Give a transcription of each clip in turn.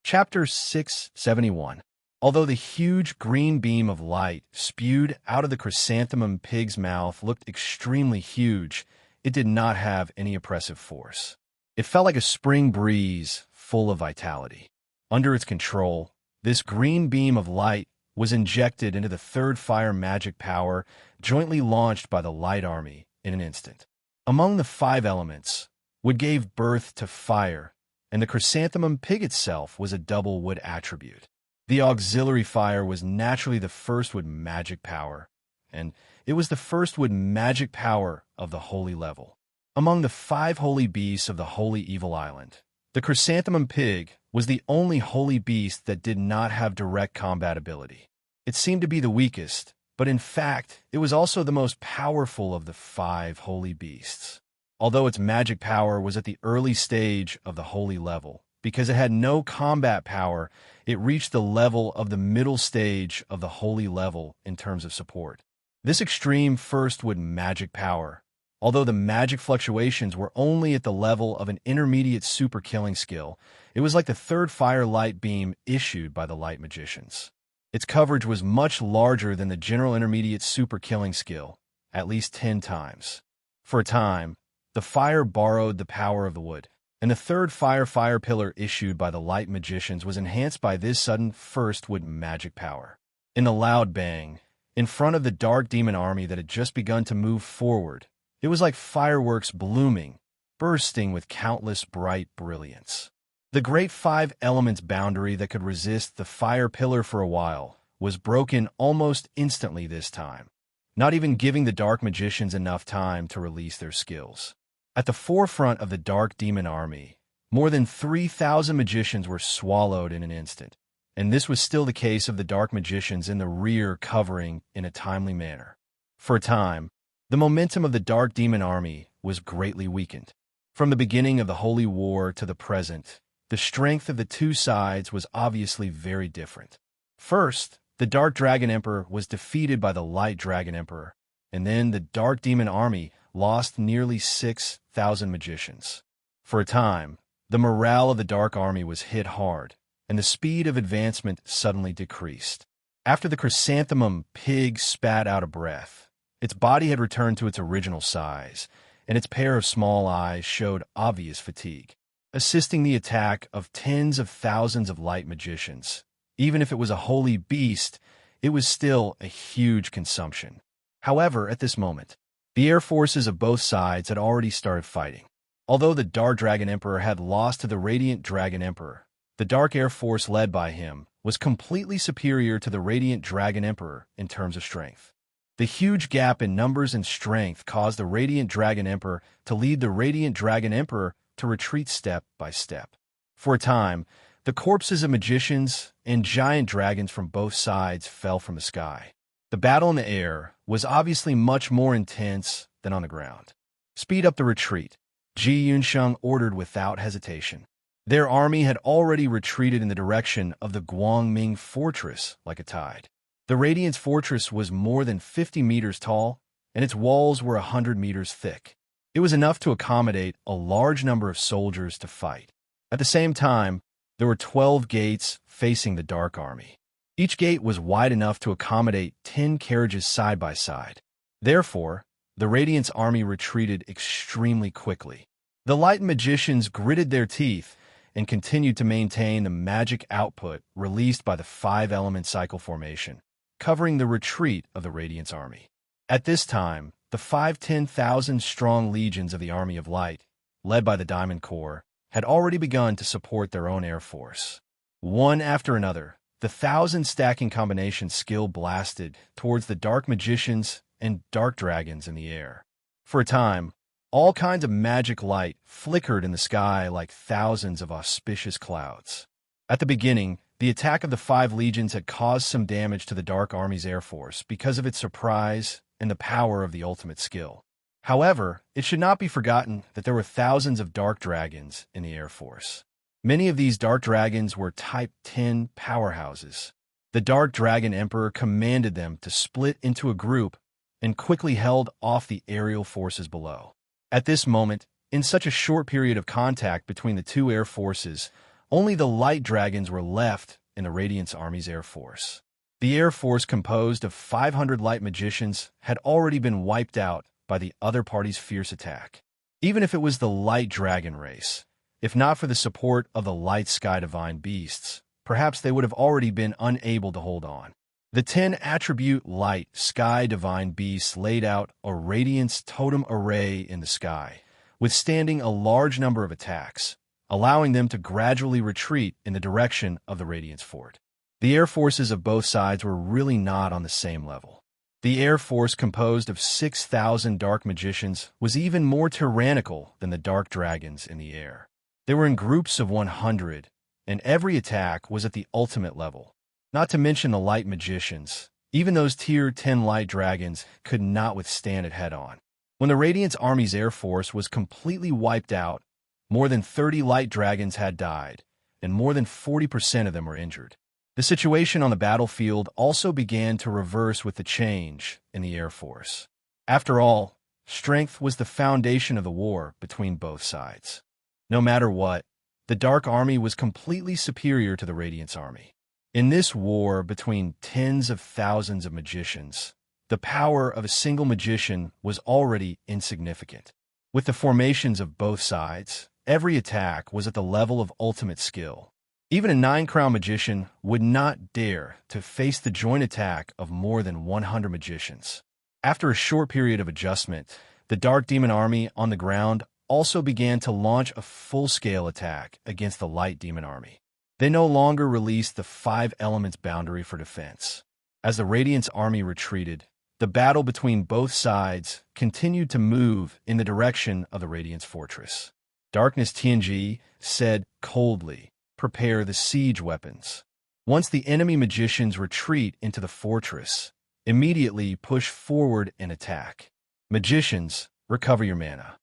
Chapter 671. Although the huge green beam of light spewed out of the chrysanthemum pig's mouth looked extremely huge, it did not have any oppressive force. It felt like a spring breeze full of vitality. Under its control, this green beam of light was injected into the third fire magic power jointly launched by the Light Army in an instant. Among the 5 elements, wood gave birth to fire, and the chrysanthemum pig itself was a double wood attribute. The auxiliary fire was naturally the first wood magic power, and it was the first wood magic power of the holy level. Among the 5 holy beasts of the holy evil island, the chrysanthemum pig was the only holy beast that did not have direct combat ability. It seemed to be the weakest, but in fact, it was also the most powerful of the 5 holy beasts. Although its magic power was at the early stage of the holy level, because it had no combat power, it reached the level of the middle stage of the holy level in terms of support. This extreme first wood magic power, although the magic fluctuations were only at the level of an intermediate super killing skill, it was like the third fire light beam issued by the light magicians. Its coverage was much larger than the general intermediate super killing skill, at least 10 times. For a time, the fire borrowed the power of the wood, and the third fire pillar issued by the light magicians was enhanced by this sudden first wood magic power. In the loud bang, in front of the dark demon army that had just begun to move forward, it was like fireworks blooming, bursting with countless bright brilliance. The great 5 elements boundary that could resist the fire pillar for a while was broken almost instantly this time, not even giving the dark magicians enough time to release their skills. At the forefront of the dark demon army, more than 3,000 magicians were swallowed in an instant, and this was still the case of the dark magicians in the rear covering in a timely manner. For a time, the momentum of the dark demon army was greatly weakened. From the beginning of the holy war to the present, the strength of the 2 sides was obviously very different. First, the Dark Dragon Emperor was defeated by the Light Dragon Emperor, and then the Dark Demon Army lost nearly 6,000 magicians. For a time, the morale of the Dark Army was hit hard, and the speed of advancement suddenly decreased. After the chrysanthemum pig spat out a breath, its body had returned to its original size, and its pair of small eyes showed obvious fatigue. Assisting the attack of tens of thousands of light magicians, even if it was a holy beast, it was still a huge consumption. However, at this moment, the air forces of both sides had already started fighting. Although the Dark Dragon Emperor had lost to the Radiant Dragon Emperor, the Dark Air Force led by him was completely superior to the Radiant Dragon Emperor in terms of strength. The huge gap in numbers and strength caused the Radiant Dragon Emperor to lead the Radiant Dragon Emperor to retreat step by step. For a time, the corpses of magicians and giant dragons from both sides fell from the sky. The battle in the air was obviously much more intense than on the ground. Speed up the retreat, Ji Yunsheng ordered without hesitation. Their army had already retreated in the direction of the Guangming fortress like a tide. The Radiance fortress was more than 50 meters tall, and its walls were 100 meters thick. It was enough to accommodate a large number of soldiers to fight. At the same time, there were 12 gates facing the Dark Army. Each gate was wide enough to accommodate 10 carriages side by side. Therefore, the Radiance army retreated extremely quickly. The Light Magicians gritted their teeth and continued to maintain the magic output released by the 5-element cycle formation, covering the retreat of the Radiance army. At this time, the 10,000-strong legions of the Army of Light, led by the Diamond Corps, had already begun to support their own air force. One after another, the 1,000-stacking combination skill blasted towards the Dark Magicians and Dark Dragons in the air. For a time, all kinds of magic light flickered in the sky like thousands of auspicious clouds. At the beginning, the attack of the 5 legions had caused some damage to the Dark Army's air force because of its surprise and the power of the ultimate skill. However, it should not be forgotten that there were thousands of Dark Dragons in the air force. Many of these Dark Dragons were Type 10 powerhouses. The Dark Dragon Emperor commanded them to split into a group and quickly held off the aerial forces below. At this moment, in such a short period of contact between the 2 air forces, Only the light dragons were left in the Radiance Army's Air Force. The Air Force, composed of 500 light magicians, had already been wiped out by the other party's fierce attack. Even if it was the light dragon race, if not for the support of the light sky divine beasts, perhaps they would have already been unable to hold on. The 10 attribute light sky divine beasts laid out a radiance totem array in the sky, withstanding a large number of attacks, allowing them to gradually retreat in the direction of the Radiance Fort. The air forces of both sides were really not on the same level. The Air Force, composed of 6,000 dark magicians, was even more tyrannical than the dark dragons in the air. They were in groups of 100, and every attack was at the ultimate level. Not to mention the light magicians. Even those Tier 10 light dragons could not withstand it head-on. When the Radiance Army's Air Force was completely wiped out, more than 30 light dragons had died, and more than 40% of them were injured. The situation on the battlefield also began to reverse with the change in the Air Force. After all, strength was the foundation of the war between both sides. No matter what, the Dark Army was completely superior to the Radiance Army. In this war between tens of thousands of magicians, the power of a single magician was already insignificant. With the formations of both sides, every attack was at the level of ultimate skill. Even a 9-crown magician would not dare to face the joint attack of more than 100 magicians. After a short period of adjustment, the Dark Demon Army on the ground also began to launch a full-scale attack against the Light Demon Army. They no longer released the 5 elements boundary for defense. As the Radiance Army retreated, the battle between both sides continued to move in the direction of the Radiance Fortress. Darkness Tianji said coldly, "Prepare the siege weapons. Once the enemy magicians retreat into the fortress, immediately push forward and attack. Magicians, recover your mana."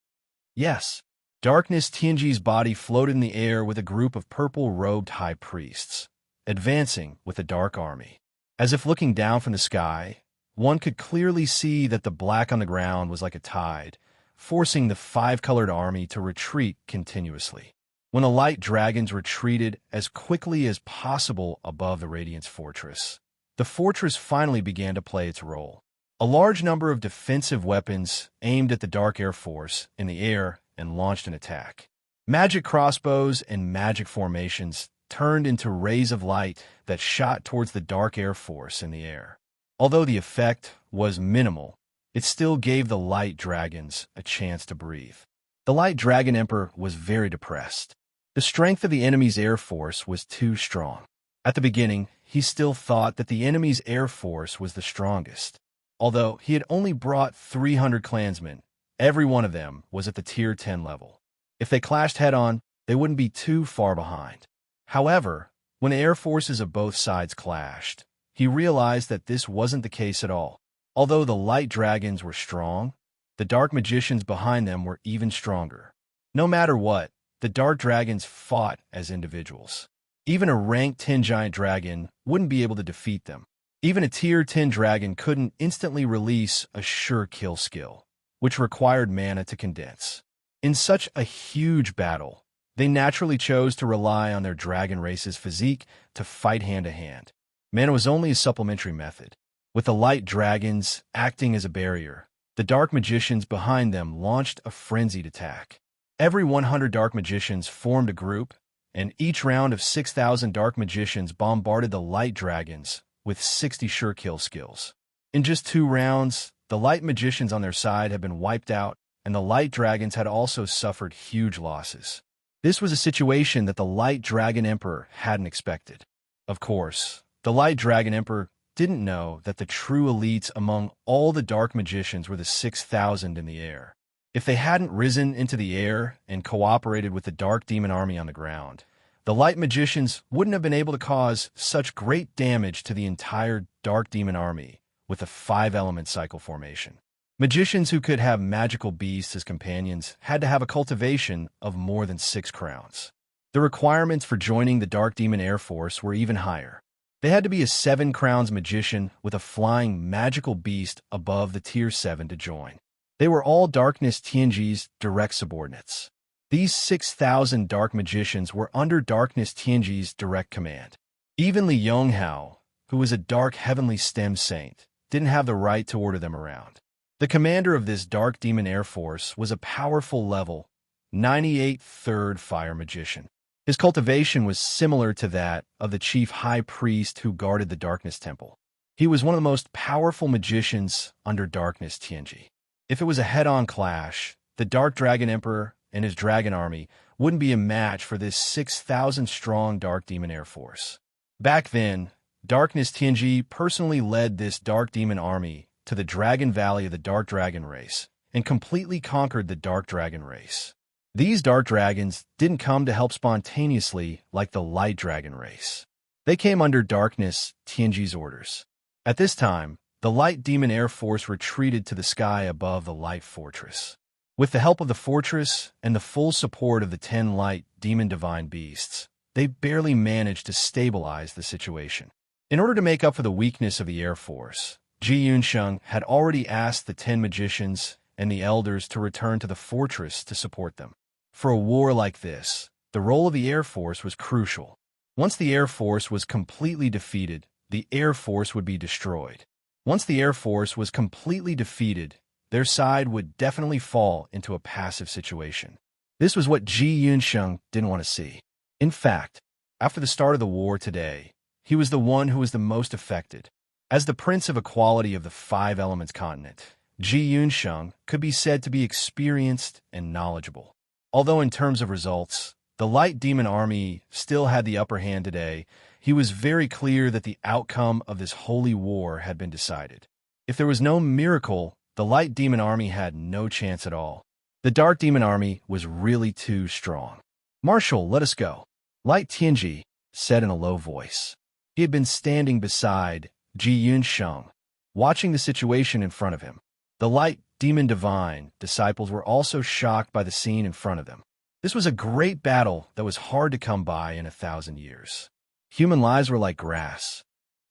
Yes. Darkness Tianji's body floated in the air with a group of purple-robed high priests, advancing with the Dark Army. As if looking down from the sky, one could clearly see that the black on the ground was like a tide, forcing the 5-colored army to retreat continuously. When the light dragons retreated as quickly as possible above the Radiance Fortress, the fortress finally began to play its role. A large number of defensive weapons aimed at the Dark Air Force in the air and launched an attack. Magic crossbows and magic formations turned into rays of light that shot towards the Dark Air Force in the air. Although the effect was minimal, it still gave the light dragons a chance to breathe. The Light Dragon Emperor was very depressed. The strength of the enemy's air force was too strong. At the beginning, he still thought that the enemy's air force was the strongest. Although he had only brought 300 clansmen, every one of them was at the Tier 10 level. If they clashed head-on, they wouldn't be too far behind. However, when the air forces of both sides clashed, he realized that this wasn't the case at all. Although the light dragons were strong, the dark magicians behind them were even stronger. No matter what, the dark dragons fought as individuals. Even a rank 10 giant dragon wouldn't be able to defeat them. Even a Tier 10 dragon couldn't instantly release a sure kill skill, which required mana to condense. In such a huge battle, they naturally chose to rely on their dragon race's physique to fight hand-to-hand. Mana was only a supplementary method. With the light dragons acting as a barrier, the dark magicians behind them launched a frenzied attack. Every 100 dark magicians formed a group, and each round of 6,000 dark magicians bombarded the light dragons with 60 sure kill skills. In just 2 rounds, the light magicians on their side had been wiped out, and the light dragons had also suffered huge losses. This was a situation that the Light Dragon Emperor hadn't expected. Of course, the Light Dragon Emperor didn't know that the true elites among all the dark magicians were the 6,000 in the air. If they hadn't risen into the air and cooperated with the Dark Demon Army on the ground, the light magicians wouldn't have been able to cause such great damage to the entire Dark Demon Army with a 5-element cycle formation. Magicians who could have magical beasts as companions had to have a cultivation of more than 6 crowns. The requirements for joining the Dark Demon Air Force were even higher. They had to be a 7 crowns magician with a flying magical beast above the Tier 7 to join. They were all Darkness Tianji's direct subordinates. These 6,000 dark magicians were under Darkness Tianji's direct command. Even Li Yonghao, who was a dark heavenly stem saint, didn't have the right to order them around. The commander of this dark demon air force was a powerful level 98 third fire magician. His cultivation was similar to that of the chief high priest who guarded the Darkness Temple. He was one of the most powerful magicians under Darkness Tianji. If it was a head-on clash, the Dark Dragon Emperor and his dragon army wouldn't be a match for this 6,000-strong Dark Demon Air Force. Back then, Darkness Tianji personally led this Dark Demon army to the Dragon Valley of the Dark Dragon race and completely conquered the Dark Dragon race. These Dark Dragons didn't come to help spontaneously like the Light Dragon race. They came under Darkness Tianji's orders. At this time, the Light Demon Air Force retreated to the sky above the Light Fortress. With the help of the fortress and the full support of the 10 Light Demon Divine Beasts, they barely managed to stabilize the situation. In order to make up for the weakness of the Air Force, Ji Yunsheng had already asked the 10 magicians and the elders to return to the fortress to support them. For a war like this, the role of the Air Force was crucial. Once the Air Force was completely defeated, the Air Force would be destroyed. Once the Air Force was completely defeated, their side would definitely fall into a passive situation. This was what Ji Yunsheng didn't want to see. In fact, after the start of the war today, he was the one who was the most affected. As the Prince of Equality of the Five Elements continent, Ji Yunsheng could be said to be experienced and knowledgeable. Although in terms of results, the Light Demon Army still had the upper hand today, he was very clear that the outcome of this holy war had been decided. If there was no miracle, the Light Demon Army had no chance at all. The Dark Demon Army was really too strong. "Marshal, let us go," Light Tianji said in a low voice. He had been standing beside Ji Yunsheng, watching the situation in front of him. The Light Demon Divine disciples were also shocked by the scene in front of them. This was a great battle that was hard to come by in 1,000 years. Human lives were like grass.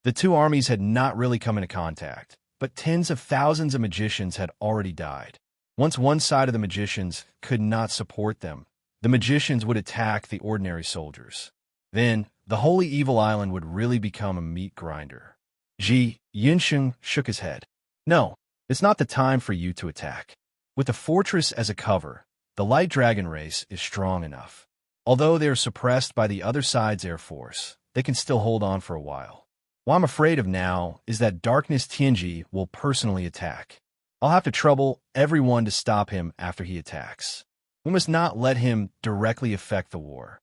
The two armies had not really come into contact, but tens of thousands of magicians had already died. Once one side of the magicians could not support them, the magicians would attack the ordinary soldiers. Then, the Holy Evil Island would really become a meat grinder. Ji Yunsheng shook his head. "No, it's not the time for you to attack. With the fortress as a cover, the Light Dragon race is strong enough. Although they are suppressed by the other side's air force, they can still hold on for a while. What I'm afraid of now is that Darkness Tianji will personally attack. I'll have to trouble everyone to stop him after he attacks. We must not let him directly affect the war."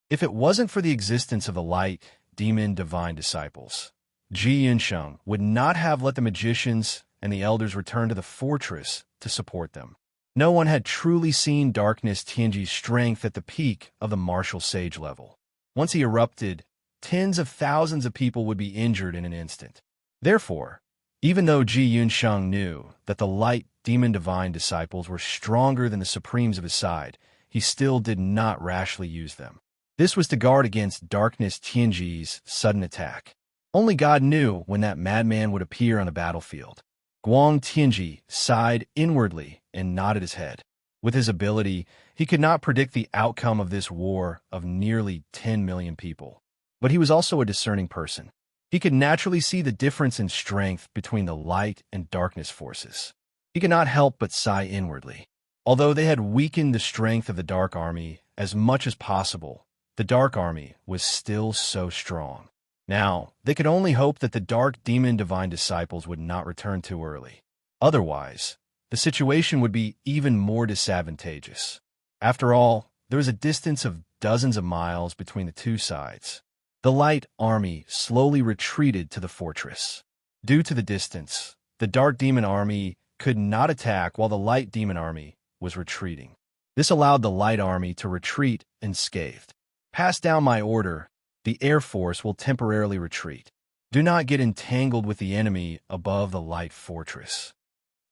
If it wasn't for the existence of the Light Demon Divine Disciples, Ji Yunsheng would not have let the magicians and the elders return to the fortress to support them. No one had truly seen Darkness Tianji's strength at the peak of the martial sage level. Once he erupted, tens of thousands of people would be injured in an instant. Therefore, even though Ji Yunsheng knew that the Light Demon Divine Disciples were stronger than the Supremes of his side, he still did not rashly use them. This was to guard against Darkness Tianji's sudden attack. Only God knew when that madman would appear on the battlefield. Guang Tianji sighed inwardly and nodded his head. With his ability, he could not predict the outcome of this war of nearly 10 million people. But he was also a discerning person. He could naturally see the difference in strength between the light and darkness forces. He could not help but sigh inwardly. Although they had weakened the strength of the Dark Army as much as possible, the Dark Army was still so strong. Now, they could only hope that the Dark Demon Divine Disciples would not return too early. Otherwise, the situation would be even more disadvantageous. After all, there was a distance of dozens of miles between the two sides. The Light Army slowly retreated to the fortress. Due to the distance, the Dark Demon Army could not attack while the Light Demon Army was retreating. This allowed the Light Army to retreat unscathed. "Pass down my order. The Air Force will temporarily retreat. Do not get entangled with the enemy above the Light Fortress."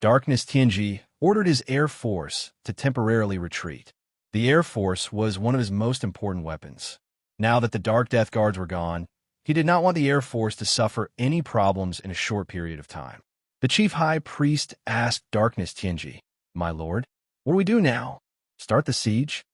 Darkness Tianji ordered his Air Force to temporarily retreat. The Air Force was one of his most important weapons. Now that the Dark Death Guards were gone, he did not want the Air Force to suffer any problems in a short period of time. The Chief High Priest asked Darkness Tianji, "My lord, what do we do now? Start the siege?"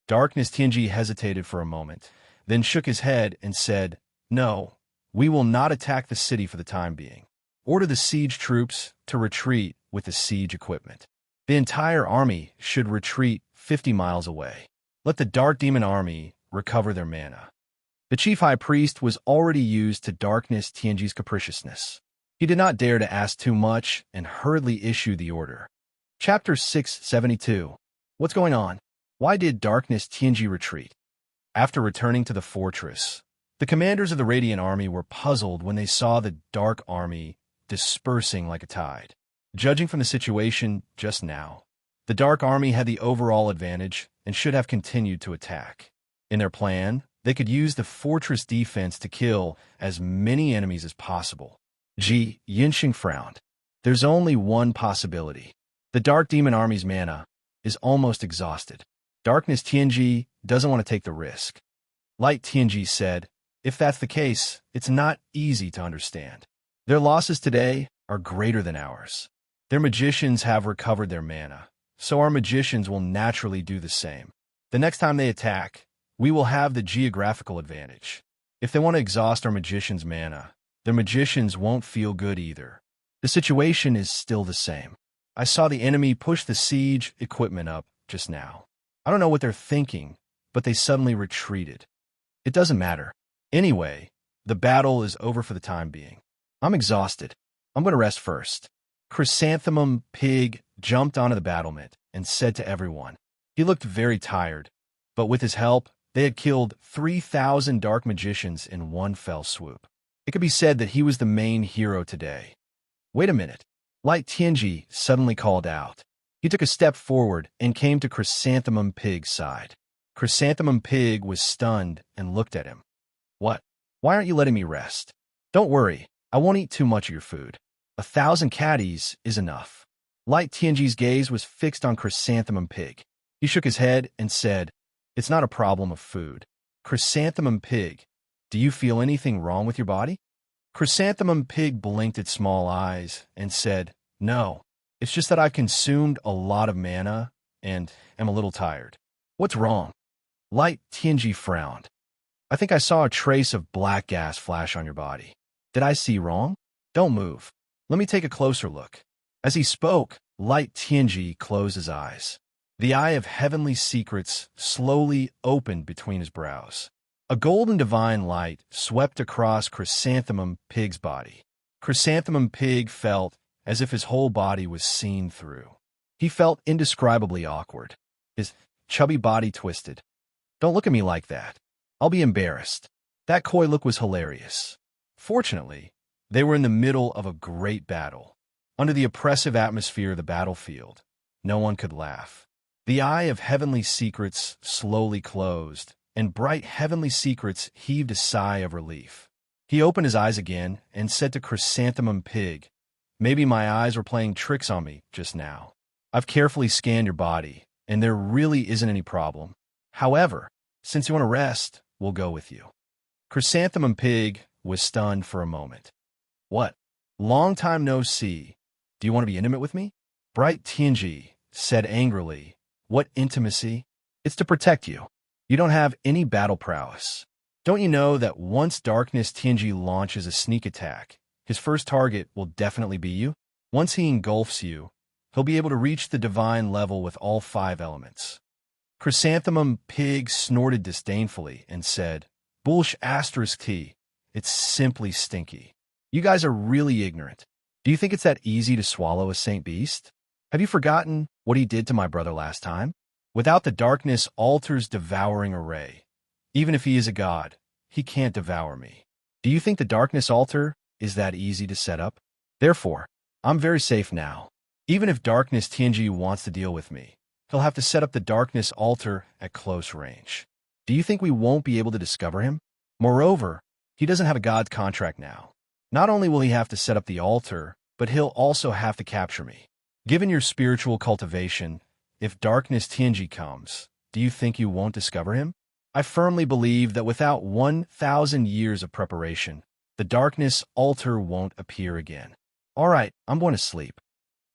Darkness Tianji hesitated for a moment, then shook his head and said, "No, we will not attack the city for the time being. Order the siege troops to retreat with the siege equipment. The entire army should retreat 50 miles away. Let the Dark Demon army recover their mana." The chief high priest was already used to Darkness Tianji's capriciousness. He did not dare to ask too much and hurriedly issued the order. Chapter 672. What's going on? Why did Darkness Tianji retreat? After returning to the fortress, the commanders of the Radiant Army were puzzled when they saw the Dark Army dispersing like a tide. Judging from the situation just now, the Dark Army had the overall advantage and should have continued to attack. In their plan, they could use the fortress defense to kill as many enemies as possible. Yinxing frowned. There's only one possibility. The Dark Demon Army's mana is almost exhausted. Darkness Tianji doesn't want to take the risk. Light Tianji said, "If that's the case, it's not easy to understand. Their losses today are greater than ours. Their magicians have recovered their mana, so our magicians will naturally do the same. The next time they attack, we will have the geographical advantage. If they want to exhaust our magicians' mana, their magicians won't feel good either. The situation is still the same. I saw the enemy push the siege equipment up just now. I don't know what they're thinking, but they suddenly retreated. It doesn't matter. Anyway, the battle is over for the time being. I'm exhausted. I'm going to rest first." Chrysanthemum Pig jumped onto the battlement and said to everyone. He looked very tired, but with his help, they had killed 3,000 dark magicians in one fell swoop. It could be said that he was the main hero today. "Wait a minute." Light Tianji suddenly called out. He took a step forward and came to Chrysanthemum Pig's side. Chrysanthemum Pig was stunned and looked at him. "What? Why aren't you letting me rest?" "Don't worry, I won't eat too much of your food. 1,000 caddies is enough." Light Tianji's gaze was fixed on Chrysanthemum Pig. He shook his head and said, "It's not a problem of food. Chrysanthemum Pig, do you feel anything wrong with your body?" Chrysanthemum Pig blinked its small eyes and said, "No. It's just that I've consumed a lot of mana and am a little tired." "What's wrong?" Light Tianji frowned. "I think I saw a trace of black gas flash on your body. Did I see wrong? Don't move. Let me take a closer look." As he spoke, Light Tianji closed his eyes. The eye of heavenly secrets slowly opened between his brows. A golden divine light swept across Chrysanthemum Pig's body. Chrysanthemum Pig felt as if his whole body was seen through. He felt indescribably awkward. His chubby body twisted. "Don't look at me like that. I'll be embarrassed." That coy look was hilarious. Fortunately, they were in the middle of a great battle. Under the oppressive atmosphere of the battlefield, no one could laugh. The eye of heavenly secrets slowly closed, and bright heavenly secrets heaved a sigh of relief. He opened his eyes again and said to Chrysanthemum Pig, "Maybe my eyes were playing tricks on me just now. I've carefully scanned your body, and there really isn't any problem. However, since you want to rest, we'll go with you." Chrysanthemum Pig was stunned for a moment. "What? Long time no see. Do you want to be intimate with me?" Bright Tianji said angrily, "What intimacy? It's to protect you. You don't have any battle prowess. Don't you know that once Darkness Tianji launches a sneak attack, his first target will definitely be you? Once he engulfs you, he'll be able to reach the divine level with all 5 elements." Chrysanthemum Pig snorted disdainfully and said, "Bullsh**T. It's simply stinky. You guys are really ignorant. Do you think it's that easy to swallow a Saint Beast? Have you forgotten what he did to my brother last time? Without the darkness altar's devouring array, even if he is a god, he can't devour me. Do you think the darkness altar is that easy to set up? Therefore, I'm very safe now. Even if Darkness Tianji wants to deal with me, he'll have to set up the darkness altar at close range. Do you think we won't be able to discover him? Moreover, he doesn't have a god's contract now. Not only will he have to set up the altar, but he'll also have to capture me. Given your spiritual cultivation, if Darkness Tianji comes, do you think you won't discover him? I firmly believe that without 1,000 years of preparation, the darkness altar won't appear again. All right, I'm going to sleep."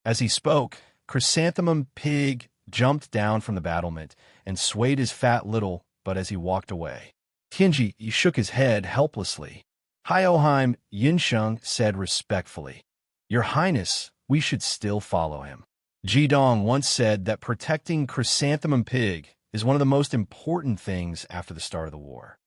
As he spoke, Chrysanthemum Pig jumped down from the battlement and swayed his fat little butt as he walked away. Tianji shook his head helplessly. Hioheim Yinsheng said respectfully, "Your Highness, we should still follow him." Jidong once said that protecting Chrysanthemum Pig is one of the most important things after the start of the war.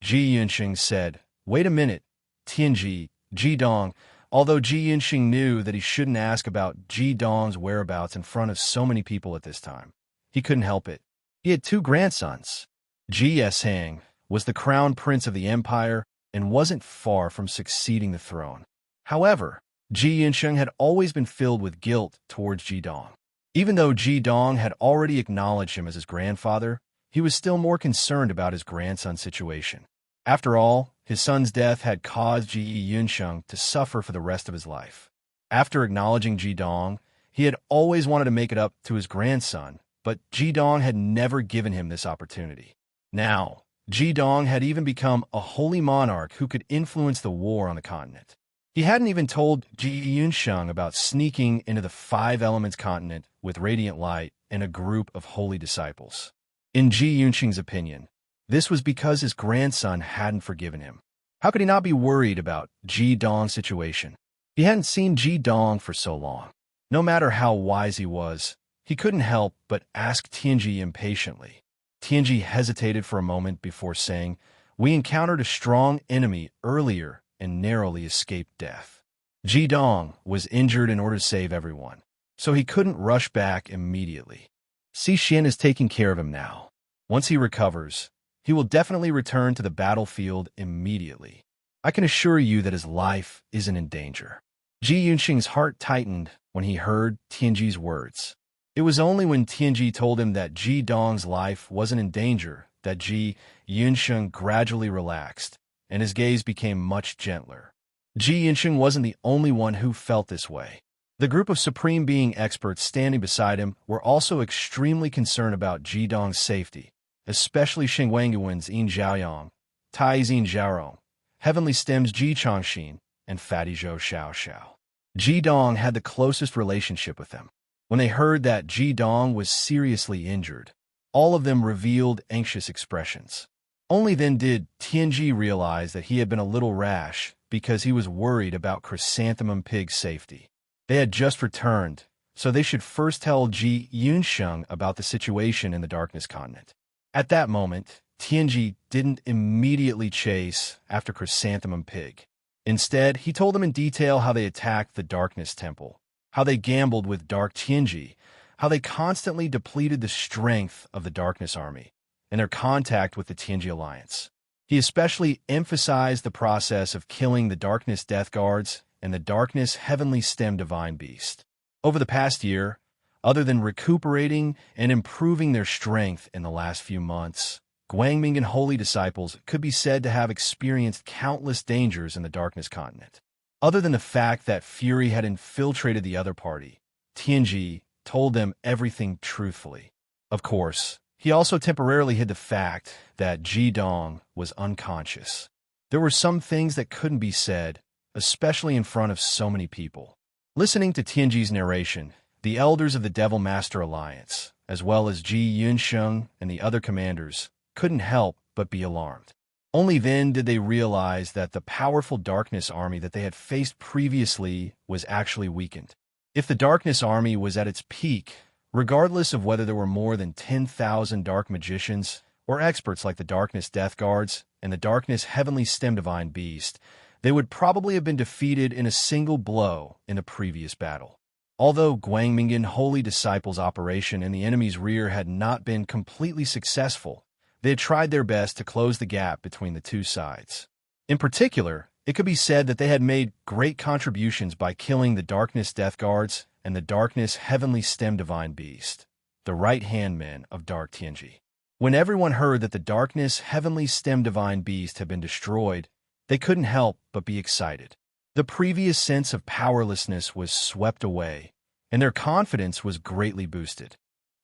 Ji Yunxing said, "Wait a minute, Tianji, Jidong." Although Ji Yunxing knew that he shouldn't ask about Jidong's whereabouts in front of so many people at this time, he couldn't help it. He had two grandsons. Ji Yeshang was the crown prince of the empire and wasn't far from succeeding the throne. However, Ji Yunxing had always been filled with guilt towards Jidong. Even though Jidong had already acknowledged him as his grandfather, he was still more concerned about his grandson's situation. After all, his son's death had caused Ji Yunsheng to suffer for the rest of his life. After acknowledging Jidong, he had always wanted to make it up to his grandson, but Jidong had never given him this opportunity. Now, Jidong had even become a holy monarch who could influence the war on the continent. He hadn't even told Ji Yunsheng about sneaking into the Five Elements continent with radiant light and a group of holy disciples. In Ji Yunsheng's opinion, this was because his grandson hadn't forgiven him. How could he not be worried about Jidong's situation? He hadn't seen Jidong for so long. No matter how wise he was, he couldn't help but ask Tianji impatiently. Tianji hesitated for a moment before saying, "We encountered a strong enemy earlier and narrowly escaped death. Jidong was injured in order to save everyone, so he couldn't rush back immediately. Xian is taking care of him now. Once he recovers, he will definitely return to the battlefield immediately. I can assure you that his life isn't in danger." Ji Yunxing's heart tightened when he heard Tianji's words. It was only when Tianji told him that Jidong's life wasn't in danger that Ji Yunsheng gradually relaxed, and his gaze became much gentler. Ji Yunsheng wasn't the only one who felt this way. The group of Supreme Being experts standing beside him were also extremely concerned about Jidong's safety, especially Xingwangyuan's Yin Zhaoyang, Tai's Yin Zhaorong, Heavenly Stem's Ji Changxin, and Fatty Zhou Xiao Xiao. Jidong had the closest relationship with them. When they heard that Jidong was seriously injured, all of them revealed anxious expressions. Only then did Tianji realize that he had been a little rash because he was worried about Chrysanthemum Pig's safety. They had just returned, so they should first tell Ji Yunsheng about the situation in the Darkness Continent. At that moment, Tianji didn't immediately chase after Chrysanthemum Pig. Instead, he told them in detail how they attacked the Darkness Temple, how they gambled with Dark Tianji, how they constantly depleted the strength of the Darkness Army, and their contact with the Tianji Alliance. He especially emphasized the process of killing the Darkness Death Guards and the Darkness Heavenly Stem Divine Beast. Over the past year, other than recuperating and improving their strength in the last few months, Guangming and Holy Disciples could be said to have experienced countless dangers in the Darkness Continent. Other than the fact that Fury had infiltrated the other party, Tianji told them everything truthfully. Of course, he also temporarily hid the fact that Jidong was unconscious. There were some things that couldn't be said, especially in front of so many people. Listening to Tianji's narration, the elders of the Devil Master Alliance, as well as Ji Yunsheng and the other commanders, couldn't help but be alarmed. Only then did they realize that the powerful Darkness Army that they had faced previously was actually weakened. If the Darkness Army was at its peak, regardless of whether there were more than 10,000 Dark Magicians or experts like the Darkness Death Guards and the Darkness Heavenly Stem Divine Beast, they would probably have been defeated in a single blow in the previous battle. Although Guangmingen Holy Disciples' operation in the enemy's rear had not been completely successful, they had tried their best to close the gap between the two sides. In particular, it could be said that they had made great contributions by killing the Darkness Death Guards and the Darkness Heavenly Stem Divine Beast, the right-hand men of Dark Tianji. When everyone heard that the Darkness Heavenly Stem Divine Beast had been destroyed, they couldn't help but be excited. The previous sense of powerlessness was swept away, and their confidence was greatly boosted.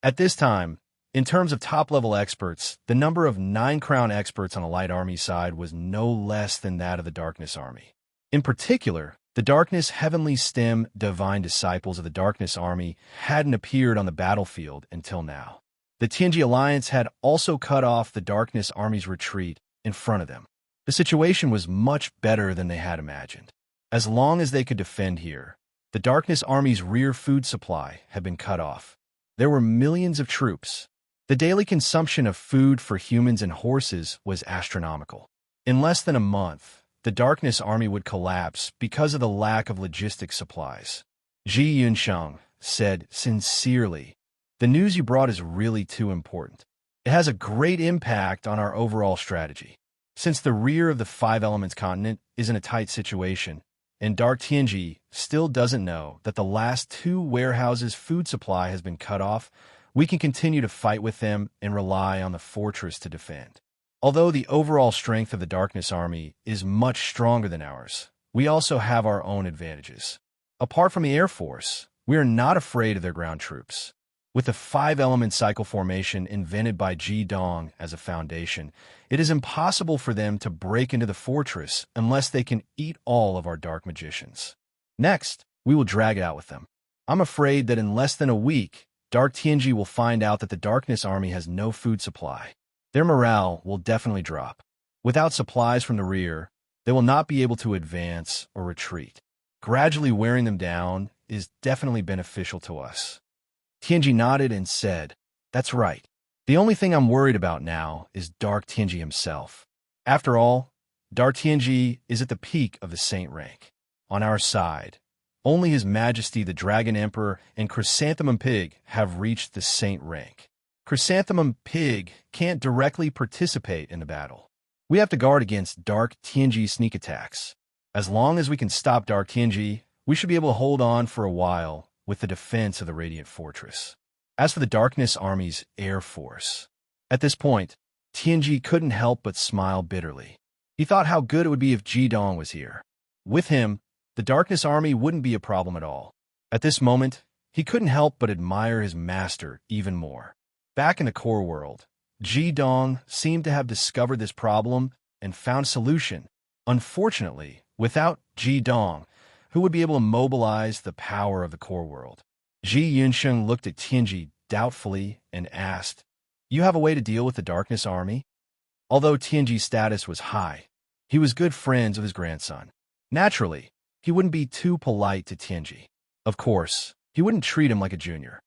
At this time, in terms of top-level experts, the number of 9 crown experts on the Light Army side was no less than that of the Darkness Army. In particular, The darkness heavenly stem divine disciples of the darkness army hadn't appeared on the battlefield until now. The Tianji alliance had also cut off the darkness army's retreat in front of them. The situation was much better than they had imagined. As long as they could defend here, the darkness army's rear food supply had been cut off. There were millions of troops. The daily consumption of food for humans and horses was astronomical. In less than a month, the darkness army would collapse because of the lack of logistic supplies. Ji Yunsheng said sincerely, "The news you brought is really too important. It has a great impact on our overall strategy. Since the rear of the Five Elements continent is in a tight situation, and Dark Tianji still doesn't know that the last two warehouses' food supply has been cut off, we can continue to fight with them and rely on the fortress to defend. Although the overall strength of the Darkness Army is much stronger than ours, we also have our own advantages. Apart from the Air Force, we are not afraid of their ground troops. With the five-element cycle formation invented by Ji Dong as a foundation, it is impossible for them to break into the fortress unless they can eat all of our dark magicians. Next, we will drag it out with them. I'm afraid that in less than a week, Dark Tianji will find out that the Darkness Army has no food supply. Their morale will definitely drop. Without supplies from the rear, they will not be able to advance or retreat. Gradually wearing them down is definitely beneficial to us." Tianji nodded and said, "That's right. The only thing I'm worried about now is Dark Tianji himself. After all, Dark Tianji is at the peak of the saint rank. On our side, only His Majesty the Dragon Emperor and Chrysanthemum Pig have reached the saint rank. Chrysanthemum Pig can't directly participate in the battle. We have to guard against Dark Tianji's sneak attacks. As long as we can stop Dark Tianji, we should be able to hold on for a while with the defense of the Radiant Fortress. As for the Darkness Army's Air Force," at this point, Tianji couldn't help but smile bitterly. He thought how good it would be if Ji Dong was here. With him, the Darkness Army wouldn't be a problem at all. At this moment, he couldn't help but admire his master even more. Back in the core world, Ji Dong seemed to have discovered this problem and found a solution. Unfortunately, without Ji Dong, who would be able to mobilize the power of the core world? Ji Yunsheng looked at Tianji doubtfully and asked, "You have a way to deal with the Darkness Army?" Although Tianji's status was high, he was good friends of his grandson. Naturally, he wouldn't be too polite to Tianji. Of course, he wouldn't treat him like a junior.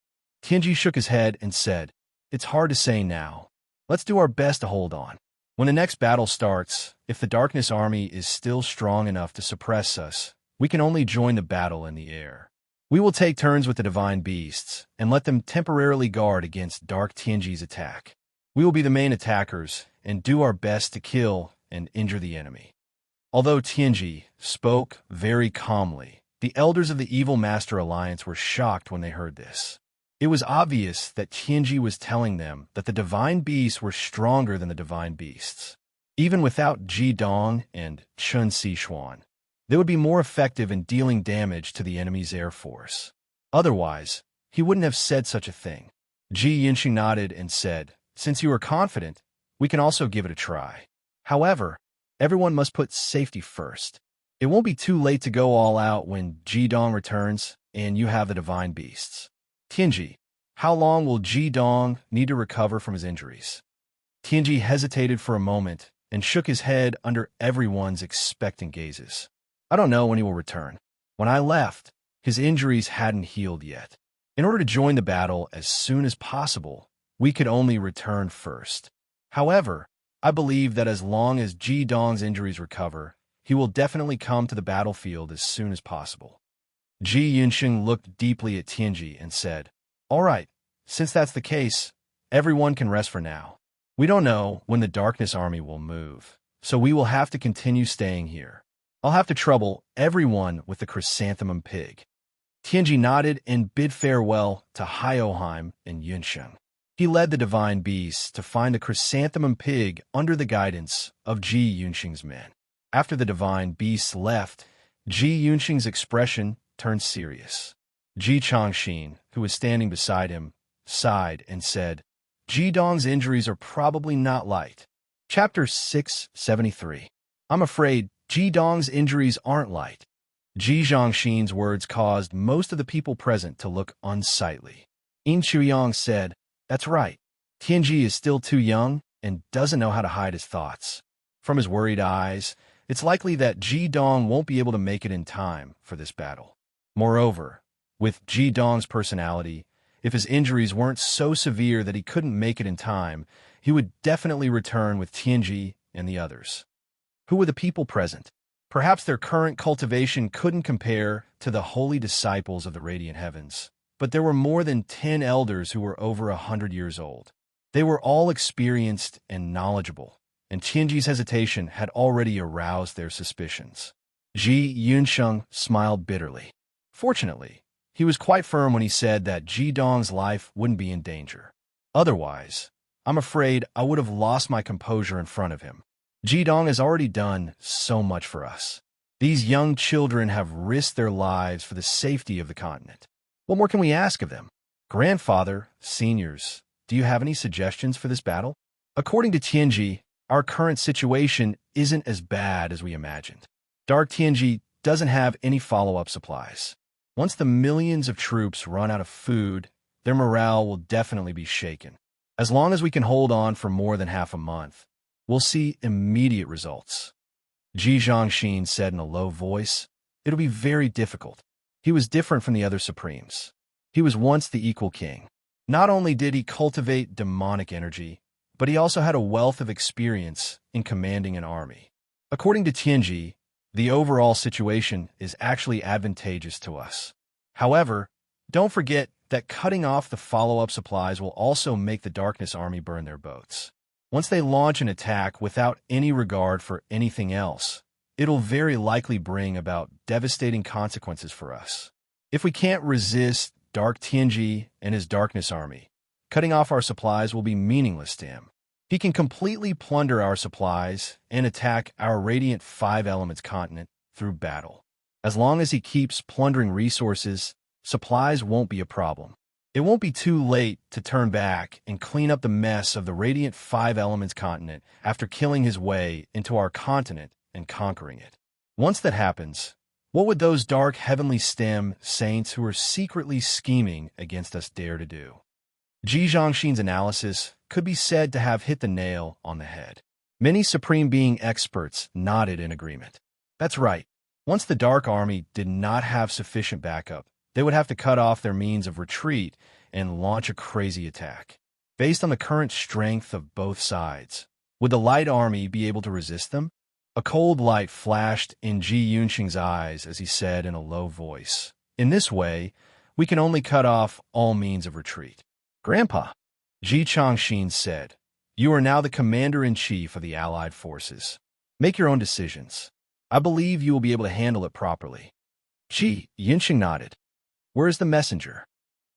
Tianji shook his head and said, "It's hard to say now. Let's do our best to hold on. When the next battle starts, if the Darkness Army is still strong enough to suppress us, we can only join the battle in the air. We will take turns with the Divine Beasts and let them temporarily guard against Dark Tianji's attack. We will be the main attackers and do our best to kill and injure the enemy." Although Tianji spoke very calmly, the elders of the Evil Master Alliance were shocked when they heard this. It was obvious that Tianji was telling them that the Divine Beasts were stronger than the Divine Beasts. Even without Ji Dong and Chun Sichuan, they would be more effective in dealing damage to the enemy's air force. Otherwise, he wouldn't have said such a thing. Ji Yunxing nodded and said, "Since you are confident, we can also give it a try. However, everyone must put safety first. It won't be too late to go all out when Ji Dong returns and you have the Divine Beasts." "Tianji, how long will Ji Dong need to recover from his injuries?" Tianji hesitated for a moment and shook his head under everyone's expectant gazes. "I don't know when he will return. When I left, his injuries hadn't healed yet. In order to join the battle as soon as possible, we could only return first. However, I believe that as long as Ji Dong's injuries recover, he will definitely come to the battlefield as soon as possible." Ji Yunxing looked deeply at Tianji and said, "All right, since that's the case, everyone can rest for now. We don't know when the Darkness Army will move, so we will have to continue staying here. I'll have to trouble everyone with the Chrysanthemum Pig." Tianji nodded and bid farewell to Hyoheim and Yunsheng. He led the Divine Beasts to find the Chrysanthemum Pig under the guidance of Ji Yunxing's men. After the Divine Beasts left, Ji Yunxing's expression turned serious. Ji Changxin, who was standing beside him, sighed and said, "Ji Dong's injuries are probably not light." Chapter 673. I'm afraid Ji Dong's injuries aren't light. Ji Zhongxin's words caused most of the people present to look unsightly. Yin Chuyang said, "That's right. Tianji is still too young and doesn't know how to hide his thoughts. From his worried eyes, it's likely that Ji Dong won't be able to make it in time for this battle. Moreover, with Ji Dong's personality, if his injuries weren't so severe that he couldn't make it in time, he would definitely return with Tianji and the others." Who were the people present? Perhaps their current cultivation couldn't compare to the holy disciples of the radiant heavens, but there were more than 10 elders who were over 100 years old. They were all experienced and knowledgeable, and Tianji's hesitation had already aroused their suspicions. Ji Yunsheng smiled bitterly. Fortunately, he was quite firm when he said that Ji Dong's life wouldn't be in danger. Otherwise, I'm afraid I would have lost my composure in front of him. Ji Dong has already done so much for us. These young children have risked their lives for the safety of the continent. What more can we ask of them? Grandfather, seniors, do you have any suggestions for this battle? According to Tianji, our current situation isn't as bad as we imagined. Dark Tianji doesn't have any follow-up supplies. Once the millions of troops run out of food, their morale will definitely be shaken. As long as we can hold on for more than half a month, we'll see immediate results. Ji Zhongxin said in a low voice, "It'll be very difficult." He was different from the other supremes. He was once the equal king. Not only did he cultivate demonic energy, but he also had a wealth of experience in commanding an army. According to Tianji, the overall situation is actually advantageous to us. However, don't forget that cutting off the follow-up supplies will also make the Darkness Army burn their boats. Once they launch an attack without any regard for anything else, it'll very likely bring about devastating consequences for us. If we can't resist Dark Tianji and his Darkness Army, cutting off our supplies will be meaningless to him. He can completely plunder our supplies and attack our Radiant Five Elements continent through battle. As long as he keeps plundering resources, supplies won't be a problem. It won't be too late to turn back and clean up the mess of the Radiant Five Elements continent after killing his way into our continent and conquering it. Once that happens, what would those dark heavenly stem saints who are secretly scheming against us dare to do? Ji Zhongxin's analysis could be said to have hit the nail on the head. Many Supreme Being experts nodded in agreement. That's right. Once the Dark Army did not have sufficient backup, they would have to cut off their means of retreat and launch a crazy attack. Based on the current strength of both sides, would the Light Army be able to resist them? A cold light flashed in Ji Yunxing's eyes as he said in a low voice, "In this way, we can only cut off all means of retreat." "Grandpa," Ji Changxin said, "you are now the commander-in-chief of the Allied forces. Make your own decisions. I believe you will be able to handle it properly." Ji Yunxing nodded. "Where is the messenger?"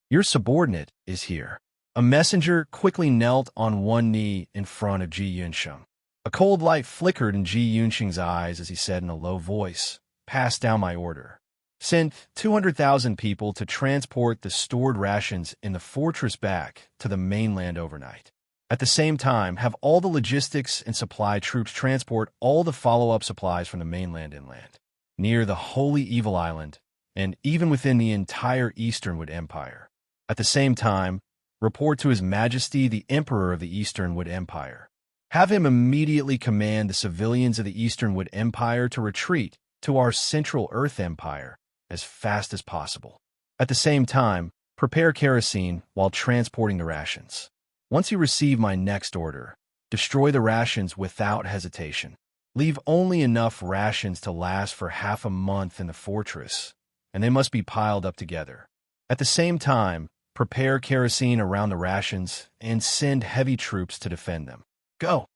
"Your subordinate is here." A messenger quickly knelt on one knee in front of Ji Yunsheng. A cold light flickered in Ji Yunxing's eyes as he said in a low voice, "Pass down my order. Send 200,000 people to transport the stored rations in the fortress back to the mainland overnight. At the same time, have all the logistics and supply troops transport all the follow-up supplies from the mainland inland, near the Holy Evil Island, and even within the entire Easternwood Empire. At the same time, report to His Majesty the Emperor of the Easternwood Empire. Have him immediately command the civilians of the Easternwood Empire to retreat to our Central Earth Empire as fast as possible. At the same time, prepare kerosene while transporting the rations. Once you receive my next order, destroy the rations without hesitation. Leave only enough rations to last for half a month in the fortress, and they must be piled up together. At the same time, prepare kerosene around the rations and send heavy troops to defend them. Go."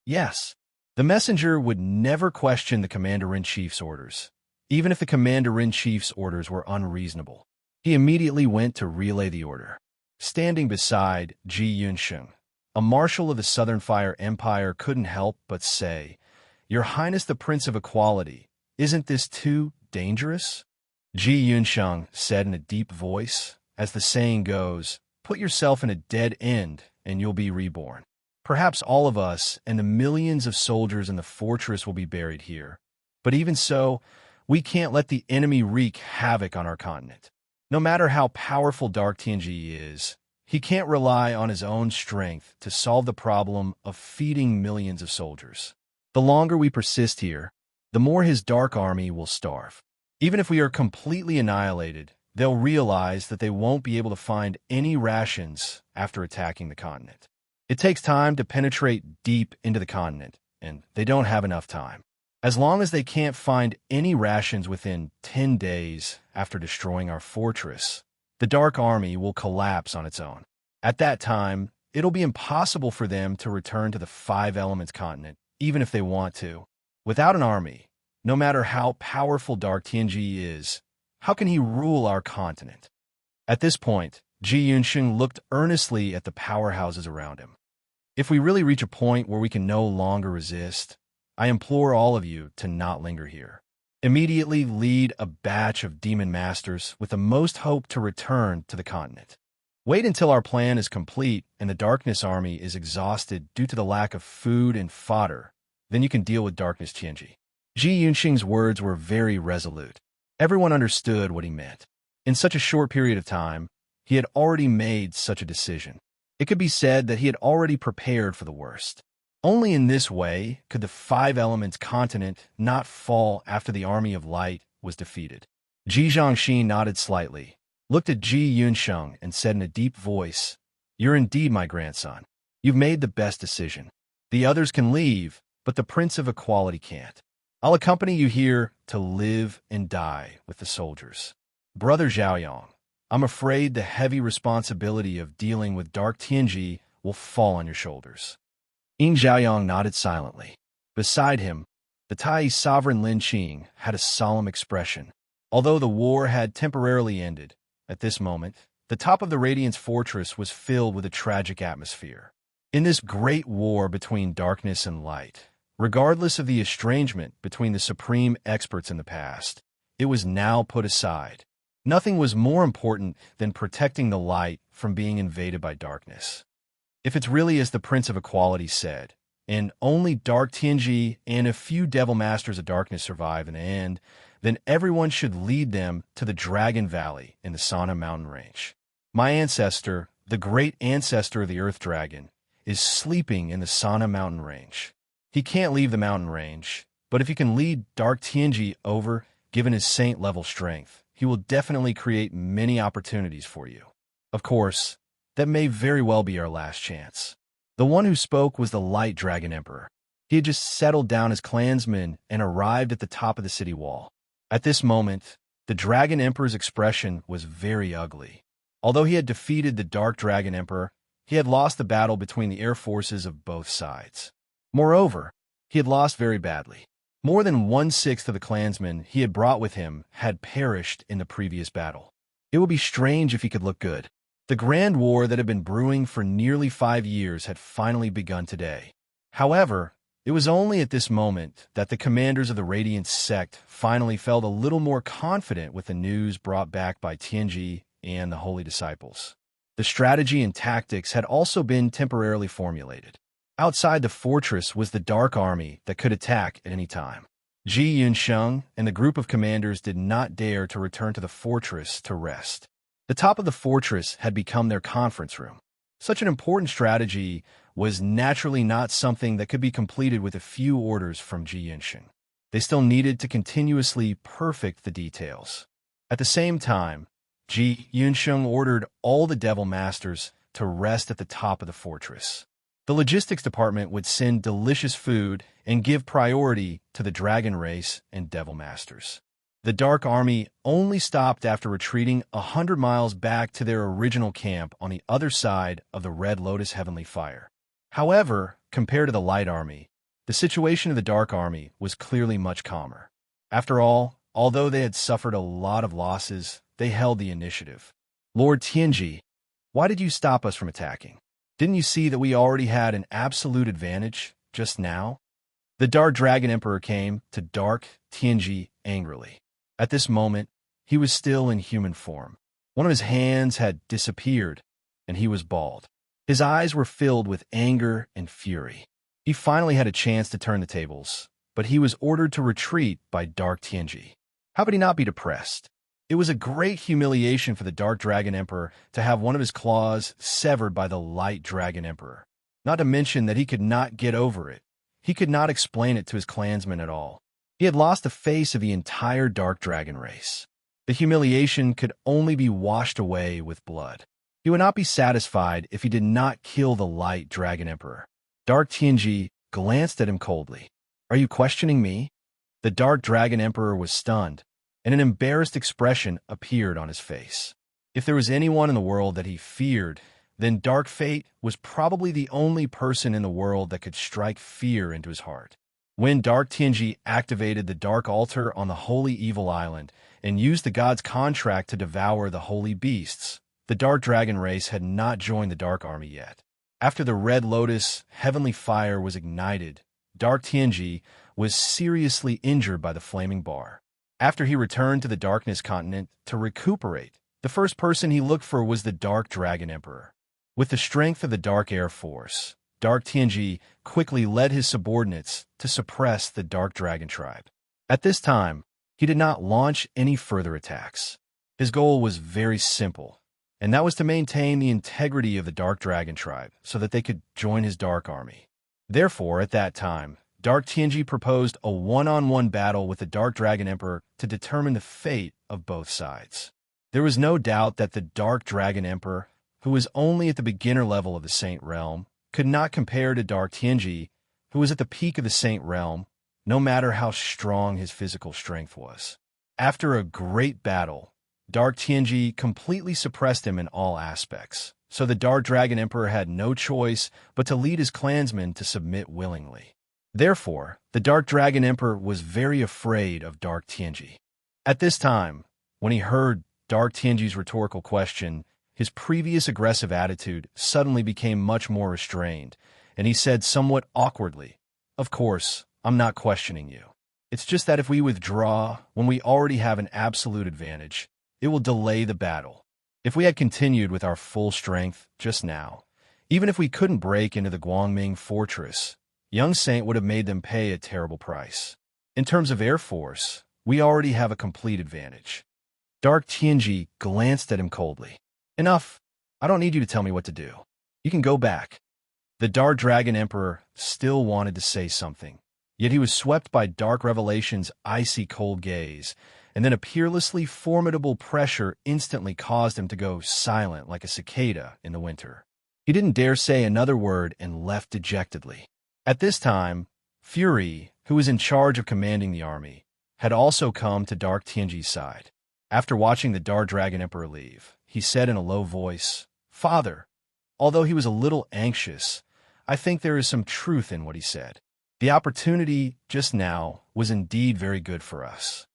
Yes. The messenger would never question the commander-in-chief's orders, even if the commander-in-chief's orders were unreasonable. He immediately went to relay the order. Standing beside Ji Yunsheng, a marshal of the Southern Fire Empire couldn't help but say, "Your Highness the Prince of Equality, isn't this too dangerous?" Ji Yunsheng said in a deep voice, as the saying goes, "Put yourself in a dead end and you'll be reborn." Perhaps all of us and the millions of soldiers in the fortress will be buried here. But even so, We can't let the enemy wreak havoc on our continent. No matter how powerful Dark Tianji is, he can't rely on his own strength to solve the problem of feeding millions of soldiers. The longer we persist here, the more his dark army will starve. Even if we are completely annihilated, they'll realize that they won't be able to find any rations after attacking the continent. It takes time to penetrate deep into the continent, and they don't have enough time. As long as they can't find any rations within 10 days after destroying our fortress, the Dark Army will collapse on its own. At that time, it'll be impossible for them to return to the Five Elements continent, even if they want to. Without an army, no matter how powerful Dark Tianji is, how can he rule our continent? At this point, Ji Yunsheng looked earnestly at the powerhouses around him. If we really reach a point where we can no longer resist, I implore all of you to not linger here. Immediately lead a batch of demon masters with the most hope to return to the continent. Wait until our plan is complete and the Darkness Army is exhausted due to the lack of food and fodder. Then you can deal with Darkness Tianji. Ji Yunsheng's words were very resolute. Everyone understood what he meant. In such a short period of time, he had already made such a decision. It could be said that he had already prepared for the worst. Only in this way could the Five Elements continent not fall after the Army of Light was defeated. Ji Zhangxi nodded slightly, looked at Ji Yunsheng, and said in a deep voice, "You're indeed my grandson. You've made the best decision. The others can leave, but the Prince of Equality can't. I'll accompany you here to live and die with the soldiers. Brother Zhaoyong, I'm afraid the heavy responsibility of dealing with Dark Tianji will fall on your shoulders." Ying Zhaoyong nodded silently. Beside him, the Tai sovereign Lin Qing had a solemn expression. Although the war had temporarily ended, at this moment, the top of the Radiance Fortress was filled with a tragic atmosphere. In this great war between darkness and light, regardless of the estrangement between the supreme experts in the past, it was now put aside. Nothing was more important than protecting the light from being invaded by darkness. If it's really as the Prince of Equality said, and only Dark Tianji and a few Devil Masters of Darkness survive in the end, then everyone should lead them to the Dragon Valley in the Sana mountain range. My ancestor, the great ancestor of the Earth Dragon, is sleeping in the Sana mountain range. He can't leave the mountain range, but if you can lead Dark Tianji over, given his saint-level strength, he will definitely create many opportunities for you. Of course, that may very well be our last chance. The one who spoke was the Light Dragon Emperor. He had just settled down his clansmen and arrived at the top of the city wall. At this moment, the Dragon Emperor's expression was very ugly. Although he had defeated the Dark Dragon Emperor, he had lost the battle between the air forces of both sides. Moreover, he had lost very badly. More than 1/6 of the clansmen he had brought with him had perished in the previous battle. It would be strange if he could look good. The Grand War that had been brewing for nearly 5 years had finally begun today. However, it was only at this moment that the commanders of the Radiant sect finally felt a little more confident with the news brought back by Tianji and the Holy Disciples. The strategy and tactics had also been temporarily formulated. Outside the fortress was the Dark Army that could attack at any time. Ji Yunsheng and the group of commanders did not dare to return to the fortress to rest. The top of the fortress had become their conference room. Such an important strategy was naturally not something that could be completed with a few orders from Ji Yunsheng. They still needed to continuously perfect the details. At the same time, Ji Yunsheng ordered all the Devil Masters to rest at the top of the fortress. The logistics department would send delicious food and give priority to the Dragon Race and Devil Masters. The Dark Army only stopped after retreating 100 miles back to their original camp on the other side of the Red Lotus Heavenly Fire. However, compared to the Light Army, the situation of the Dark Army was clearly much calmer. After all, although they had suffered a lot of losses, they held the initiative. "Lord Tianji, why did you stop us from attacking? Didn't you see that we already had an absolute advantage just now?" The Dark Dragon Emperor came to Dark Tianji angrily. At this moment, he was still in human form. One of his hands had disappeared, and he was bald. His eyes were filled with anger and fury. He finally had a chance to turn the tables, but he was ordered to retreat by Dark Tianji. How could he not be depressed? It was a great humiliation for the Dark Dragon Emperor to have one of his claws severed by the Light Dragon Emperor. Not to mention that he could not get over it. He could not explain it to his clansmen at all. He had lost the face of the entire Dark Dragon race. The humiliation could only be washed away with blood. He would not be satisfied if he did not kill the Light Dragon Emperor. Dark Tianji glanced at him coldly. Are you questioning me? The Dark Dragon Emperor was stunned, and an embarrassed expression appeared on his face. If there was anyone in the world that he feared, then Dark Fate was probably the only person in the world that could strike fear into his heart. When Dark Tianji activated the Dark Altar on the Holy Evil Island and used the god's contract to devour the holy beasts, the Dark Dragon race had not joined the Dark Army yet. After the Red Lotus heavenly fire was ignited, Dark Tianji was seriously injured by the flaming bar. After he returned to the Darkness continent to recuperate, the first person he looked for was the Dark Dragon Emperor. With the strength of the Dark Air Force, Dark Tianji quickly led his subordinates to suppress the Dark Dragon tribe. At this time, he did not launch any further attacks. His goal was very simple, and that was to maintain the integrity of the Dark Dragon tribe so that they could join his Dark Army. Therefore, at that time, Dark Tianji proposed a one-on-one battle with the Dark Dragon Emperor to determine the fate of both sides. There was no doubt that the Dark Dragon Emperor, who was only at the beginner level of the Saint Realm, could not compare to Dark Tianji, who was at the peak of the Saint Realm, no matter how strong his physical strength was. After a great battle, Dark Tianji completely suppressed him in all aspects, so the Dark Dragon Emperor had no choice but to lead his clansmen to submit willingly. Therefore, the Dark Dragon Emperor was very afraid of Dark Tianji. At this time, when he heard Dark Tianji's rhetorical question, his previous aggressive attitude suddenly became much more restrained, and he said somewhat awkwardly, "Of course, I'm not questioning you. It's just that if we withdraw when we already have an absolute advantage, it will delay the battle. If we had continued with our full strength just now, even if we couldn't break into the Guangming fortress, Young Saint would have made them pay a terrible price. In terms of Air Force, we already have a complete advantage." Dark Tianji glanced at him coldly. "Enough. I don't need you to tell me what to do. You can go back." The Dark Dragon Emperor still wanted to say something, yet he was swept by Dark Revelation's icy cold gaze, and then a peerlessly formidable pressure instantly caused him to go silent like a cicada in the winter. He didn't dare say another word and left dejectedly. At this time, Fury, who was in charge of commanding the army, had also come to Dark Tianji's side. After watching the Dark Dragon Emperor leave, he said in a low voice, "Father," although he was a little anxious, I think there is some truth in what he said. The opportunity just now was indeed very good for us.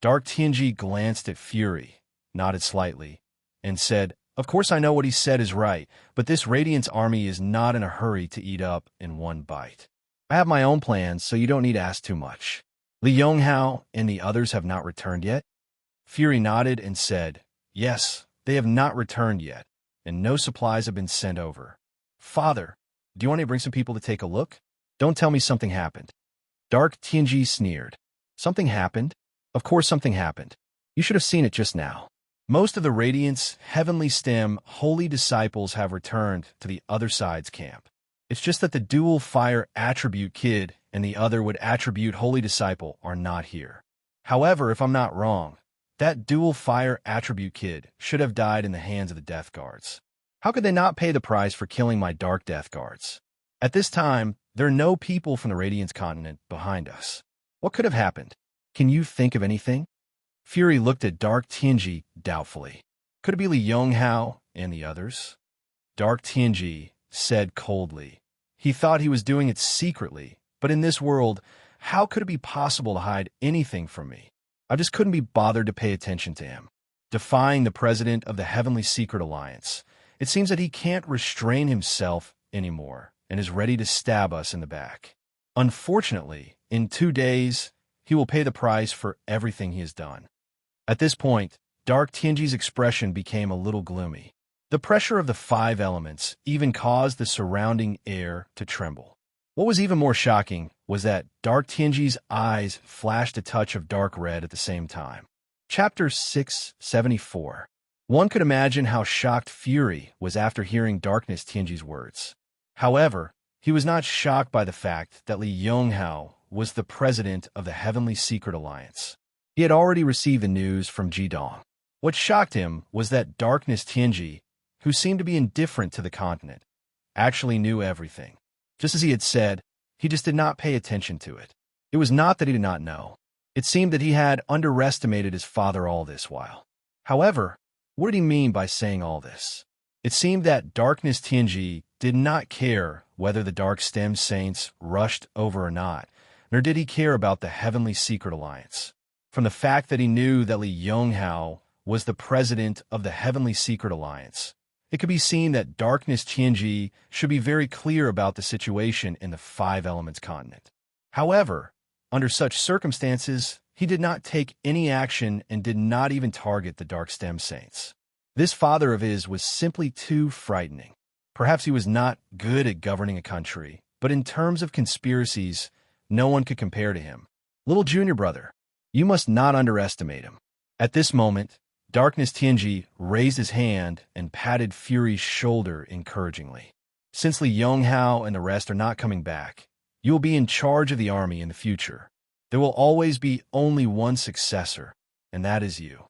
Dark Tianji glanced at Fury, nodded slightly, and said, "Of course I know what he said is right, but this Radiant's army is not in a hurry to eat up in one bite. I have my own plans, so you don't need to ask too much. Li Yonghao and the others have not returned yet?" Fury nodded and said, "Yes, they have not returned yet, and no supplies have been sent over. Father, do you want me to bring some people to take a look? Don't tell me something happened." Dark Tianji sneered. "Something happened? Of course something happened. You should have seen it just now. Most of the Radiant's Heavenly Stem holy disciples have returned to the other side's camp. It's just that the dual fire attribute kid and the other would attribute holy disciple are not here. However, if I'm not wrong, that dual fire attribute kid should have died in the hands of the Death Guards. How could they not pay the price for killing my Dark Death Guards? At this time, there are no people from the Radiance continent behind us. What could have happened? Can you think of anything?" Fury looked at Dark Tianji doubtfully. "Could it be Li Yonghao and the others?" Dark Tianji said coldly. He thought he was doing it secretly, but in this world, how could it be possible to hide anything from me? I just couldn't be bothered to pay attention to him. Defying the president of the Heavenly Secret Alliance, it seems that he can't restrain himself anymore and is ready to stab us in the back. Unfortunately, in 2 days, he will pay the price for everything he has done. At this point, Dark Tianji's expression became a little gloomy. The pressure of the 5 elements even caused the surrounding air to tremble. What was even more shocking was that Dark Tianji's eyes flashed a touch of dark red at the same time. Chapter 674. One could imagine how shocked Fury was after hearing Darkness Tianji's words. However, he was not shocked by the fact that Li Yonghao was the president of the Heavenly Secret Alliance. He had already received the news from Jidong. What shocked him was that Darkness Tianji, who seemed to be indifferent to the continent, actually knew everything. Just as he had said, he just did not pay attention to it. It was not that he did not know. It seemed that he had underestimated his father all this while. However, what did he mean by saying all this? It seemed that Darkness Tianji did not care whether the Dark Stem Saints rushed over or not, nor did he care about the Heavenly Secret Alliance. From the fact that he knew that Li Yonghao was the president of the Heavenly Secret Alliance, it could be seen that Darkness Tianji should be very clear about the situation in the Five Elements continent. However, under such circumstances, he did not take any action and did not even target the Dark Stem Saints. This father of his was simply too frightening. Perhaps he was not good at governing a country, but in terms of conspiracies, no one could compare to him. Little junior brother, you must not underestimate him. At this moment, Darkness Tianji raised his hand and patted Fury's shoulder encouragingly. Since Li Yonghao and the rest are not coming back, you will be in charge of the army in the future. There will always be only one successor, and that is you.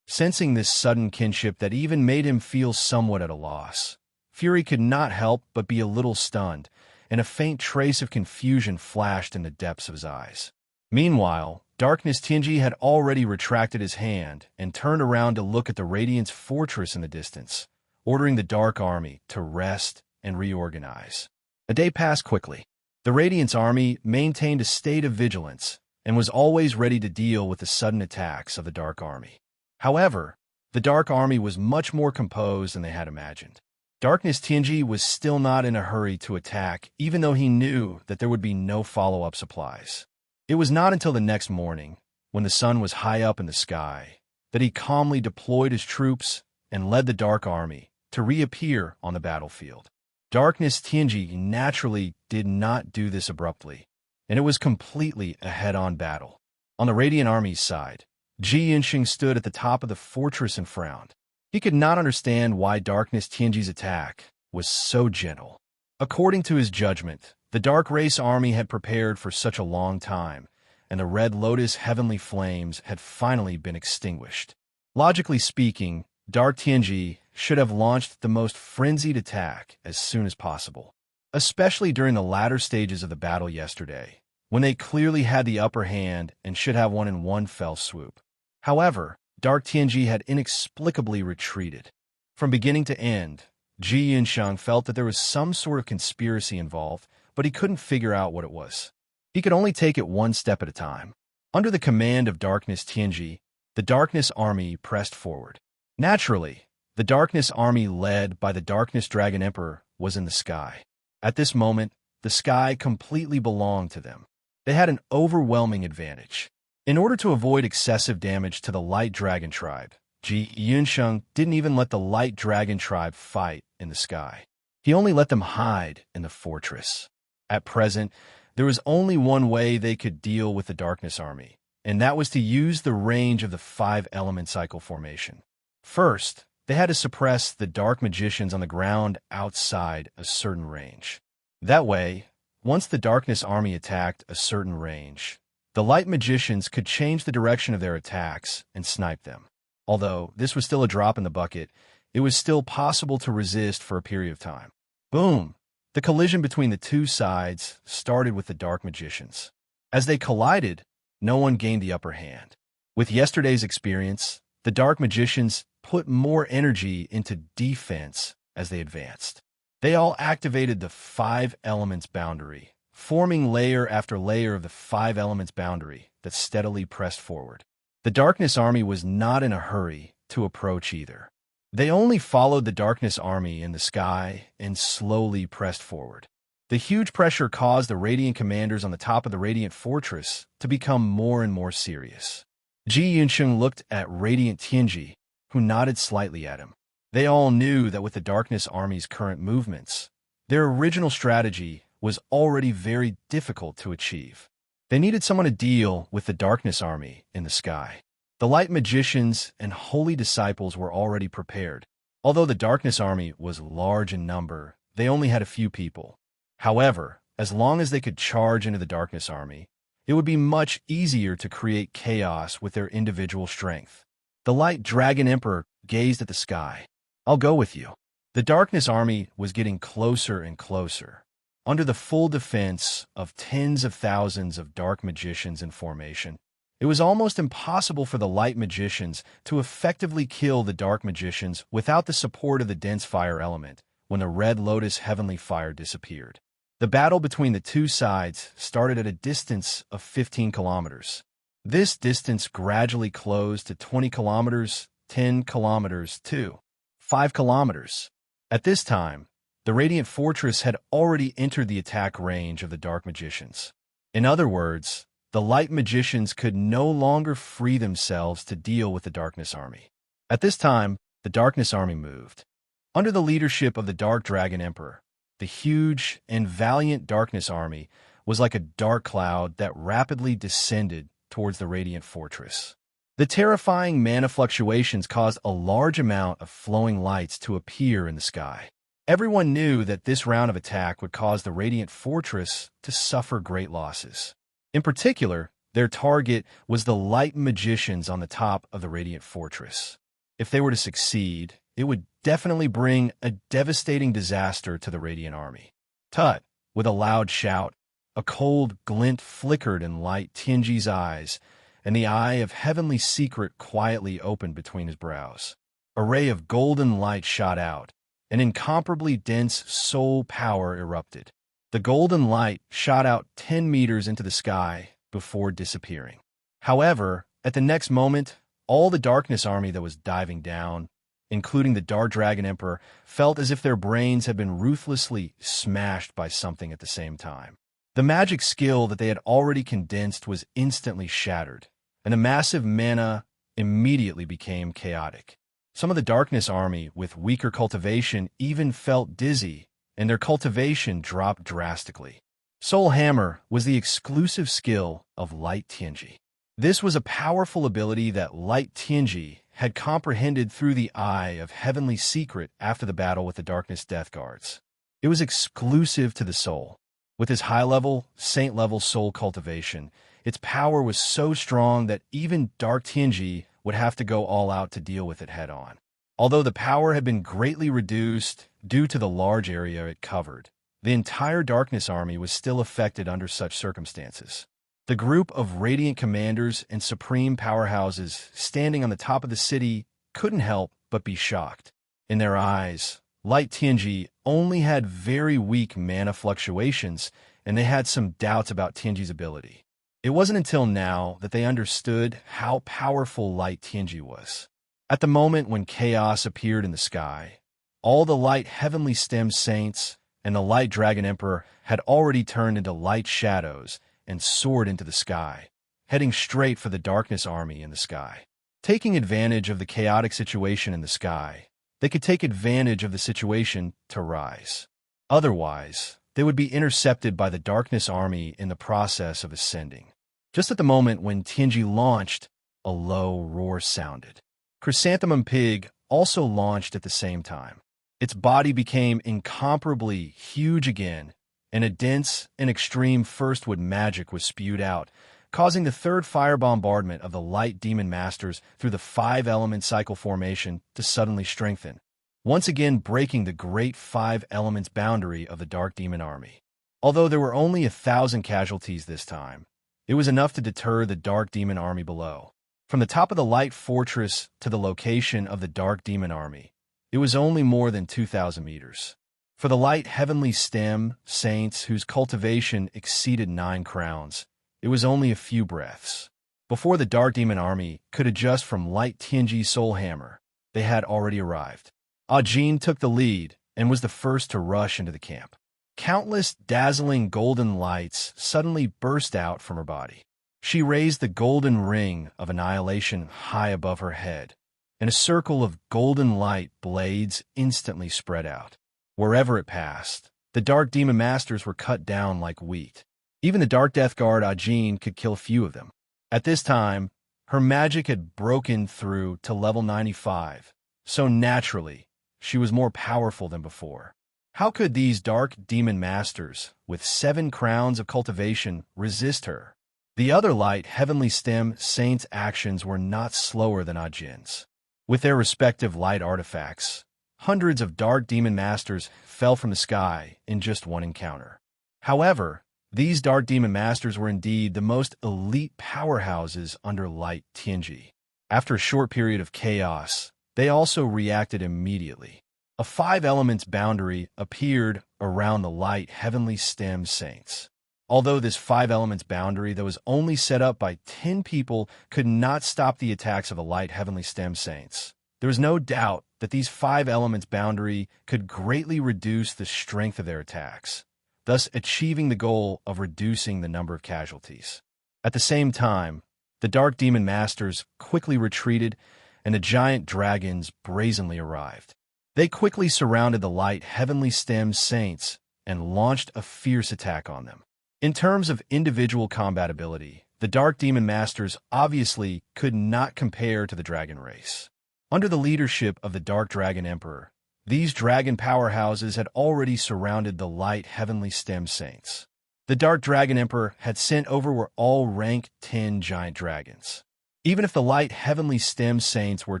Sensing this sudden kinship that even made him feel somewhat at a loss, Fury could not help but be a little stunned, and a faint trace of confusion flashed in the depths of his eyes. Meanwhile, Darkness Tianji had already retracted his hand and turned around to look at the Radiance fortress in the distance, ordering the Dark Army to rest and reorganize. A day passed quickly. The Radiance Army maintained a state of vigilance and was always ready to deal with the sudden attacks of the Dark Army. However, the Dark Army was much more composed than they had imagined. Darkness Tianji was still not in a hurry to attack, even though he knew that there would be no follow-up supplies. It was not until the next morning, when the sun was high up in the sky, that he calmly deployed his troops and led the Dark Army to reappear on the battlefield. Darkness Tianji naturally did not do this abruptly, and it was completely a head-on battle. On the Radiant Army's side, Ji Yunxing stood at the top of the fortress and frowned. He could not understand why Darkness Tianji's attack was so gentle. According to his judgment, the Dark Race Army had prepared for such a long time, and the Red Lotus heavenly flames had finally been extinguished. Logically speaking, Dark Tianji should have launched the most frenzied attack as soon as possible, especially during the latter stages of the battle yesterday, when they clearly had the upper hand and should have won in one fell swoop. However, Dark Tianji had inexplicably retreated. From beginning to end, Ji Yunxiang felt that there was some sort of conspiracy involved, but he couldn't figure out what it was. He could only take it one step at a time. Under the command of Darkness Tianji, the Darkness Army pressed forward. Naturally, the Darkness Army led by the Darkness Dragon Emperor was in the sky. At this moment, the sky completely belonged to them. They had an overwhelming advantage. In order to avoid excessive damage to the Light Dragon Tribe, Ji Yunxiang didn't even let the Light Dragon Tribe fight in the sky. He only let them hide in the fortress. At present, there was only one way they could deal with the Darkness Army, and that was to use the range of the 5-element cycle formation. First, they had to suppress the Dark Magicians on the ground outside a certain range. That way, once the Darkness Army attacked a certain range, the Light Magicians could change the direction of their attacks and snipe them. Although this was still a drop in the bucket, it was still possible to resist for a period of time. Boom! The collision between the two sides started with the Dark Magicians. As they collided, no one gained the upper hand. With yesterday's experience, the Dark Magicians put more energy into defense as they advanced. They all activated the 5 elements boundary, forming layer after layer of the 5 elements boundary that steadily pressed forward. The Darkness Army was not in a hurry to approach either. They only followed the Darkness Army in the sky and slowly pressed forward. The huge pressure caused the Radiant commanders on the top of the Radiant fortress to become more and more serious. Ji Yunxiang looked at Radiant Tianji, who nodded slightly at him. They all knew that with the Darkness Army's current movements, their original strategy was already very difficult to achieve. They needed someone to deal with the darkness army in the sky. The light magicians and holy disciples were already prepared. Although the darkness army was large in number, they only had a few people. However, as long as they could charge into the darkness army, it would be much easier to create chaos with their individual strength. The light dragon emperor gazed at the sky. "I'll go with you." The darkness army was getting closer and closer. Under the full defense of tens of thousands of dark magicians in formation, it was almost impossible for the light magicians to effectively kill the dark magicians without the support of the dense fire element when the red lotus heavenly fire disappeared. The battle between the two sides started at a distance of 15 kilometers. This distance gradually closed to 20 kilometers, 10 kilometers, to 5 kilometers. At this time, the Radiant Fortress had already entered the attack range of the dark magicians. In other words, the light magicians could no longer free themselves to deal with the darkness army. At this time, the darkness army moved. Under the leadership of the Dark Dragon Emperor, the huge and valiant darkness army was like a dark cloud that rapidly descended towards the Radiant Fortress. The terrifying mana fluctuations caused a large amount of flowing lights to appear in the sky. Everyone knew that this round of attack would cause the Radiant Fortress to suffer great losses. In particular, their target was the light magicians on the top of the Radiant Fortress. If they were to succeed, it would definitely bring a devastating disaster to the Radiant Army. Tut! With a loud shout, a cold glint flickered in Light Tianji's eyes, and the eye of Heavenly Secret quietly opened between his brows. A ray of golden light shot out. An incomparably dense soul power erupted. The golden light shot out 10 meters into the sky before disappearing. However, at the next moment, all the darkness army that was diving down, including the Dark Dragon Emperor, felt as if their brains had been ruthlessly smashed by something at the same time. The magic skill that they had already condensed was instantly shattered, and the massive mana immediately became chaotic. Some of the darkness army with weaker cultivation even felt dizzy, and their cultivation dropped drastically. Soul Hammer was the exclusive skill of Light Tianji. This was a powerful ability that Light Tianji had comprehended through the eye of Heavenly Secret after the battle with the Darkness Death Guards. It was exclusive to the soul. With his high-level, saint-level soul cultivation, its power was so strong that even Dark Tianji would have to go all out to deal with it head-on. Although the power had been greatly reduced due to the large area it covered, the entire darkness army was still affected under such circumstances. The group of radiant commanders and supreme powerhouses standing on the top of the city couldn't help but be shocked. In their eyes, Light Tianji only had very weak mana fluctuations, and they had some doubts about Tianji's ability. It wasn't until now that they understood how powerful Light Tianji was. At the moment when chaos appeared in the sky, all the light heavenly stem saints and the Light Dragon Emperor had already turned into light shadows and soared into the sky, heading straight for the darkness army in the sky. Taking advantage of the chaotic situation in the sky, they could take advantage of the situation to rise. Otherwise, they would be intercepted by the darkness army in the process of ascending. Just at the moment when Tianji launched, a low roar sounded. Chrysanthemum Pig also launched at the same time. Its body became incomparably huge again, and a dense and extreme firstwood magic was spewed out, causing the third fire bombardment of the Light Demon Masters through the 5-element cycle formation to suddenly strengthen, once again breaking the great 5 elements boundary of the Dark Demon Army. Although there were only 1,000 casualties this time, it was enough to deter the Dark Demon Army below. From the top of the Light Fortress to the location of the Dark Demon Army, it was only more than 2,000 meters. For the Light Heavenly Stem Saints whose cultivation exceeded 9 crowns, it was only a few breaths. Before the Dark Demon Army could adjust from Light Tianji's Soul Hammer, they had already arrived. Ajin took the lead and was the first to rush into the camp. Countless dazzling golden lights suddenly burst out from her body. She raised the golden ring of annihilation high above her head, and a circle of golden light blades instantly spread out. Wherever it passed, The Dark Demon Masters were cut down like wheat. Even the Dark Death Guard Ajin could kill few of them. At this time, her magic had broken through to level 95, so naturally, she was more powerful than before. How could these Dark Demon Masters, with 7 crowns of cultivation, resist her? The other light Heavenly Stem Saints' actions were not slower than Ajin's. With their respective light artifacts, hundreds of Dark Demon Masters fell from the sky in just one encounter. However, these Dark Demon Masters were indeed the most elite powerhouses under Light Tianji. After a short period of chaos, they also reacted immediately. A 5 elements boundary appeared around the Light Heavenly Stem Saints. Although this 5 elements boundary that was only set up by 10 people could not stop the attacks of the Light Heavenly Stem Saints, there was no doubt that these 5 elements boundary could greatly reduce the strength of their attacks, thus achieving the goal of reducing the number of casualties. At the same time, the Dark Demon Masters quickly retreated and the giant dragons brazenly arrived. They quickly surrounded the Light Heavenly Stem Saints and launched a fierce attack on them. In terms of individual combat ability, the Dark Demon Masters obviously could not compare to the dragon race. Under the leadership of the Dark Dragon Emperor, these dragon powerhouses had already surrounded the Light Heavenly Stem Saints. The Dark Dragon Emperor had sent over all rank 10 giant dragons. Even if the Light Heavenly Stem Saints were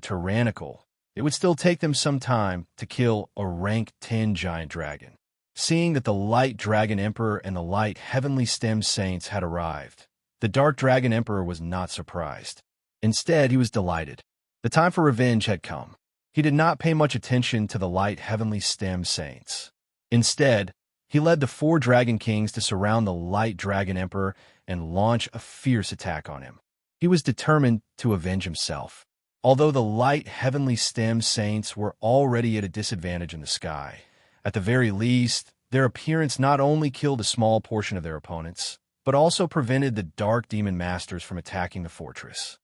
tyrannical, it would still take them some time to kill a rank 10 giant dragon. Seeing that the Light Dragon Emperor and the Light Heavenly Stem Saints had arrived, the Dark Dragon Emperor was not surprised. Instead, he was delighted. The time for revenge had come. He did not pay much attention to the Light Heavenly Stem Saints. Instead, he led the 4 Dragon Kings to surround the Light Dragon Emperor and launch a fierce attack on him. He was determined to avenge himself. Although the Light Heavenly Stem Saints were already at a disadvantage in the sky, at the very least, their appearance not only killed a small portion of their opponents, but also prevented the Dark Demon Masters from attacking the fortress.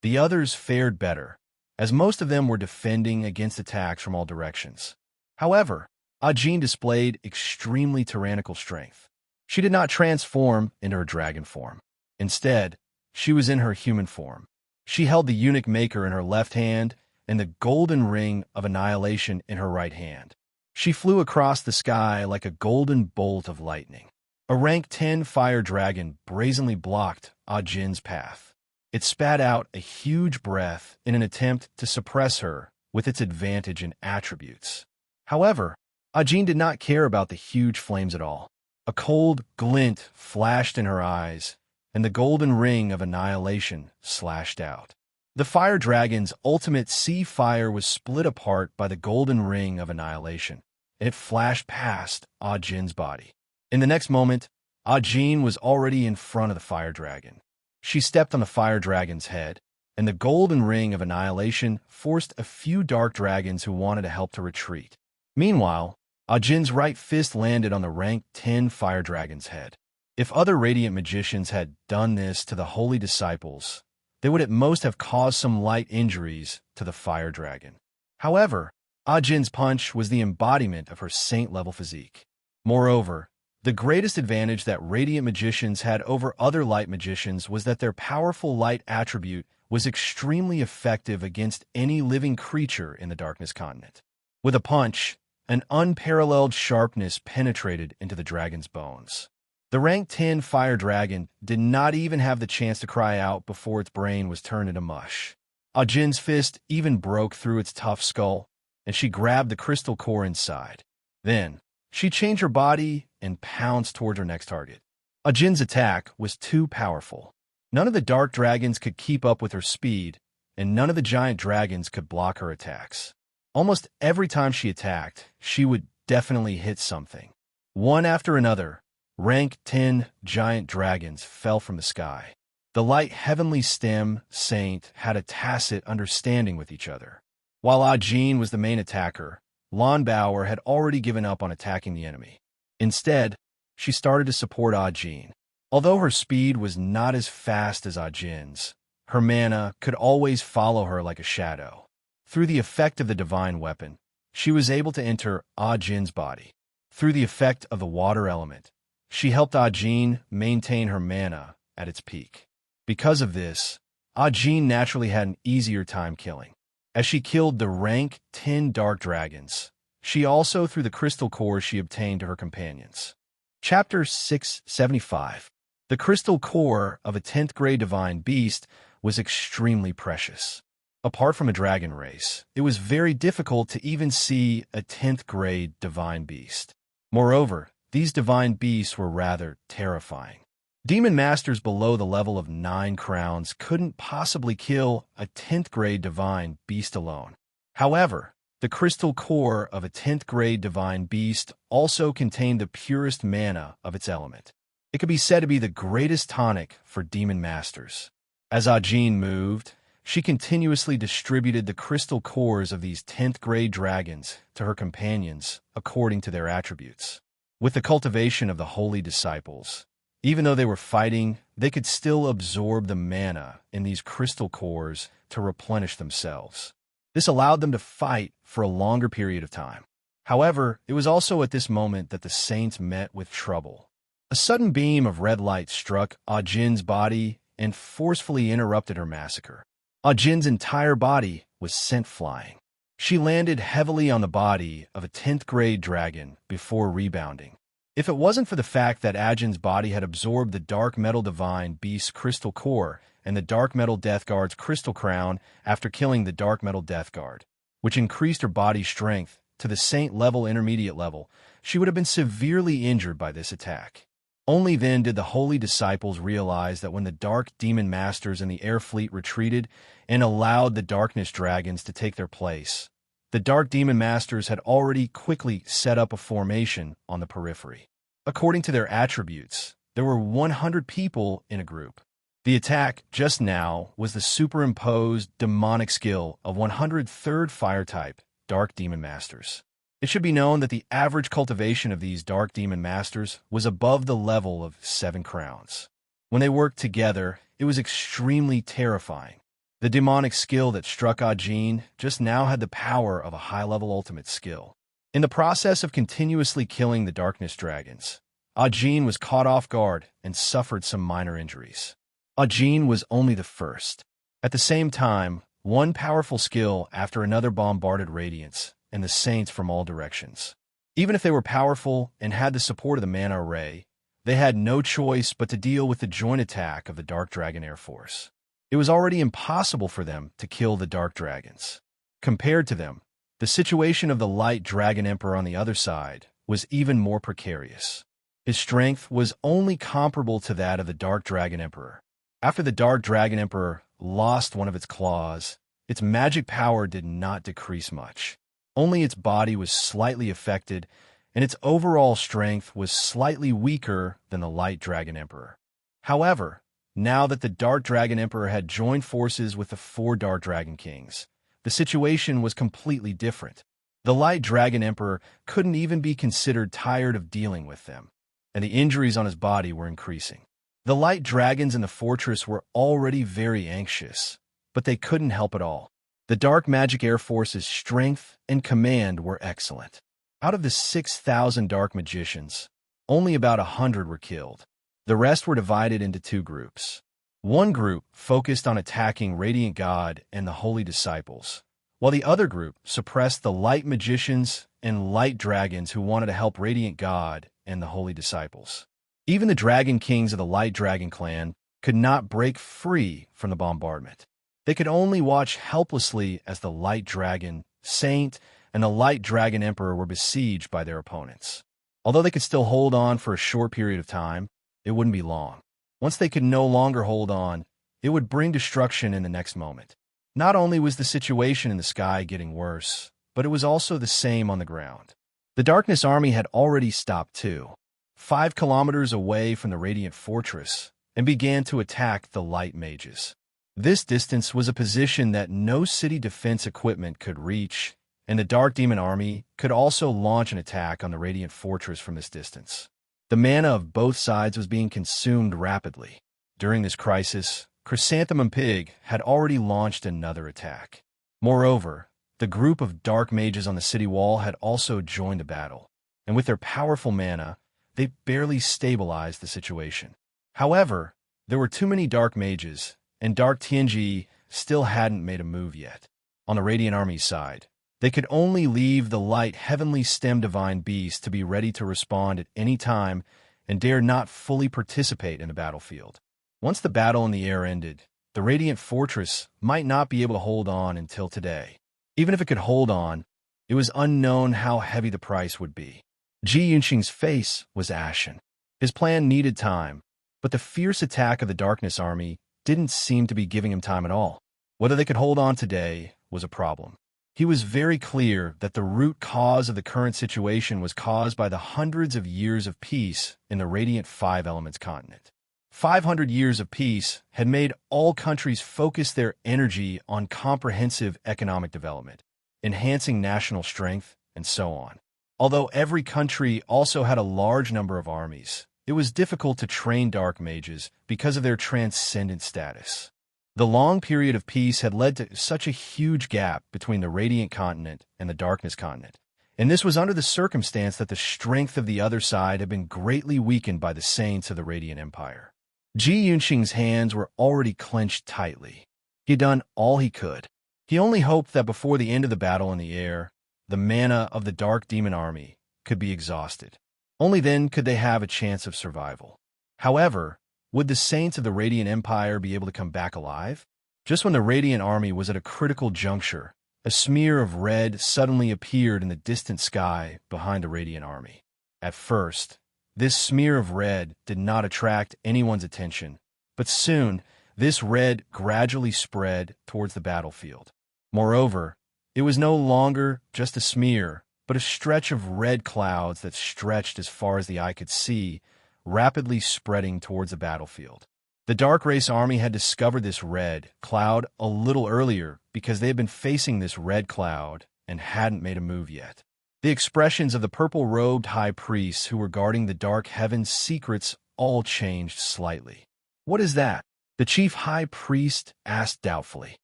The others fared better, as most of them were defending against attacks from all directions. However, Ajin displayed extremely tyrannical strength. She did not transform into her dragon form. Instead, she was in her human form. She held the eunuch maker in her left hand and the golden ring of annihilation in her right hand. She flew across the sky like a golden bolt of lightning. A rank 10 fire dragon brazenly blocked Ajin's path. It spat out a huge breath in an attempt to suppress her with its advantage in attributes. However, Ajin did not care about the huge flames at all. A cold glint flashed in her eyes, and the golden ring of annihilation slashed out. The fire dragon's ultimate sea fire was split apart by the golden ring of annihilation, and it flashed past Ajin's body. In the next moment, Ajin was already in front of the fire dragon. She stepped on the fire dragon's head, and the golden ring of annihilation forced a few dark dragons who wanted to help to retreat. Meanwhile, Ajin's right fist landed on the rank 10 fire dragon's head. If other radiant magicians had done this to the holy disciples, they would at most have caused some light injuries to the fire dragon. However, Ajin's punch was the embodiment of her saint-level physique. Moreover, the greatest advantage that radiant magicians had over other light magicians was that their powerful light attribute was extremely effective against any living creature in the Darkness Continent. With a punch, an unparalleled sharpness penetrated into the dragon's bones. The rank 10 fire dragon did not even have the chance to cry out before its brain was turned into mush. Ajin's fist even broke through its tough skull, and she grabbed the crystal core inside. Then, she changed her body and pounced toward her next target. Ajin's attack was too powerful. None of the dark dragons could keep up with her speed, and none of the giant dragons could block her attacks. Almost every time she attacked, she would definitely hit something. One after another, rank 10 giant dragons fell from the sky. The Light Heavenly Stem Saint had a tacit understanding with each other. While Ajin was the main attacker, Lonbauer had already given up on attacking the enemy. Instead, she started to support Ajin. Although her speed was not as fast as Ajin's, her mana could always follow her like a shadow. Through the effect of the divine weapon, she was able to enter Ajin's body. Through the effect of the water element, she helped Ajin maintain her mana at its peak. Because of this, Ajin naturally had an easier time killing. As she killed the rank 10 dark dragons, she also threw the crystal core she obtained to her companions. Chapter 675. The crystal core of a 10th grade divine beast was extremely precious. Apart from a dragon race, it was very difficult to even see a 10th grade divine beast. Moreover, these divine beasts were rather terrifying. Demon masters below the level of 9 crowns couldn't possibly kill a 10th grade divine beast alone. However, the crystal core of a 10th grade divine beast also contained the purest mana of its element. It could be said to be the greatest tonic for demon masters. As Ajin moved, she continuously distributed the crystal cores of these 10th grade dragons to her companions according to their attributes. With the cultivation of the holy disciples, even though they were fighting, they could still absorb the mana in these crystal cores to replenish themselves. This allowed them to fight for a longer period of time. However, it was also at this moment that the saints met with trouble. A sudden beam of red light struck Ajin's body and forcefully interrupted her massacre. Ajin's entire body was sent flying. She landed heavily on the body of a 10th grade dragon before rebounding. If it wasn't for the fact that Ajin's body had absorbed the Dark Metal Divine Beast's crystal core and the Dark Metal Death Guard's crystal crown after killing the Dark Metal Death Guard, which increased her body's strength to the Saint level intermediate level, she would have been severely injured by this attack. Only then did the holy disciples realize that when the dark demon masters in the air fleet retreated and allowed the darkness dragons to take their place, the dark demon masters had already quickly set up a formation on the periphery. According to their attributes, there were 100 people in a group. The attack just now was the superimposed demonic skill of 103rd fire type dark demon masters. It should be known that the average cultivation of these dark demon masters was above the level of 7 crowns. When they worked together, it was extremely terrifying. The demonic skill that struck Ajin just now had the power of a high-level ultimate skill. In the process of continuously killing the darkness dragons, Ajin was caught off guard and suffered some minor injuries. Ajin was only the first. At the same time, one powerful skill after another bombarded Radiance and the saints from all directions. Even if they were powerful and had the support of the mana array, they had no choice but to deal with the joint attack of the Dark Dragon Air Force. It was already impossible for them to kill the Dark Dragons. Compared to them, the situation of the Light Dragon Emperor on the other side was even more precarious. His strength was only comparable to that of the Dark Dragon Emperor. After the Dark Dragon Emperor lost one of its claws, its magic power did not decrease much. Only its body was slightly affected, and its overall strength was slightly weaker than the Light Dragon Emperor. However, now that the Dark Dragon Emperor had joined forces with the 4 Dark Dragon Kings, the situation was completely different. The Light Dragon Emperor couldn't even be considered tired of dealing with them, and the injuries on his body were increasing. The Light Dragons in the fortress were already very anxious, but they couldn't help at all. The Dark Magic Air Force's strength and command were excellent. Out of the 6,000 Dark Magicians, only about 100 were killed. The rest were divided into 2 groups. One group focused on attacking Radiant God and the Holy Disciples, while the other group suppressed the Light Magicians and Light Dragons who wanted to help Radiant God and the Holy Disciples. Even the Dragon Kings of the Light Dragon clan could not break free from the bombardment. They could only watch helplessly as the Light Dragon, Saint, and the Light Dragon Emperor were besieged by their opponents. Although they could still hold on for a short period of time, it wouldn't be long. Once they could no longer hold on, it would bring destruction in the next moment. Not only was the situation in the sky getting worse, but it was also the same on the ground. The Darkness Army had already stopped too, 5 kilometers away from the Radiant Fortress, and began to attack the Light Mages. This distance was a position that no city defense equipment could reach, and the Dark Demon Army could also launch an attack on the Radiant Fortress from this distance. The mana of both sides was being consumed rapidly. During this crisis, Chrysanthemum Pig had already launched another attack. Moreover, the group of Dark Mages on the city wall had also joined the battle. and with their powerful mana, they barely stabilized the situation. However, there were too many dark mages, and Dark Tianji still hadn't made a move yet. On the Radiant Army's side, they could only leave the light heavenly stem divine beast to be ready to respond at any time and dare not fully participate in the battlefield. Once the battle in the air ended, the Radiant Fortress might not be able to hold on until today. Even if it could hold on, it was unknown how heavy the price would be. Ji Yunqing's face was ashen. His plan needed time, but the fierce attack of the Darkness Army didn't seem to be giving him time at all. Whether they could hold on today was a problem. He was very clear that the root cause of the current situation was caused by the hundreds of years of peace in the Radiant Five Elements continent. 500 years of peace had made all countries focus their energy on comprehensive economic development, enhancing national strength, and so on. Although every country also had a large number of armies, it was difficult to train dark mages because of their transcendent status. The long period of peace had led to such a huge gap between the Radiant Continent and the Darkness Continent, and this was under the circumstance that the strength of the other side had been greatly weakened by the saints of the Radiant Empire. Ji Yunqing's hands were already clenched tightly. He had done all he could. He only hoped that before the end of the battle in the air, the mana of the Dark Demon Army could be exhausted. Only then could they have a chance of survival. However, would the saints of the Radiant Empire be able to come back alive? Just when the Radiant Army was at a critical juncture, a smear of red suddenly appeared in the distant sky behind the Radiant Army. At first, this smear of red did not attract anyone's attention, but soon this red gradually spread towards the battlefield. Moreover, it was no longer just a smear, but a stretch of red clouds that stretched as far as the eye could see, rapidly spreading towards the battlefield. The Dark Race Army had discovered this red cloud a little earlier because they had been facing this red cloud and hadn't made a move yet. The expressions of the purple-robed high priests who were guarding the dark heaven's secrets all changed slightly. "What is that?" the chief high priest asked doubtfully.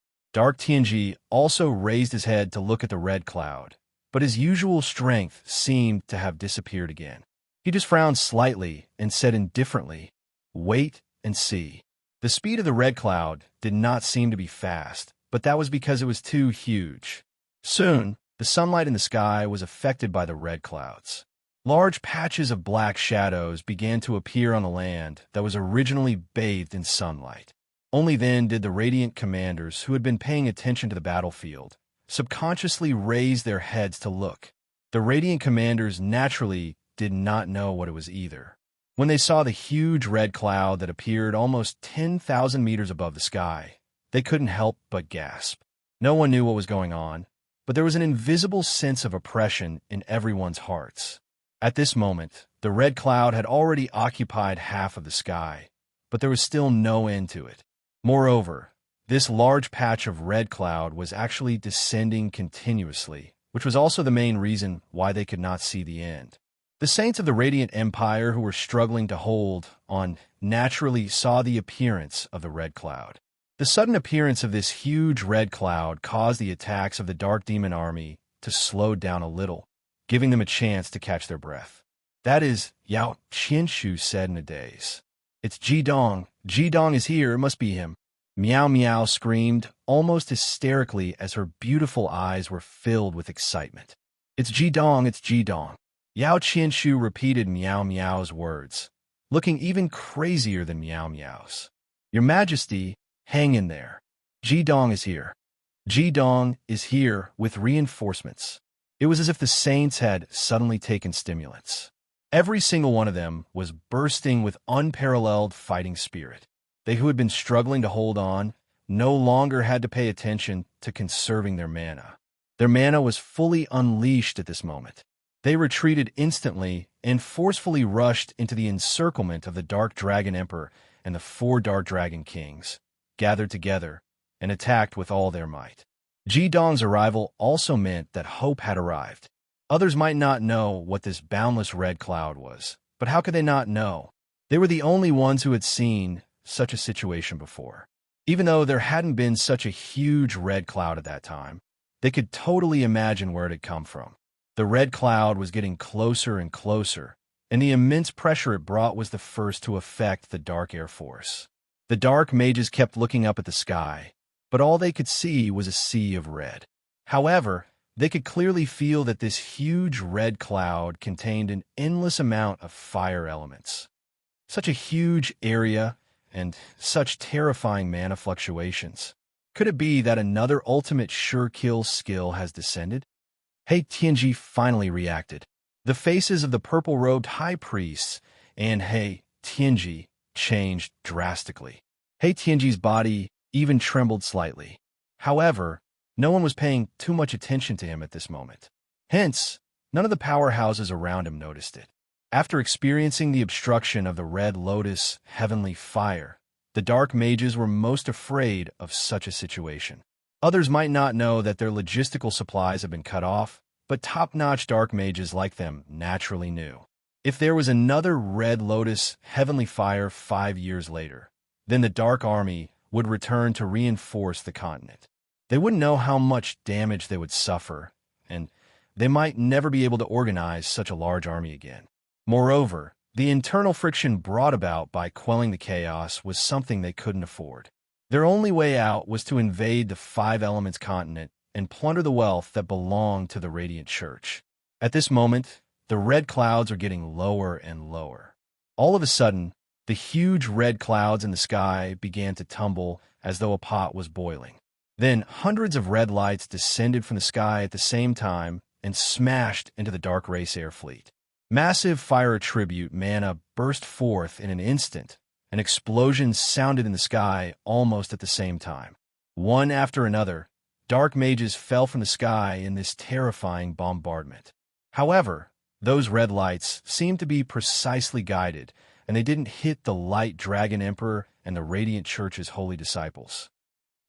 Dark Tianji also raised his head to look at the red cloud, but his usual strength seemed to have disappeared again. He just frowned slightly and said indifferently, "Wait and see." The speed of the red cloud did not seem to be fast, but that was because it was too huge. Soon, the sunlight in the sky was affected by the red clouds. Large patches of black shadows began to appear on the land that was originally bathed in sunlight. Only then did the Radiant commanders, who had been paying attention to the battlefield, subconsciously raise their heads to look. The Radiant commanders naturally did not know what it was either. When they saw the huge red cloud that appeared almost 10,000 meters above the sky, they couldn't help but gasp. No one knew what was going on, but there was an invisible sense of oppression in everyone's hearts. At this moment, the red cloud had already occupied half of the sky, but there was still no end to it. Moreover, this large patch of red cloud was actually descending continuously, which was also the main reason why they could not see the end. The saints of the Radiant Empire who were struggling to hold on naturally saw the appearance of the red cloud. The sudden appearance of this huge red cloud caused the attacks of the Dark Demon Army to slow down a little, giving them a chance to catch their breath. "That is," Yao Qianshu said in a daze. "It's Jidong. Jidong is here. It must be him." Meow Meow screamed almost hysterically as her beautiful eyes were filled with excitement. "It's Jidong. It's Jidong." Yao Qianshu repeated Meow Meow's words, looking even crazier than Meow Meow's. "Your Majesty, hang in there. Jidong is here." Jidong is here with reinforcements. It was as if the saints had suddenly taken stimulants. Every single one of them was bursting with unparalleled fighting spirit. They who had been struggling to hold on no longer had to pay attention to conserving their mana. Their mana was fully unleashed at this moment. They retreated instantly and forcefully rushed into the encirclement of the Dark Dragon Emperor and the 4 Dark Dragon Kings, gathered together and attacked with all their might. Jidong's arrival also meant that hope had arrived. Others might not know what this boundless red cloud was, but how could they not know? They were the only ones who had seen such a situation before. Even though there hadn't been such a huge red cloud at that time, they could totally imagine where it had come from. The red cloud was getting closer and closer, and the immense pressure it brought was the first to affect the dark air force. The dark mages kept looking up at the sky, but all they could see was a sea of red. However, they could clearly feel that this huge red cloud contained an endless amount of fire elements. Such a huge area and such terrifying mana fluctuations. Could it be that another ultimate sure kill skill has descended? Hei Tianji finally reacted. The faces of the purple-robed high priests and Hei Tianji changed drastically. Hei Tianji's body even trembled slightly. However, no one was paying too much attention to him at this moment. Hence, none of the powerhouses around him noticed it. After experiencing the obstruction of the Red Lotus heavenly fire, the dark mages were most afraid of such a situation. Others might not know that their logistical supplies have been cut off, but top-notch dark mages like them naturally knew. If there was another Red Lotus heavenly fire 5 years later, then the Dark Army would return to reinforce the continent. They wouldn't know how much damage they would suffer, and they might never be able to organize such a large army again. Moreover, the internal friction brought about by quelling the chaos was something they couldn't afford. Their only way out was to invade the Five Elements continent and plunder the wealth that belonged to the Radiant Church. At this moment, the red clouds are getting lower and lower. All of a sudden, the huge red clouds in the sky began to tumble as though a pot was boiling. Then hundreds of red lights descended from the sky at the same time and smashed into the dark race air fleet. Massive fire attribute mana burst forth in an instant, and explosions sounded in the sky almost at the same time. One after another, dark mages fell from the sky in this terrifying bombardment. However, those red lights seemed to be precisely guided, and they didn't hit the Light Dragon Emperor and the Radiant Church's holy disciples.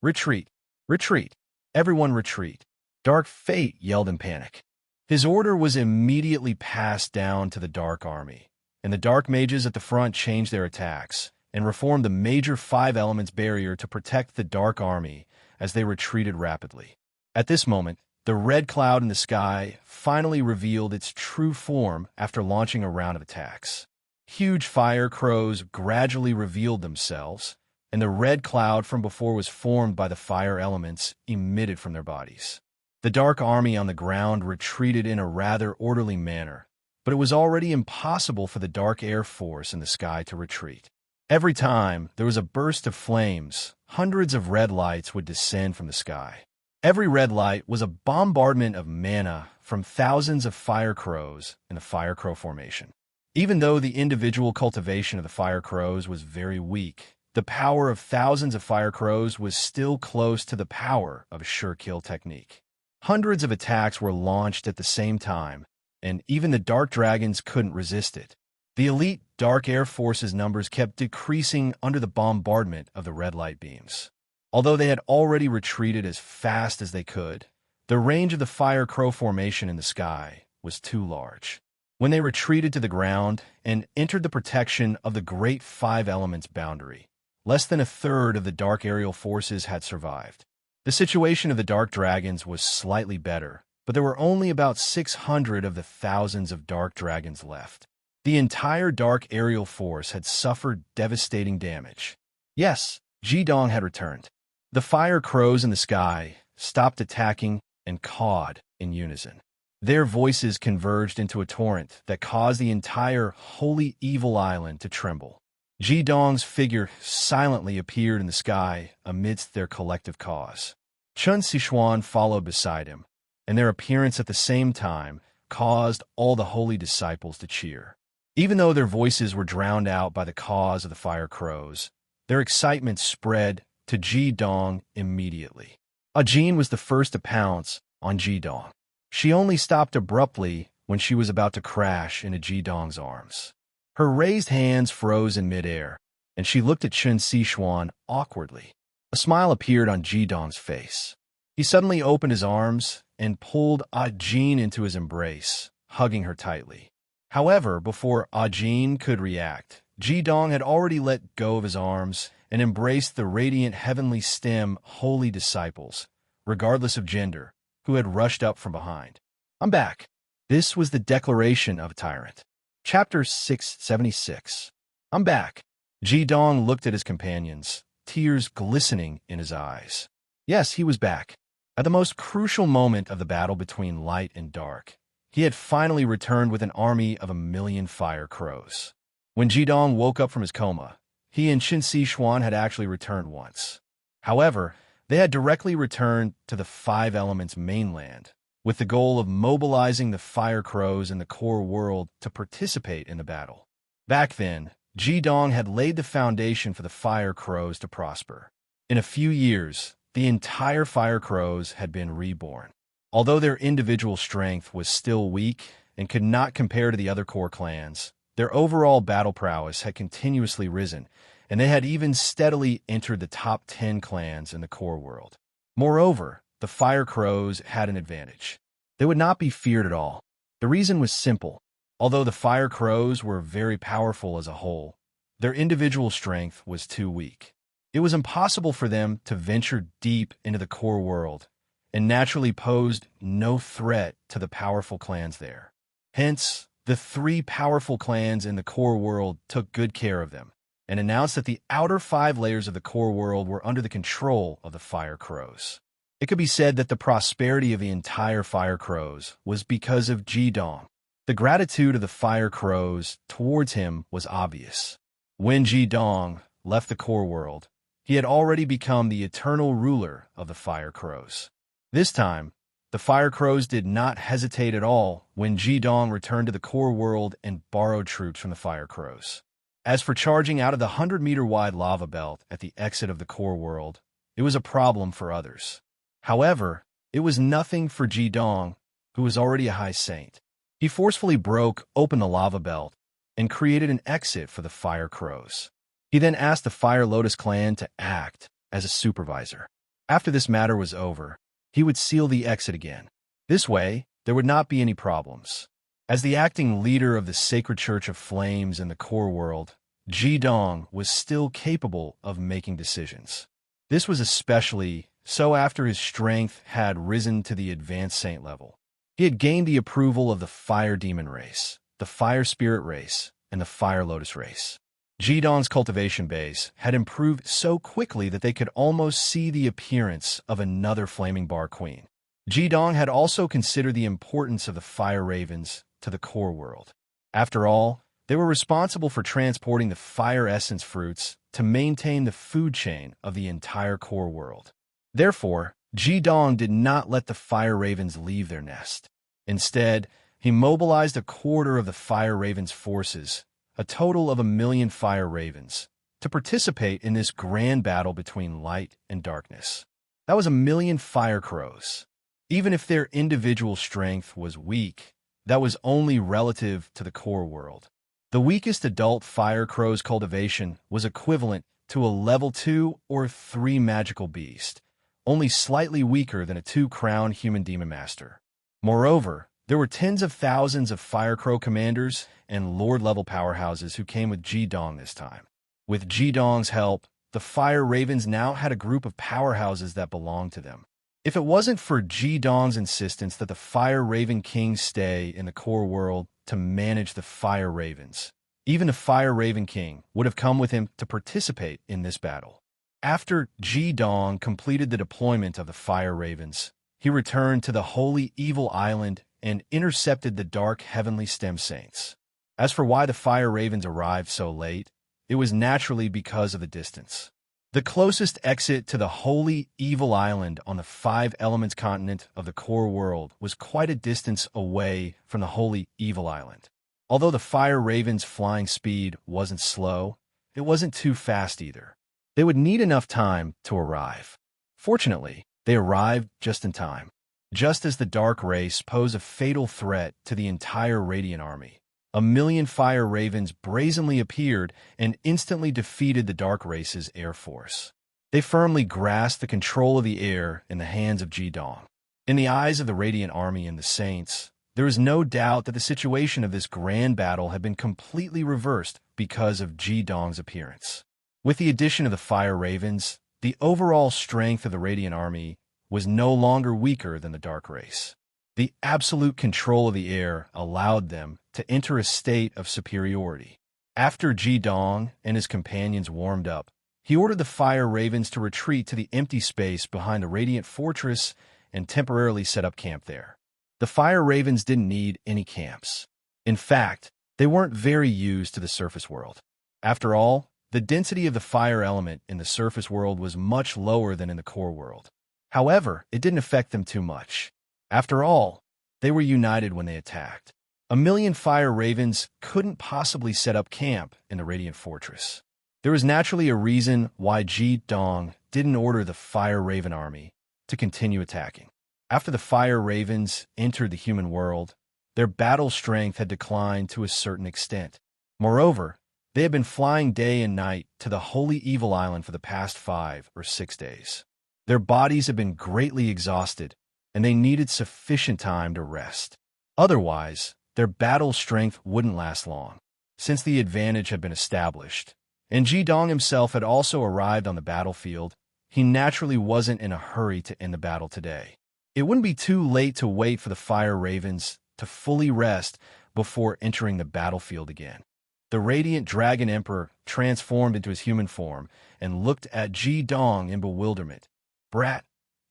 Retreat! Retreat! Everyone retreat! Dark Fate yelled in panic. His order was immediately passed down to the Dark Army, and the Dark Mages at the front changed their attacks and reformed the major Five Elements barrier to protect the Dark Army as they retreated rapidly. At this moment, the red cloud in the sky finally revealed its true form after launching a round of attacks. Huge fire crows gradually revealed themselves, and the red cloud from before was formed by the fire elements emitted from their bodies. The Dark Army on the ground retreated in a rather orderly manner, but it was already impossible for the Dark Air Force in the sky to retreat. Every time there was a burst of flames, hundreds of red lights would descend from the sky. Every red light was a bombardment of mana from thousands of fire crows in the fire crow formation. Even though the individual cultivation of the fire crows was very weak, the power of thousands of fire crows was still close to the power of a sure kill technique. Hundreds of attacks were launched at the same time, and even the dark dragons couldn't resist it. The elite Dark Air Force's numbers kept decreasing under the bombardment of the red light beams. Although they had already retreated as fast as they could, the range of the fire crow formation in the sky was too large. When they retreated to the ground and entered the protection of the Great Five Elements boundary, less than a third of the dark aerial forces had survived. The situation of the dark dragons was slightly better, but there were only about 600 of the thousands of dark dragons left. The entire dark aerial force had suffered devastating damage. Yes, Jidong had returned. The fire crows in the sky stopped attacking and cawed in unison. Their voices converged into a torrent that caused the entire holy evil island to tremble. Jidong's figure silently appeared in the sky amidst their collective cause. Chun Sichuan followed beside him, and their appearance at the same time caused all the holy disciples to cheer. Even though their voices were drowned out by the cause of the fire crows, their excitement spread to Jidong immediately. Ajin was the first to pounce on Jidong. She only stopped abruptly when she was about to crash into Jidong's arms. Her raised hands froze in midair, and she looked at Chun Sichuan awkwardly. A smile appeared on Jidong's face. He suddenly opened his arms and pulled Ajin into his embrace, hugging her tightly. However, before Ajin could react, Jidong had already let go of his arms and embraced the radiant heavenly stem holy disciples, regardless of gender, who had rushed up from behind. "I'm back," This was the declaration of a tyrant. Chapter 676. I'm back. Ji Dong looked at his companions, tears glistening in his eyes. Yes, he was back. At the most crucial moment of the battle between light and dark, he had finally returned with an army of 1,000,000 fire crows. When Ji Dong woke up from his coma, he and Qin Shi Xuan had actually returned once. However, they had directly returned to the Five Elements mainland, with the goal of mobilizing the fire crows in the core world to participate in the battle. Back then, Ji Dong had laid the foundation for the fire crows to prosper. In a few years, the entire fire crows had been reborn. Although their individual strength was still weak and could not compare to the other core clans, their overall battle prowess had continuously risen, and they had even steadily entered the top 10 clans in the core world. Moreover, the fire crows had an advantage. They would not be feared at all. The reason was simple. Although the fire crows were very powerful as a whole, their individual strength was too weak. It was impossible for them to venture deep into the core world, and naturally posed no threat to the powerful clans there. Hence, the 3 powerful clans in the core world took good care of them, and announced that the outer 5 layers of the core world were under the control of the fire crows. It could be said that the prosperity of the entire fire crows was because of Ji Dong. The gratitude of the fire crows towards him was obvious. When Ji Dong left the core world, he had already become the eternal ruler of the fire crows. This time, the fire crows did not hesitate at all when Ji Dong returned to the core world and borrowed troops from the fire crows. As for charging out of the 100-meter-wide lava belt at the exit of the core world, it was a problem for others. However, it was nothing for Ji Dong, who was already a high saint. He forcefully broke open the lava belt and created an exit for the fire crows. He then asked the Fire Lotus clan to act as a supervisor. After this matter was over, he would seal the exit again. This way, there would not be any problems. As the acting leader of the Sacred Church of Flames in the core world, Ji Dong was still capable of making decisions. This was especially so after his strength had risen to the advanced saint level. He had gained the approval of the Fire Demon race, the Fire Spirit race, and the Fire Lotus race. Ji Dong's cultivation base had improved so quickly that they could almost see the appearance of another flaming bar queen. Ji Dong had also considered the importance of the fire ravens to the core world. After all, they were responsible for transporting the fire essence fruits to maintain the food chain of the entire core world. Therefore, Ji Dong did not let the fire ravens leave their nest. Instead, he mobilized 1/4 of the fire ravens' forces, a total of 1,000,000 fire ravens, to participate in this grand battle between light and darkness. That was 1,000,000 fire crows. Even if their individual strength was weak, that was only relative to the core world. The weakest adult fire crow's cultivation was equivalent to a level 2 or 3 magical beast, only slightly weaker than a 2-crown human demon master. Moreover, there were tens of thousands of fire crow commanders and lord-level powerhouses who came with Ji Dong this time. With Ji Dong's help, the fire ravens now had a group of powerhouses that belonged to them. If it wasn't for Ji Dong's insistence that the Fire Raven King stay in the core world to manage the fire ravens, even the Fire Raven King would have come with him to participate in this battle. After Ji Dong completed the deployment of the fire ravens, he returned to the Holy Evil Island and intercepted the Dark Heavenly Stem Saints. As for why the fire ravens arrived so late, it was naturally because of the distance. The closest exit to the Holy Evil Island on the 5 Elements continent of the core world was quite a distance away from the Holy Evil Island. Although the fire ravens' flying speed wasn't slow, it wasn't too fast either. They would need enough time to arrive. Fortunately, they arrived just in time. Just as the Dark Race posed a fatal threat to the entire Radiant Army, 1,000,000 fire ravens brazenly appeared and instantly defeated the Dark Race's air force. They firmly grasped the control of the air in the hands of Ji Dong. In the eyes of the Radiant Army and the Saints, there is no doubt that the situation of this grand battle had been completely reversed because of Ji Dong's appearance. With the addition of the fire ravens, the overall strength of the Radiant Army was no longer weaker than the Dark Race. The absolute control of the air allowed them to enter a state of superiority. After Ji Dong and his companions warmed up, he ordered the fire ravens to retreat to the empty space behind the radiant fortress and temporarily set up camp there. The fire ravens didn't need any camps. In fact, they weren't very used to the surface world. After all, the density of the fire element in the surface world was much lower than in the core world. However, it didn't affect them too much. After all, they were united when they attacked. 1,000,000 fire ravens couldn't possibly set up camp in the radiant fortress. There was naturally a reason why Ji Dong didn't order the fire raven army to continue attacking. After the fire ravens entered the human world, their battle strength had declined to a certain extent. Moreover, they had been flying day and night to the Holy Evil Island for the past 5 or 6 days. Their bodies had been greatly exhausted, and they needed sufficient time to rest. Otherwise, their battle strength wouldn't last long, since the advantage had been established. And Ji Dong himself had also arrived on the battlefield. He naturally wasn't in a hurry to end the battle today. It wouldn't be too late to wait for the fire ravens to fully rest before entering the battlefield again. The radiant dragon emperor transformed into his human form and looked at Ji Dong in bewilderment. "Brat,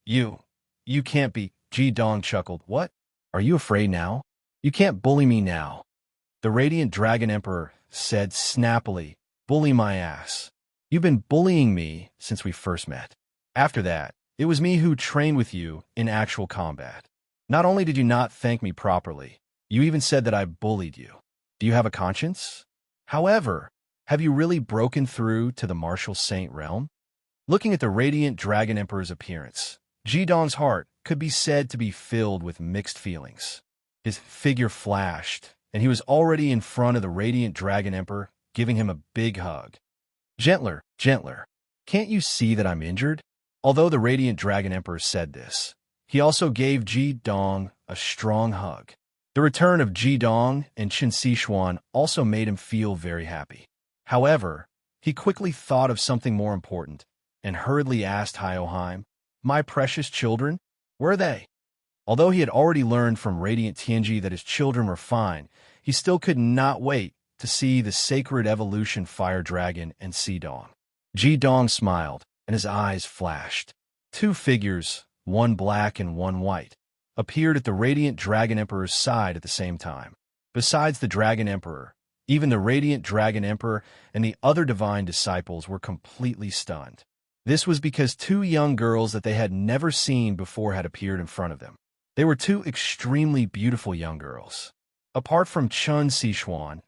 you can't be," Ji Dong chuckled. "What? Are you afraid now? You can't bully me now." The radiant dragon emperor said snappily, "Bully my ass. You've been bullying me since we first met. After that, it was me who trained with you in actual combat. Not only did you not thank me properly, you even said that I bullied you. Do you have a conscience? However, have you really broken through to the martial saint realm?" Looking at the radiant dragon emperor's appearance, Ji Dong's heart could be said to be filled with mixed feelings. His figure flashed, and he was already in front of the radiant dragon emperor, giving him a big hug. "Gentler, gentler. Can't you see that I'm injured?" Although the radiant dragon emperor said this, he also gave Ji Dong a strong hug. The return of Ji Dong and Qin Sixuan also made him feel very happy. However, he quickly thought of something more important and hurriedly asked Hyoheim, "My precious children, where are they?" Although he had already learned from Radiant Tianji that his children were fine, he still could not wait to see the sacred evolution fire dragon and Sea Dong. Ji Dong smiled, and his eyes flashed. 2 figures, one black and one white, appeared at the radiant dragon emperor's side at the same time. Besides the dragon emperor, even the radiant dragon emperor and the other divine disciples were completely stunned. This was because 2 young girls that they had never seen before had appeared in front of them. They were 2 extremely beautiful young girls. Apart from Qin Sixuan,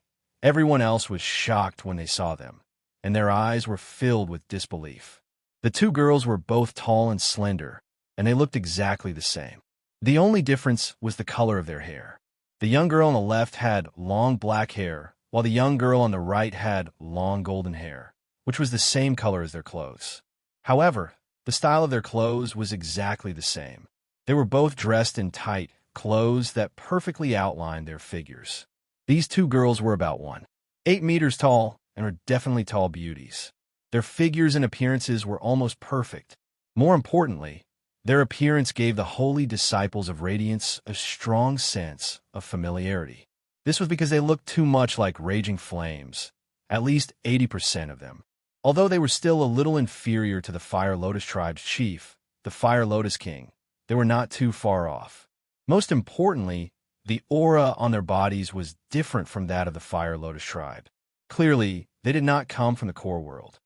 everyone else was shocked when they saw them, and their eyes were filled with disbelief. The 2 girls were both tall and slender, and they looked exactly the same. The only difference was the color of their hair. The young girl on the left had long black hair, while the young girl on the right had long golden hair, which was the same color as their clothes. However, the style of their clothes was exactly the same. They were both dressed in tight clothes that perfectly outlined their figures. These 2 girls were about 1.8 meters tall and were definitely tall beauties. Their figures and appearances were almost perfect. More importantly, their appearance gave the holy disciples of Radiance a strong sense of familiarity. This was because they looked too much like raging flames, at least 80% of them. Although they were still a little inferior to the Fire Lotus tribe's chief, the Fire Lotus King, they were not too far off. Most importantly, the aura on their bodies was different from that of the Fire Lotus tribe. Clearly, they did not come from the core world.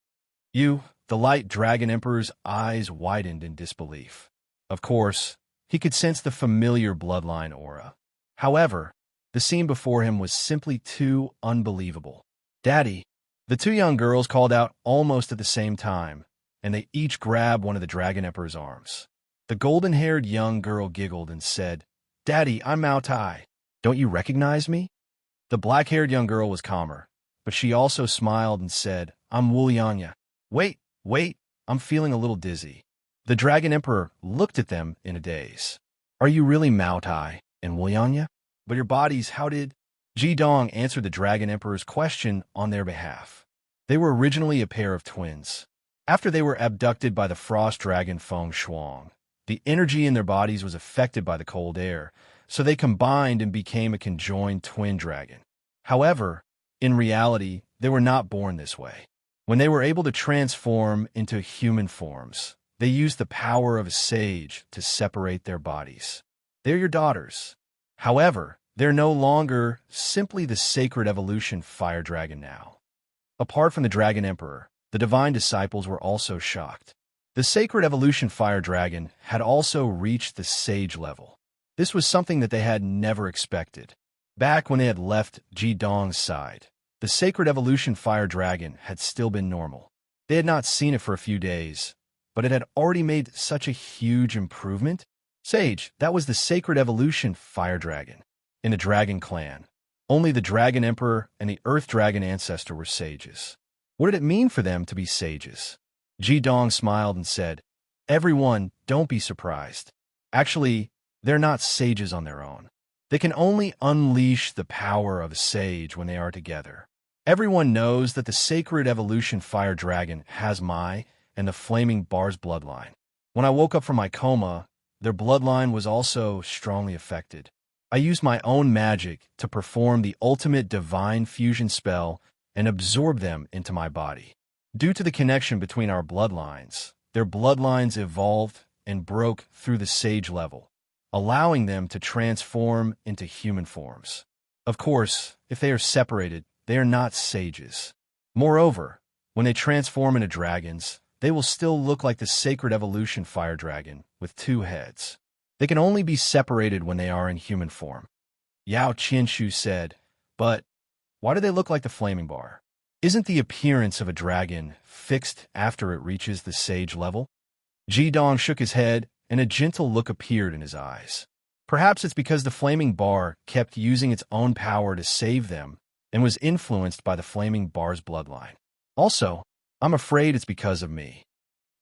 The light dragon emperor's eyes widened in disbelief. Of course, he could sense the familiar bloodline aura. However, the scene before him was simply too unbelievable. "Daddy!" The 2 young girls called out almost at the same time, and they each grabbed one of the dragon emperor's arms. The golden-haired young girl giggled and said, "Daddy, I'm Mao Tai. Don't you recognize me?" The black-haired young girl was calmer, but she also smiled and said, "I'm Wu Yanya. Wait, I'm feeling a little dizzy." The dragon emperor looked at them in a daze. "Are you really Mao Tai and Wu Yanya? But your bodies, how did—" Ji Dong answered the dragon emperor's question on their behalf. They were originally a pair of twins. After they were abducted by the frost dragon Feng Shuang, the energy in their bodies was affected by the cold air, so they combined and became a conjoined twin dragon. However, in reality, they were not born this way. When they were able to transform into human forms, they used the power of a sage to separate their bodies. They're your daughters. However, they're no longer simply the sacred evolution fire dragon now. Apart from the Dragon Emperor, the divine disciples were also shocked. The sacred evolution fire dragon had also reached the sage level. This was something that they had never expected. Back when they had left Ji Dong's side, the sacred evolution fire dragon had still been normal. They had not seen it for a few days, but it had already made such a huge improvement. Sage, that was the sacred evolution fire dragon. In the dragon clan, only the Dragon Emperor and the Earth Dragon ancestor were sages. What did it mean for them to be sages? Ji Dong smiled and said, "Everyone, don't be surprised. Actually, they're not sages on their own. They can only unleash the power of a sage when they are together. Everyone knows that the sacred evolution fire dragon has my and the flaming bar's bloodline. When I woke up from my coma, their bloodline was also strongly affected. I used my own magic to perform the ultimate divine fusion spell and absorb them into my body. Due to the connection between our bloodlines, their bloodlines evolved and broke through the sage level, allowing them to transform into human forms. Of course, if they are separated, they are not sages. Moreover, when they transform into dragons, they will still look like the sacred evolution fire dragon with 2 heads. They can only be separated when they are in human form." Yao Qianshu said, "But why do they look like the flaming bar? Isn't the appearance of a dragon fixed after it reaches the sage level?" Ji Dong shook his head, and a gentle look appeared in his eyes. Perhaps it's because the flaming bar kept using its own power to save them and was influenced by the flaming bar's bloodline. Also, I'm afraid it's because of me.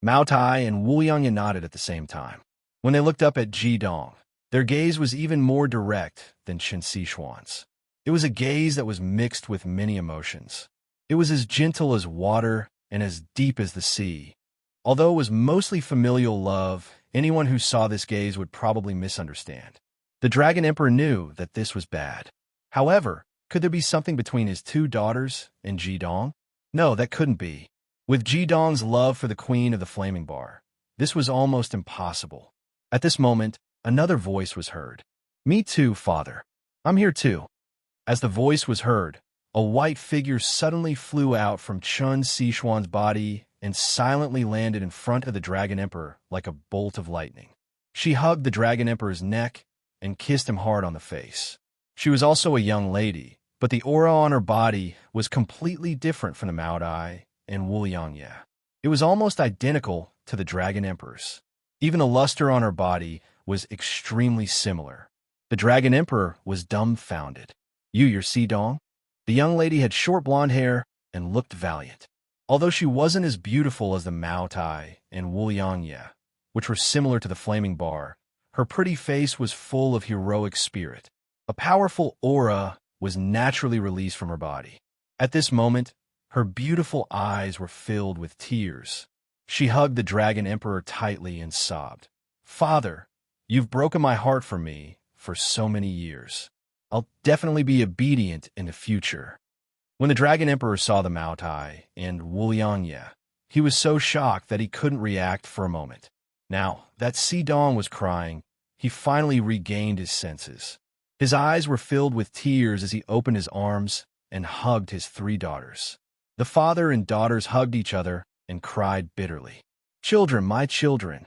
Mao Tai and Wu Yang nodded at the same time. When they looked up at Ji Dong, their gaze was even more direct than Chen Xishuan's. It was a gaze that was mixed with many emotions. It was as gentle as water and as deep as the sea. Although it was mostly familial love, anyone who saw this gaze would probably misunderstand. The Dragon Emperor knew that this was bad. However, could there be something between his 2 daughters and Ji Dong? No, that couldn't be. With Ji Dong's love for the Queen of the Flaming Bar, this was almost impossible. At this moment, another voice was heard. "Me too, father. I'm here too." As the voice was heard, a white figure suddenly flew out from Chen Xishuan's body and silently landed in front of the Dragon Emperor like a bolt of lightning. She hugged the Dragon Emperor's neck and kissed him hard on the face. She was also a young lady, but the aura on her body was completely different from the Mao Tai and Wu Yang. It was almost identical to the Dragon Emperor's. Even the luster on her body was extremely similar. The Dragon Emperor was dumbfounded. "You, your Si Dong?" The young lady had short blonde hair and looked valiant. Although she wasn't as beautiful as the Mao Tai and Wu Yang, which were similar to the Flaming Bar, her pretty face was full of heroic spirit. A powerful aura was naturally released from her body. At this moment, her beautiful eyes were filled with tears. She hugged the Dragon Emperor tightly and sobbed. "Father, you've broken my heart for me for so many years. I'll definitely be obedient in the future." When the Dragon Emperor saw the Mao Tai and Wu Yang, he was so shocked that he couldn't react for a moment. Now that Si Dong was crying, he finally regained his senses. His eyes were filled with tears as he opened his arms and hugged his 3 daughters. The father and daughters hugged each other and cried bitterly. "Children, my children."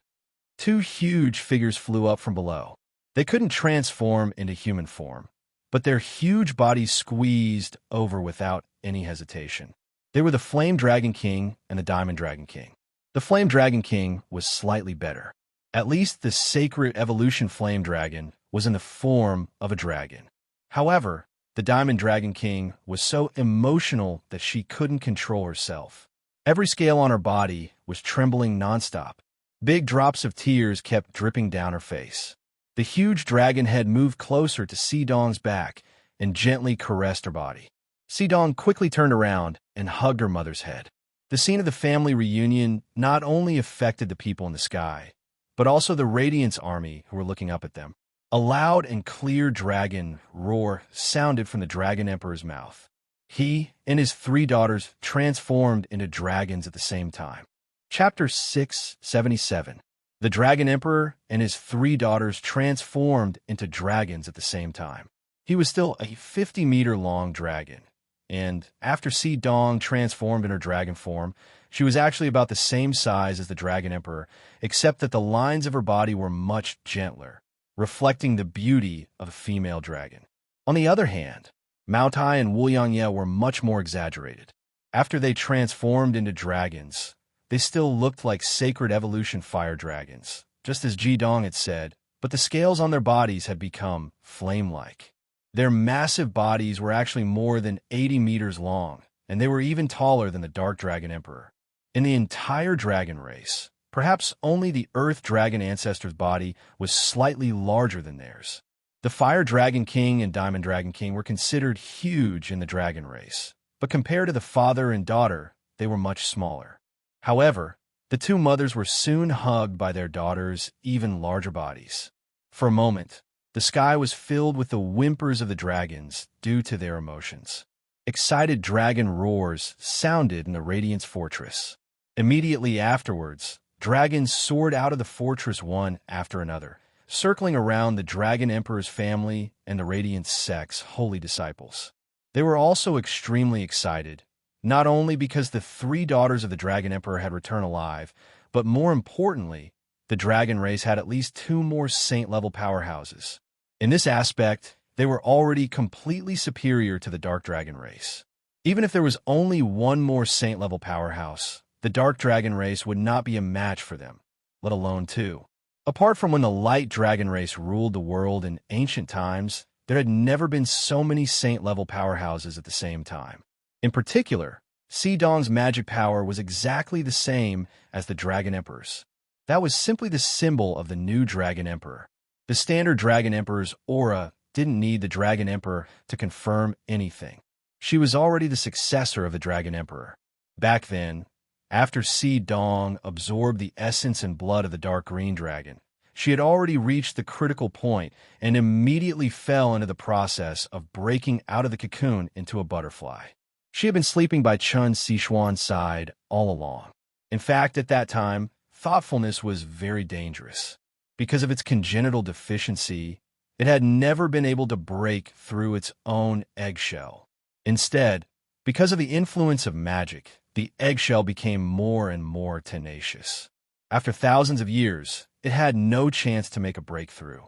2 huge figures flew up from below. They couldn't transform into human form, but their huge bodies squeezed over without any hesitation. They were the Flame Dragon King and the Diamond Dragon King. The Flame Dragon King was slightly better. At least the sacred evolution Flame Dragon was in the form of a dragon. However, the Diamond Dragon King was so emotional that she couldn't control herself. Every scale on her body was trembling nonstop. Big drops of tears kept dripping down her face. The huge dragon head moved closer to Si Dong's back and gently caressed her body. Si Dong quickly turned around and hugged her mother's head. The scene of the family reunion not only affected the people in the sky, but also the Radiance Army who were looking up at them. A loud and clear dragon roar sounded from the Dragon Emperor's mouth. He and his 3 daughters transformed into dragons at the same time. Chapter 677. The Dragon Emperor and his 3 daughters transformed into dragons at the same time. He was still a 50-meter-long dragon, and after Si Dong transformed in her dragon form, she was actually about the same size as the Dragon Emperor, except that the lines of her body were much gentler, reflecting the beauty of a female dragon. On the other hand, Mao Tai and Wu Yangye were much more exaggerated. After they transformed into dragons, they still looked like sacred evolution fire dragons, just as Ji Dong had said, but the scales on their bodies had become flame-like. Their massive bodies were actually more than 80 meters long, and they were even taller than the Dark Dragon Emperor. In the entire dragon race, perhaps only the Earth Dragon ancestor's body was slightly larger than theirs. The Fire Dragon King and Diamond Dragon King were considered huge in the dragon race, but compared to the father and daughter, they were much smaller. However, the 2 mothers were soon hugged by their daughters' even larger bodies. For a moment, the sky was filled with the whimpers of the dragons due to their emotions. Excited dragon roars sounded in the Radiance Fortress. Immediately afterwards, dragons soared out of the fortress one after another, circling around the Dragon Emperor's family and the Radiance sect's holy disciples. They were also extremely excited, not only because the 3 daughters of the Dragon Emperor had returned alive, but more importantly, the dragon race had at least 2 more saint-level powerhouses. In this aspect, they were already completely superior to the Dark Dragon race. Even if there was only 1 more saint-level powerhouse, the Dark Dragon race would not be a match for them, let alone 2. Apart from when the Light Dragon race ruled the world in ancient times, there had never been so many saint-level powerhouses at the same time. In particular, Si Dong's magic power was exactly the same as the Dragon Emperor's. That was simply the symbol of the new Dragon Emperor. The standard Dragon Emperor's aura didn't need the Dragon Emperor to confirm anything. She was already the successor of the Dragon Emperor. Back then, after Si Dong absorbed the essence and blood of the dark green dragon, she had already reached the critical point and immediately fell into the process of breaking out of the cocoon into a butterfly. She had been sleeping by Chun Sichuan's side all along. In fact, at that time, thoughtfulness was very dangerous. Because of its congenital deficiency, it had never been able to break through its own eggshell. Instead, because of the influence of magic, the eggshell became more and more tenacious. After thousands of years, it had no chance to make a breakthrough.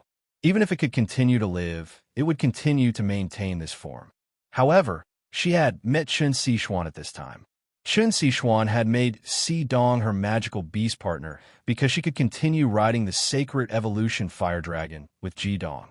Even if it could continue to live, it would continue to maintain this form. However, she had met Chun Sichuan at this time. Chun Sichuan had made Si Dong her magical beast partner because she could continue riding the sacred evolution fire dragon with Ji Dong.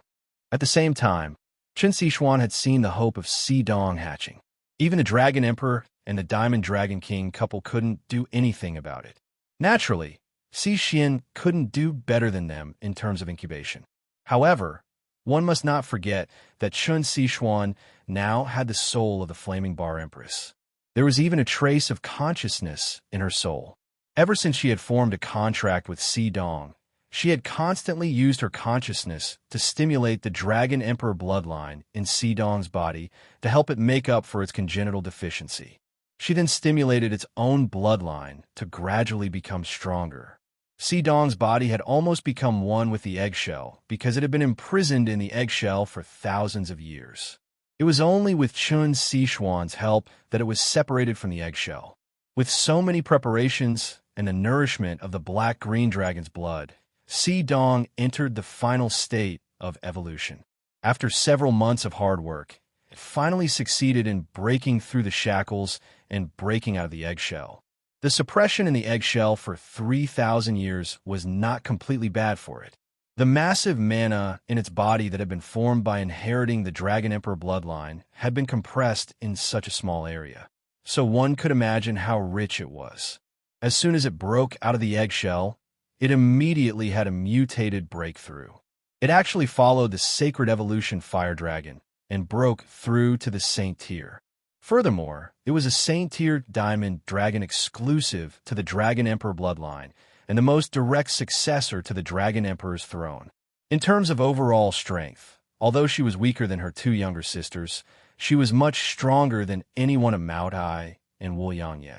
At the same time, Chun Sichuan had seen the hope of Si Dong hatching. Even the Dragon Emperor and the Diamond Dragon King couple couldn't do anything about it. Naturally, Si Xian couldn't do better than them in terms of incubation. However, one must not forget that Chun Sichuan now had the soul of the Flaming Bar Empress. There was even a trace of consciousness in her soul. Ever since she had formed a contract with Si Dong, she had constantly used her consciousness to stimulate the Dragon Emperor bloodline in Si Dong's body to help it make up for its congenital deficiency. She then stimulated its own bloodline to gradually become stronger. Si Dong's body had almost become one with the eggshell because it had been imprisoned in the eggshell for thousands of years. It was only with Chun Sichuan's help that it was separated from the eggshell. With so many preparations and the nourishment of the black-green dragon's blood, Si Dong entered the final state of evolution. After several months of hard work, it finally succeeded in breaking through the shackles and breaking out of the eggshell. The suppression in the eggshell for 3,000 years was not completely bad for it. The massive mana in its body that had been formed by inheriting the Dragon Emperor bloodline had been compressed in such a small area, so one could imagine how rich it was. As soon as it broke out of the eggshell, it immediately had a mutated breakthrough. It actually followed the sacred evolution fire dragon and broke through to the Saint tier. Furthermore, it was a Saint tier diamond dragon exclusive to the Dragon Emperor bloodline, and the most direct successor to the Dragon Emperor's throne. In terms of overall strength, although she was weaker than her two younger sisters, she was much stronger than anyone of Maotai and Wuliangye.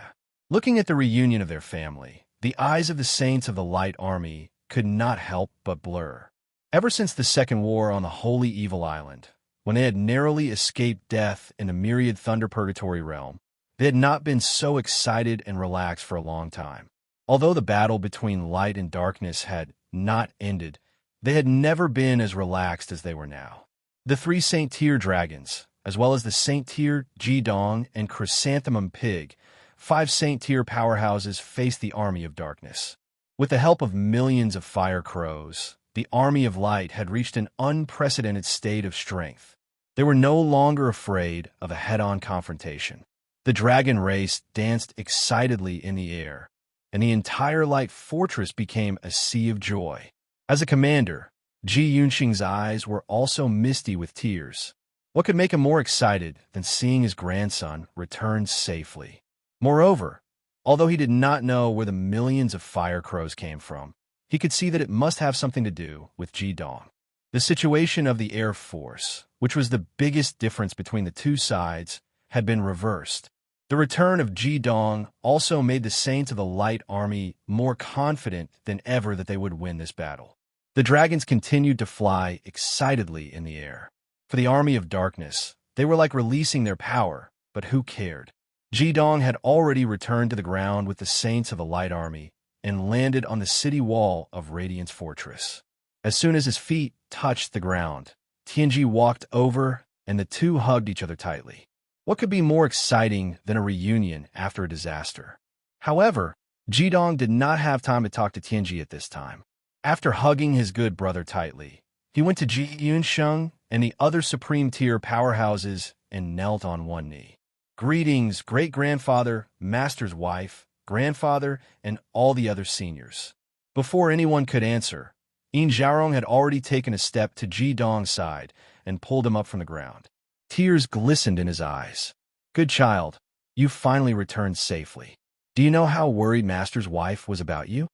Looking at the reunion of their family, the eyes of the Saints of the Light Army could not help but blur. Ever since the Second War on the Holy Evil Island, when they had narrowly escaped death in the myriad Thunder Purgatory realm, they had not been so excited and relaxed for a long time. Although the battle between light and darkness had not ended, they had never been as relaxed as they were now. The three Saint Tier dragons, as well as the Saint Tier Jidong and Chrysanthemum Pig, 5 Saint Tier powerhouses faced the army of darkness. With the help of millions of fire crows, the army of light had reached an unprecedented state of strength. They were no longer afraid of a head-on confrontation. The dragon race danced excitedly in the air, and the entire light fortress became a sea of joy. As a commander, Ji Yunxing's eyes were also misty with tears. What could make him more excited than seeing his grandson return safely? Moreover, although he did not know where the millions of fire crows came from, he could see that it must have something to do with Jidong. The situation of the Air Force, which was the biggest difference between the two sides, had been reversed. The return of Jidong also made the Saints of the Light Army more confident than ever that they would win this battle. The dragons continued to fly excitedly in the air. For the army of darkness, they were like releasing their power, but who cared? Jidong had already returned to the ground with the Saints of the Light Army and landed on the city wall of Radiance Fortress. As soon as his feet touched the ground, Tianji walked over and the two hugged each other tightly. What could be more exciting than a reunion after a disaster? However, Jidong did not have time to talk to Tianji at this time. After hugging his good brother tightly, he went to Ji Yunsheng and the other Supreme Tier powerhouses and knelt on one knee. Greetings, great-grandfather, master's wife, grandfather, and all the other seniors. Before anyone could answer, Yin Xiaorong had already taken a step to Ji Dong's side and pulled him up from the ground. Tears glistened in his eyes. Good child, you finally returned safely. Do you know how worried master's wife was about you?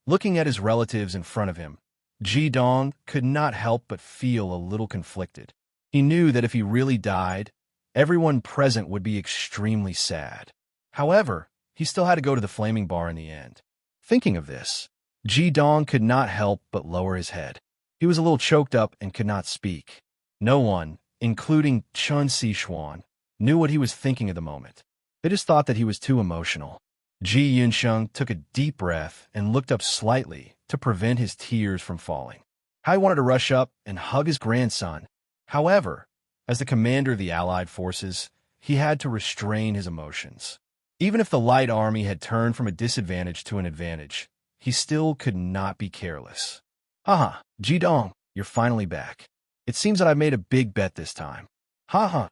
Looking at his relatives in front of him, Ji Dong could not help but feel a little conflicted. He knew that if he really died, everyone present would be extremely sad. However, he still had to go to the flaming bar in the end. Thinking of this, Ji Dong could not help but lower his head. He was a little choked up and could not speak. No one, including Chun Sichuan, knew what he was thinking at the moment. They just thought that he was too emotional. Ji Yunsheng took a deep breath and looked up slightly to prevent his tears from falling. Hai wanted to rush up and hug his grandson. However, as the commander of the Allied forces, he had to restrain his emotions. Even if the Light Army had turned from a disadvantage to an advantage, he still could not be careless. Haha, Jidong, you're finally back. It seems that I've made a big bet this time. Haha.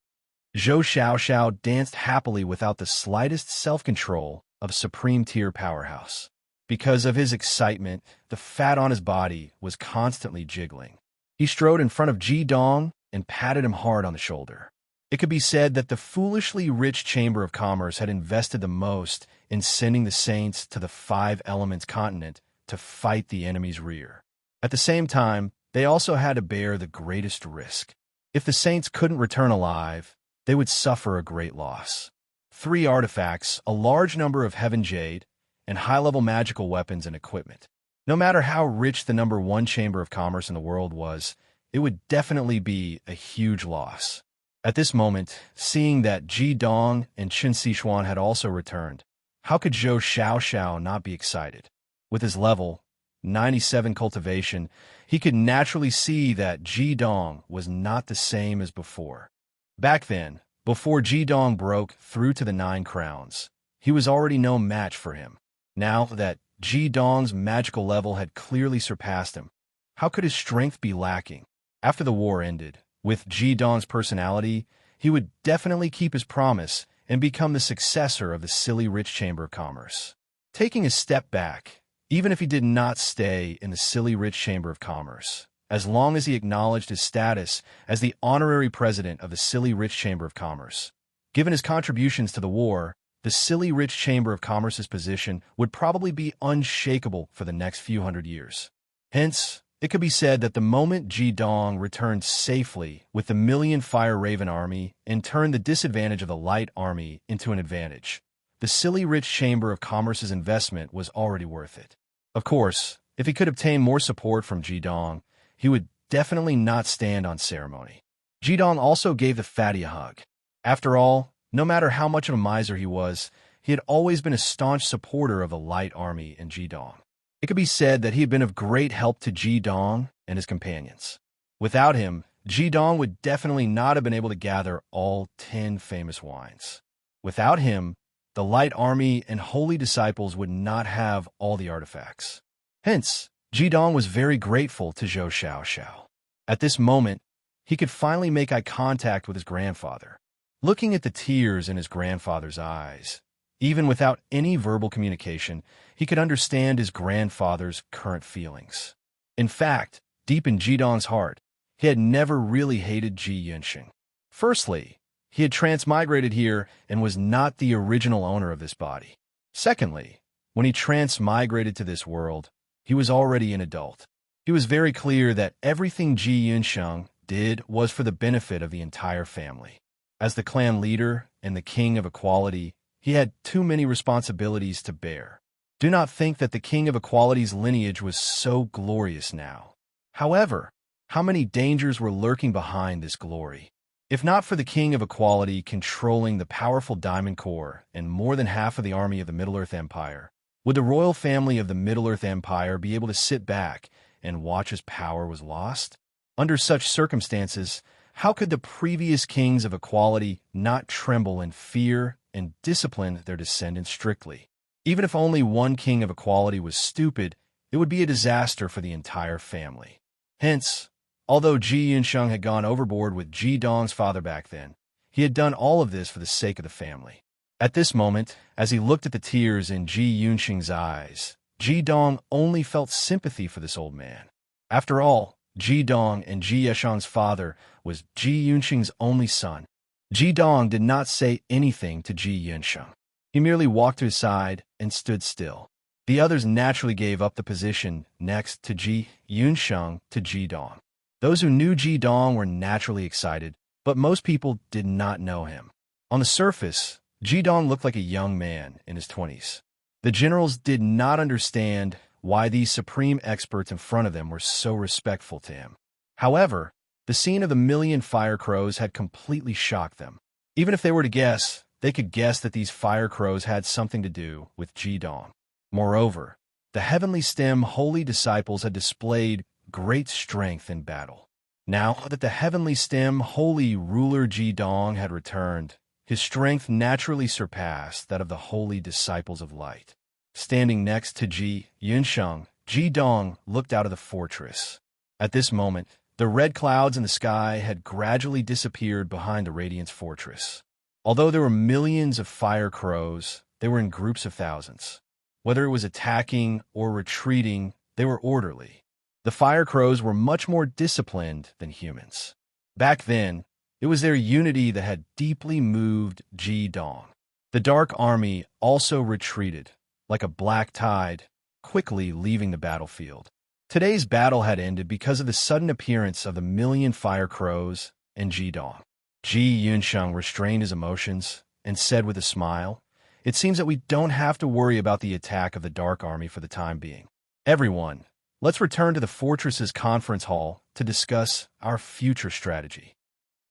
Zhou Xiaoxiao danced happily without the slightest self-control of a Supreme Tier powerhouse. Because of his excitement, the fat on his body was constantly jiggling. He strode in front of Jidong and patted him hard on the shoulder. It could be said that the foolishly rich Chamber of Commerce had invested the most in sending the Saints to the Five Elements continent to fight the enemy's rear. At the same time, they also had to bear the greatest risk. If the Saints couldn't return alive, they would suffer a great loss. 3 artifacts, a large number of Heaven Jade, and high-level magical weapons and equipment. No matter how rich the number 1 Chamber of Commerce in the world was, it would definitely be a huge loss. At this moment, seeing that Ji Dong and Qin Sichuan had also returned, how could Zhou Xiaoxiao not be excited? With his level 97 cultivation, he could naturally see that Ji Dong was not the same as before. Back then, before Ji Dong broke through to the 9 crowns, he was already no match for him. Now that Ji Dong's magical level had clearly surpassed him, how could his strength be lacking? After the war ended, with Ji Dong's personality, he would definitely keep his promise and become the successor of the silly rich Chamber of Commerce. Taking a step back, even if he did not stay in the silly rich Chamber of Commerce, as long as he acknowledged his status as the honorary president of the silly rich Chamber of Commerce. Given his contributions to the war, the silly rich Chamber of Commerce's position would probably be unshakable for the next few hundred years. Hence, It could be said that the moment Ji Dong returned safely with the Million Fire Raven army and turned the disadvantage of the Light army into an advantage, the silly rich Chamber of Commerce's investment was already worth it. Of course, if he could obtain more support from Ji Dong, he would definitely not stand on ceremony. Ji Dong also gave the fatty a hug. After all, no matter how much of a miser he was, he had always been a staunch supporter of the Light army and Ji Dong. It could be said that he had been of great help to Ji Dong and his companions. Without him, Ji Dong would definitely not have been able to gather all 10 famous wines. Without him, the Light army and holy disciples would not have all the artifacts. Hence, Ji Dong was very grateful to Zhou Xiaoxiao. At this moment, he could finally make eye contact with his grandfather. Looking at the tears in his grandfather's eyes, even without any verbal communication, he could understand his grandfather's current feelings. In fact, deep in Ji Dong's heart, he had never really hated Ji Yunsheng. Firstly, he had transmigrated here and was not the original owner of this body. Secondly, when he transmigrated to this world, he was already an adult. He was very clear that everything Ji Yunsheng did was for the benefit of the entire family. As the clan leader and the king of equality, he had too many responsibilities to bear. Do not think that the king of equality's lineage was so glorious now. However, how many dangers were lurking behind this glory? If not for the king of equality controlling the powerful Diamond Corps and more than half of the army of the Middle-earth Empire, would the royal family of the Middle-earth Empire be able to sit back and watch as power was lost? Under such circumstances, how could the previous kings of equality not tremble in fear and discipline their descendants strictly? Even if only one king of equality was stupid, it would be a disaster for the entire family. Hence, although Ji Yunsheng had gone overboard with Ji Dong's father back then, he had done all of this for the sake of the family. At this moment, as he looked at the tears in Ji Yunsheng's eyes, Ji Dong only felt sympathy for this old man. After all, Ji Dong and Ji Yeshang's father was Ji Yunsheng's only son. Ji Dong did not say anything to Ji Yunsheng. He merely walked to his side and stood still. The others naturally gave up the position next to Ji Yunsheng to Ji Dong. Those who knew Ji Dong were naturally excited, but most people did not know him. On the surface, Ji Dong looked like a young man in his 20s. The generals did not understand why these supreme experts in front of them were so respectful to him. However, the scene of the million fire crows had completely shocked them. Even if they were to guess, they could guess that these fire crows had something to do with Ji Dong. Moreover, the heavenly stem holy disciples had displayed great strength in battle. Now that the heavenly stem holy ruler Ji Dong had returned, his strength naturally surpassed that of the holy disciples of light. Standing next to Ji Yunsheng, Ji Dong looked out of the fortress. At this moment, the red clouds in the sky had gradually disappeared behind the Radiance fortress. Although there were millions of fire crows, they were in groups of thousands. Whether it was attacking or retreating, they were orderly. The fire crows were much more disciplined than humans. Back then, it was their unity that had deeply moved Ji Dong. The Dark Army also retreated, like a black tide, quickly leaving the battlefield. Today's battle had ended because of the sudden appearance of the million fire crows and Ji Dong. Ji Yunsheng restrained his emotions and said with a smile, "It seems that we don't have to worry about the attack of the Dark Army for the time being. Everyone, let's return to the fortress's conference hall to discuss our future strategy."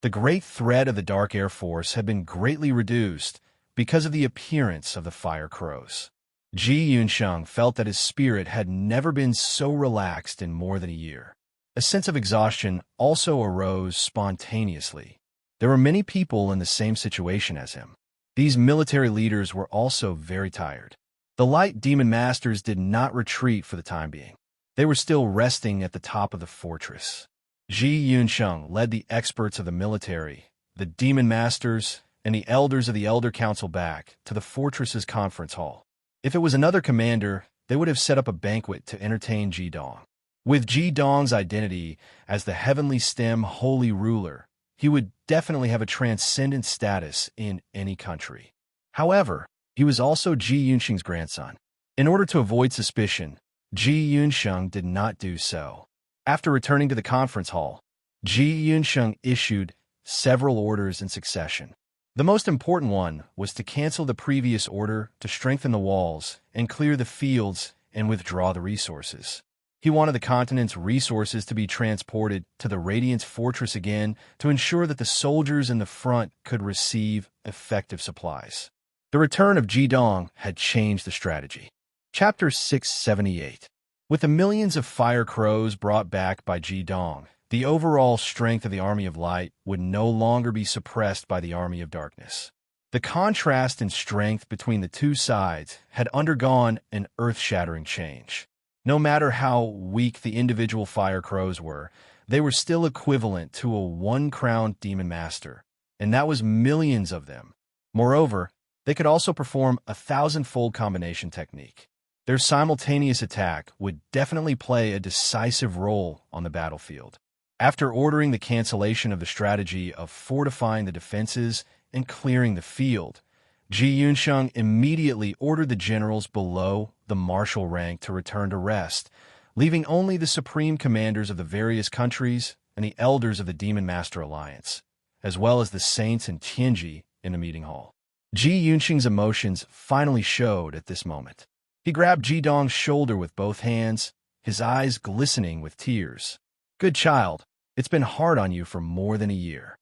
The great threat of the Dark Air Force had been greatly reduced because of the appearance of the fire crows. Ji Yunsheng felt that his spirit had never been so relaxed in more than a year. A sense of exhaustion also arose spontaneously. There were many people in the same situation as him. These military leaders were also very tired. The Light Demon Masters did not retreat for the time being. They were still resting at the top of the fortress. Ji Yunsheng led the experts of the military, the Demon Masters, and the elders of the Elder Council back to the fortress's conference hall. If it was another commander, they would have set up a banquet to entertain Ji Dong. With Ji Dong's identity as the heavenly stem holy ruler, he would definitely have a transcendent status in any country. However, he was also Ji Yunsheng's grandson. In order to avoid suspicion, Ji Yunsheng did not do so. After returning to the conference hall, Ji Yunsheng issued several orders in succession. The most important one was to cancel the previous order to strengthen the walls and clear the fields and withdraw the resources. He wanted the continent's resources to be transported to the Radiance Fortress again to ensure that the soldiers in the front could receive effective supplies. The return of Ji Dong had changed the strategy. Chapter 678. With the millions of fire crows brought back by Ji Dong, the overall strength of the Army of Light would no longer be suppressed by the Army of Darkness. The contrast in strength between the two sides had undergone an earth-shattering change. No matter how weak the individual fire crows were, they were still equivalent to a one-crowned demon master, and that was millions of them. Moreover, they could also perform a 1,000-fold combination technique. Their simultaneous attack would definitely play a decisive role on the battlefield. After ordering the cancellation of the strategy of fortifying the defenses and clearing the field, Ji Yunsheng immediately ordered the generals below the marshal rank to return to rest, leaving only the supreme commanders of the various countries and the elders of the Demon Master Alliance, as well as the saints and Tianji in the meeting hall. Ji Yunsheng's emotions finally showed at this moment. He grabbed Ji Dong's shoulder with both hands, his eyes glistening with tears. "Good child, it's been hard on you for more than a year."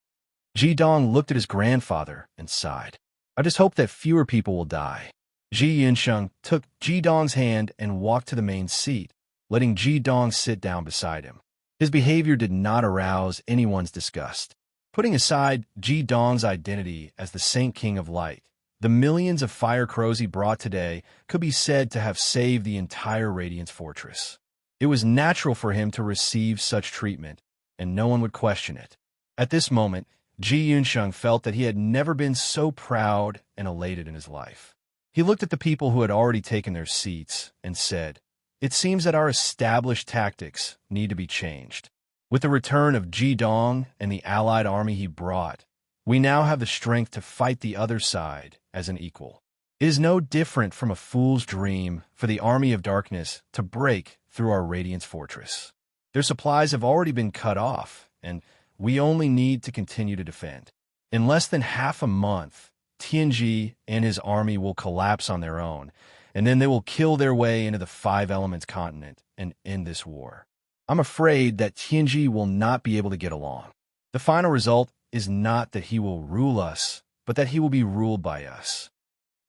Ji Dong looked at his grandfather and sighed. "I just hope that fewer people will die." Ji Yunsheng took Ji Dong's hand and walked to the main seat, letting Ji Dong sit down beside him. His behavior did not arouse anyone's disgust. Putting aside Ji Dong's identity as the Saint King of Light, the millions of fire crows he brought today could be said to have saved the entire Radiance Fortress. It was natural for him to receive such treatment, and no one would question it. At this moment, Ji Yunsheng felt that he had never been so proud and elated in his life. He looked at the people who had already taken their seats and said, "It seems that our established tactics need to be changed. With the return of Ji Dong and the allied army he brought, we now have the strength to fight the other side as an equal. It is no different from a fool's dream for the Army of Darkness to break through our Radiance Fortress. Their supplies have already been cut off, and we only need to continue to defend. In less than half a month, Tianji and his army will collapse on their own, and then they will kill their way into the Five Elements continent and end this war. I'm afraid that Tianji will not be able to get along. The final result is not that he will rule us, but that he will be ruled by us."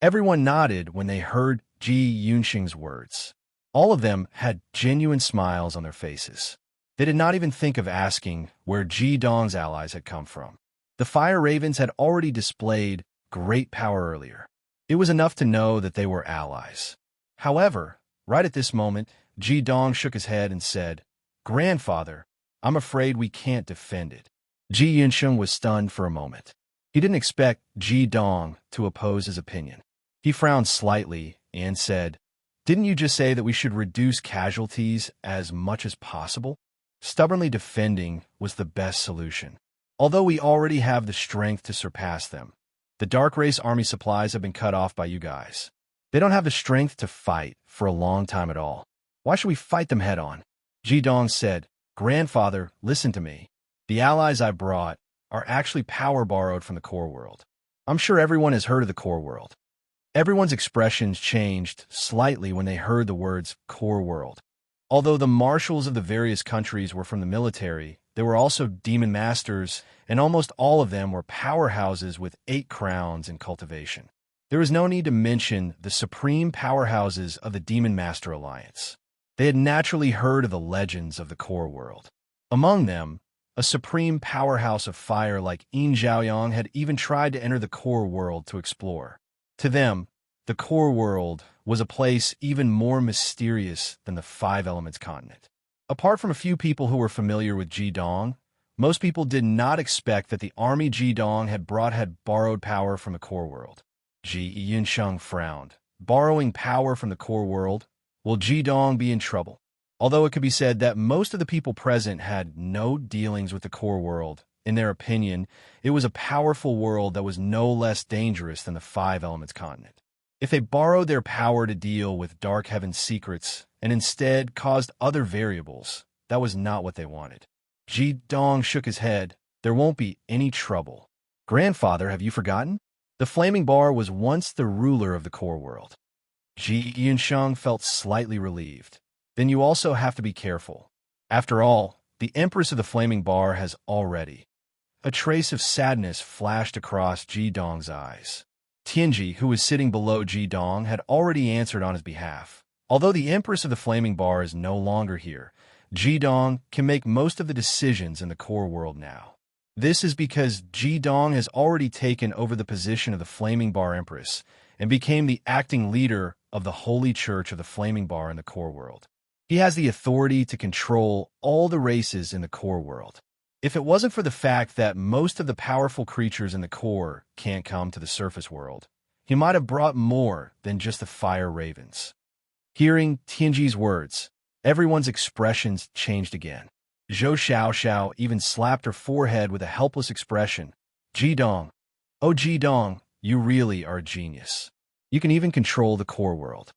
Everyone nodded when they heard Ji Yunsheng's words. All of them had genuine smiles on their faces. They did not even think of asking where Ji Dong's allies had come from. The Fire Ravens had already displayed great power earlier. It was enough to know that they were allies. However, right at this moment, Ji Dong shook his head and said, "Grandfather, I'm afraid we can't defend it." Ji Yunsheng was stunned for a moment. He didn't expect Ji Dong to oppose his opinion. He frowned slightly and said, "Didn't you just say that we should reduce casualties as much as possible?" Stubbornly defending was the best solution. Although we already have the strength to surpass them, the Dark Race army supplies have been cut off by you guys. They don't have the strength to fight for a long time at all. Why should we fight them head on? Ji Dong said, "Grandfather, listen to me. The allies I brought are actually power borrowed from the core world. I'm sure everyone has heard of the core world." Everyone's expressions changed slightly when they heard the words core world. Although the marshals of the various countries were from the military, there were also demon masters, and almost all of them were powerhouses with 8 crowns in cultivation. There is no need to mention the supreme powerhouses of the Demon Master Alliance. They had naturally heard of the legends of the core world. Among them, a supreme powerhouse of fire like Yin Zhaoyang had even tried to enter the core world to explore. To them, the core world was a place even more mysterious than the Five Elements continent. Apart from a few people who were familiar with Ji Dong, most people did not expect that the army Ji Dong had brought had borrowed power from the core world. Ji Yunsheng frowned. Borrowing power from the core world? Will Ji Dong be in trouble? Although it could be said that most of the people present had no dealings with the core world, in their opinion, it was a powerful world that was no less dangerous than the Five Elements continent. If they borrowed their power to deal with Dark Heaven's secrets and instead caused other variables, that was not what they wanted. Ji Dong shook his head. There won't be any trouble. Grandfather, have you forgotten? The flaming bar was once the ruler of the core world. Ji Yunsheng felt slightly relieved. Then you also have to be careful. After all, the Empress of the Flaming Bar has already. A trace of sadness flashed across Ji Dong's eyes. Tianji, who was sitting below Ji Dong, had already answered on his behalf. Although the Empress of the Flaming Bar is no longer here, Ji Dong can make most of the decisions in the core world now. This is because Ji Dong has already taken over the position of the Flaming Bar Empress and became the acting leader of the Holy Church of the Flaming Bar in the core world. He has the authority to control all the races in the core world. If it wasn't for the fact that most of the powerful creatures in the core can't come to the surface world, he might have brought more than just the fire ravens. Hearing Tianji's words, everyone's expressions changed again. Zhou Xiaoxiao even slapped her forehead with a helpless expression. Ji Dong, oh Ji Dong, you really are a genius. You can even control the core world.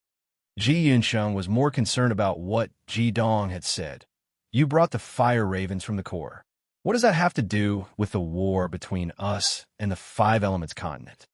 Ji Yunsheng was more concerned about what Ji Dong had said. You brought the fire ravens from the core. What does that have to do with the war between us and the Five Elements continent?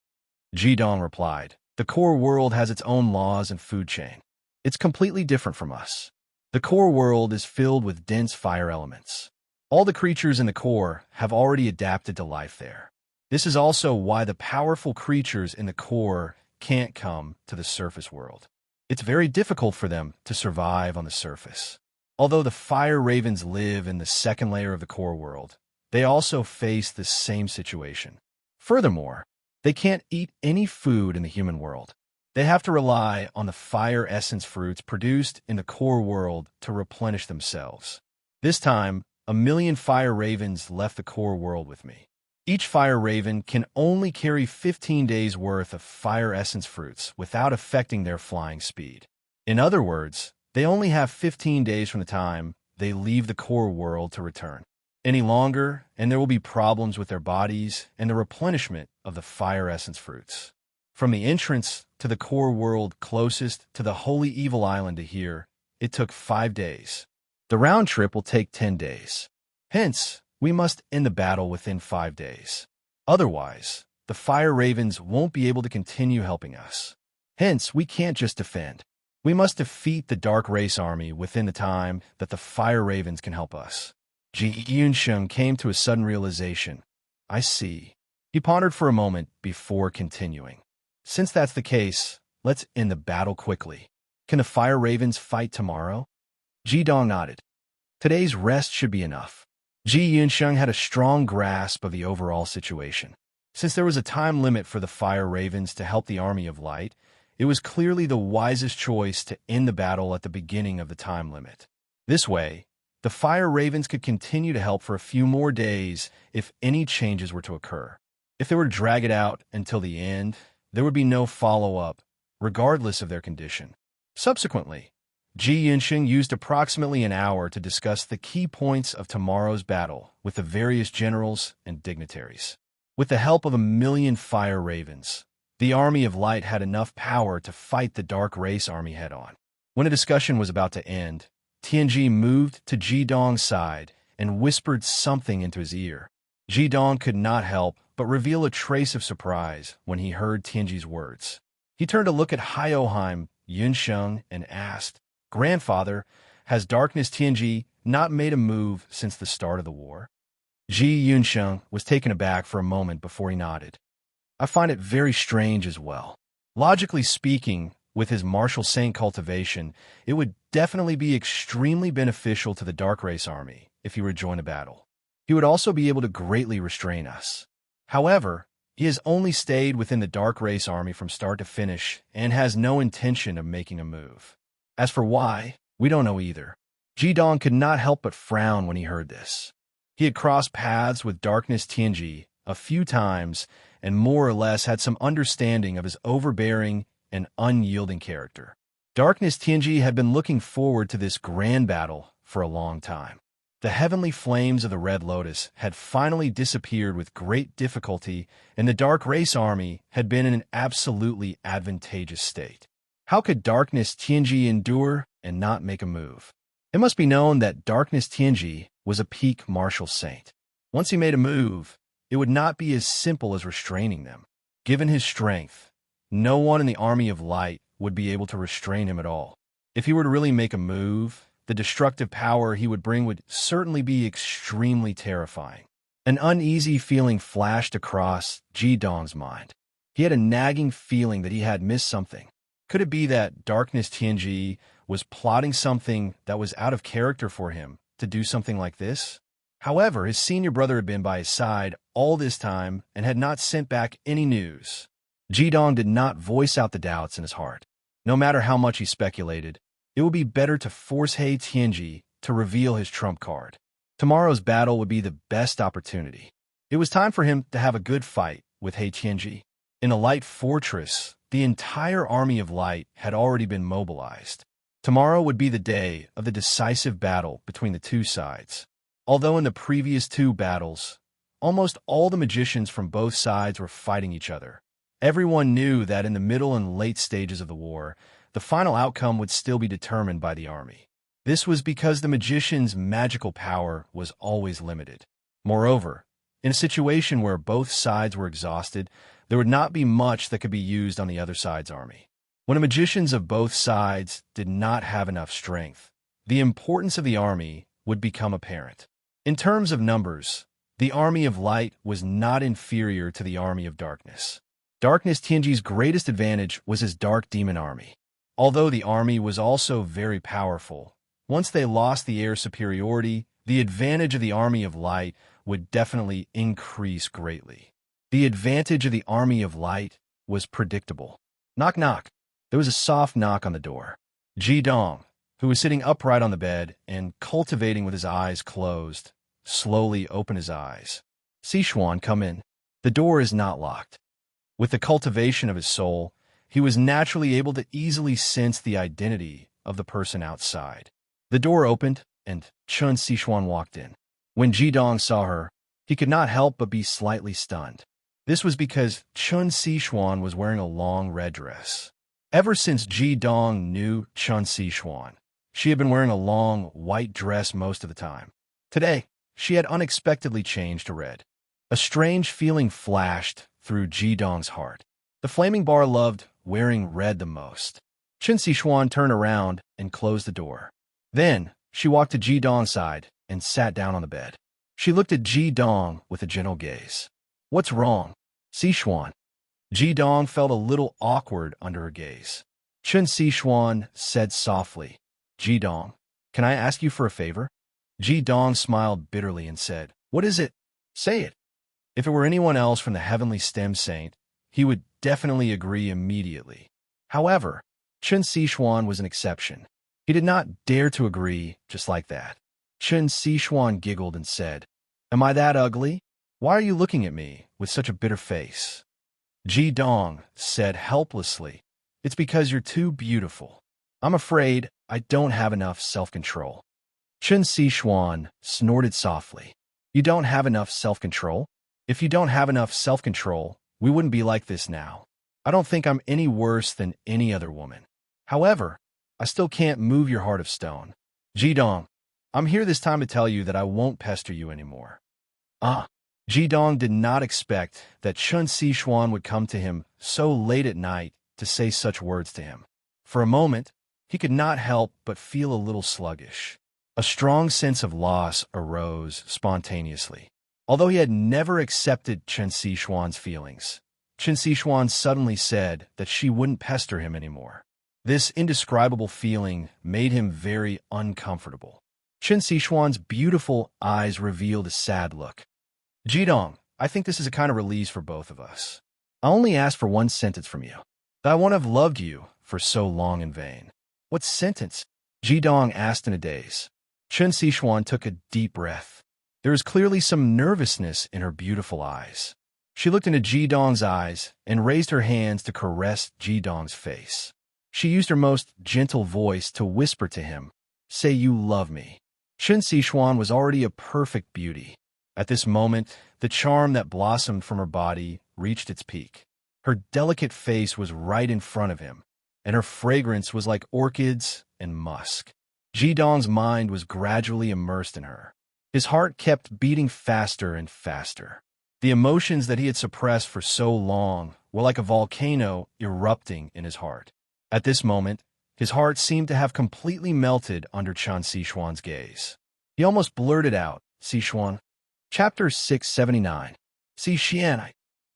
Ji Dong replied, the core world has its own laws and food chain. It's completely different from us. The core world is filled with dense fire elements. All the creatures in the core have already adapted to life there. This is also why the powerful creatures in the core can't come to the surface world. It's very difficult for them to survive on the surface. Although the fire ravens live in the second layer of the core world, they also face the same situation. Furthermore, they can't eat any food in the human world. They have to rely on the fire essence fruits produced in the core world to replenish themselves. This time, 1,000,000 fire ravens left the core world with me. Each fire raven can only carry 15 days' worth of fire essence fruits without affecting their flying speed. In other words, they only have 15 days from the time they leave the core world to return. Any longer, and there will be problems with their bodies and the replenishment of the fire essence fruits. From the entrance to the core world closest to the Holy Evil Island to here, it took 5 days. The round trip will take 10 days. Hence, we must end the battle within 5 days. Otherwise, the fire ravens won't be able to continue helping us. Hence, we can't just defend. We must defeat the Dark Race army within the time that the fire ravens can help us. Ji Yunsheng came to a sudden realization. I see. He pondered for a moment before continuing. Since that's the case, let's end the battle quickly. Can the fire ravens fight tomorrow? Ji Dong nodded. Today's rest should be enough. Ji Yunsheng had a strong grasp of the overall situation. Since there was a time limit for the fire ravens to help the army of light, it was clearly the wisest choice to end the battle at the beginning of the time limit. This way, the fire ravens could continue to help for a few more days if any changes were to occur. If they were to drag it out until the end, there would be no follow-up, regardless of their condition. Subsequently, Ji Yunsheng used approximately an hour to discuss the key points of tomorrow's battle with the various generals and dignitaries. With the help of 1,000,000 fire ravens, the Army of Light had enough power to fight the Dark Race army head-on. When a discussion was about to end, Tianji moved to Ji Dong's side and whispered something into his ear. Ji Dong could not help but reveal a trace of surprise when he heard Tianji's words. He turned to look at Hyoheim Yunsheng and asked, Grandfather, has Darkness Tianji not made a move since the start of the war? Ji Yunsheng was taken aback for a moment before he nodded. I find it very strange as well. Logically speaking, with his martial saint cultivation, it would definitely be extremely beneficial to the Dark Race army if he were to join a battle. He would also be able to greatly restrain us. However, he has only stayed within the Dark Race army from start to finish and has no intention of making a move. As for why, we don't know either. Ji Dong could not help but frown when he heard this. He had crossed paths with Darkness Tianji a few times and more or less had some understanding of his overbearing and unyielding character. Darkness Tianji had been looking forward to this grand battle for a long time. The heavenly flames of the Red Lotus had finally disappeared with great difficulty, and the Dark Race army had been in an absolutely advantageous state. How could Darkness Tianji endure and not make a move? It must be known that Darkness Tianji was a peak martial saint. Once he made a move, it would not be as simple as restraining them. Given his strength, no one in the army of light would be able to restrain him at all. If he were to really make a move, the destructive power he would bring would certainly be extremely terrifying. An uneasy feeling flashed across Ji Dong's mind. He had a nagging feeling that he had missed something. Could it be that Darkness Tianji was plotting something that was out of character for him to do something like this? However, his senior brother had been by his side all this time and had not sent back any news. Ji Dong did not voice out the doubts in his heart. No matter how much he speculated, it would be better to force He Tianji to reveal his trump card. Tomorrow's battle would be the best opportunity. It was time for him to have a good fight with He Tianji. In a light fortress, the entire army of light had already been mobilized. Tomorrow would be the day of the decisive battle between the two sides. Although in the previous two battles, almost all the magicians from both sides were fighting each other, everyone knew that in the middle and late stages of the war, the final outcome would still be determined by the army. This was because the magician's magical power was always limited. Moreover, in a situation where both sides were exhausted, there would not be much that could be used on the other side's army. When the magicians of both sides did not have enough strength, the importance of the army would become apparent. In terms of numbers, the army of light was not inferior to the army of darkness. Darkness Tianji's greatest advantage was his dark demon army. Although the army was also very powerful, once they lost the air superiority, the advantage of the army of light would definitely increase greatly. The advantage of the army of light was predictable. Knock, knock. There was a soft knock on the door. Ji Dong, who was sitting upright on the bed and cultivating with his eyes closed, slowly opened his eyes. Sichuan, come in. The door is not locked. With the cultivation of his soul, he was naturally able to easily sense the identity of the person outside. The door opened, and Chun Sichuan walked in. When Ji Dong saw her, he could not help but be slightly stunned. This was because Chun Sichuan was wearing a long red dress. Ever since Ji Dong knew Chun Sichuan, she had been wearing a long white dress most of the time. Today, she had unexpectedly changed to red. A strange feeling flashed through Ji Dong's heart. The flaming bar loved wearing red the most. Chun Sichuan turned around and closed the door. Then, she walked to Ji Dong's side and sat down on the bed. She looked at Ji Dong with a gentle gaze. What's wrong, Sichuan? Ji Dong felt a little awkward under her gaze. Chun Sichuan said softly, Ji Dong, can I ask you for a favor? Ji Dong smiled bitterly and said, What is it? Say it. If it were anyone else from the heavenly stem saint, he would definitely agree immediately. However, Chun Sichuan was an exception. He did not dare to agree just like that. Chun Sichuan giggled and said, Am I that ugly? Why are you looking at me with such a bitter face? Ji Dong said helplessly, It's because you're too beautiful. I'm afraid I don't have enough self-control. Chun Sichuan snorted softly. You don't have enough self-control? If you don't have enough self-control, we wouldn't be like this now. I don't think I'm any worse than any other woman. However, I still can't move your heart of stone. Ji Dong, I'm here this time to tell you that I won't pester you anymore. Ji Dong did not expect that Chun Sichuan would come to him so late at night to say such words to him. For a moment, he could not help but feel a little sluggish. A strong sense of loss arose spontaneously. Although he had never accepted Chun Sichuan's feelings, Chun Sichuan suddenly said that she wouldn't pester him anymore. This indescribable feeling made him very uncomfortable. Chun Sichuan's beautiful eyes revealed a sad look. Ji Dong, I think this is a kind of release for both of us. I only asked for one sentence from you, that I won't have loved you for so long in vain. What sentence? Ji Dong asked in a daze. Chun Sichuan took a deep breath. There was clearly some nervousness in her beautiful eyes. She looked into Ji Dong's eyes and raised her hands to caress Ji Dong's face. She used her most gentle voice to whisper to him, Say you love me. Chun Sichuan was already a perfect beauty. At this moment, the charm that blossomed from her body reached its peak. Her delicate face was right in front of him, and her fragrance was like orchids and musk. Ji Dong's mind was gradually immersed in her. His heart kept beating faster and faster. The emotions that he had suppressed for so long were like a volcano erupting in his heart. At this moment, his heart seemed to have completely melted under Chen Xishuan's gaze. He almost blurted out, "Xishuan." Chapter 679. Xishuan.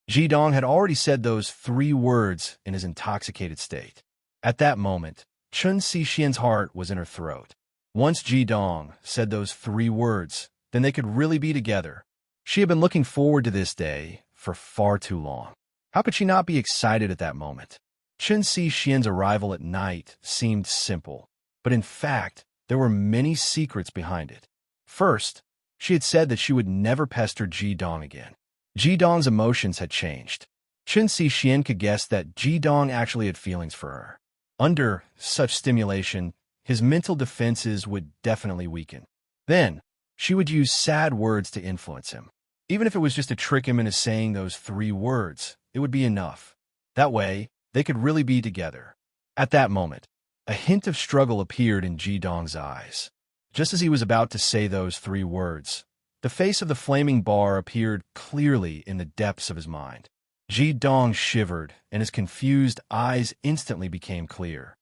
Ji Dong had already said those 3 words in his intoxicated state. At that moment, Chen Xishuan's heart was in her throat. Once Ji Dong said those 3 words, then they could really be together. She had been looking forward to this day for far too long. How could she not be excited at that moment? Chen Xishuan's arrival at night seemed simple, but in fact, there were many secrets behind it. First, she had said that she would never pester Ji Dong again. Ji Dong's emotions had changed. Chen Xishuan could guess that Ji Dong actually had feelings for her. Under such stimulation, his mental defenses would definitely weaken. Then, she would use sad words to influence him. Even if it was just to trick him into saying those 3 words, it would be enough. That way, they could really be together. At that moment, a hint of struggle appeared in Ji Dong's eyes. Just as he was about to say those 3 words, the face of the flaming bar appeared clearly in the depths of his mind. Ji Dong shivered, and his confused eyes instantly became clear.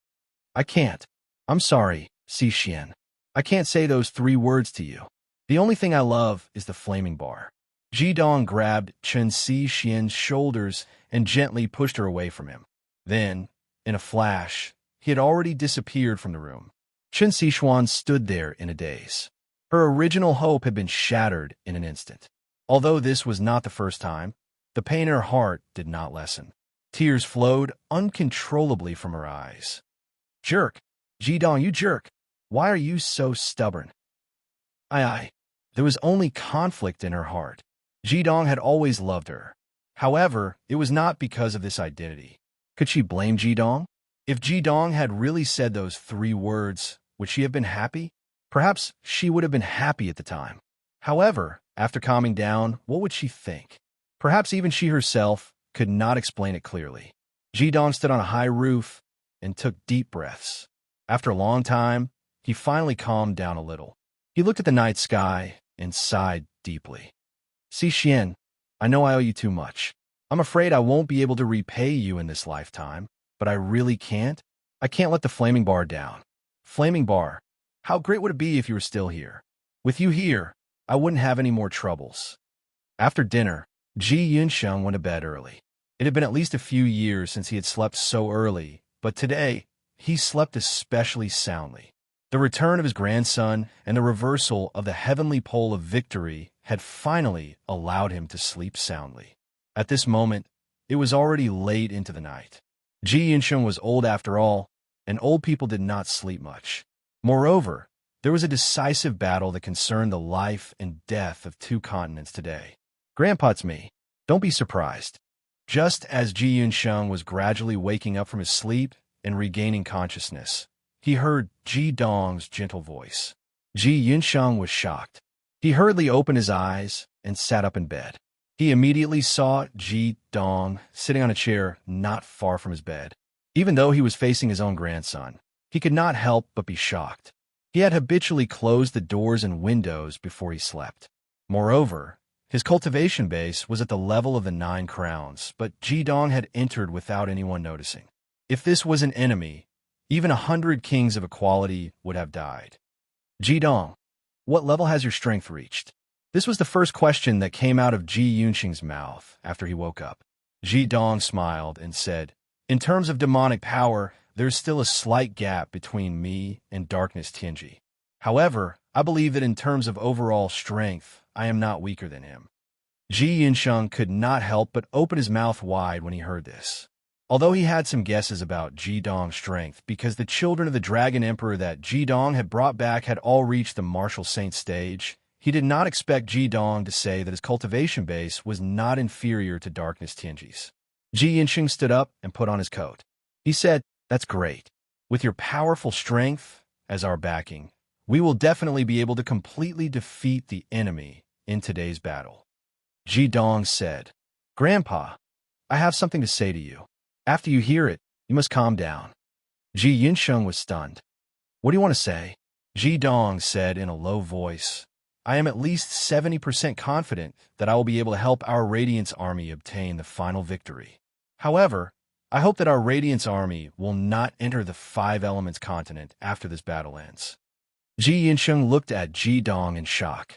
"I can't. I'm sorry, Xishuan. I can't say those 3 words to you. The only thing I love is the flaming bar." Ji Dong grabbed Chen Xishuan's shoulders and gently pushed her away from him. Then, in a flash, he had already disappeared from the room. Chen Xishuan stood there in a daze. Her original hope had been shattered in an instant. Although this was not the first time, the pain in her heart did not lessen. Tears flowed uncontrollably from her eyes. "Jerk! Ji Dong, you jerk! Why are you so stubborn?" I. There was only conflict in her heart. Ji Dong had always loved her. However, it was not because of this identity. Could she blame Ji Dong? If Ji Dong had really said those 3 words, would she have been happy? Perhaps she would have been happy at the time. However, after calming down, what would she think? Perhaps even she herself could not explain it clearly. Ji Dong stood on a high roof and took deep breaths. After a long time, he finally calmed down a little. He looked at the night sky and sighed deeply. "Xishuan, I know I owe you too much. I'm afraid I won't be able to repay you in this lifetime, but I really can't. I can't let the flaming bar down. Flaming bar, how great would it be if you were still here? With you here, I wouldn't have any more troubles." After dinner, Ji Yunsheng went to bed early. It had been at least a few years since he had slept so early, but today, he slept especially soundly. The return of his grandson and the reversal of the heavenly pole of victory had finally allowed him to sleep soundly. At this moment, it was already late into the night. Ji Yunsheng was old after all, and old people did not sleep much. Moreover, there was a decisive battle that concerned the life and death of 2 continents today. "Grandpa, it's me. Don't be surprised." Just as Ji Yunsheng was gradually waking up from his sleep and regaining consciousness, he heard Ji Dong's gentle voice. Ji Yunsheng was shocked. He hurriedly opened his eyes and sat up in bed. He immediately saw Ji Dong sitting on a chair not far from his bed. Even though he was facing his own grandson, he could not help but be shocked. He had habitually closed the doors and windows before he slept. Moreover, his cultivation base was at the level of the 9 crowns, but Ji Dong had entered without anyone noticing. If this was an enemy, even 100 kings of equality would have died. "Ji Dong, what level has your strength reached?" This was the first question that came out of Ji Yunsheng's mouth after he woke up. Ji Dong smiled and said, "In terms of demonic power, there's still a slight gap between me and Darkness Tianji. However, I believe that in terms of overall strength, I am not weaker than him." Ji Yunsheng could not help but open his mouth wide when he heard this. Although he had some guesses about Ji Dong's strength, because the children of the Dragon Emperor that Ji Dong had brought back had all reached the martial saint stage, he did not expect Ji Dong to say that his cultivation base was not inferior to Darkness Tianji's. Ji Yunsheng stood up and put on his coat. He said, "That's great. With your powerful strength as our backing, we will definitely be able to completely defeat the enemy in today's battle." Ji Dong said, "Grandpa, I have something to say to you. After you hear it, you must calm down." Ji Yunsheng was stunned. "What do you want to say?" Ji Dong said in a low voice. I am at least 70% confident that I will be able to help our Radiance army obtain the final victory. However, I hope that our Radiance army will not enter the Five Elements continent after this battle ends. Ji Yinsheng looked at Ji Dong in shock.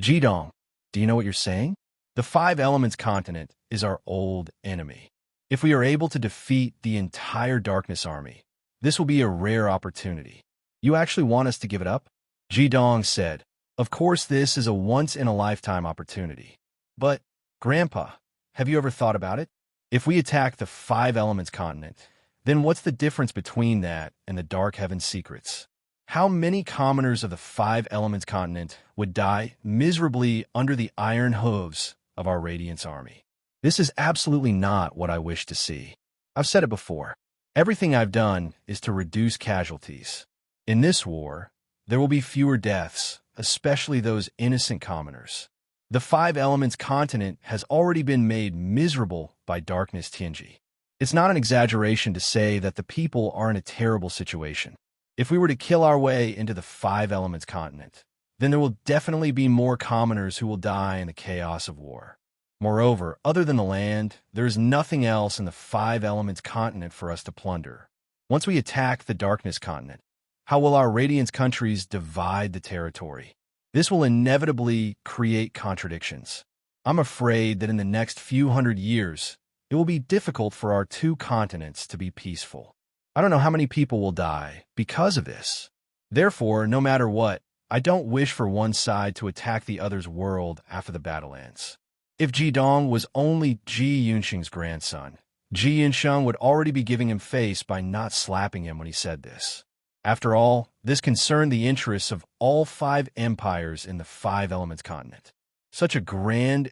Ji Dong, do you know what you're saying? The Five Elements continent is our old enemy. If we are able to defeat the entire Darkness army, this will be a rare opportunity. You actually want us to give it up? Ji Dong said. Of course, this is a once-in-a-lifetime opportunity. But, Grandpa, have you ever thought about it? If we attack the Five Elements continent, then what's the difference between that and the Dark Heaven secrets? How many commoners of the Five Elements continent would die miserably under the iron hooves of our Radiance army? This is absolutely not what I wish to see. I've said it before. Everything I've done is to reduce casualties. In this war, there will be fewer deaths, especially those innocent commoners. The Five Elements continent has already been made miserable by Darkness Tianji. It's not an exaggeration to say that the people are in a terrible situation. If we were to kill our way into the Five Elements continent, then there will definitely be more commoners who will die in the chaos of war. Moreover, other than the land, there is nothing else in the Five Elements continent for us to plunder. Once we attack the Darkness continent, how will our Radiance countries divide the territory? This will inevitably create contradictions. I'm afraid that in the next few hundred years, it will be difficult for our two continents to be peaceful. I don't know how many people will die because of this. Therefore, no matter what, I don't wish for one side to attack the other's world after the battle ends. If Ji Dong was only Ji Yunsheng's grandson, Ji Yunsheng would already be giving him face by not slapping him when he said this. After all, this concerned the interests of all five empires in the Five Elements continent. Such a grand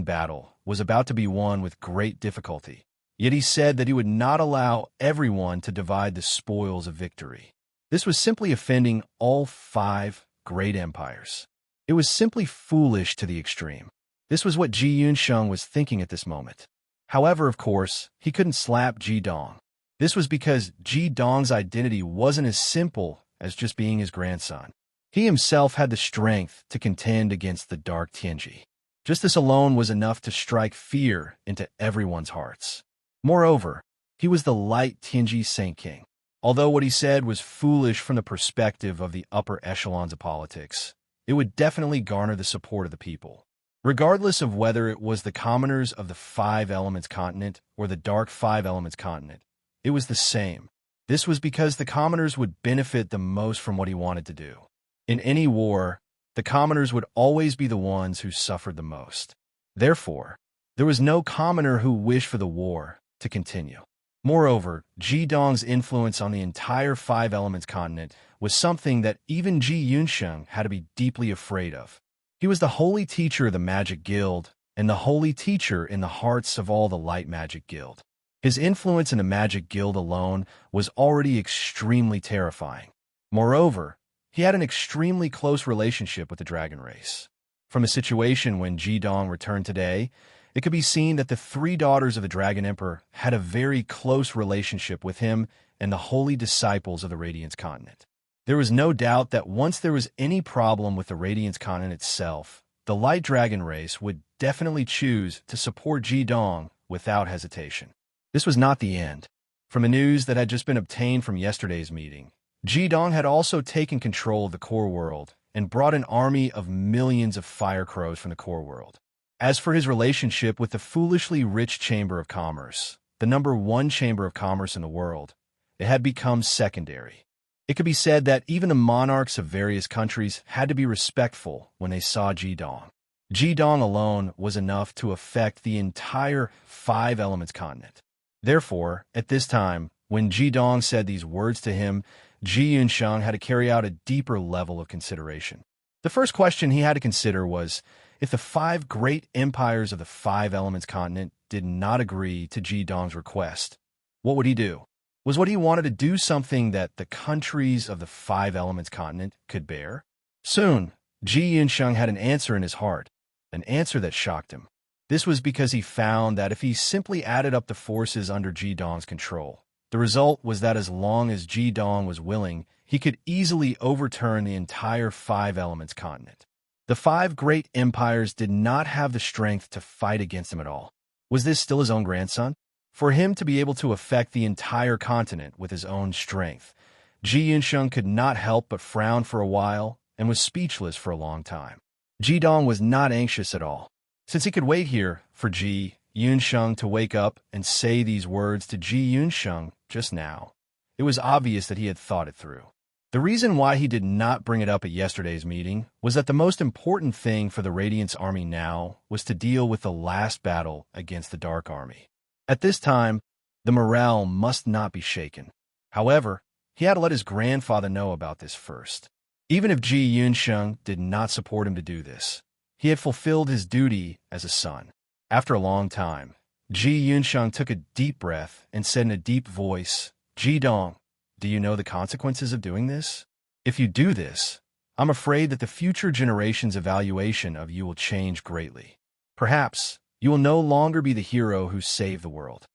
battle was about to be won with great difficulty, yet he said that he would not allow everyone to divide the spoils of victory. This was simply offending all five great empires. It was simply foolish to the extreme. This was what Ji Yunsheng was thinking at this moment. However, of course, he couldn't slap Ji Dong. This was because Ji Dong's identity wasn't as simple as just being his grandson. He himself had the strength to contend against the Dark Tianji. Just this alone was enough to strike fear into everyone's hearts. Moreover, he was the Light Tianji Saint King. Although what he said was foolish from the perspective of the upper echelons of politics, it would definitely garner the support of the people. Regardless of whether it was the commoners of the Five Elements continent or the Dark Five Elements continent, it was the same. This was because the commoners would benefit the most from what he wanted to do. In any war, the commoners would always be the ones who suffered the most. Therefore, there was no commoner who wished for the war to continue. Moreover, Ji Dong's influence on the entire Five Elements continent was something that even Ji Yunsheng had to be deeply afraid of. He was the holy teacher of the Magic Guild and the holy teacher in the hearts of all the Light Magic Guild. His influence in the Magic Guild alone was already extremely terrifying. Moreover, he had an extremely close relationship with the dragon race. From the situation when Ji Dong returned today, it could be seen that the three daughters of the Dragon Emperor had a very close relationship with him and the holy disciples of the Radiance continent. There was no doubt that once there was any problem with the Radiance continent itself, the Light Dragon race would definitely choose to support Ji Dong without hesitation. This was not the end. From the news that had just been obtained from yesterday's meeting, Ji Dong had also taken control of the core world and brought an army of millions of fire crows from the core world. As for his relationship with the foolishly rich Chamber of Commerce, the #1 Chamber of Commerce in the world, it had become secondary. It could be said that even the monarchs of various countries had to be respectful when they saw Ji Dong. Ji Dong alone was enough to affect the entire Five Elements continent. Therefore, at this time, when Ji Dong said these words to him, Ji Yunsheng had to carry out a deeper level of consideration. The first question he had to consider was, if the five great empires of the Five Elements continent did not agree to Ji Dong's request, what would he do? Was what he wanted to do something that the countries of the Five Elements continent could bear? Soon, Ji Yunsheng had an answer in his heart, an answer that shocked him. This was because he found that if he simply added up the forces under Ji Dong's control, the result was that as long as Ji Dong was willing, he could easily overturn the entire Five Elements continent. The five great empires did not have the strength to fight against him at all. Was this still his own grandson? For him to be able to affect the entire continent with his own strength, Ji Yunsheng could not help but frown for a while and was speechless for a long time. Ji Dong was not anxious at all, since he could wait here for Ji Yunsheng to wake up and say these words to Ji Yunsheng just now. It was obvious that he had thought it through. The reason why he did not bring it up at yesterday's meeting was that the most important thing for the Radiance Army now was to deal with the last battle against the Dark Army. At this time, the morale must not be shaken. However, he had to let his grandfather know about this first. Even if Ji Yunsheng did not support him to do this, he had fulfilled his duty as a son. After a long time, Ji Yunsheng took a deep breath and said in a deep voice, "Ji Dong, do you know the consequences of doing this? If you do this, I'm afraid that the future generation's evaluation of you will change greatly. Perhaps you will no longer be the hero who saved the world."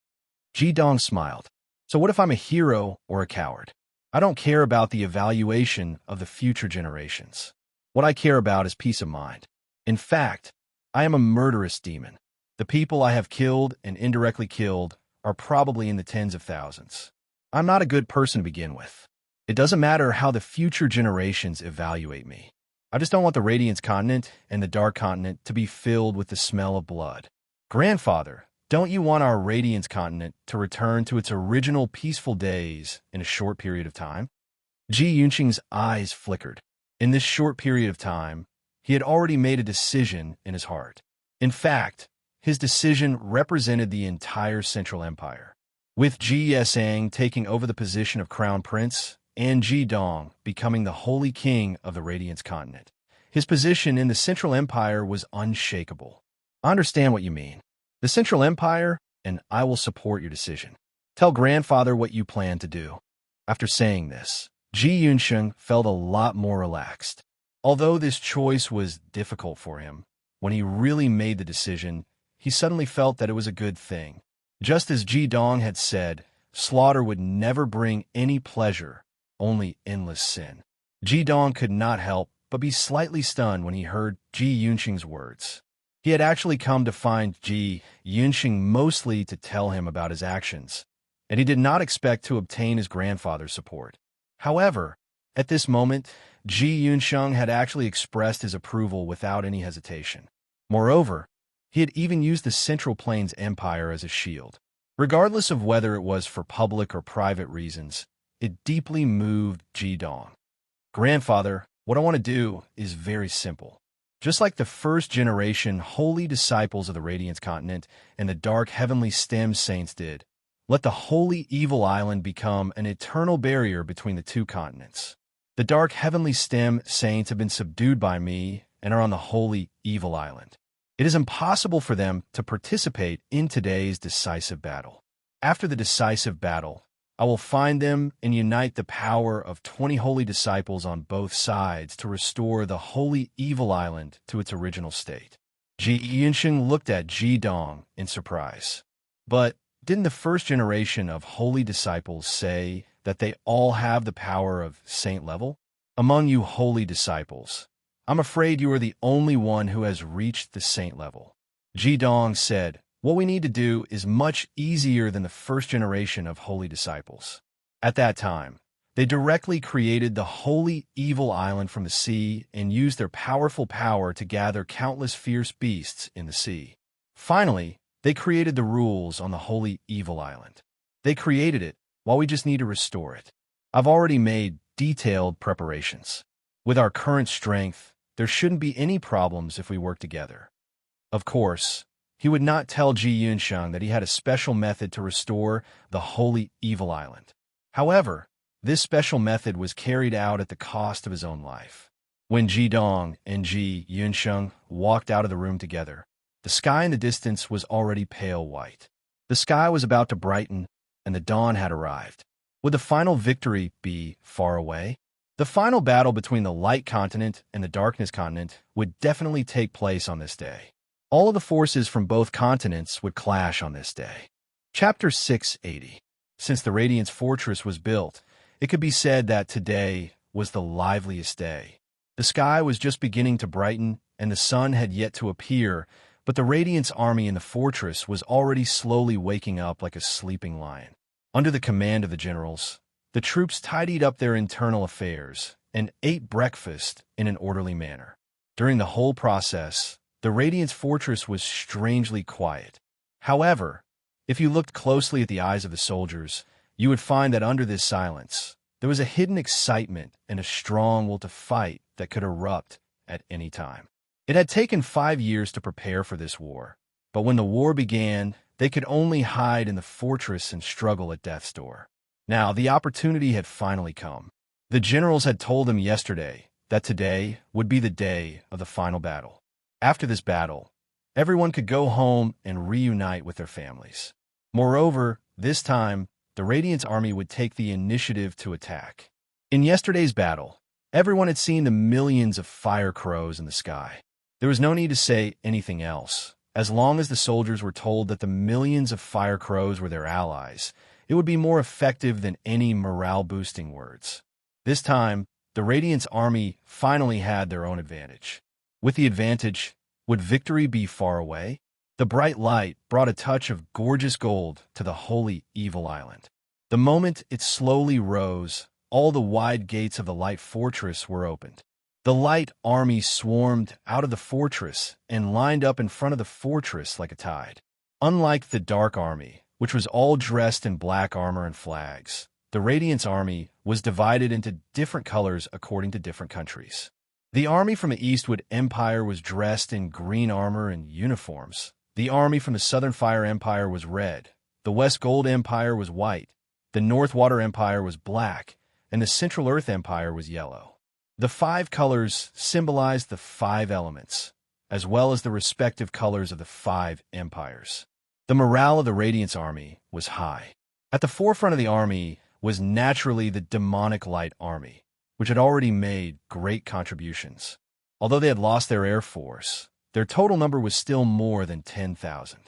Ji Dong smiled. So what if I'm a hero or a coward? I don't care about the evaluation of the future generations. What I care about is peace of mind. In fact, I am a murderous demon. The people I have killed and indirectly killed are probably in the tens of thousands. I'm not a good person to begin with. It doesn't matter how the future generations evaluate me. I just don't want the Radiance continent and the Dark continent to be filled with the smell of blood. Grandfather, don't you want our Radiance continent to return to its original peaceful days in a short period of time? Ji Yunsheng's eyes flickered. In this short period of time, he had already made a decision in his heart. In fact, his decision represented the entire Central Empire. With Ji Yesang taking over the position of Crown Prince and Ji Dong becoming the Holy King of the Radiance continent, his position in the Central Empire was unshakable. I understand what you mean. The Central Empire, and I will support your decision. Tell grandfather what you plan to do. After saying this, Ji Yunsheng felt a lot more relaxed. Although this choice was difficult for him, when he really made the decision, he suddenly felt that it was a good thing. Just as Ji Dong had said, slaughter would never bring any pleasure, only endless sin. Ji Dong could not help but be slightly stunned when he heard Ji Yunsheng's words. He had actually come to find Ji Yunsheng mostly to tell him about his actions, and he did not expect to obtain his grandfather's support. However, at this moment, Ji Yunsheng had actually expressed his approval without any hesitation. Moreover, he had even used the Central Plains Empire as a shield. Regardless of whether it was for public or private reasons, it deeply moved Ji Dong. Grandfather, what I want to do is very simple. Just like the first generation holy disciples of the Radiance continent and the dark heavenly stem saints did, let the holy evil island become an eternal barrier between the two continents. The dark heavenly stem saints have been subdued by me and are on the holy evil island. It is impossible for them to participate in today's decisive battle. After the decisive battle, I will find them and unite the power of 20 holy disciples on both sides to restore the holy evil island to its original state. Ji Yunsheng looked at Ji Dong in surprise. But didn't the first generation of holy disciples say that they all have the power of saint level? Among you holy disciples, I'm afraid you are the only one who has reached the saint level. Ji Dong said, what we need to do is much easier than the first generation of holy disciples. At that time, they directly created the holy evil island from the sea and used their powerful power to gather countless fierce beasts in the sea. Finally, they created the rules on the holy evil island. They created it while we just need to restore it. I've already made detailed preparations. With our current strength, there shouldn't be any problems if we work together. Of course, he would not tell Ji Yunsheng that he had a special method to restore the holy evil island. However, this special method was carried out at the cost of his own life. When Ji Dong and Ji Yunsheng walked out of the room together, the sky in the distance was already pale white. The sky was about to brighten, and the dawn had arrived. Would the final victory be far away? The final battle between the Light Continent and the Darkness Continent would definitely take place on this day. All of the forces from both continents would clash on this day. Chapter 680. Since the Radiance Fortress was built, It could be said that today was the liveliest day. The sky was just beginning to brighten, and the sun had yet to appear, but the Radiant's army in the fortress was already slowly waking up like a sleeping lion. Under the command of the generals, the troops tidied up their internal affairs and ate breakfast in an orderly manner. During the whole process, the Radiant's fortress was strangely quiet. However, if you looked closely at the eyes of the soldiers, you would find that under this silence, there was a hidden excitement and a strong will to fight that could erupt at any time. It had taken 5 years to prepare for this war, but when the war began, they could only hide in the fortress and struggle at death's door. Now, the opportunity had finally come. The generals had told them yesterday that today would be the day of the final battle. After this battle, everyone could go home and reunite with their families. Moreover, this time, the Radiant's army would take the initiative to attack. In yesterday's battle, everyone had seen the millions of fire crows in the sky. There was no need to say anything else. As long as the soldiers were told that the millions of fire crows were their allies, it would be more effective than any morale-boosting words. This time, the Radiant's army finally had their own advantage. With the advantage, would victory be far away? The bright light brought a touch of gorgeous gold to the holy evil island. The moment it slowly rose, all the wide gates of the light fortress were opened. The light army swarmed out of the fortress and lined up in front of the fortress like a tide. Unlike the dark army, which was all dressed in black armor and flags, the Radiant's army was divided into different colors according to different countries. The army from the Eastwood Empire was dressed in green armor and uniforms. The army from the Southern Fire Empire was red. The West Gold Empire was white. The North Water Empire was black. And the Central Earth Empire was yellow. The 5 colors symbolized the 5 elements, as well as the respective colors of the 5 empires. The morale of the Radiant's army was high. At the forefront of the army was naturally the demonic light army, which had already made great contributions. Although they had lost their air force, their total number was still more than 10,000.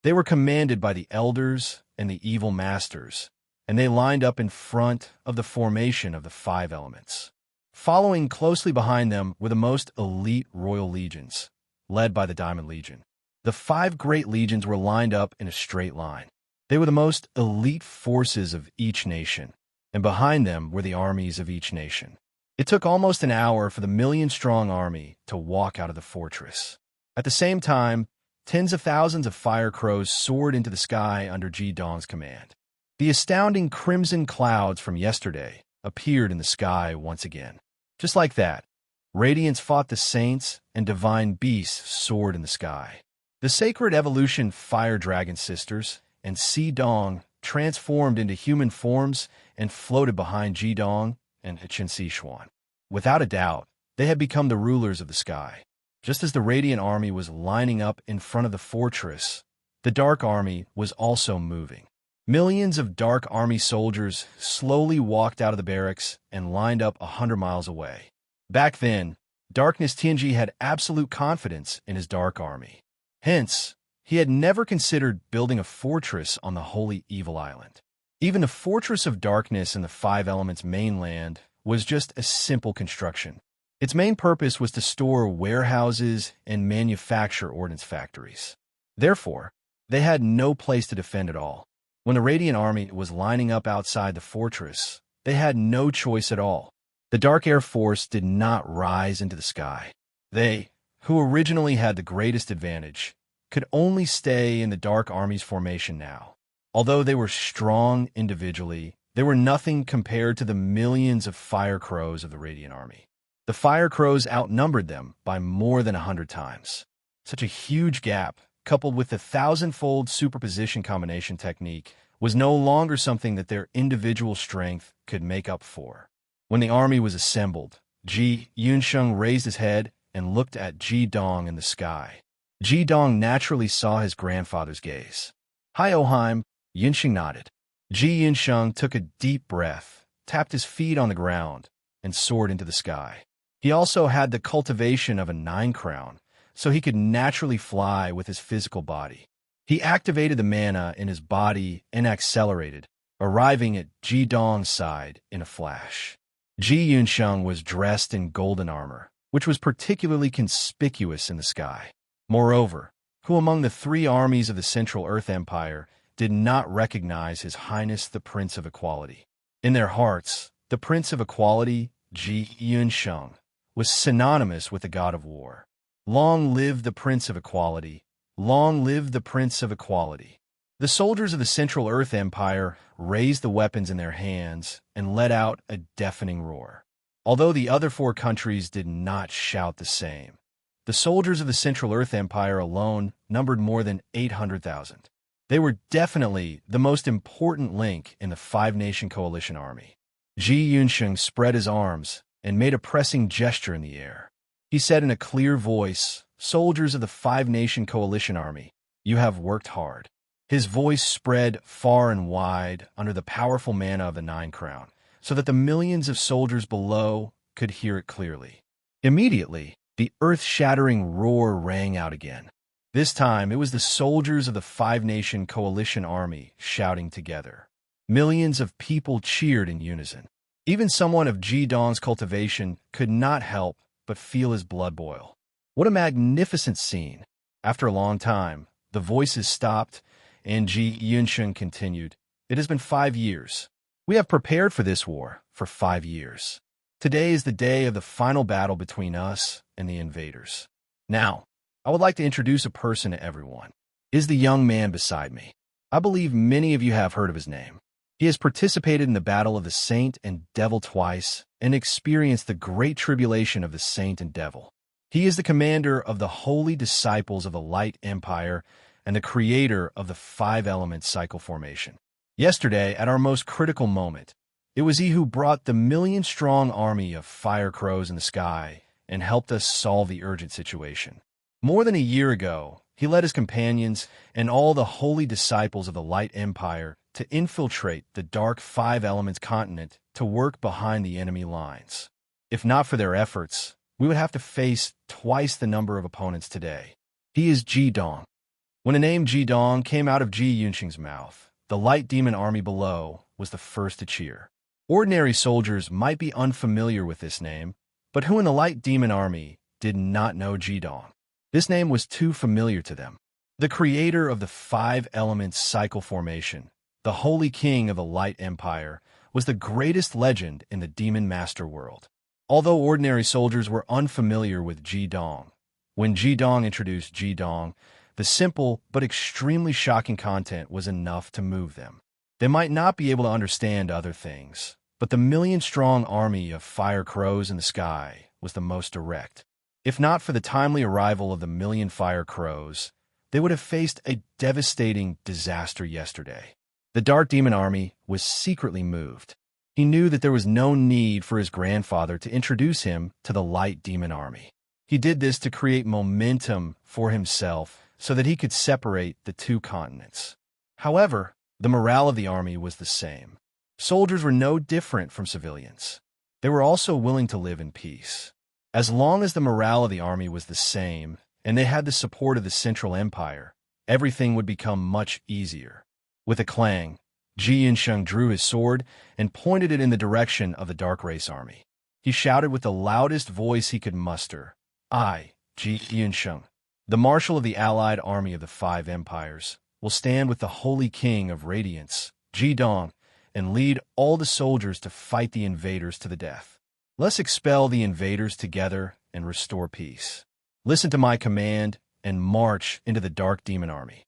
They were commanded by the elders and the evil masters, and they lined up in front of the formation of the 5 elements. Following closely behind them were the most elite royal legions, led by the Diamond Legion. The 5 great legions were lined up in a straight line. They were the most elite forces of each nation, and behind them were the armies of each nation. It took almost an hour for the million-strong army to walk out of the fortress. At the same time, tens of thousands of fire crows soared into the sky under Ji Dong's command. The astounding crimson clouds from yesterday appeared in the sky once again. Just like that, Radiance fought the saints and divine beasts soared in the sky. The sacred evolution fire dragon sisters and Si Dong transformed into human forms and floated behind Ji Dong and Chen Xuan. Without a doubt, they had become the rulers of the sky. Just as the Radiant army was lining up in front of the fortress, the Dark army was also moving. Millions of Dark army soldiers slowly walked out of the barracks and lined up 100 miles away. Back then, Darkness Tianji had absolute confidence in his Dark army. Hence, he had never considered building a fortress on the Holy Evil Island. Even the Fortress of Darkness in the 5 Elements mainland was just a simple construction. Its main purpose was to store warehouses and manufacture ordnance factories. Therefore, they had no place to defend at all. When the Radiant army was lining up outside the fortress, they had no choice at all. The Dark Air Force did not rise into the sky. They, who originally had the greatest advantage, could only stay in the Dark Army's formation now. Although they were strong individually, they were nothing compared to the millions of fire crows of the Radiant army. The fire crows outnumbered them by more than 100 times. Such a huge gap, coupled with the 1,000-fold superposition combination technique, was no longer something that their individual strength could make up for. When the army was assembled, Ji Yunsheng raised his head and looked at Ji Dong in the sky. Ji Dong naturally saw his grandfather's gaze. "Hi, Oheim," Yunsheng nodded. Ji Yunsheng took a deep breath, tapped his feet on the ground, and soared into the sky. He also had the cultivation of a 9-crown, so he could naturally fly with his physical body. He activated the mana in his body and accelerated, arriving at Ji Dong's side in a flash. Ji Yunsheng was dressed in golden armor, which was particularly conspicuous in the sky. Moreover, who among the three armies of the Central Earth Empire did not recognize His Highness the Prince of Equality? In their hearts, the Prince of Equality, Ji Yunsheng, was synonymous with the god of war. Long live the Prince of Equality! Long live the Prince of Equality! The soldiers of the Central Earth Empire raised the weapons in their hands and let out a deafening roar. Although the other four countries did not shout the same, the soldiers of the Central Earth Empire alone numbered more than 800,000. They were definitely the most important link in the five-nation coalition army. Ji Yunsheng spread his arms and made a pressing gesture in the air. He said in a clear voice, "Soldiers of the five-nation coalition army, you have worked hard." His voice spread far and wide under the powerful manna of the Nine Crown, so that the millions of soldiers below could hear it clearly. Immediately, the earth-shattering roar rang out again. This time, it was the soldiers of the five-nation coalition army shouting together. Millions of people cheered in unison. Even someone of Ji Dong's cultivation could not help but feel his blood boil. What a magnificent scene! After a long time, the voices stopped, and Ji Yunsheng continued, "It has been 5 years. We have prepared for this war for 5 years. Today is the day of the final battle between us and the invaders. Now, I would like to introduce a person to everyone. It is the young man beside me. I believe many of you have heard of his name. He has participated in the battle of the Saint and Devil twice and experienced the great tribulation of the Saint and Devil. He is the commander of the holy disciples of the Light Empire and the creator of the five-element cycle formation. Yesterday, at our most critical moment, it was he who brought the million-strong army of fire crows in the sky and helped us solve the urgent situation. More than a year ago, he led his companions and all the holy disciples of the Light Empire to infiltrate the dark five-elements continent to work behind the enemy lines. If not for their efforts, we would have to face twice the number of opponents today. He is Ji Dong. When the name Ji Dong came out of Ji Yunsheng's mouth, the light demon army below was the first to cheer. Ordinary soldiers might be unfamiliar with this name, but who in the light demon army did not know Ji Dong? This name was too familiar to them. The creator of the five-elements cycle formation, the holy king of the Light Empire, was the greatest legend in the Demon Master world. Although ordinary soldiers were unfamiliar with Ji Dong, when Ji Dong introduced Ji Dong, the simple but extremely shocking content was enough to move them. They might not be able to understand other things, but the million-strong army of fire crows in the sky was the most direct. If not for the timely arrival of the million fire crows, they would have faced a devastating disaster yesterday. The Dark Demon Army was secretly moved. He knew that there was no need for his grandfather to introduce him to the Light Demon Army. He did this to create momentum for himself so that he could separate the two continents. However, the morale of the army was the same. Soldiers were no different from civilians. They were also willing to live in peace. As long as the morale of the army was the same, and they had the support of the Central Empire, everything would become much easier. With a clang, Ji Yunsheng drew his sword and pointed it in the direction of the Dark Race Army. He shouted with the loudest voice he could muster, "I, Ji Yunsheng, the Marshal of the Allied Army of the Five Empires, will stand with the Holy King of Radiance, Ji Dong, and lead all the soldiers to fight the invaders to the death. Let's expel the invaders together and restore peace. Listen to my command and march into the Dark Demon Army.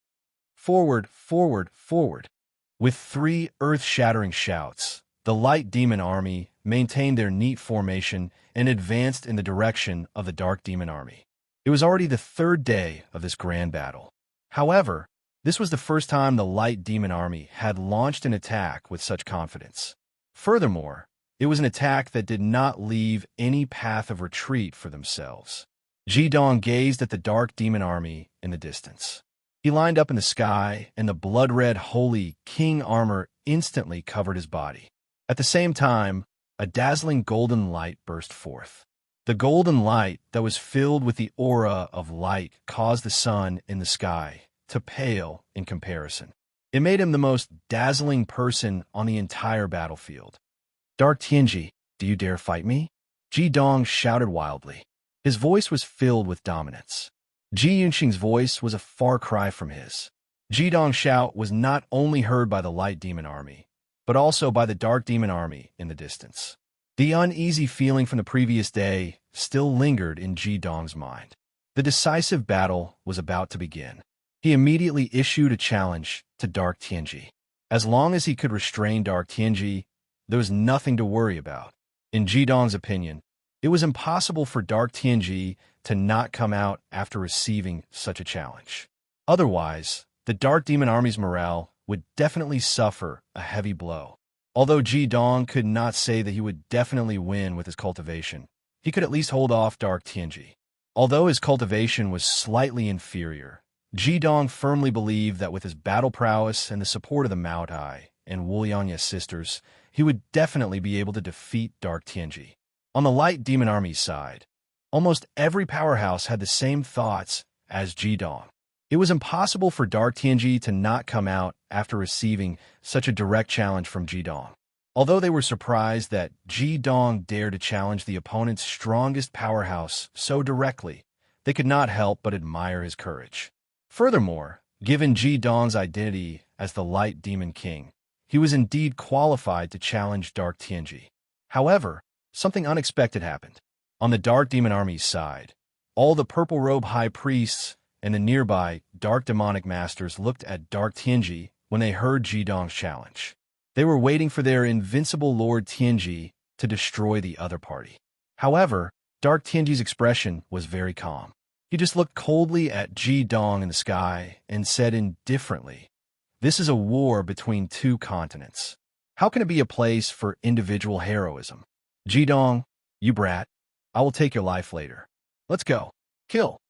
Forward, forward, forward." With 3 earth-shattering shouts, the Light Demon Army maintained their neat formation and advanced in the direction of the Dark Demon Army. It was already the 3rd day of this grand battle. However, this was the first time the Light Demon Army had launched an attack with such confidence. Furthermore, it was an attack that did not leave any path of retreat for themselves. Ji Dong gazed at the Dark Demon Army in the distance. He lined up in the sky, and the blood-red holy king armor instantly covered his body. At the same time, a dazzling golden light burst forth. The golden light that was filled with the aura of light caused the sun in the sky to pale in comparison. It made him the most dazzling person on the entire battlefield. "Dark Tianji, do you dare fight me?" Ji Dong shouted wildly. His voice was filled with dominance. Ji Yunqing's voice was a far cry from his. Ji Dong's shout was not only heard by the light demon army, but also by the dark demon army in the distance. The uneasy feeling from the previous day still lingered in Ji Dong's mind. The decisive battle was about to begin. He immediately issued a challenge to Dark Tianji. As long as he could restrain Dark Tianji, there was nothing to worry about. In Ji Dong's opinion, it was impossible for Dark Tianji to not come out after receiving such a challenge. Otherwise, the Dark Demon Army's morale would definitely suffer a heavy blow. Although Ji Dong could not say that he would definitely win with his cultivation, he could at least hold off Dark Tianji. Although his cultivation was slightly inferior, Ji Dong firmly believed that with his battle prowess and the support of the Mao Tai and Wu Yangye sisters, he would definitely be able to defeat Dark Tianji. On the Light Demon Army's side, almost every powerhouse had the same thoughts as Ji Dong. It was impossible for Dark Tianji to not come out after receiving such a direct challenge from Ji Dong. Although they were surprised that Ji Dong dared to challenge the opponent's strongest powerhouse so directly, they could not help but admire his courage. Furthermore, given Ji Dong's identity as the Light Demon King, he was indeed qualified to challenge Dark Tianji. However, something unexpected happened. On the Dark Demon Army's side, all the Purple Robe High Priests and the nearby Dark Demonic Masters looked at Dark Tianji when they heard Ji Dong's challenge. They were waiting for their invincible Lord Tianji to destroy the other party. However, Dark Tianji's expression was very calm. He just looked coldly at Ji Dong in the sky and said indifferently, "This is a war between two continents. How can it be a place for individual heroism? Ji Dong, you brat, I will take your life later. Let's go. Kill."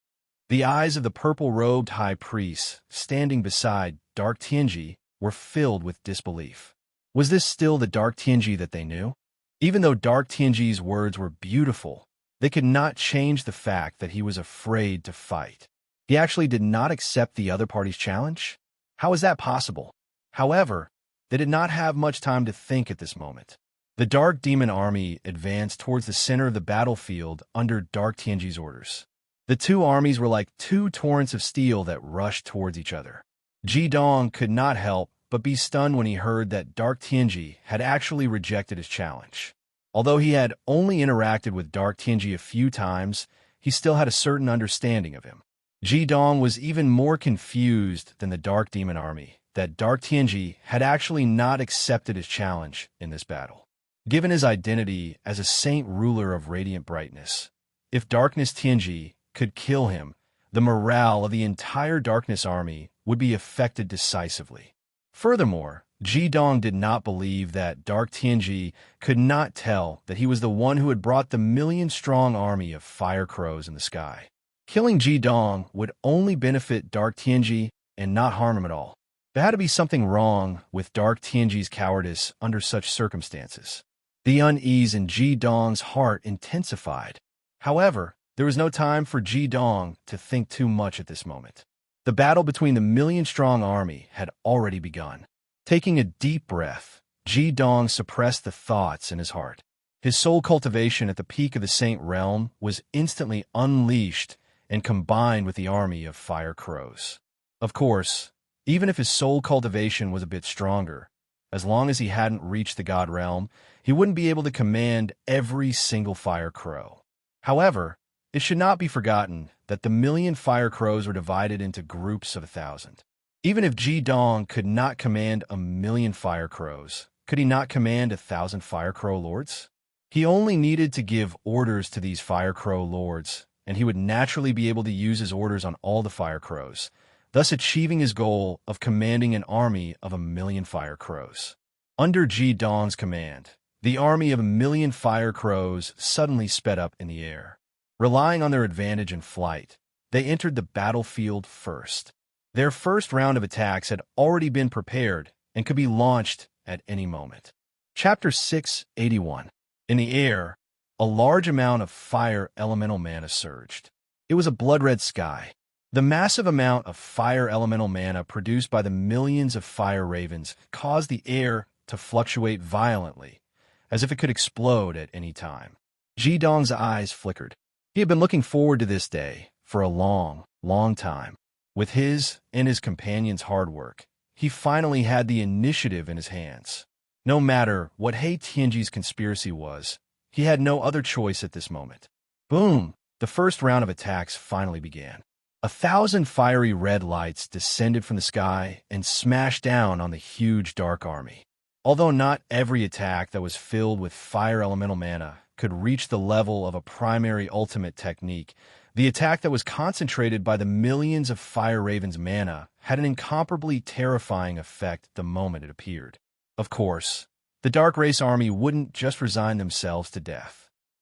The eyes of the purple-robed high priests standing beside Dark Tianji were filled with disbelief. Was this still the Dark Tianji that they knew? Even though Dark Tianji's words were beautiful, they could not change the fact that he was afraid to fight. He actually did not accept the other party's challenge? How is that possible? However, they did not have much time to think at this moment. The Dark Demon Army advanced towards the center of the battlefield under Dark Tianji's orders. The two armies were like two torrents of steel that rushed towards each other. Ji Dong could not help but be stunned when he heard that Dark Tianji had actually rejected his challenge. Although he had only interacted with Dark Tianji a few times, he still had a certain understanding of him. Ji Dong was even more confused than the Dark Demon Army that Dark Tianji had actually not accepted his challenge in this battle. Given his identity as a saint ruler of radiant brightness, if Darkness Tianji could kill him, the morale of the entire Darkness Army would be affected decisively. Furthermore, Ji Dong did not believe that Dark Tianji could not tell that he was the one who had brought the million-strong army of fire crows in the sky. Killing Ji Dong would only benefit Dark Tianji and not harm him at all. There had to be something wrong with Dark Tianji's cowardice under such circumstances. The unease in Ji Dong's heart intensified. However, there was no time for Ji Dong to think too much at this moment. The battle between the million-strong army had already begun. Taking a deep breath, Ji Dong suppressed the thoughts in his heart. His soul cultivation at the peak of the Saint Realm was instantly unleashed and combined with the army of fire crows. Of course, even if his soul cultivation was a bit stronger, as long as he hadn't reached the God Realm, he wouldn't be able to command every single fire crow. However, it should not be forgotten that the million fire crows were divided into groups of 1,000. Even if Ji Dong could not command 1,000,000 fire crows, could he not command 1,000 fire crow lords? He only needed to give orders to these fire crow lords, and he would naturally be able to use his orders on all the fire crows, thus achieving his goal of commanding an army of 1,000,000 fire crows. Under Ji Dong's command, the army of 1,000,000 fire crows suddenly sped up in the air. Relying on their advantage in flight, they entered the battlefield first. Their first round of attacks had already been prepared and could be launched at any moment. Chapter 681. In the air, a large amount of fire elemental mana surged. It was a blood-red sky. The massive amount of fire elemental mana produced by the millions of fire ravens caused the air to fluctuate violently, as if it could explode at any time. Jidong's eyes flickered. He had been looking forward to this day for a long, long time. With his and his companions' hard work, he finally had the initiative in his hands. No matter what He Tianji's conspiracy was, he had no other choice at this moment. Boom! The first round of attacks finally began. 1,000 fiery red lights descended from the sky and smashed down on the huge dark army. Although not every attack that was filled with fire elemental mana could reach the level of a primary ultimate technique, the attack that was concentrated by the millions of fire ravens' mana had an incomparably terrifying effect the moment it appeared. Of course, the Dark Race army wouldn't just resign themselves to death.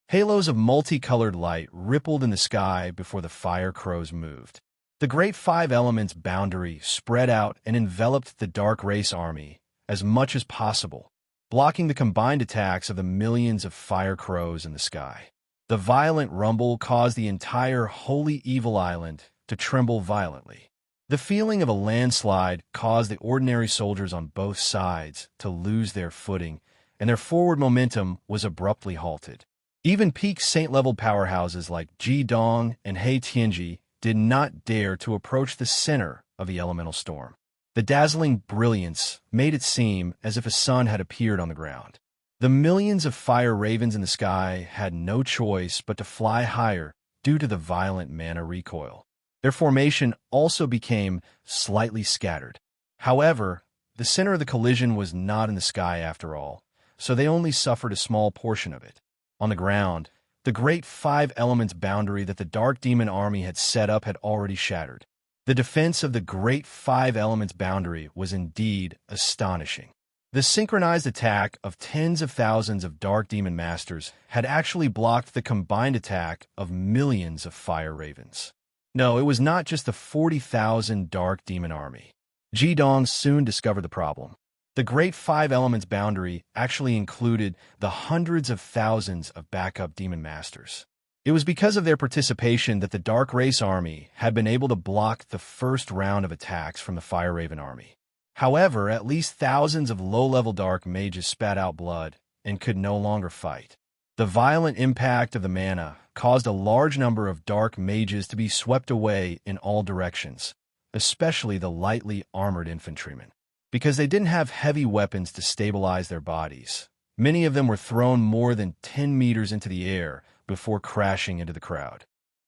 Halos of multicolored light rippled in the sky before the fire crows moved. The great five elements boundary spread out and enveloped the Dark Race army as much as possible, blocking the combined attacks of the millions of fire crows in the sky. The violent rumble caused the entire Holy Evil Island to tremble violently. The feeling of a landslide caused the ordinary soldiers on both sides to lose their footing, and their forward momentum was abruptly halted. Even peak saint-level powerhouses like Jidong and He Tianji did not dare to approach the center of the elemental storm. The dazzling brilliance made it seem as if a sun had appeared on the ground. The millions of fire ravens in the sky had no choice but to fly higher due to the violent mana recoil. Their formation also became slightly scattered. However, the center of the collision was not in the sky after all, so they only suffered a small portion of it. On the ground, the great five elements boundary that the Dark Demon army had set up had already shattered. The defense of the great five elements boundary was indeed astonishing. The synchronized attack of tens of thousands of Dark Demon Masters had actually blocked the combined attack of millions of fire ravens. No, it was not just the 40,000 Dark Demon army. Jidong soon discovered the problem. The Great Five Elements boundary actually included the hundreds of thousands of backup Demon Masters. It was because of their participation that the Dark Race army had been able to block the first round of attacks from the Fire Raven army. However, at least thousands of low-level Dark Mages spat out blood and could no longer fight. The violent impact of the mana caused a large number of Dark Mages to be swept away in all directions, especially the lightly armored infantrymen. Because they didn't have heavy weapons to stabilize their bodies, many of them were thrown more than 10 meters into the air before crashing into the crowd.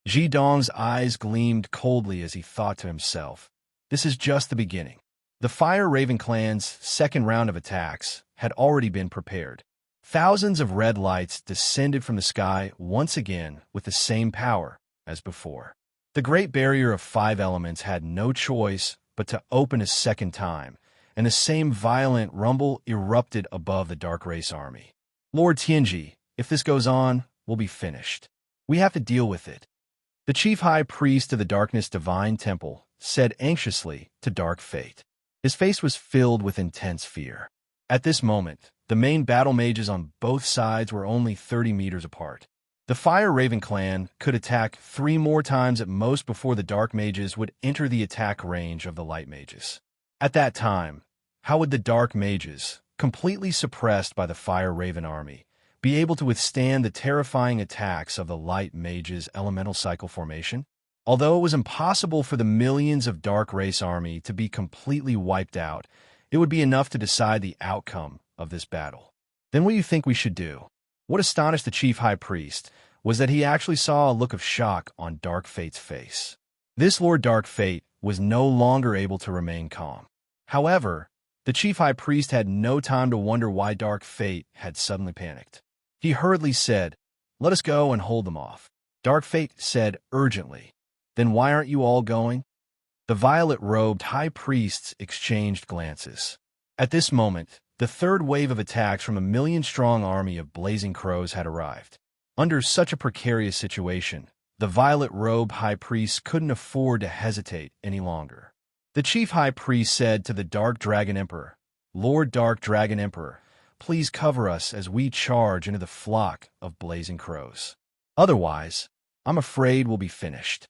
Jidong's eyes gleamed coldly as he thought to himself, this is just the beginning. The Fire Raven clan's second round of attacks had already been prepared. Thousands of red lights descended from the sky once again with the same power as before. The Great Barrier of Five Elements had no choice but to open a second time, and the same violent rumble erupted above the Dark Race army. Lord Tianji, if this goes on, we'll be finished. We have to deal with it. The chief high priest of the Darkness Divine Temple said anxiously to Dark Fate. His face was filled with intense fear. At this moment, the main battle mages on both sides were only 30 meters apart. The Fire Raven clan could attack 3 more times at most before the Dark Mages would enter the attack range of the Light Mages. At that time, how would the Dark Mages, completely suppressed by the Fire Raven army, be able to withstand the terrifying attacks of the Light Mages' elemental cycle formation? Although it was impossible for the millions of Dark Race army to be completely wiped out, it would be enough to decide the outcome of this battle. Then what do you think we should do? What astonished the Chief High Priest was that he actually saw a look of shock on Dark Fate's face. This Lord Dark Fate was no longer able to remain calm. However, the Chief High Priest had no time to wonder why Dark Fate had suddenly panicked. He hurriedly said, "Let us go and hold them off." Dark Fate said urgently, "Then why aren't you all going?" The violet-robed high priests exchanged glances. At this moment, the third wave of attacks from a million-strong army of blazing crows had arrived. Under such a precarious situation, the violet-robed high priests couldn't afford to hesitate any longer. The chief high priest said to the Dark Dragon Emperor, "Lord Dark Dragon Emperor, please cover us as we charge into the flock of blazing crows. Otherwise, I'm afraid we'll be finished."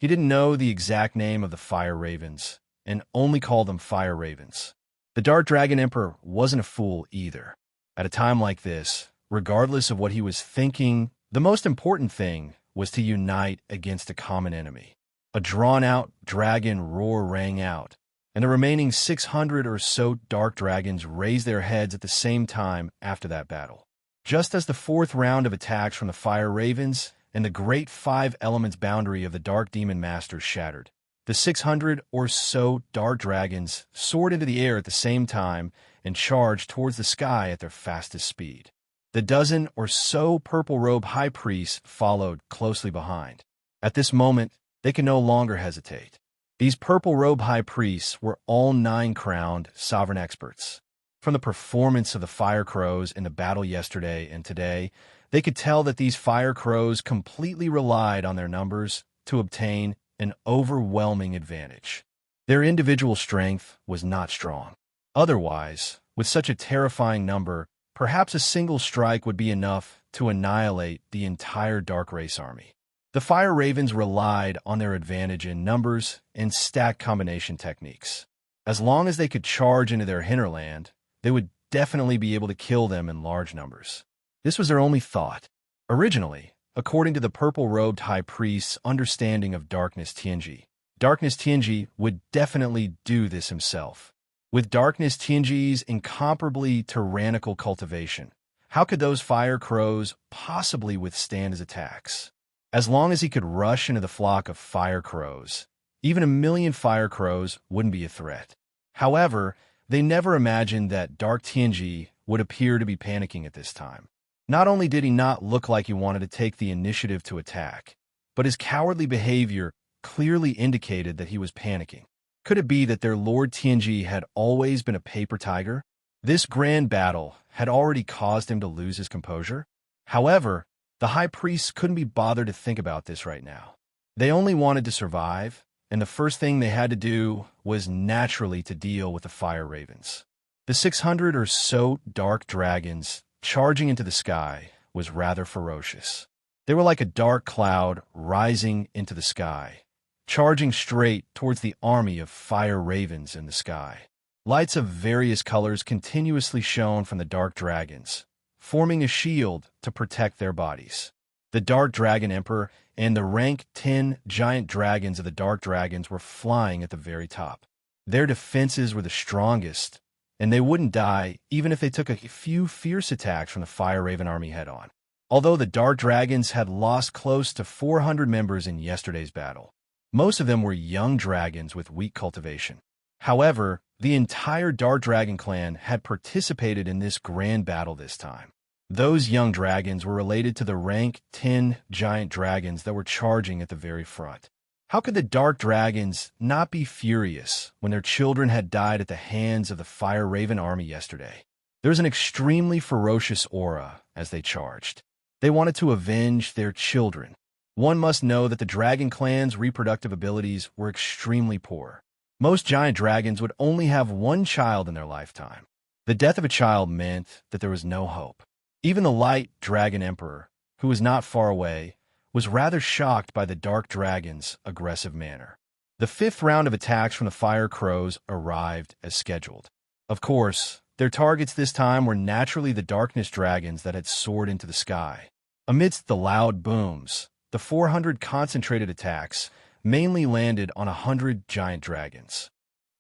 He didn't know the exact name of the fire ravens, and only called them fire ravens. The Dark Dragon Emperor wasn't a fool either. At a time like this, regardless of what he was thinking, the most important thing was to unite against a common enemy. A drawn-out dragon roar rang out, and the remaining 600 or so dark dragons raised their heads at the same time after that battle. Just as the fourth round of attacks from the fire ravens and the great 5 elements boundary of the dark demon masters shattered, the 600 or so dark dragons soared into the air at the same time and charged towards the sky at their fastest speed. The dozen or so purple-robed high priests followed closely behind. At this moment, they could no longer hesitate. These purple-robed high priests were all 9-crowned sovereign experts. From the performance of the fire crows in the battle yesterday and today, they could tell that these fire crows completely relied on their numbers to obtain an overwhelming advantage. Their individual strength was not strong. Otherwise, with such a terrifying number, perhaps a single strike would be enough to annihilate the entire Dark Race army. The Fire Ravens relied on their advantage in numbers and stack combination techniques. As long as they could charge into their hinterland, they would definitely be able to kill them in large numbers. This was their only thought. Originally, according to the purple-robed high priest's understanding of Darkness Tianji would definitely do this himself. With Darkness Tianji's incomparably tyrannical cultivation, how could those fire crows possibly withstand his attacks? As long as he could rush into the flock of fire crows, even 1,000,000 fire crows wouldn't be a threat. However, they never imagined that Dark Tianji would appear to be panicking at this time. Not only did he not look like he wanted to take the initiative to attack, but his cowardly behavior clearly indicated that he was panicking. Could it be that their Lord Tianji had always been a paper tiger? This grand battle had already caused him to lose his composure? However, the high priests couldn't be bothered to think about this right now. They only wanted to survive, and the first thing they had to do was naturally to deal with the fire ravens. The 600 or so dark dragons charging into the sky was rather ferocious. They were like a dark cloud rising into the sky, charging straight towards the army of fire ravens in the sky. Lights of various colors continuously shone from the dark dragons, forming a shield to protect their bodies. The Dark Dragon Emperor and the rank 10 giant dragons of the Dark Dragons were flying at the very top. Their defenses were the strongest, and they wouldn't die even if they took a few fierce attacks from the Fire Raven army head-on. Although the Dark Dragons had lost close to 400 members in yesterday's battle, most of them were young dragons with weak cultivation. However, the entire Dark Dragon clan had participated in this grand battle this time. Those young dragons were related to the rank 10 giant dragons that were charging at the very front. How could the Dark Dragons not be furious when their children had died at the hands of the Fire Raven army yesterday? There was an extremely ferocious aura as they charged. They wanted to avenge their children. One must know that the Dragon Clan's reproductive abilities were extremely poor. Most giant dragons would only have one child in their lifetime. The death of a child meant that there was no hope. Even the Light Dragon Emperor, who was not far away, was rather shocked by the Dark Dragon's aggressive manner. The fifth round of attacks from the Fire Crows arrived as scheduled. Of course, their targets this time were naturally the Darkness Dragons that had soared into the sky. Amidst the loud booms, the 400 concentrated attacks mainly landed on 100 giant dragons.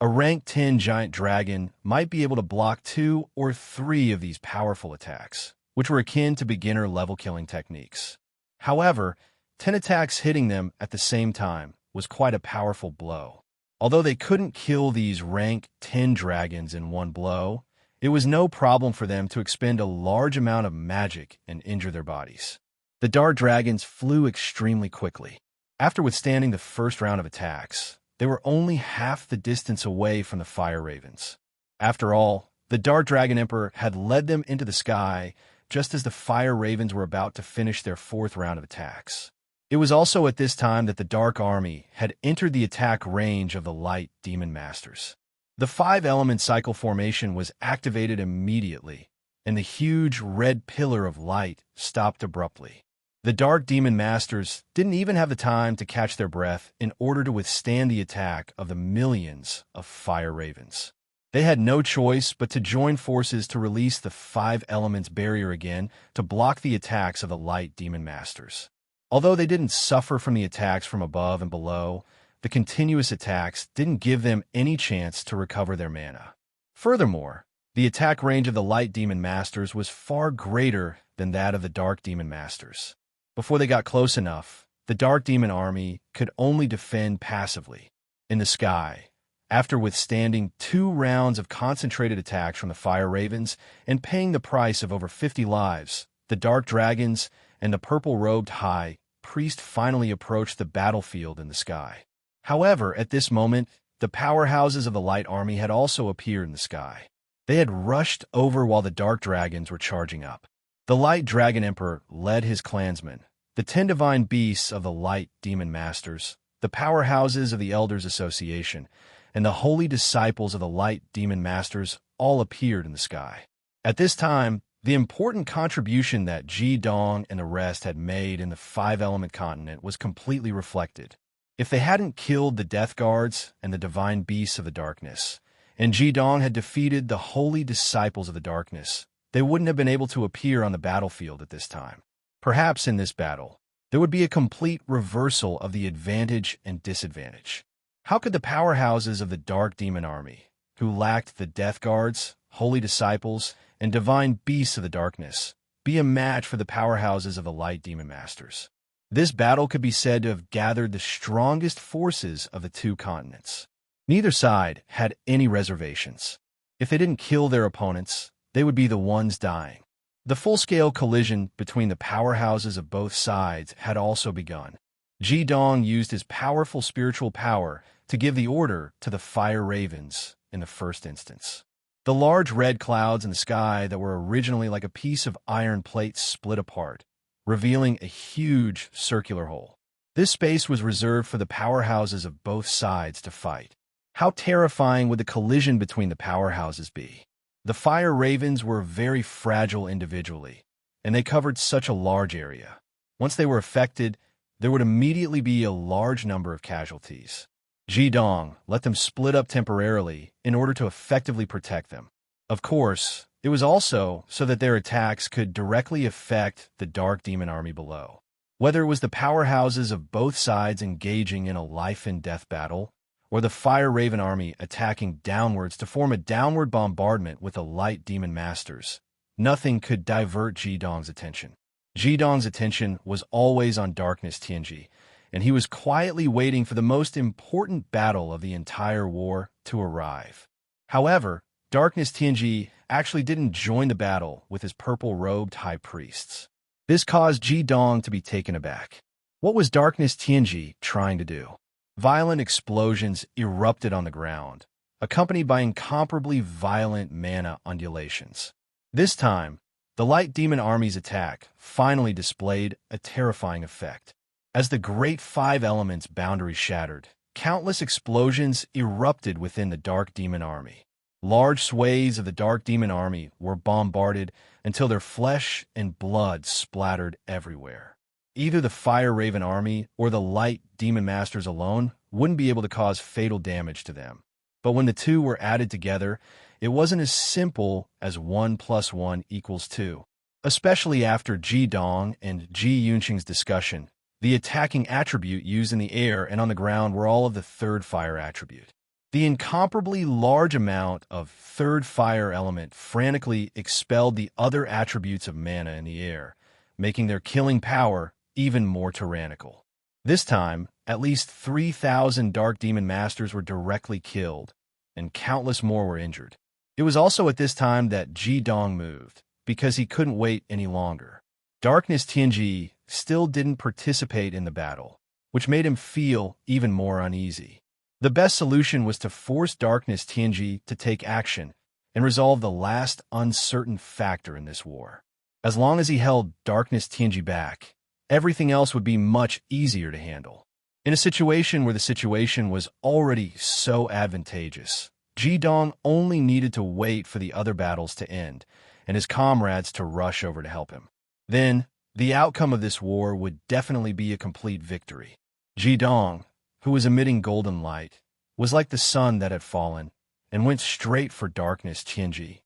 A rank 10 giant dragon might be able to block 2 or 3 of these powerful attacks, which were akin to beginner-level killing techniques. However, 10 attacks hitting them at the same time was quite a powerful blow. Although they couldn't kill these rank 10 dragons in one blow, it was no problem for them to expend a large amount of magic and injure their bodies. The Dark Dragons flew extremely quickly. After withstanding the first round of attacks, they were only half the distance away from the Fire Ravens. After all, the Dark Dragon Emperor had led them into the sky just as the Fire Ravens were about to finish their fourth round of attacks. It was also at this time that the Dark Army had entered the attack range of the Light Demon Masters. The 5-element cycle formation was activated immediately, and the huge red pillar of light stopped abruptly. The Dark Demon Masters didn't even have the time to catch their breath in order to withstand the attack of the millions of fire ravens. They had no choice but to join forces to release the five elements barrier again to block the attacks of the Light Demon Masters. Although they didn't suffer from the attacks from above and below, the continuous attacks didn't give them any chance to recover their mana. Furthermore, the attack range of the Light Demon Masters was far greater than that of the Dark Demon Masters. Before they got close enough, the Dark Demon army could only defend passively. In the sky, after withstanding 2 rounds of concentrated attacks from the Fire Ravens and paying the price of over 50 lives, the Dark Dragons and the purple-robed High Priest finally approached the battlefield in the sky. However, at this moment, the powerhouses of the Light Army had also appeared in the sky. They had rushed over while the Dark Dragons were charging up. The Light Dragon Emperor led his clansmen, the 10 divine beasts of the Light Demon Masters, the powerhouses of the Elders Association, and the holy disciples of the Light Demon Masters all appeared in the sky. At this time, the important contribution that Ji Dong and the rest had made in the 5-element continent was completely reflected. If they hadn't killed the Death Guards and the divine beasts of the darkness, and Ji Dong had defeated the holy disciples of the darkness, they wouldn't have been able to appear on the battlefield at this time. Perhaps in this battle, there would be a complete reversal of the advantage and disadvantage. How could the powerhouses of the Dark Demon Army, who lacked the Death Guards, holy disciples, and divine beasts of the darkness, be a match for the powerhouses of the Light Demon Masters? This battle could be said to have gathered the strongest forces of the 2 continents. Neither side had any reservations. If they didn't kill their opponents, they would be the ones dying. The full-scale collision between the powerhouses of both sides had also begun. Ji Dong used his powerful spiritual power to give the order to the Fire Ravens in the first instance. The large red clouds in the sky that were originally like a piece of iron plate split apart, revealing a huge circular hole. This space was reserved for the powerhouses of both sides to fight. How terrifying would the collision between the powerhouses be? The Fire Ravens were very fragile individually, and they covered such a large area. Once they were affected, there would immediately be a large number of casualties. Ji Dong let them split up temporarily in order to effectively protect them. Of course, it was also so that their attacks could directly affect the Dark Demon Army below. Whether it was the powerhouses of both sides engaging in a life-and-death battle, or the Fire Raven Army attacking downwards to form a downward bombardment with the Light Demon Masters, nothing could divert Ji Dong's attention. Ji Dong's attention was always on Darkness Tianji, and he was quietly waiting for the most important battle of the entire war to arrive. However, Darkness Tianji actually didn't join the battle with his purple-robed high priests. This caused Ji Dong to be taken aback. What was Darkness Tianji trying to do? Violent explosions erupted on the ground, accompanied by incomparably violent mana undulations. This time, the Light Demon Army's attack finally displayed a terrifying effect. As the great 5 elements boundary shattered, countless explosions erupted within the Dark Demon Army. Large swathes of the Dark Demon Army were bombarded until their flesh and blood splattered everywhere. Either the Fire Raven Army or the Light Demon Masters alone wouldn't be able to cause fatal damage to them. But when the 2 were added together, it wasn't as simple as 1 + 1 = 2. Especially after Ji Dong and Ji Yunqing's discussion, the attacking attribute used in the air and on the ground were all of the 3rd fire attribute. The incomparably large amount of 3rd fire element frantically expelled the other attributes of mana in the air, making their killing power even more tyrannical. This time, at least 3,000 Dark Demon Masters were directly killed, and countless more were injured. It was also at this time that Ji Dong moved, because he couldn't wait any longer. Darkness Tianji still didn't participate in the battle, which made him feel even more uneasy. The best solution was to force Darkness Tianji to take action and resolve the last uncertain factor in this war. As long as he held Darkness Tianji back, everything else would be much easier to handle. In a situation where the situation was already so advantageous, Ji Dong only needed to wait for the other battles to end and his comrades to rush over to help him. Then, The outcome of this war would definitely be a complete victory. Jidong, who was emitting golden light, was like the sun that had fallen and went straight for darkness. Tianji.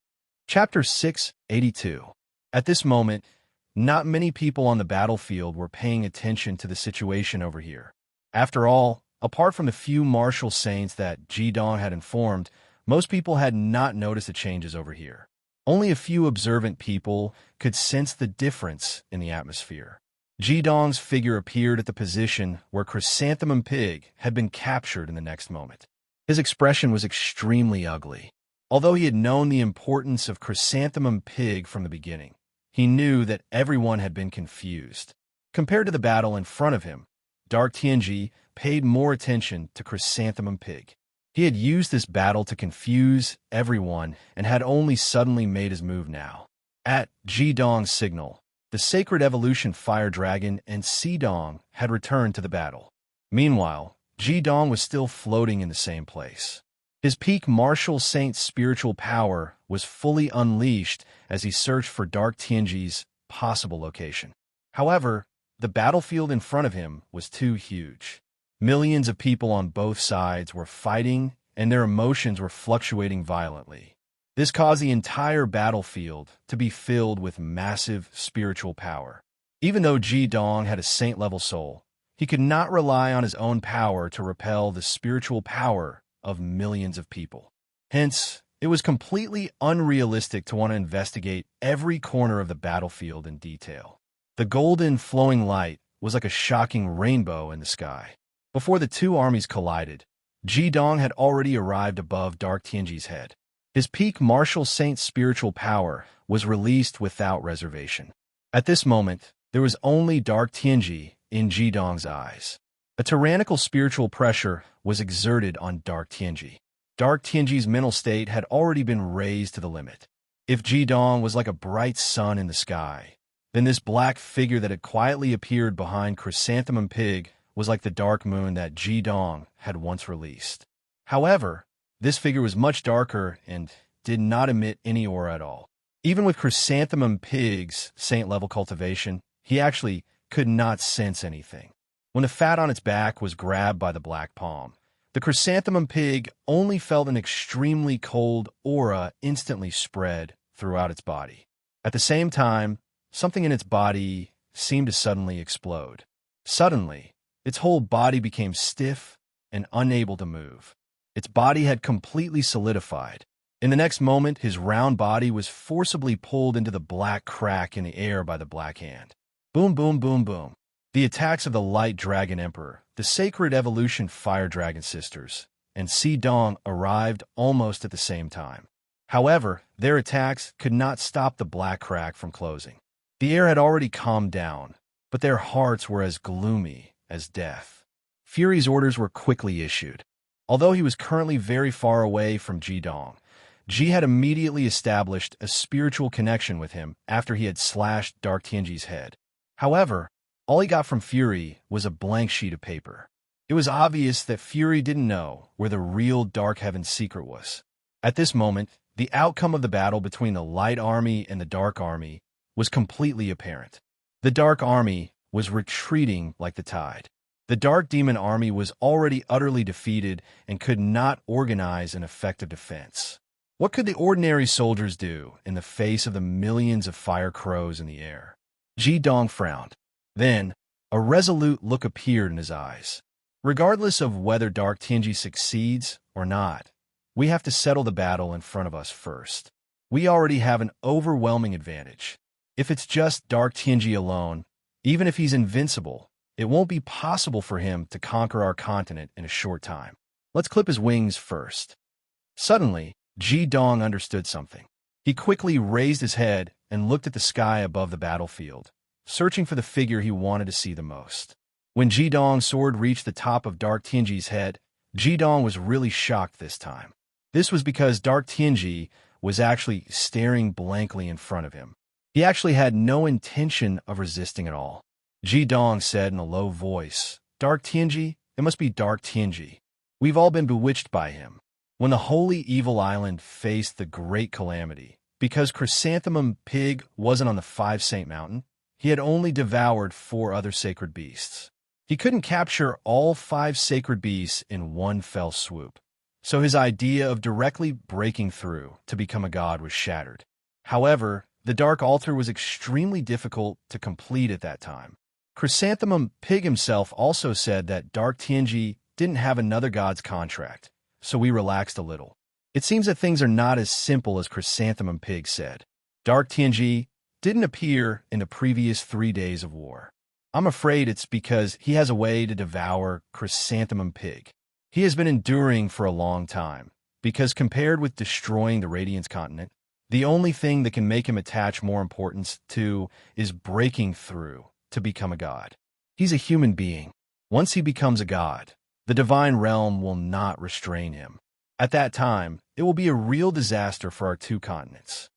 Chapter 682. At this moment, not many people on the battlefield were paying attention to the situation over here. After all, apart from the few martial saints that Jidong had informed, most people had not noticed the changes over here. Only a few observant people could sense the difference in the atmosphere. Jidong's figure appeared at the position where Chrysanthemum Pig had been captured in the next moment. His expression was extremely ugly. Although he had known the importance of Chrysanthemum Pig from the beginning, he knew that everyone had been confused. Compared to the battle in front of him, Dark Tianji paid more attention to Chrysanthemum Pig. He had used this battle to confuse everyone and had only suddenly made his move now. At Jidong's signal, the Sacred Evolution Fire Dragon and Xidong had returned to the battle. Meanwhile, Jidong was still floating in the same place. His peak martial saint spiritual power was fully unleashed as he searched for Dark Tianji's possible location. However, the battlefield in front of him was too huge. Millions of people on both sides were fighting, and their emotions were fluctuating violently. This caused the entire battlefield to be filled with massive spiritual power. Even though Jidong had a saint-level soul, he could not rely on his own power to repel the spiritual power of millions of people. Hence, it was completely unrealistic to want to investigate every corner of the battlefield in detail. The golden flowing light was like a shocking rainbow in the sky. Before the two armies collided, Jidong had already arrived above Dark Tianji's head. His peak martial saint spiritual power was released without reservation. At this moment, there was only Dark Tianji in Jidong's eyes. A tyrannical spiritual pressure was exerted on Dark Tianji. Dark Tianji's mental state had already been raised to the limit. If Jidong was like a bright sun in the sky, then this black figure that had quietly appeared behind Chrysanthemum Pig was like the dark moon that Jidong had once released. However, this figure was much darker and did not emit any aura at all. Even with Chrysanthemum Pig's saint-level cultivation, he actually could not sense anything. When the fat on its back was grabbed by the black palm, the Chrysanthemum Pig only felt an extremely cold aura instantly spread throughout its body. At the same time, something in its body seemed to suddenly explode. Suddenly, its whole body became stiff and unable to move. Its body had completely solidified. In the next moment, his round body was forcibly pulled into the black crack in the air by the black hand. Boom, boom, boom, boom. The attacks of the Light Dragon Emperor, the Sacred Evolution Fire Dragon Sisters, and Xidong arrived almost at the same time. However, their attacks could not stop the black crack from closing. The air had already calmed down, but their hearts were as gloomy as death. Fury's orders were quickly issued. Although he was currently very far away from Jidong, Ji had immediately established a spiritual connection with him after he had slashed Dark Tianji's head. However, all he got from Fury was a blank sheet of paper. It was obvious that Fury didn't know where the real Dark Heaven's secret was. At this moment, the outcome of the battle between the Light Army and the Dark Army was completely apparent. The Dark Army was retreating like the tide. The Dark Demon Army was already utterly defeated and could not organize an effective defense. What could the ordinary soldiers do in the face of the millions of fire crows in the air? Jidong frowned. Then, a resolute look appeared in his eyes. Regardless of whether Dark Tianji succeeds or not, we have to settle the battle in front of us first. We already have an overwhelming advantage. If it's just Dark Tianji alone, even if he's invincible, it won't be possible for him to conquer our continent in a short time. Let's clip his wings first. Suddenly, Jidong understood something. He quickly raised his head and looked at the sky above the battlefield, searching for the figure he wanted to see the most. When Jidong's sword reached the top of Dark Tianji's head, Jidong was really shocked this time. This was because Dark Tianji was actually staring blankly in front of him. He actually had no intention of resisting at all. Jidong said in a low voice, "Dark Tianji, it must be Dark Tianji. We've all been bewitched by him." When the Holy Evil Island faced the great calamity, because Chrysanthemum Pig wasn't on the Five Saint Mountain, he had only devoured 4 other sacred beasts. He couldn't capture all 5 sacred beasts in one fell swoop, so his idea of directly breaking through to become a god was shattered. However, the Dark Altar was extremely difficult to complete at that time. Chrysanthemum Pig himself also said that Dark Tianji didn't have another god's contract, so we relaxed a little. It seems that things are not as simple as Chrysanthemum Pig said. Dark Tianji didn't appear in the previous 3 days of war. I'm afraid it's because he has a way to devour Chrysanthemum Pig. He has been enduring for a long time, because compared with destroying the Radiance continent, the only thing that can make him attach more importance to is breaking through to become a god. He's a human being. Once he becomes a god, the divine realm will not restrain him. At that time, it will be a real disaster for our 2 continents.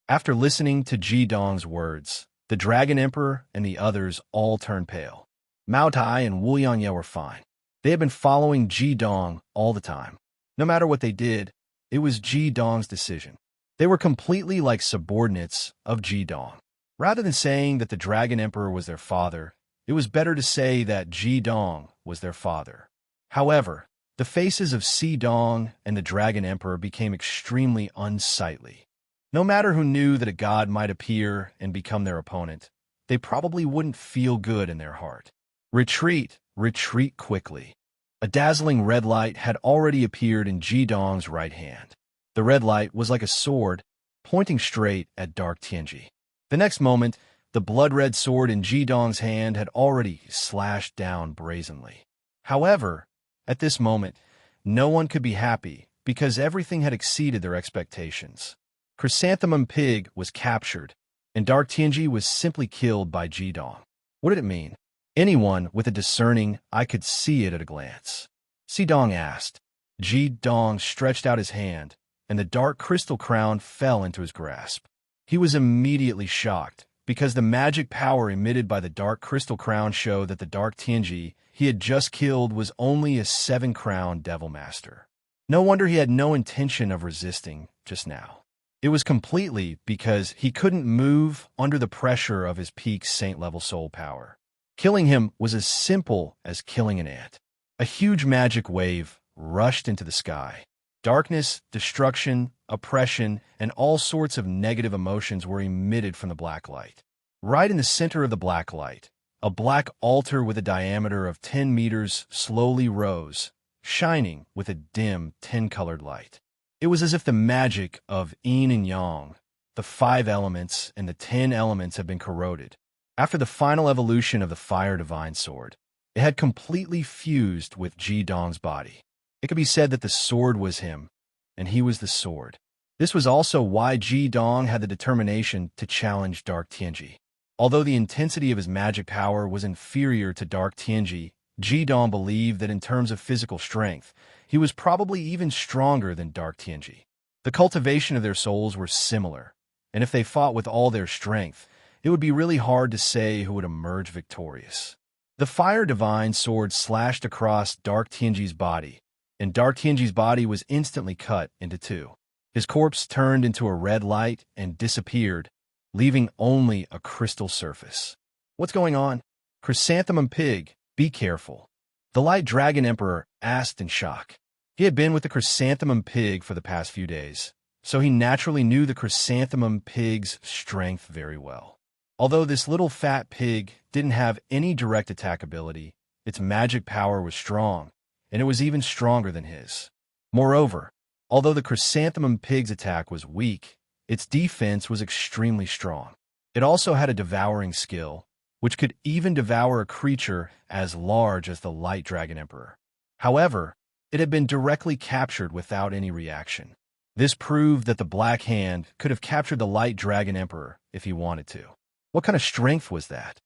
After listening to Ji Dong's words, the Dragon Emperor and the others all turned pale. Mao Tai and Wu Yangye were fine. They had been following Ji Dong all the time. No matter what they did, it was Ji Dong's decision. They were completely like subordinates of Ji Dong. Rather than saying that the Dragon Emperor was their father, it was better to say that Ji Dong was their father. However, the faces of Si Dong and the Dragon Emperor became extremely unsightly. No matter who knew that a god might appear and become their opponent, they probably wouldn't feel good in their heart. Retreat, retreat quickly. A dazzling red light had already appeared in Ji Dong's right hand. The red light was like a sword, pointing straight at Dark Tianji. The next moment, the blood-red sword in Ji Dong's hand had already slashed down brazenly. However, at this moment, no one could be happy because everything had exceeded their expectations. Chrysanthemum Pig was captured, and Dark Tianji was simply killed by Ji Dong. What did it mean? Anyone with a discerning eye could see it at a glance. Si Dong asked. Ji Dong stretched out his hand, and the dark crystal crown fell into his grasp. He was immediately shocked, because the magic power emitted by the dark crystal crown showed that the Dark Tianji he had just killed was only a 7-crown devil master. No wonder he had no intention of resisting just now. It was completely because he couldn't move under the pressure of his peak saint-level soul power. Killing him was as simple as killing an ant. A huge magic wave rushed into the sky. Darkness, destruction, oppression, and all sorts of negative emotions were emitted from the black light. Right in the center of the black light, a black altar with a diameter of 10 meters slowly rose, shining with a dim 10-colored light. It was as if the magic of yin and yang, the 5 elements and the 10 elements had been corroded. After the final evolution of the Fire Divine Sword, it had completely fused with Ji Dong's body. It could be said that the sword was him, and he was the sword. This was also why Ji Dong had the determination to challenge Dark Tianji. Although the intensity of his magic power was inferior to Dark Tianji, Ji Dong believed that in terms of physical strength, he was probably even stronger than Dark Tianji. The cultivation of their souls were similar, and if they fought with all their strength, it would be really hard to say who would emerge victorious. The Fire Divine Sword slashed across Dark Tianji's body, and Dark Tianji's body was instantly cut into 2. His corpse turned into a red light and disappeared, leaving only a crystal surface. What's going on? Chrysanthemum Pig, be careful. The Light Dragon Emperor asked in shock. He had been with the Chrysanthemum Pig for the past few days, so he naturally knew the Chrysanthemum Pig's strength very well. Although this little fat pig didn't have any direct attack ability, its magic power was strong, and it was even stronger than his. Moreover, although the Chrysanthemum Pig's attack was weak, its defense was extremely strong. It also had a devouring skill, which could even devour a creature as large as the Light Dragon Emperor. However, it had been directly captured without any reaction. This proved that the Black Hand could have captured the Light Dragon Emperor if he wanted to. What kind of strength was that?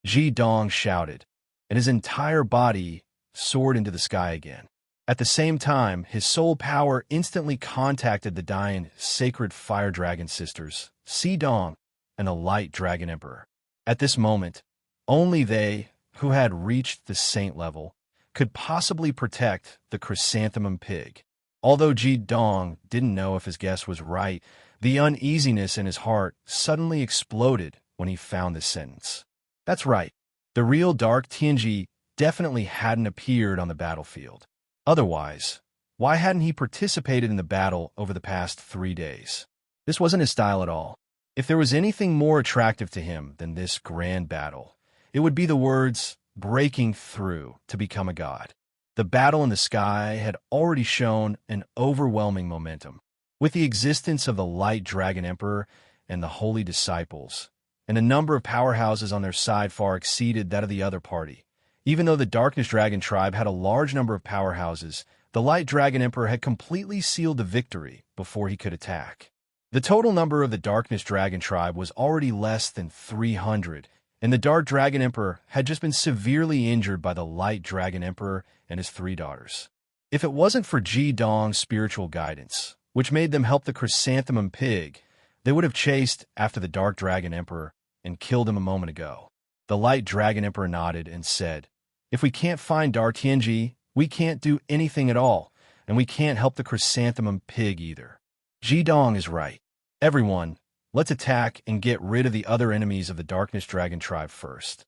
Ji Dong shouted, and his entire body soared into the sky again. At the same time, his soul power instantly contacted the dying sacred fire dragon sisters, Si Dong and the Light Dragon Emperor. At this moment, only they, who had reached the saint level, could possibly protect the Chrysanthemum Pig. Although Ji Dong didn't know if his guess was right, the uneasiness in his heart suddenly exploded when he found this sentence. That's right. The real Dark Tianji definitely hadn't appeared on the battlefield. Otherwise, why hadn't he participated in the battle over the past 3 days? This wasn't his style at all. If there was anything more attractive to him than this grand battle, it would be the words, breaking through to become a god. The battle in the sky had already shown an overwhelming momentum. With the existence of the Light Dragon Emperor and the Holy Disciples, and the number of powerhouses on their side far exceeded that of the other party. Even though the Darkness Dragon tribe had a large number of powerhouses, the Light Dragon Emperor had completely sealed the victory before he could attack. The total number of the Darkness Dragon tribe was already less than 300, and the Dark Dragon Emperor had just been severely injured by the Light Dragon Emperor and his 3 daughters. If it wasn't for Ji Dong's spiritual guidance, which made them help the Chrysanthemum Pig, they would have chased after the Dark Dragon Emperor and killed him a moment ago. The Light Dragon Emperor nodded and said, "If we can't find Dark Tianji, we can't do anything at all, and we can't help the Chrysanthemum Pig either. Ji Dong is right. Everyone, let's attack and get rid of the other enemies of the Darkness Dragon tribe first."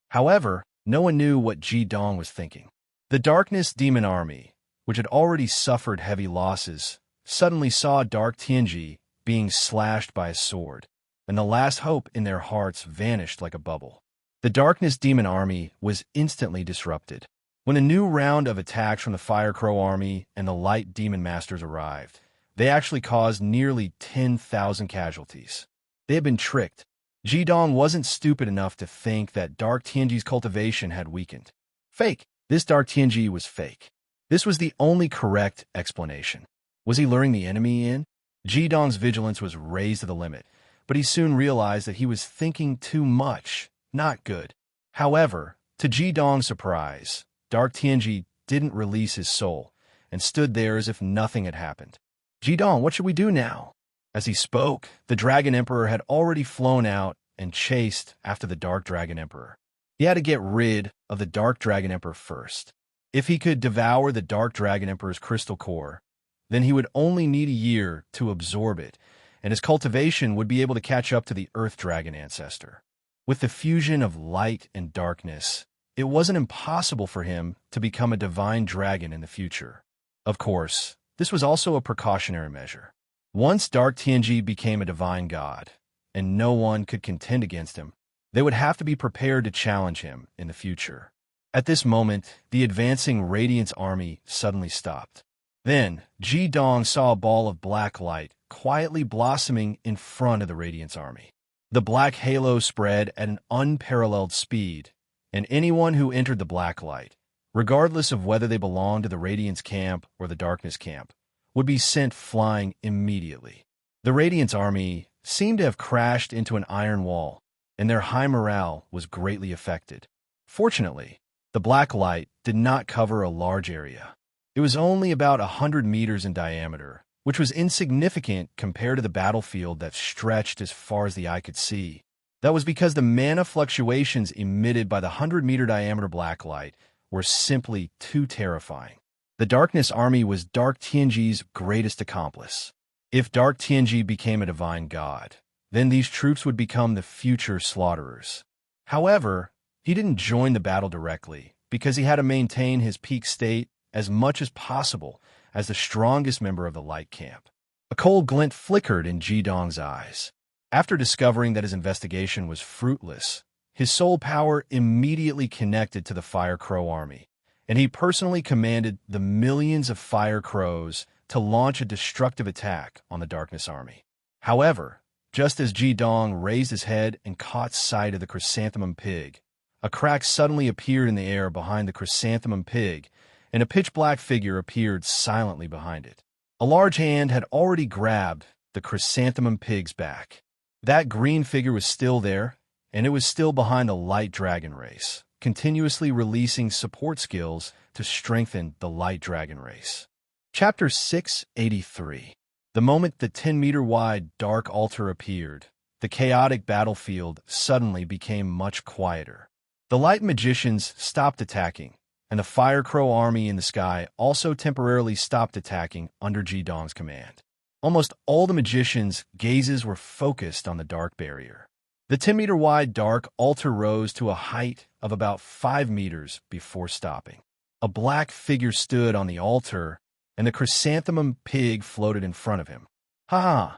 However, no one knew what Ji Dong was thinking. The Darkness Demon Army, which had already suffered heavy losses, suddenly saw Dark Tianji being slashed by a sword, and the last hope in their hearts vanished like a bubble. The Darkness Demon Army was instantly disrupted. When a new round of attacks from the Fire Crow Army and the Light Demon Masters arrived, they actually caused nearly 10,000 casualties. They had been tricked. Ji Dong wasn't stupid enough to think that Dark Tianji's cultivation had weakened. Fake. This Dark Tianji was fake. This was the only correct explanation. Was he luring the enemy in? Ji Dong's vigilance was raised to the limit, but he soon realized that he was thinking too much. Not good. However, to Ji Dong's surprise, Dark Tianji didn't release his soul and stood there as if nothing had happened. "Ji Dong, what should we do now?" As he spoke, the Dragon Emperor had already flown out and chased after the Dark Dragon Emperor. He had to get rid of the Dark Dragon Emperor first. If he could devour the Dark Dragon Emperor's crystal core, then he would only need a year to absorb it, and his cultivation would be able to catch up to the Earth Dragon ancestor. With the fusion of light and darkness, it wasn't impossible for him to become a divine dragon in the future. Of course, this was also a precautionary measure. Once Dark Tianji became a divine god, and no one could contend against him, they would have to be prepared to challenge him in the future. At this moment, the advancing Radiance army suddenly stopped. Then, Ji Dong saw a ball of black light quietly blossoming in front of the Radiance army. The black halo spread at an unparalleled speed, and anyone who entered the black light, regardless of whether they belonged to the Radiance camp or the Darkness camp, would be sent flying immediately. The Radiance army seemed to have crashed into an iron wall, and their high morale was greatly affected. Fortunately, the black light did not cover a large area. It was only about 100 meters in diameter, which was insignificant compared to the battlefield that stretched as far as the eye could see. That was because the mana fluctuations emitted by the 100-meter diameter black light were simply too terrifying. The Darkness Army was Dark Tianji's greatest accomplice. If Dark Tianji became a divine god, then these troops would become the future slaughterers. However, he didn't join the battle directly because he had to maintain his peak state as much as possible as the strongest member of the Light Camp. A cold glint flickered in Ji Dong's eyes. After discovering that his investigation was fruitless, his soul power immediately connected to the Fire Crow Army, and he personally commanded the millions of Fire Crows to launch a destructive attack on the Darkness Army. However, just as Ji Dong raised his head and caught sight of the Chrysanthemum Pig, a crack suddenly appeared in the air behind the Chrysanthemum Pig, and a pitch-black figure appeared silently behind it. A large hand had already grabbed the Chrysanthemum Pig's back. That green figure was still there, and it was still behind the Light Dragon race, continuously releasing support skills to strengthen the Light Dragon race. Chapter 683. The moment the 10-meter-wide dark altar appeared, the chaotic battlefield suddenly became much quieter. The Light Magicians stopped attacking, and the Fire Crow Army in the sky also temporarily stopped attacking under Ji Dong's command. Almost all the magicians' gazes were focused on the dark barrier. The 10-meter-wide dark altar rose to a height of about 5 meters before stopping. A black figure stood on the altar, and the chrysanthemum pig floated in front of him. "Ha ha!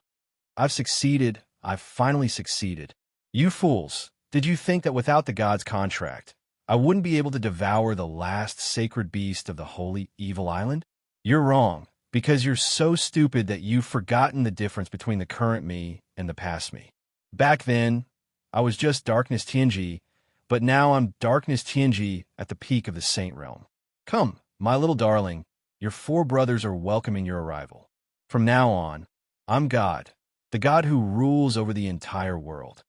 I've succeeded. I've finally succeeded. You fools, did you think that without the god's contract, I wouldn't be able to devour the last sacred beast of the holy evil island? You're wrong, because you're so stupid that you've forgotten the difference between the current me and the past me. Back then, I was just Darkness Tianji, but now I'm Darkness Tianji at the peak of the Saint Realm. Come, my little darling, your 4 brothers are welcoming your arrival. From now on, I'm God, the God who rules over the entire world.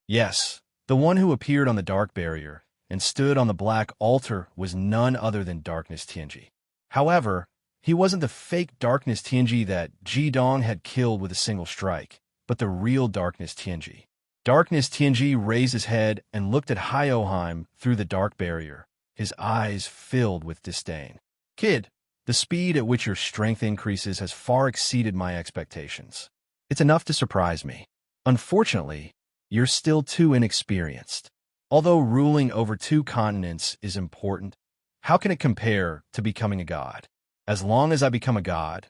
Yes, the one who appeared on the dark barrier and stood on the black altar was none other than Darkness Tianji. However, he wasn't the fake Darkness Tianji that Jidong had killed with a single strike, but the real Darkness Tianji. Darkness Tianji raised his head and looked at Hyoheim through the dark barrier, his eyes filled with disdain. Kid, the speed at which your strength increases has far exceeded my expectations. It's enough to surprise me. Unfortunately, you're still too inexperienced. Although ruling over 2 continents is important, how can it compare to becoming a god? As long as I become a god,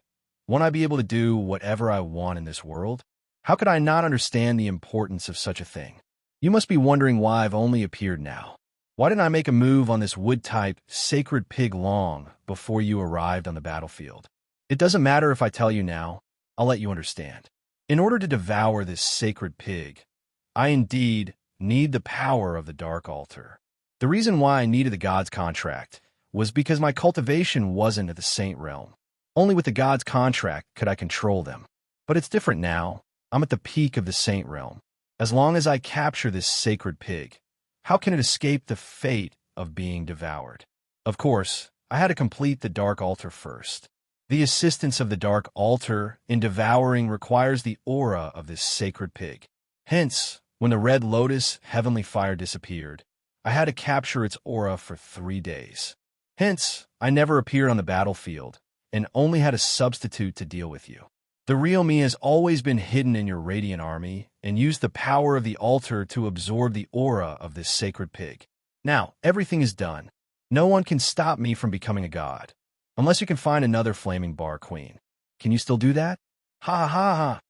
won't I be able to do whatever I want in this world? How could I not understand the importance of such a thing? You must be wondering why I've only appeared now. Why didn't I make a move on this wood-type sacred pig long before you arrived on the battlefield? It doesn't matter if I tell you now. I'll let you understand. In order to devour this sacred pig, I indeed need the power of the Dark Altar. The reason why I needed the god's contract was because my cultivation wasn't at the Saint Realm. Only with the god's contract could I control them. But it's different now. I'm at the peak of the Saint Realm. As long as I capture this sacred pig, how can it escape the fate of being devoured? Of course, I had to complete the Dark Altar first. The assistance of the Dark Altar in devouring requires the aura of this sacred pig. Hence, when the Red Lotus heavenly fire disappeared, I had to capture its aura for 3 days. Hence, I never appeared on the battlefield and only had a substitute to deal with you. The real me has always been hidden in your radiant army and used the power of the altar to absorb the aura of this sacred pig. Now, everything is done. No one can stop me from becoming a god, unless you can find another flaming bar queen. Can you still do that? Ha ha ha!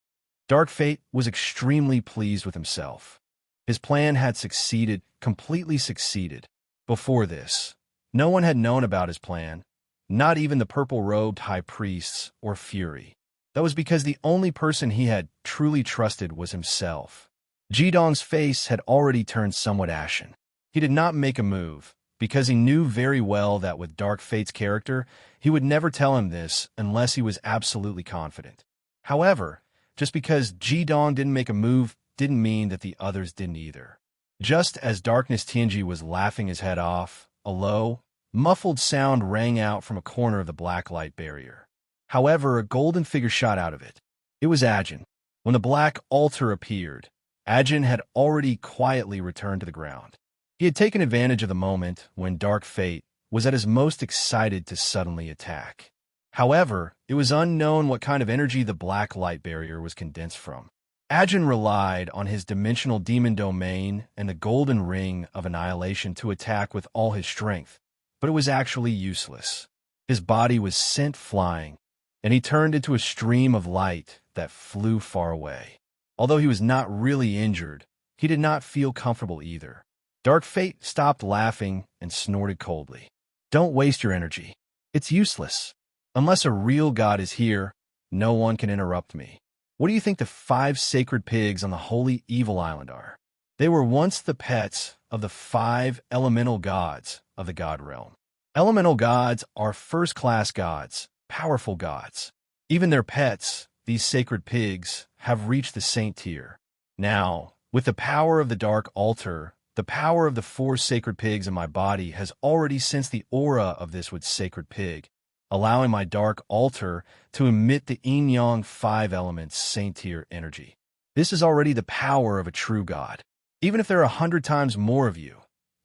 Dark Fate was extremely pleased with himself. His plan had succeeded, completely succeeded. Before this, no one had known about his plan, not even the purple-robed high priests or Fury. That was because the only person he had truly trusted was himself. Jidong's face had already turned somewhat ashen. He did not make a move, because he knew very well that with Dark Fate's character, he would never tell him this unless he was absolutely confident. However, just because Jidong didn't make a move didn't mean that the others didn't either. Just as Darkness Tianji was laughing his head off, a low, muffled sound rang out from a corner of the black light barrier. However, a golden figure shot out of it. It was Ajin. When the black altar appeared, Ajin had already quietly returned to the ground. He had taken advantage of the moment when Dark Fate was at his most excited to suddenly attack. However, it was unknown what kind of energy the black light barrier was condensed from. Ajin relied on his dimensional demon domain and the golden ring of annihilation to attack with all his strength, but it was actually useless. His body was sent flying, and he turned into a stream of light that flew far away. Although he was not really injured, he did not feel comfortable either. Dark Fate stopped laughing and snorted coldly. Don't waste your energy. It's useless. Unless a real god is here, no one can interrupt me. What do you think the 5 sacred pigs on the holy evil island are? They were once the pets of the 5 elemental gods of the god realm. Elemental gods are first-class gods, powerful gods. Even their pets, these sacred pigs, have reached the saint tier. Now, with the power of the Dark Altar, the power of the 4 sacred pigs in my body has already sensed the aura of this wood sacred pig, allowing my Dark Altar to emit the yin-yang 5 elements saint tier energy. This is already the power of a true god. Even if there are 100 times more of you,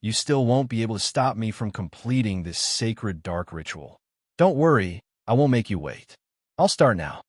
you still won't be able to stop me from completing this sacred dark ritual. Don't worry, I won't make you wait. I'll start now.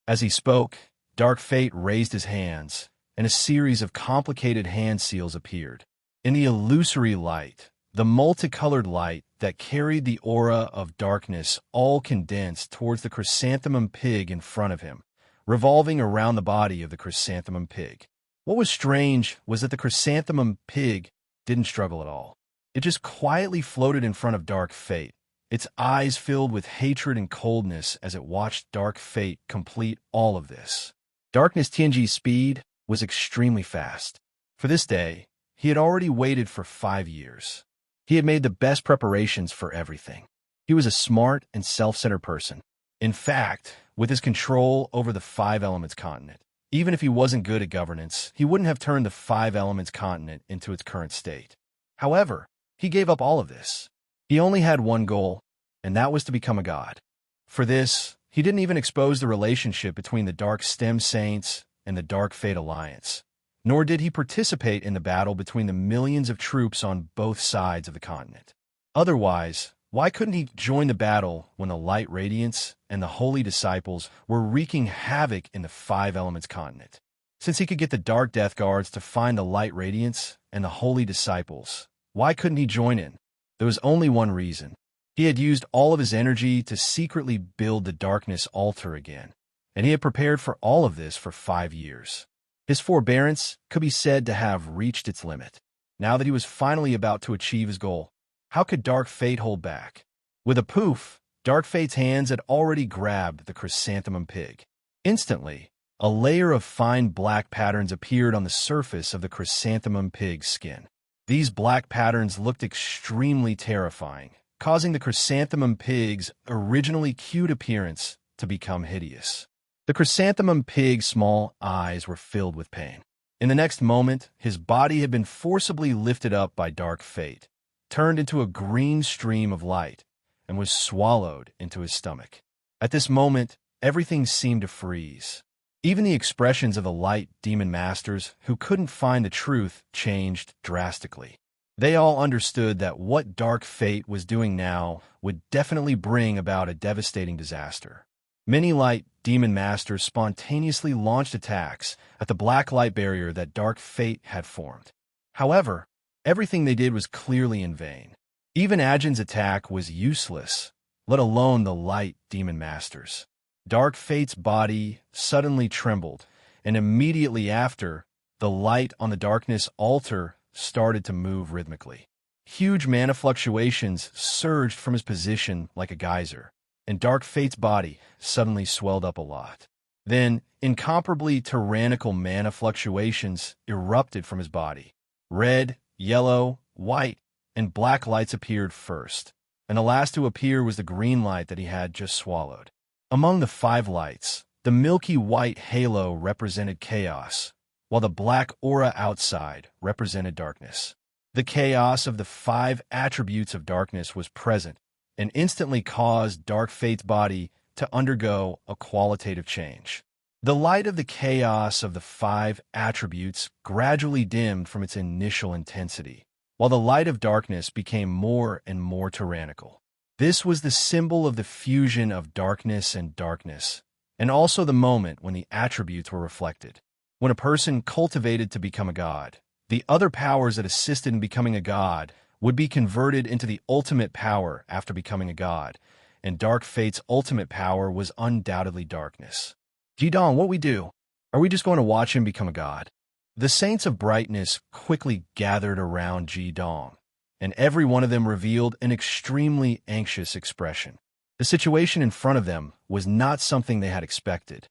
As he spoke, Dark Fate raised his hands, and a series of complicated hand seals appeared. In the illusory light, the multicolored light that carried the aura of darkness all condensed towards the chrysanthemum pig in front of him, revolving around the body of the chrysanthemum pig. What was strange was that the chrysanthemum pig didn't struggle at all. It just quietly floated in front of Dark Fate, its eyes filled with hatred and coldness as it watched Dark Fate complete all of this. Darkness Tianji's speed was extremely fast. For this day, he had already waited for 5 years. He had made the best preparations for everything. He was a smart and self-centered person. In fact, with his control over the 5 Elements continent, even if he wasn't good at governance, he wouldn't have turned the 5 Elements continent into its current state. However, he gave up all of this. He only had one goal, and that was to become a god. For this, he didn't even expose the relationship between the Dark Stem Saints and the Dark Fate Alliance, nor did he participate in the battle between the millions of troops on both sides of the continent. Otherwise, why couldn't he join the battle when the Light Radiance and the Holy Disciples were wreaking havoc in the 5 Elements continent? Since he could get the Dark Death Guards to find the Light Radiance and the Holy Disciples, why couldn't he join in? There was only one reason. He had used all of his energy to secretly build the Darkness Altar again, and he had prepared for all of this for 5 years. His forbearance could be said to have reached its limit. Now that he was finally about to achieve his goal, how could Dark Fate hold back? With a poof, Dark Fate's hands had already grabbed the chrysanthemum pig. Instantly, a layer of fine black patterns appeared on the surface of the chrysanthemum pig's skin. These black patterns looked extremely terrifying, causing the chrysanthemum pig's originally cute appearance to become hideous. The chrysanthemum pig's small eyes were filled with pain. In the next moment, his body had been forcibly lifted up by Dark Fate, turned into a green stream of light, and was swallowed into his stomach. At this moment, everything seemed to freeze. Even the expressions of the Light Demon Masters, who couldn't find the truth, changed drastically. They all understood that what Dark Fate was doing now would definitely bring about a devastating disaster. Many Light Demon Masters spontaneously launched attacks at the black light barrier that Dark Fate had formed. However, everything they did was clearly in vain. Even Ajin's attack was useless, let alone the Light Demon Masters. Dark Fate's body suddenly trembled, and immediately after, the light on the Darkness Altar started to move rhythmically. Huge mana fluctuations surged from his position like a geyser, and Dark Fate's body suddenly swelled up a lot. Then, incomparably tyrannical mana fluctuations erupted from his body. Red, yellow, white, and black lights appeared first, and the last to appear was the green light that he had just swallowed. Among the 5 lights, the milky white halo represented chaos, while the black aura outside represented darkness. The chaos of the 5 attributes of darkness was present and instantly caused Dark Fate's body to undergo a qualitative change. The light of the chaos of the 5 attributes gradually dimmed from its initial intensity, while the light of darkness became more and more tyrannical. This was the symbol of the fusion of darkness, and also the moment when the attributes were reflected. When a person cultivated to become a god, the other powers that assisted in becoming a god would be converted into the ultimate power after becoming a god, and Dark Fate's ultimate power was undoubtedly darkness. Jidong, what we do? Are we just going to watch him become a god? The Saints of Brightness quickly gathered around Jidong, and every one of them revealed an extremely anxious expression. The situation in front of them was not something they had expected.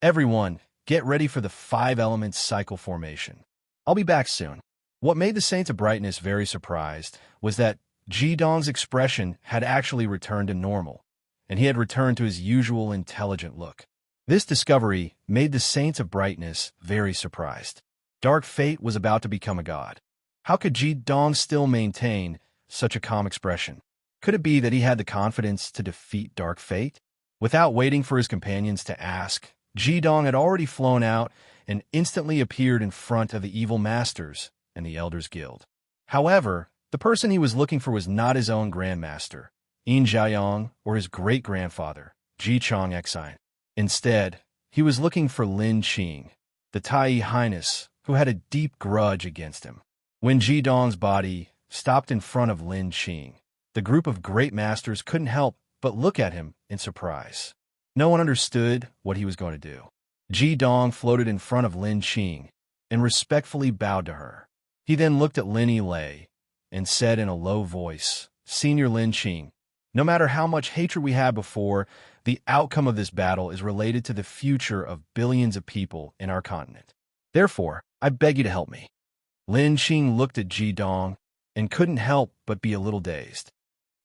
Everyone, get ready for the 5 Elements cycle formation. I'll be back soon. What made the Saints of Brightness very surprised was that Jidong's expression had actually returned to normal, and he had returned to his usual intelligent look. This discovery made the Saints of Brightness very surprised. Dark Fate was about to become a god. How could Jidong still maintain such a calm expression? Could it be that he had the confidence to defeat Dark Fate? Without waiting for his companions to ask, Jidong had already flown out and instantly appeared in front of the Evil Masters and the Elders Guild. However, the person he was looking for was not his own Grandmaster, Yin Jiayong, or his great-grandfather, Ji Chong Exine. Instead, he was looking for Lin Qing, the Tai Highness, who had a deep grudge against him. When Jidong's body stopped in front of Lin Qing, the group of great masters couldn't help but look at him in surprise. No one understood what he was going to do. Jidong floated in front of Lin Qing and respectfully bowed to her. He then looked at Lin Yilei and said in a low voice, "Senior Lin Qing, no matter how much hatred we had before, the outcome of this battle is related to the future of billions of people in our continent. Therefore, I beg you to help me." Lin Qing looked at Jidong and couldn't help but be a little dazed.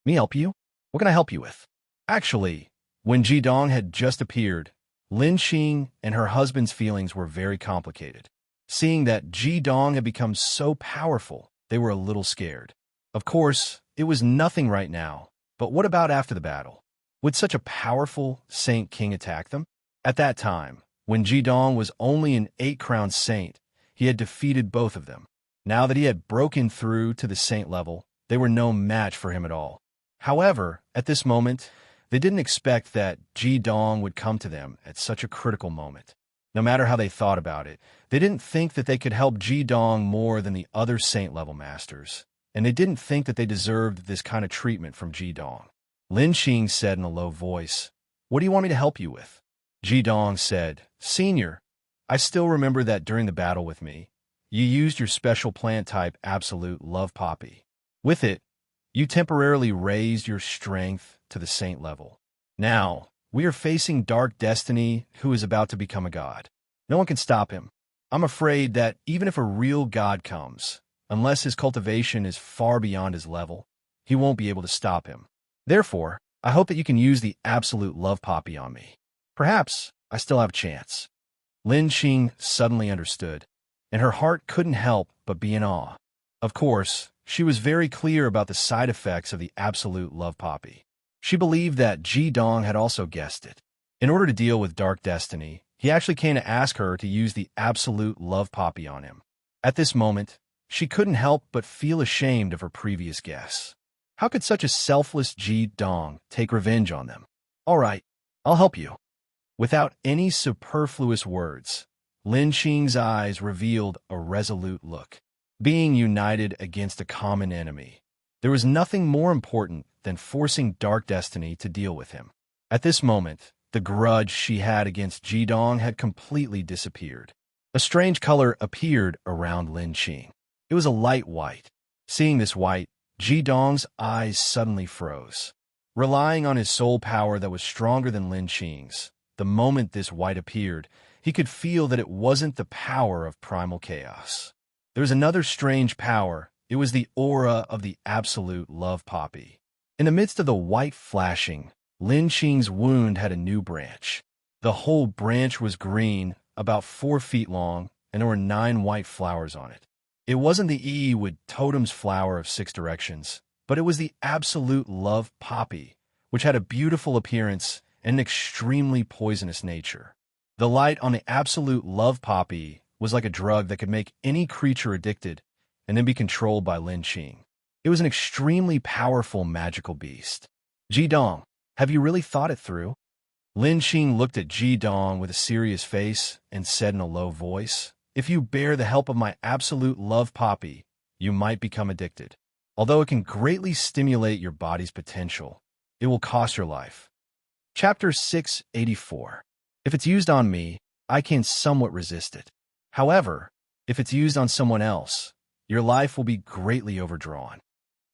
"Me help you? What can I help you with?" Actually, when Jidong had just appeared, Lin Qing and her husband's feelings were very complicated. Seeing that Jidong had become so powerful, they were a little scared. Of course, it was nothing right now, but what about after the battle? Would such a powerful Saint King attack them? At that time, when Jidong was only an 8-crown saint, he had defeated both of them. Now that he had broken through to the saint level, they were no match for him at all. However, at this moment, they didn't expect that Jidong would come to them at such a critical moment. No matter how they thought about it, they didn't think that they could help Jidong more than the other saint-level masters, and they didn't think that they deserved this kind of treatment from Jidong. Lin Qing said in a low voice, "What do you want me to help you with?" Jidong said, "Senior, I still remember that during the battle with me, you used your special plant type Absolute Love Poppy. With it, you temporarily raised your strength to the saint level. Now, we are facing Dark Destiny, who is about to become a god. No one can stop him. I'm afraid that even if a real god comes, unless his cultivation is far beyond his level, he won't be able to stop him. Therefore, I hope that you can use the Absolute Love Poppy on me. Perhaps I still have a chance." Lin Qing suddenly understood, and her heart couldn't help but be in awe. Of course, she was very clear about the side effects of the Absolute Love Poppy. She believed that Jidong had also guessed it. In order to deal with Dark Destiny, he actually came to ask her to use the Absolute Love Poppy on him. At this moment, she couldn't help but feel ashamed of her previous guess. How could such a selfless Jidong take revenge on them? "All right, I'll help you." Without any superfluous words, Lin Qing's eyes revealed a resolute look. Being united against a common enemy, there was nothing more important than forcing Dark Destiny to deal with him. At this moment, the grudge she had against Jidong had completely disappeared. A strange color appeared around Lin Qing. It was a light white. Seeing this white, Jidong's eyes suddenly froze. Relying on his soul power that was stronger than Lin Qing's, the moment this white appeared, he could feel that it wasn't the power of primal chaos. There was another strange power. It was the aura of the Absolute Love Poppy. In the midst of the white flashing, Lin Qing's wound had a new branch. The whole branch was green, about 4 feet long, and there were 9 white flowers on it. It wasn't the Ewood Totem's flower of 6 directions, but it was the Absolute Love Poppy, which had a beautiful appearance and an extremely poisonous nature. The light on the Absolute Love Poppy was like a drug that could make any creature addicted and then be controlled by Lin Qing. It was an extremely powerful magical beast. "Jidong, have you really thought it through?" Lin Qing looked at Jidong with a serious face and said in a low voice, "If you bear the help of my Absolute Love Poppy, you might become addicted. Although it can greatly stimulate your body's potential, it will cost your life." Chapter 684. If it's used on me, I can somewhat resist it. However, if it's used on someone else, your life will be greatly overdrawn.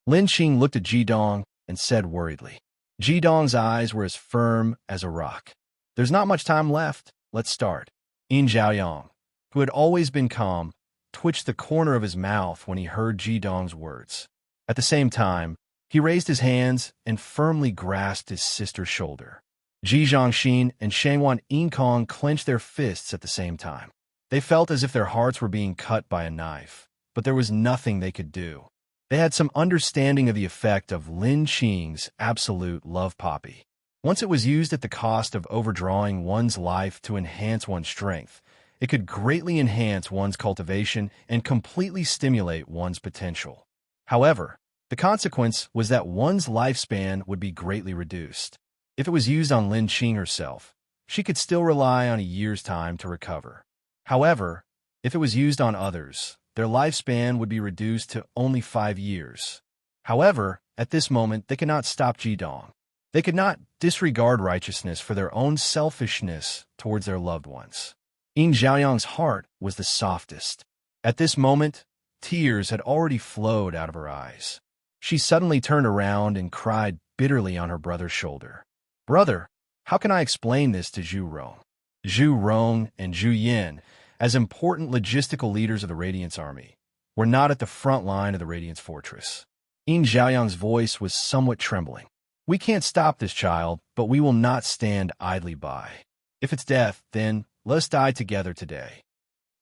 Lin Qing looked at Jidong and said worriedly. Jidong's eyes were as firm as a rock. "There's not much time left. Let's start." Yin Zhaoyang, who had always been calm, twitched the corner of his mouth when he heard Jidong's words. At the same time, he raised his hands and firmly grasped his sister's shoulder. Ji Zhangxin and Shangwan Yinkong clenched their fists at the same time. They felt as if their hearts were being cut by a knife, but there was nothing they could do. They had some understanding of the effect of Lin Qing's Absolute Love Poppy. Once it was used at the cost of overdrawing one's life to enhance one's strength, it could greatly enhance one's cultivation and completely stimulate one's potential. However, the consequence was that one's lifespan would be greatly reduced. If it was used on Lin Qing herself, she could still rely on a year's time to recover. However, if it was used on others, their lifespan would be reduced to only 5 years. However, at this moment, they could not stop Jidong. They could not disregard righteousness for their own selfishness towards their loved ones. Yin Zhaoyang's heart was the softest. At this moment, tears had already flowed out of her eyes. She suddenly turned around and cried bitterly on her brother's shoulder. "Brother, how can I explain this to Zhu Rong?" Zhu Rong and Zhu Yin, as important logistical leaders of the Radiance Army, were not at the front line of the Radiance Fortress. Yin Zhaoyang's voice was somewhat trembling. "We can't stop this child, but we will not stand idly by. If it's death, then let us die together today."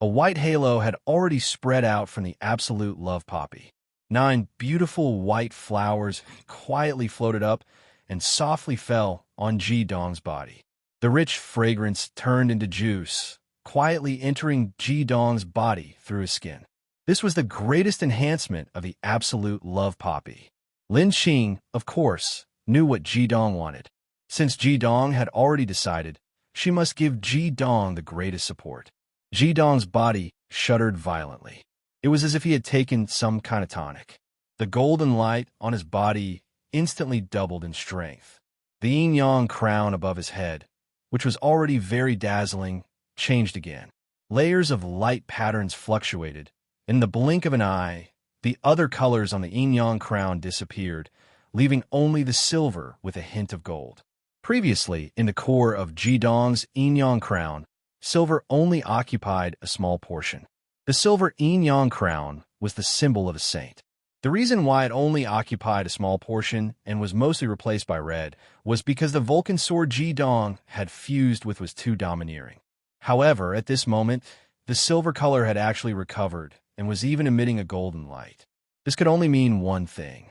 A white halo had already spread out from the absolute love poppy. 9 beautiful white flowers quietly floated up and softly fell on Jidong's body. The rich fragrance turned into juice, quietly entering Jidong's body through his skin. This was the greatest enhancement of the absolute love poppy. Lin Qing, of course, knew what Jidong wanted. Since Jidong had already decided, she must give Jidong the greatest support. Jidong's body shuddered violently. It was as if he had taken some kind of tonic. The golden light on his body instantly doubled in strength. The yin-yang crown above his head, which was already very dazzling, changed again. Layers of light patterns fluctuated. In the blink of an eye, the other colors on the yin-yang crown disappeared, leaving only the silver with a hint of gold. Previously, in the core of Jidong's yin-yang crown, silver only occupied a small portion. The silver yin-yang crown was the symbol of a saint. The reason why it only occupied a small portion and was mostly replaced by red was because the Vulcan sword Jidong had fused with was too domineering. However, at this moment, the silver color had actually recovered and was even emitting a golden light. This could only mean one thing.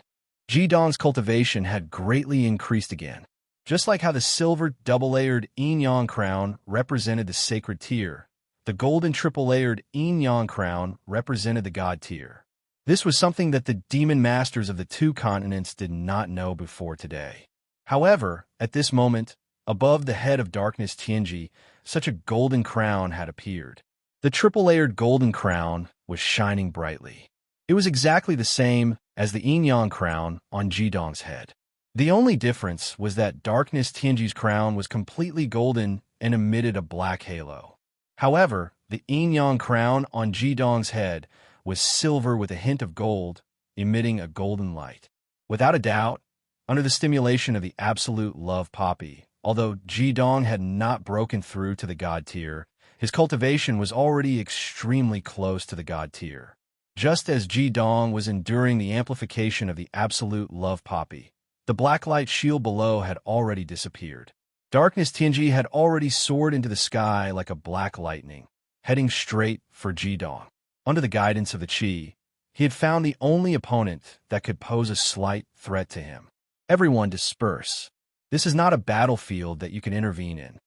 Jidong's cultivation had greatly increased again. Just like how the silver double-layered yin-yang crown represented the sacred tier, the golden triple-layered yin-yang crown represented the god tier. This was something that the demon masters of the 2 continents did not know before today. However, at this moment, above the head of Darkness Tianji, such a golden crown had appeared. The triple-layered golden crown was shining brightly. It was exactly the same as the yin-yang crown on Jidong's head. The only difference was that Darkness Tianji's crown was completely golden and emitted a black halo. However, the yin-yang crown on Jidong's head was silver with a hint of gold, emitting a golden light. Without a doubt, under the stimulation of the absolute love poppy, although Jidong had not broken through to the god tier, his cultivation was already extremely close to the god tier. Just as Jidong was enduring the amplification of the absolute love poppy, the black light shield below had already disappeared. Darkness Tianji had already soared into the sky like a black lightning, heading straight for Jidong. Under the guidance of the Qi, he had found the only opponent that could pose a slight threat to him. Everyone disperse. This is not a battlefield that you can intervene in.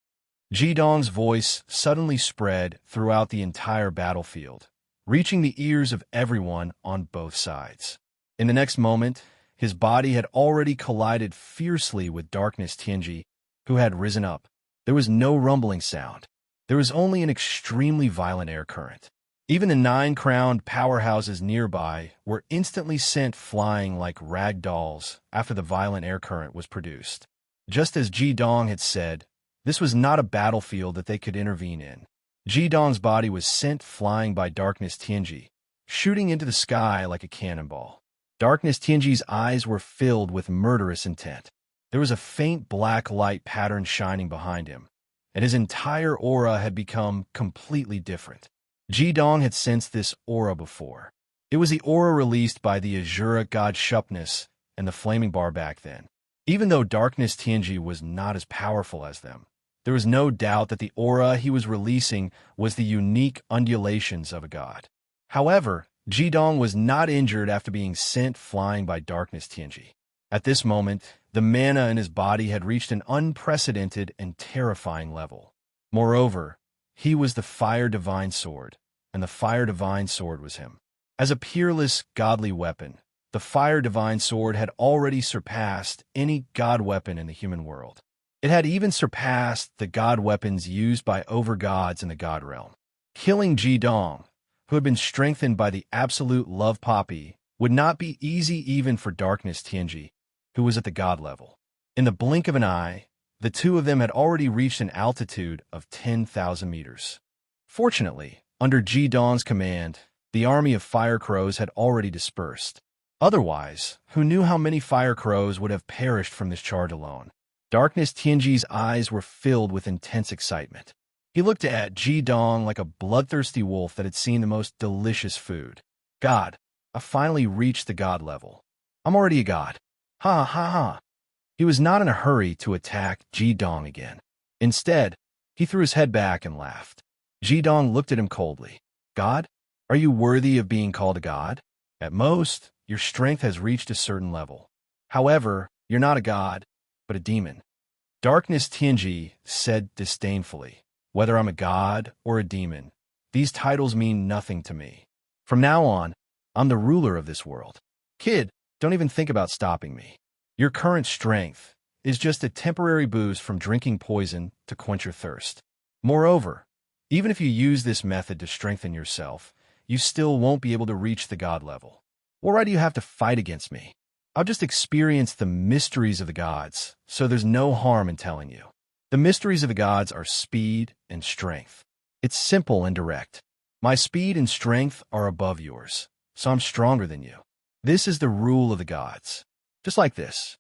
Jidong's voice suddenly spread throughout the entire battlefield, reaching the ears of everyone on both sides. In the next moment, his body had already collided fiercely with Darkness Tianji, who had risen up. There was no rumbling sound. There was only an extremely violent air current. Even the 9 crowned powerhouses nearby were instantly sent flying like rag dolls after the violent air current was produced. Just as Jidong had said, this was not a battlefield that they could intervene in. Jidong's body was sent flying by Darkness Tianji, shooting into the sky like a cannonball. Darkness Tianji's eyes were filled with murderous intent. There was a faint black light pattern shining behind him, and his entire aura had become completely different. Jidong had sensed this aura before. It was the aura released by the Azura god Shupness and the Flaming Bar back then. Even though Darkness Tianji was not as powerful as them, there was no doubt that the aura he was releasing was the unique undulations of a god. However, Jidong was not injured after being sent flying by Darkness Tianji. At this moment, the mana in his body had reached an unprecedented and terrifying level. Moreover, he was the Fire Divine Sword, and the Fire Divine Sword was him. As a peerless, godly weapon, the Fire Divine Sword had already surpassed any god weapon in the human world. It had even surpassed the god weapons used by over-gods in the god realm. Killing Ji Dong, who had been strengthened by the absolute love poppy, would not be easy even for Darkness Tianji, who was at the god level. In the blink of an eye, the two of them had already reached an altitude of 10,000 meters. Fortunately, under Ji Dong's command, the army of fire crows had already dispersed. Otherwise, who knew how many fire crows would have perished from this charge alone? Darkness Tianji's eyes were filled with intense excitement. He looked at Ji Dong like a bloodthirsty wolf that had seen the most delicious food. God, I finally reached the god level. I'm already a god. Ha ha ha. He was not in a hurry to attack Ji Dong again. Instead, he threw his head back and laughed. Ji Dong looked at him coldly. God? Are you worthy of being called a god? At most, your strength has reached a certain level. However, you're not a god, but a demon. Darkness Tianji said disdainfully, whether I'm a god or a demon, these titles mean nothing to me. From now on, I'm the ruler of this world. Kid, don't even think about stopping me. Your current strength is just a temporary boost from drinking poison to quench your thirst. Moreover, even if you use this method to strengthen yourself, you still won't be able to reach the god level. Why do you have to fight against me? I'll just experience the mysteries of the gods, so there's no harm in telling you. The mysteries of the gods are speed and strength. It's simple and direct. My speed and strength are above yours, so I'm stronger than you. This is the rule of the gods. Just like this.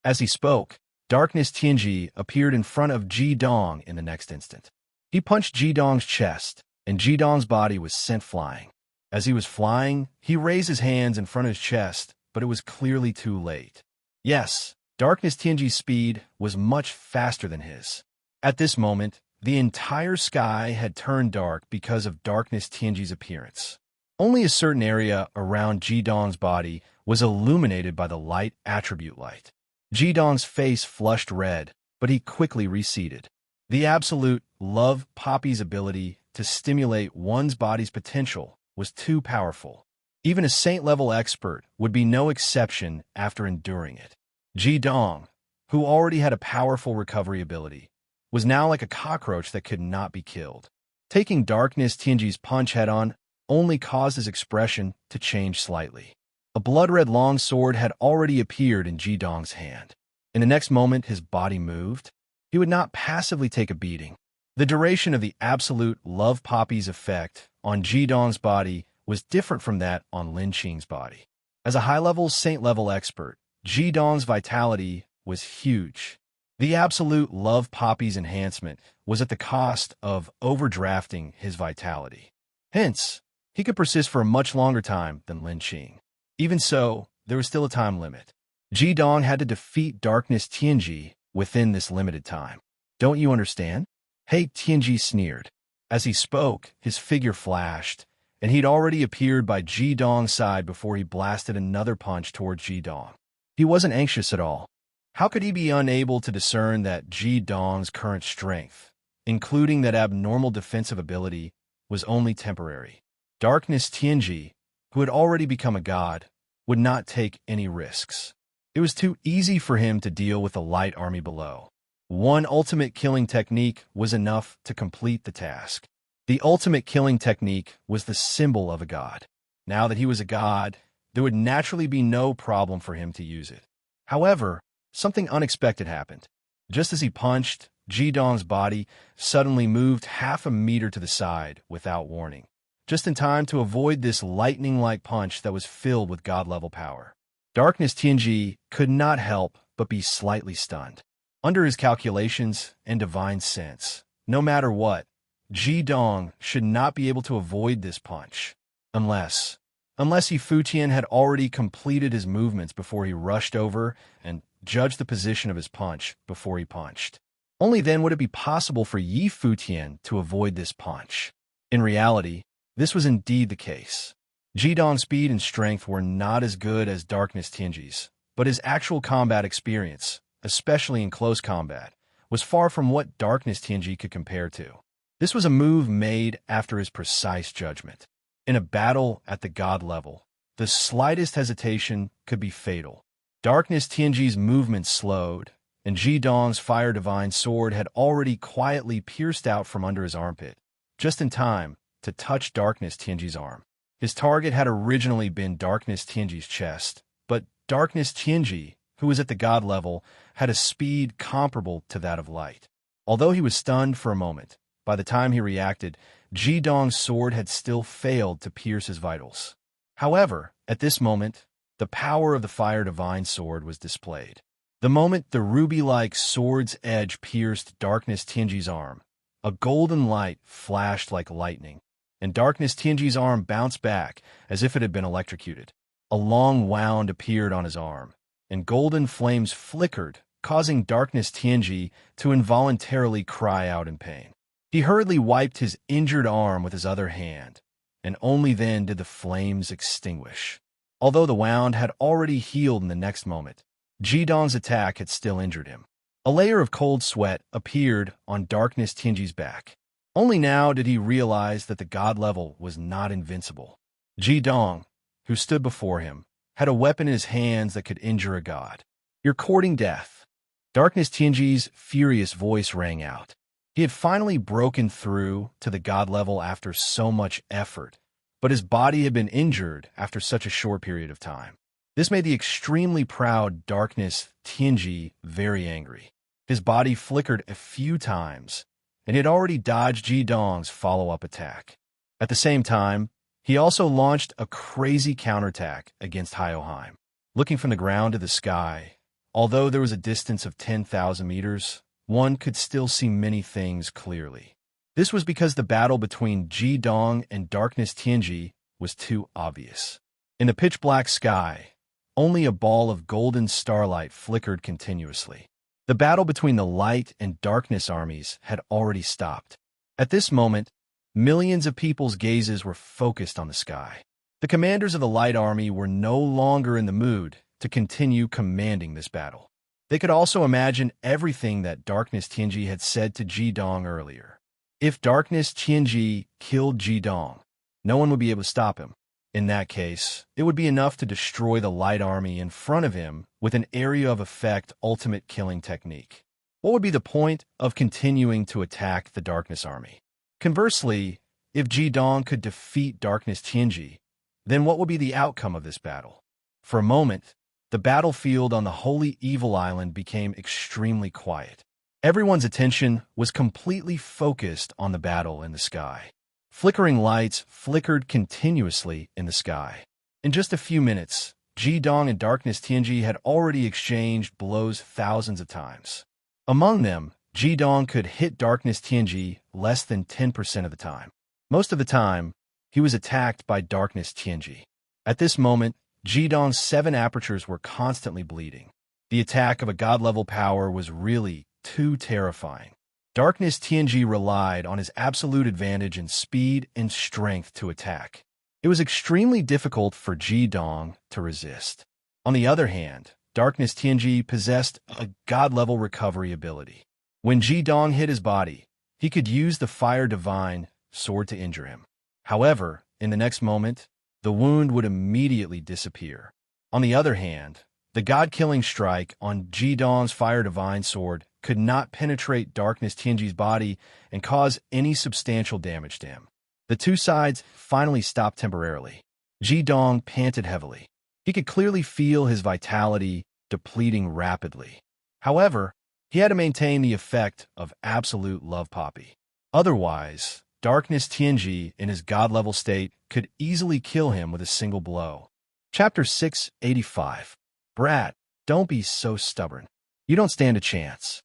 As he spoke, Darkness Tianji appeared in front of Ji Dong in the next instant. He punched Ji Dong's chest, and Ji Dong's body was sent flying. As he was flying, he raised his hands in front of his chest, but it was clearly too late. Yes, Darkness Tianji's speed was much faster than his. At this moment, the entire sky had turned dark because of Darkness Tianji's appearance. Only a certain area around Ji Dong's body was illuminated by the light attribute light. Ji Dong's face flushed red, but he quickly receded. The absolute love poppy's ability to stimulate one's body's potential was too powerful. Even a saint-level expert would be no exception after enduring it. Ji Dong, who already had a powerful recovery ability, was now like a cockroach that could not be killed. Taking Darkness Tianji's punch head-on only caused his expression to change slightly. A blood-red long sword had already appeared in Ji Dong's hand. In the next moment, his body moved. He would not passively take a beating. The duration of the absolute love poppy's effect on Ji Dong's body was different from that on Lin Qing's body. As a high-level, saint-level expert, Ji Dong's vitality was huge. The absolute love poppy's enhancement was at the cost of overdrafting his vitality. Hence, he could persist for a much longer time than Lin Qing. Even so, there was still a time limit. Ji Dong had to defeat Darkness Tianji within this limited time. Don't you understand? Hey, Tianji sneered. As he spoke, his figure flashed, and he'd already appeared by Ji Dong's side before he blasted another punch toward Ji Dong. He wasn't anxious at all. How could he be unable to discern that Ji Dong's current strength, including that abnormal defensive ability, was only temporary? Darkness Tianji, who had already become a god, would not take any risks. It was too easy for him to deal with the light army below. One ultimate killing technique was enough to complete the task. The ultimate killing technique was the symbol of a god. Now that he was a god, there would naturally be no problem for him to use it. However, something unexpected happened. Just as he punched, Ji Dong's body suddenly moved half a meter to the side without warning, just in time to avoid this lightning-like punch that was filled with god-level power. Darkness Tianji could not help but be slightly stunned. Under his calculations and divine sense, no matter what, Ji Dong should not be able to avoid this punch. Unless Yi Futian had already completed his movements before he rushed over and judged the position of his punch before he punched. Only then would it be possible for Yi Futian to avoid this punch. In reality, this was indeed the case. Ji Dong's speed and strength were not as good as Darkness Tianji's, but his actual combat experience, especially in close combat, was far from what Darkness Tianji could compare to. This was a move made after his precise judgment. In a battle at the god level, the slightest hesitation could be fatal. Darkness Tianji's movement slowed, and Ji Dong's fire divine sword had already quietly pierced out from under his armpit, just in time to touch Darkness Tianji's arm. His target had originally been Darkness Tianji's chest, but Darkness Tianji, who was at the god level, had a speed comparable to that of light. Although he was stunned for a moment, by the time he reacted, Ji Dong's sword had still failed to pierce his vitals. However, at this moment, the power of the Fire Divine sword was displayed. The moment the ruby-like sword's edge pierced Darkness Tianji's arm, a golden light flashed like lightning, and Darkness Tianji's arm bounced back as if it had been electrocuted. A long wound appeared on his arm, and golden flames flickered, causing Darkness Tianji to involuntarily cry out in pain. He hurriedly wiped his injured arm with his other hand, and only then did the flames extinguish. Although the wound had already healed in the next moment, Ji Dong's attack had still injured him. A layer of cold sweat appeared on Darkness Tianji's back. Only now did he realize that the god level was not invincible. Ji Dong, who stood before him, had a weapon in his hands that could injure a god. "You're courting death." Darkness Tianji's furious voice rang out. He had finally broken through to the god level after so much effort, but his body had been injured after such a short period of time. This made the extremely proud Darkness Tianji very angry. His body flickered a few times, and he had already dodged Ji Dong's follow-up attack. At the same time, he also launched a crazy counterattack against Hyoheim. Looking from the ground to the sky, although there was a distance of 10,000 meters, one could still see many things clearly. This was because the battle between Ji Dong and Darkness Tianji was too obvious. In the pitch-black sky, only a ball of golden starlight flickered continuously. The battle between the light and darkness armies had already stopped. At this moment, millions of people's gazes were focused on the sky. The commanders of the light army were no longer in the mood to continue commanding this battle. They could also imagine everything that Darkness Tianji had said to Ji Dong earlier. If Darkness Tianji killed Ji Dong, no one would be able to stop him. In that case, it would be enough to destroy the light army in front of him with an area of effect ultimate killing technique. What would be the point of continuing to attack the darkness army? Conversely, if Ji Dong could defeat Darkness Tianji, then what would be the outcome of this battle? For a moment, the battlefield on the Holy Evil Island became extremely quiet. Everyone's attention was completely focused on the battle in the sky. Flickering lights flickered continuously in the sky. In just a few minutes, Ji Dong and Darkness Tianji had already exchanged blows thousands of times. Among them, Ji Dong could hit Darkness Tianji less than 10% of the time. Most of the time, he was attacked by Darkness Tianji. At this moment, Ji Dong's 7 apertures were constantly bleeding. The attack of a god-level power was really too terrifying. Darkness Tianji relied on his absolute advantage in speed and strength to attack. It was extremely difficult for Ji Dong to resist. On the other hand, Darkness Tianji possessed a god-level recovery ability. When Ji Dong hit his body, he could use the Fire Divine sword to injure him. However, in the next moment, the wound would immediately disappear. On the other hand, the god-killing strike on Ji Dong's Fire Divine sword could not penetrate Darkness Tianji's body and cause any substantial damage to him. The two sides finally stopped temporarily. Ji Dong panted heavily. He could clearly feel his vitality depleting rapidly. However, he had to maintain the effect of absolute love poppy. Otherwise, Darkness Tianji, in his god-level state, could easily kill him with a single blow. Chapter 685. Brat, don't be so stubborn. You don't stand a chance.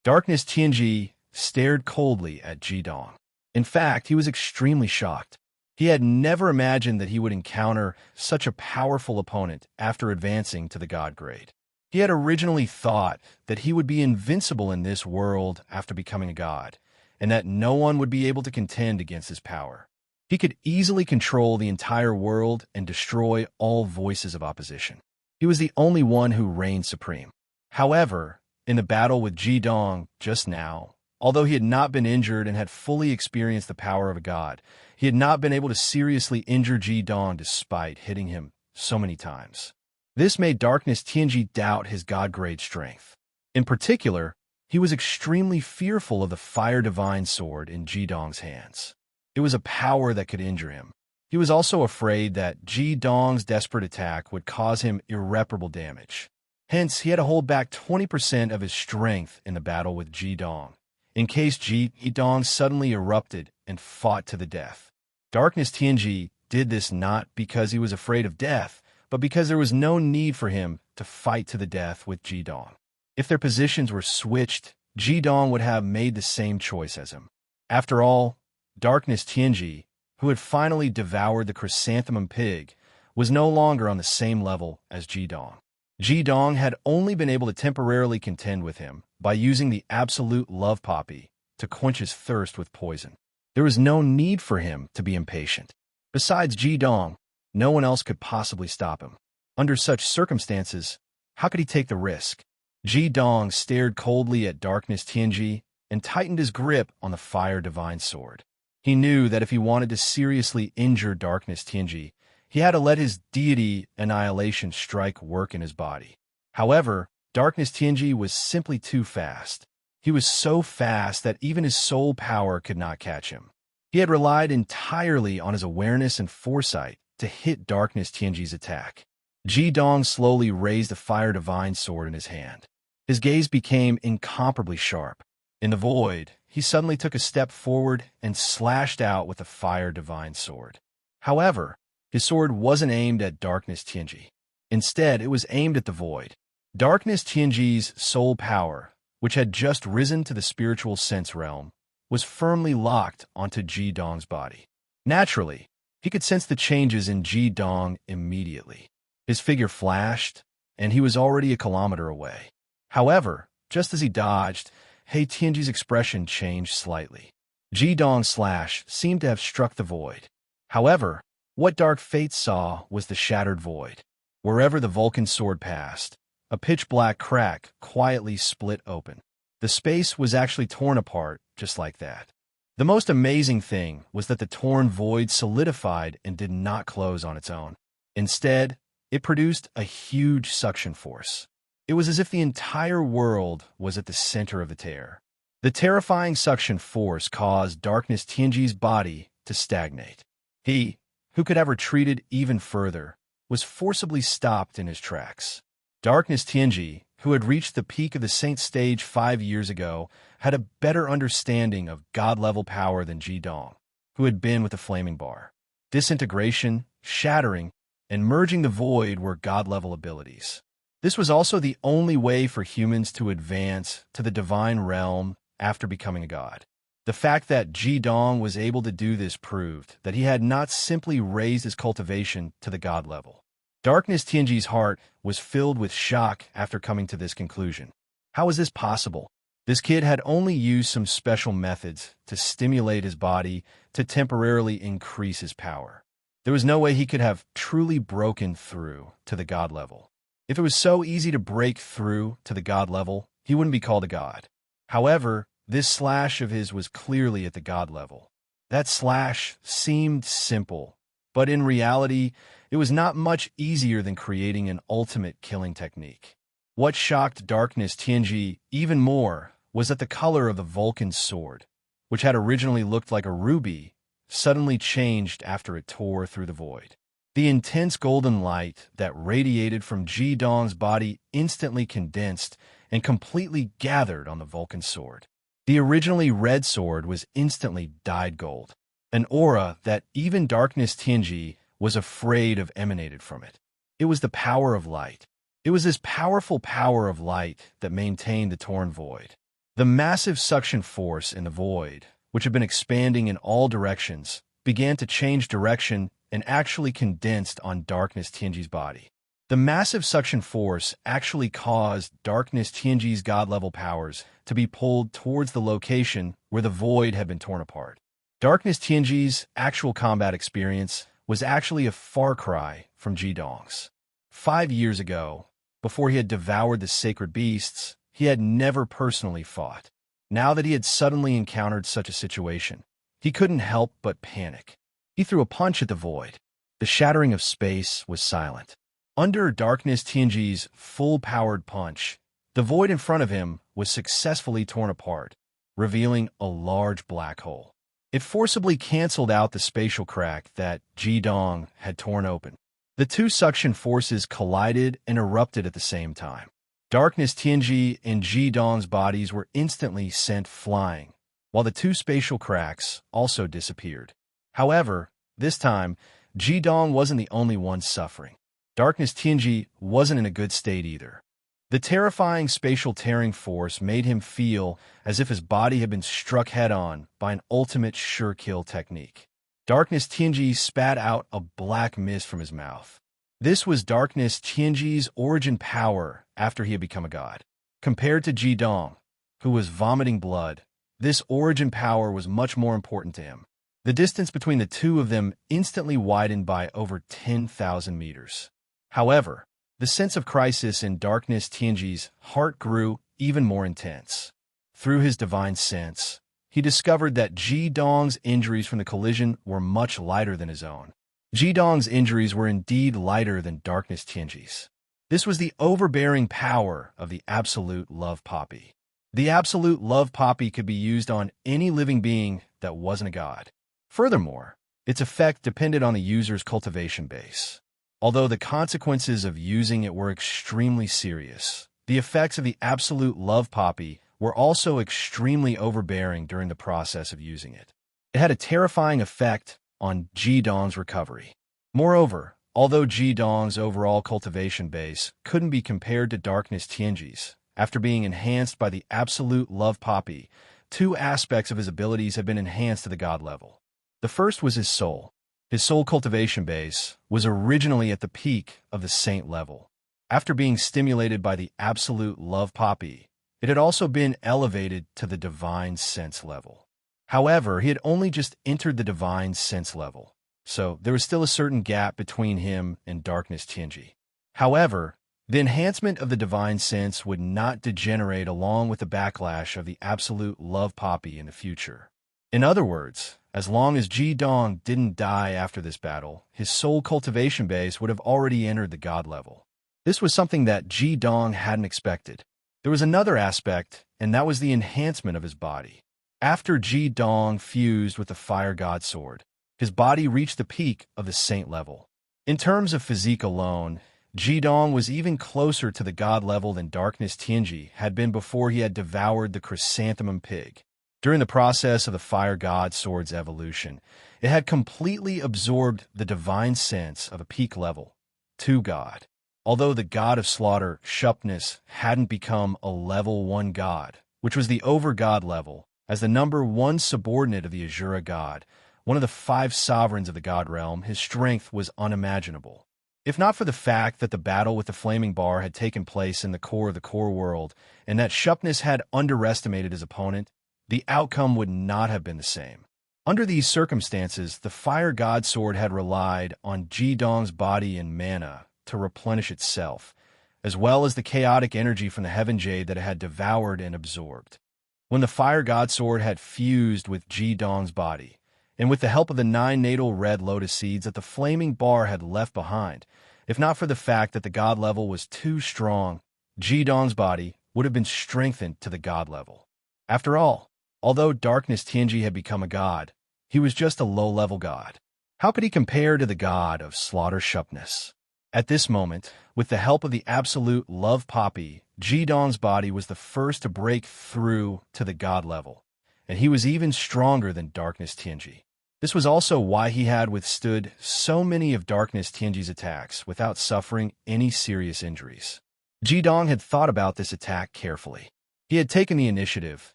Darkness Tianji stared coldly at Ji Dong. In fact, he was extremely shocked. He had never imagined that he would encounter such a powerful opponent after advancing to the god grade. He had originally thought that he would be invincible in this world after becoming a god, and that no one would be able to contend against his power. He could easily control the entire world and destroy all voices of opposition. He was the only one who reigned supreme. However, in the battle with Ji Dong just now, although he had not been injured and had fully experienced the power of a god, he had not been able to seriously injure Ji Dong despite hitting him so many times. This made Darkness Tianji doubt his god-grade strength. In particular, he was extremely fearful of the Fire Divine sword in Ji Dong's hands. It was a power that could injure him. He was also afraid that Ji Dong's desperate attack would cause him irreparable damage. Hence, he had to hold back 20% of his strength in the battle with Ji Dong, in case Ji Dong suddenly erupted and fought to the death. Darkness Tianji did this not because he was afraid of death, but because there was no need for him to fight to the death with Ji Dong. If their positions were switched, Ji Dong would have made the same choice as him. After all, Darkness Tianji, who had finally devoured the chrysanthemum pig, was no longer on the same level as Ji Dong. Ji Dong had only been able to temporarily contend with him by using the absolute love poppy to quench his thirst with poison. There was no need for him to be impatient. Besides Ji Dong, no one else could possibly stop him. Under such circumstances, how could he take the risk? Ji Dong stared coldly at Darkness Tianji and tightened his grip on the Fire Divine Sword. He knew that if he wanted to seriously injure Darkness Tianji, he had to let his deity annihilation strike work in his body. However, Darkness Tianji was simply too fast. He was so fast that even his soul power could not catch him. He had relied entirely on his awareness and foresight to hit Darkness Tianji's attack. Ji Dong slowly raised the Fire Divine Sword in his hand. His gaze became incomparably sharp. In the void, he suddenly took a step forward and slashed out with the Fire Divine Sword. However, his sword wasn't aimed at Darkness Tianji. Instead, it was aimed at the void. Darkness Tianji's soul power, which had just risen to the spiritual sense realm, was firmly locked onto Ji Dong's body. Naturally, he could sense the changes in Ji Dong immediately. His figure flashed, and he was already a kilometer away. However, just as he dodged, Tianji's expression changed slightly. Ji Dong's slash seemed to have struck the void. However, what Dark Fate saw was the shattered void. Wherever the Vulcan sword passed, a pitch-black crack quietly split open. The space was actually torn apart just like that. The most amazing thing was that the torn void solidified and did not close on its own. Instead, it produced a huge suction force. It was as if the entire world was at the center of the tear. The terrifying suction force caused Darkness Tianji's body to stagnate. He, who could have retreated even further, was forcibly stopped in his tracks. Darkness Tianji, who had reached the peak of the Saint stage 5 years ago, had a better understanding of God-level power than Ji Dong, who had been with the Flaming Bar. Disintegration, shattering, and merging the void were God-level abilities. This was also the only way for humans to advance to the divine realm after becoming a god. The fact that Ji Dong was able to do this proved that he had not simply raised his cultivation to the god level. Darkness Tianji's heart was filled with shock after coming to this conclusion. How was this possible? This kid had only used some special methods to stimulate his body to temporarily increase his power. There was no way he could have truly broken through to the god level. If it was so easy to break through to the god level, he wouldn't be called a god. However, this slash of his was clearly at the god level. That slash seemed simple, but in reality, it was not much easier than creating an ultimate killing technique. What shocked Darkness Tianji even more was that the color of the Vulcan sword, which had originally looked like a ruby, suddenly changed after it tore through the void. The intense golden light that radiated from Ji Dong's body instantly condensed and completely gathered on the Vulcan sword. The originally red sword was instantly dyed gold, an aura that even Darkness Tianji was afraid of emanated from it. It was the power of light. It was this powerful power of light that maintained the torn void. The massive suction force in the void, which had been expanding in all directions, began to change direction and actually condensed on Darkness Tianji's body. The massive suction force actually caused Darkness Tianji's god-level powers to be pulled towards the location where the void had been torn apart. Darkness Tianji's actual combat experience was actually a far cry from Ji Dong's. 5 years ago, before he had devoured the sacred beasts, he had never personally fought. Now that he had suddenly encountered such a situation, he couldn't help but panic. He threw a punch at the void. The shattering of space was silent. Under Darkness Tianji's full-powered punch, the void in front of him was successfully torn apart, revealing a large black hole. It forcibly canceled out the spatial crack that Ji-dong had torn open. The two suction forces collided and erupted at the same time. Darkness Tianji and Ji-dong's bodies were instantly sent flying, while the two spatial cracks also disappeared. However, this time, Ji-dong wasn't the only one suffering. Darkness Tianji wasn't in a good state either. The terrifying spatial tearing force made him feel as if his body had been struck head-on by an ultimate sure-kill technique. Darkness Tianji spat out a black mist from his mouth. This was Darkness Tianji's origin power after he had become a god. Compared to Ji-dong, who was vomiting blood, this origin power was much more important to him. The distance between the two of them instantly widened by over 10,000 meters. However, the sense of crisis in Darkness Tianji's heart grew even more intense. Through his divine sense, he discovered that Ji-dong's injuries from the collision were much lighter than his own. Ji-dong's injuries were indeed lighter than Darkness Tianji's. This was the overbearing power of the Absolute Love Poppy. The Absolute Love Poppy could be used on any living being that wasn't a god. Furthermore, its effect depended on the user's cultivation base. Although the consequences of using it were extremely serious, the effects of the Absolute Love Poppy were also extremely overbearing during the process of using it. It had a terrifying effect on Ji-dong's recovery. Moreover, although Ji-dong's overall cultivation base couldn't be compared to Darkness Tianji's, after being enhanced by the Absolute Love Poppy, two aspects of his abilities had been enhanced to the god level. The first was his soul. His soul cultivation base was originally at the peak of the saint level. After being stimulated by the Absolute Love Poppy, it had also been elevated to the divine sense level. However, he had only just entered the divine sense level, so there was still a certain gap between him and Darkness Tianji. However, the enhancement of the divine sense would not degenerate along with the backlash of the Absolute Love Poppy in the future. In other words, as long as Ji-dong didn't die after this battle, his soul cultivation base would have already entered the god level. This was something that Ji-dong hadn't expected. There was another aspect, and that was the enhancement of his body. After Ji-dong fused with the fire god sword, his body reached the peak of the saint level. In terms of physique alone, Ji-dong was even closer to the god level than Darkness Tianji had been before he had devoured the chrysanthemum pig. During the process of the fire god sword's evolution, it had completely absorbed the divine sense of a peak level, 2 god. Although the god of slaughter, Shupness, hadn't become a level 1 god, which was the over-god level, as the number 1 subordinate of the Azura god, one of the 5 sovereigns of the god realm, his strength was unimaginable. If not for the fact that the battle with the flaming bar had taken place in the core of the core world, and that Shupness had underestimated his opponent, the outcome would not have been the same. Under these circumstances, the fire god sword had relied on Ji-dong's body and mana to replenish itself, as well as the chaotic energy from the heaven jade that it had devoured and absorbed. When the fire god sword had fused with Ji-dong's body, and with the help of the 9 natal red lotus seeds that the flaming bar had left behind, if not for the fact that the god level was too strong, Ji-dong's body would have been strengthened to the god level. After all, although Darkness Tianji had become a god, he was just a low-level god. How could he compare to the god of slaughter Shupness? At this moment, with the help of the Absolute Love Poppy, Ji-dong's body was the first to break through to the god level, and he was even stronger than Darkness Tianji. This was also why he had withstood so many of Darkness Tianji's attacks without suffering any serious injuries. Ji-dong had thought about this attack carefully. He had taken the initiative,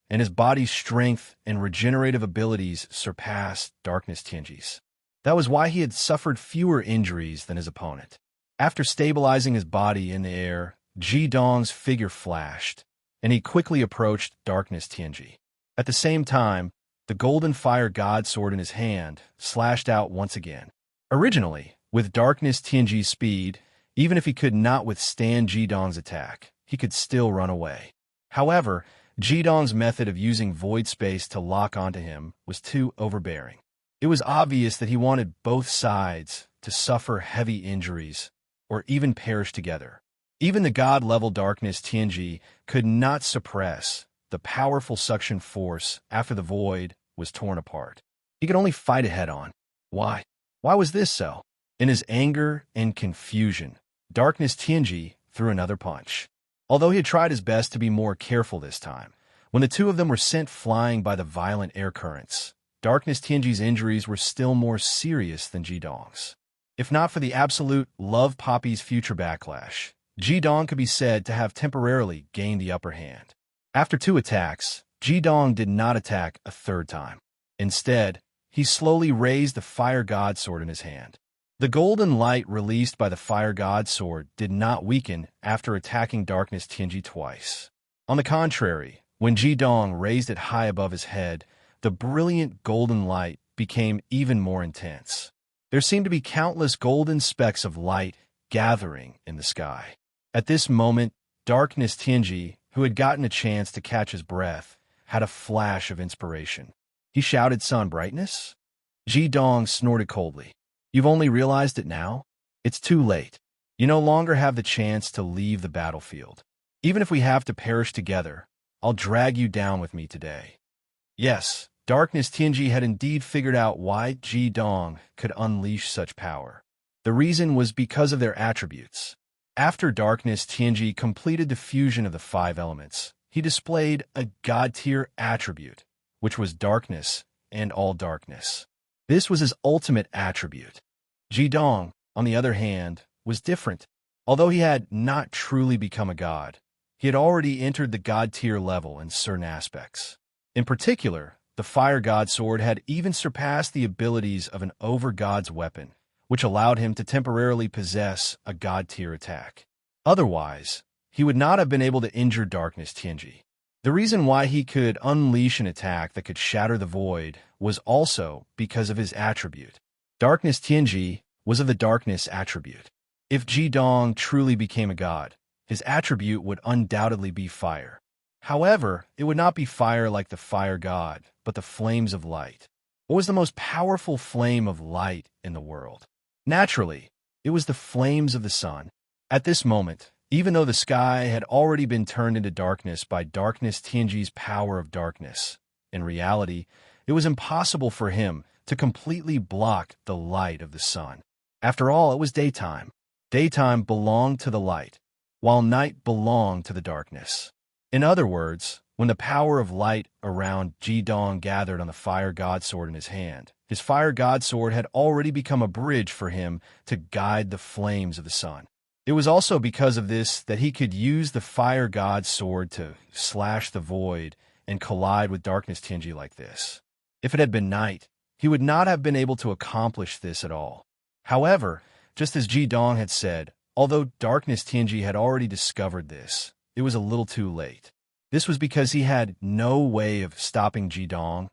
and his body's strength and regenerative abilities surpassed Darkness Tianji's. That was why he had suffered fewer injuries than his opponent. After stabilizing his body in the air, Ji-dong's figure flashed, and he quickly approached Darkness Tianji. At the same time, the golden fire god sword in his hand slashed out once again. Originally, with Darkness Tianji's speed, even if he could not withstand Ji-dong's attack, he could still run away. However, Ji-dong's method of using void space to lock onto him was too overbearing. It was obvious that he wanted both sides to suffer heavy injuries or even perish together. Even the god-level Darkness Tianji could not suppress the powerful suction force after the void was torn apart. He could only fight it head-on. Why? Why was this so? In his anger and confusion, Darkness Tianji threw another punch. Although he had tried his best to be more careful this time, when the two of them were sent flying by the violent air currents, Darkness Tianji's injuries were still more serious than Jidong's. If not for the absolute Love Poppy's future backlash, Jidong could be said to have temporarily gained the upper hand. After 2 attacks, Jidong did not attack a third time. Instead, he slowly raised the Fire God Sword in his hand. The golden light released by the Fire God Sword did not weaken after attacking Darkness Tianji twice. On the contrary, when Jidong raised it high above his head, the brilliant golden light became even more intense. There seemed to be countless golden specks of light gathering in the sky. At this moment, Darkness Tianji, who had gotten a chance to catch his breath, had a flash of inspiration. He shouted, "Sun brightness?" Jidong snorted coldly. "You've only realized it now? It's too late. You no longer have the chance to leave the battlefield. Even if we have to perish together, I'll drag you down with me today." Yes, Darkness Tianji had indeed figured out why Jidong could unleash such power. The reason was because of their attributes. After Darkness Tianji completed the fusion of the 5 elements, he displayed a god-tier attribute, which was darkness and all darkness. This was his ultimate attribute. Jidong, on the other hand, was different. Although he had not truly become a god, he had already entered the god-tier level in certain aspects. In particular, the Fire God Sword had even surpassed the abilities of an over-god's weapon, which allowed him to temporarily possess a god-tier attack. Otherwise, he would not have been able to injure Darkness Tianji. The reason why he could unleash an attack that could shatter the void was also because of his attribute. Darkness Tianji was of the darkness attribute. If Jidong truly became a god, his attribute would undoubtedly be fire. However, it would not be fire like the fire god, but the flames of light. What was the most powerful flame of light in the world? Naturally, it was the flames of the sun. At this moment, even though the sky had already been turned into darkness by Darkness Tianji's power of darkness, in reality, it was impossible for him to completely block the light of the sun. After all, it was daytime. Daytime belonged to the light, while night belonged to the darkness. In other words, when the power of light around Jidong gathered on the Fire God Sword in his hand, his Fire God Sword had already become a bridge for him to guide the flames of the sun. It was also because of this that he could use the Fire God Sword to slash the void and collide with Darkness Tianji like this. If it had been night, he would not have been able to accomplish this at all. However, just as Jidong had said, although Darkness Tianji had already discovered this, it was a little too late. This was because he had no way of stopping Jidong,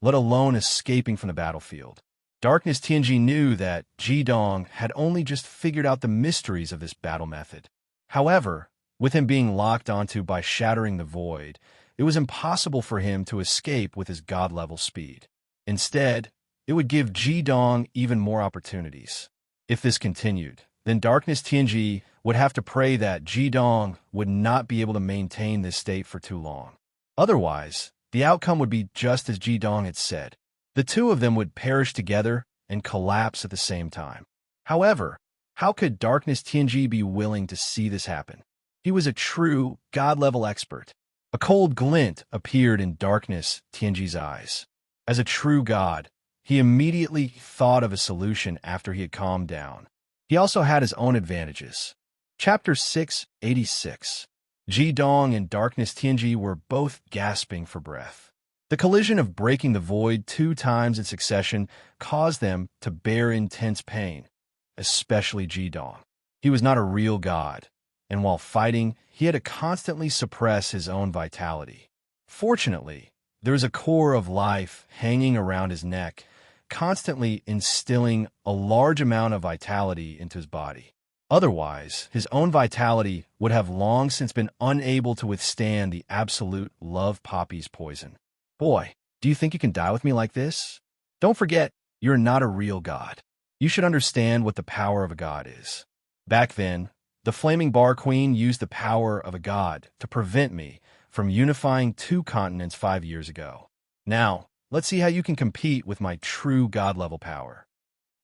let alone escaping from the battlefield. Darkness Tianji knew that Jidong had only just figured out the mysteries of this battle method. However, with him being locked onto by shattering the void, it was impossible for him to escape with his god-level speed. Instead, it would give Jidong even more opportunities. If this continued, then Darkness Tianji would have to pray that Jidong would not be able to maintain this state for too long. Otherwise, the outcome would be just as Jidong had said. The two of them would perish together and collapse at the same time. However, how could Darkness Tianji be willing to see this happen? He was a true god-level expert. A cold glint appeared in Darkness Tianji's eyes. As a true god, he immediately thought of a solution after he had calmed down. He also had his own advantages. Chapter 686. Jidong and Darkness Tianji were both gasping for breath. The collision of breaking the void 2 times in succession caused them to bear intense pain, especially Jidong. He was not a real god, and while fighting, he had to constantly suppress his own vitality. Fortunately, there was a core of life hanging around his neck, constantly instilling a large amount of vitality into his body. Otherwise, his own vitality would have long since been unable to withstand the absolute Love Poppy's poison. Boy, do you think you can die with me like this? Don't forget, you're not a real god. You should understand what the power of a god is. Back then, the Flaming Bar Queen used the power of a god to prevent me from unifying 2 continents 5 years ago. Now, Let's see how you can compete with my true god-level power.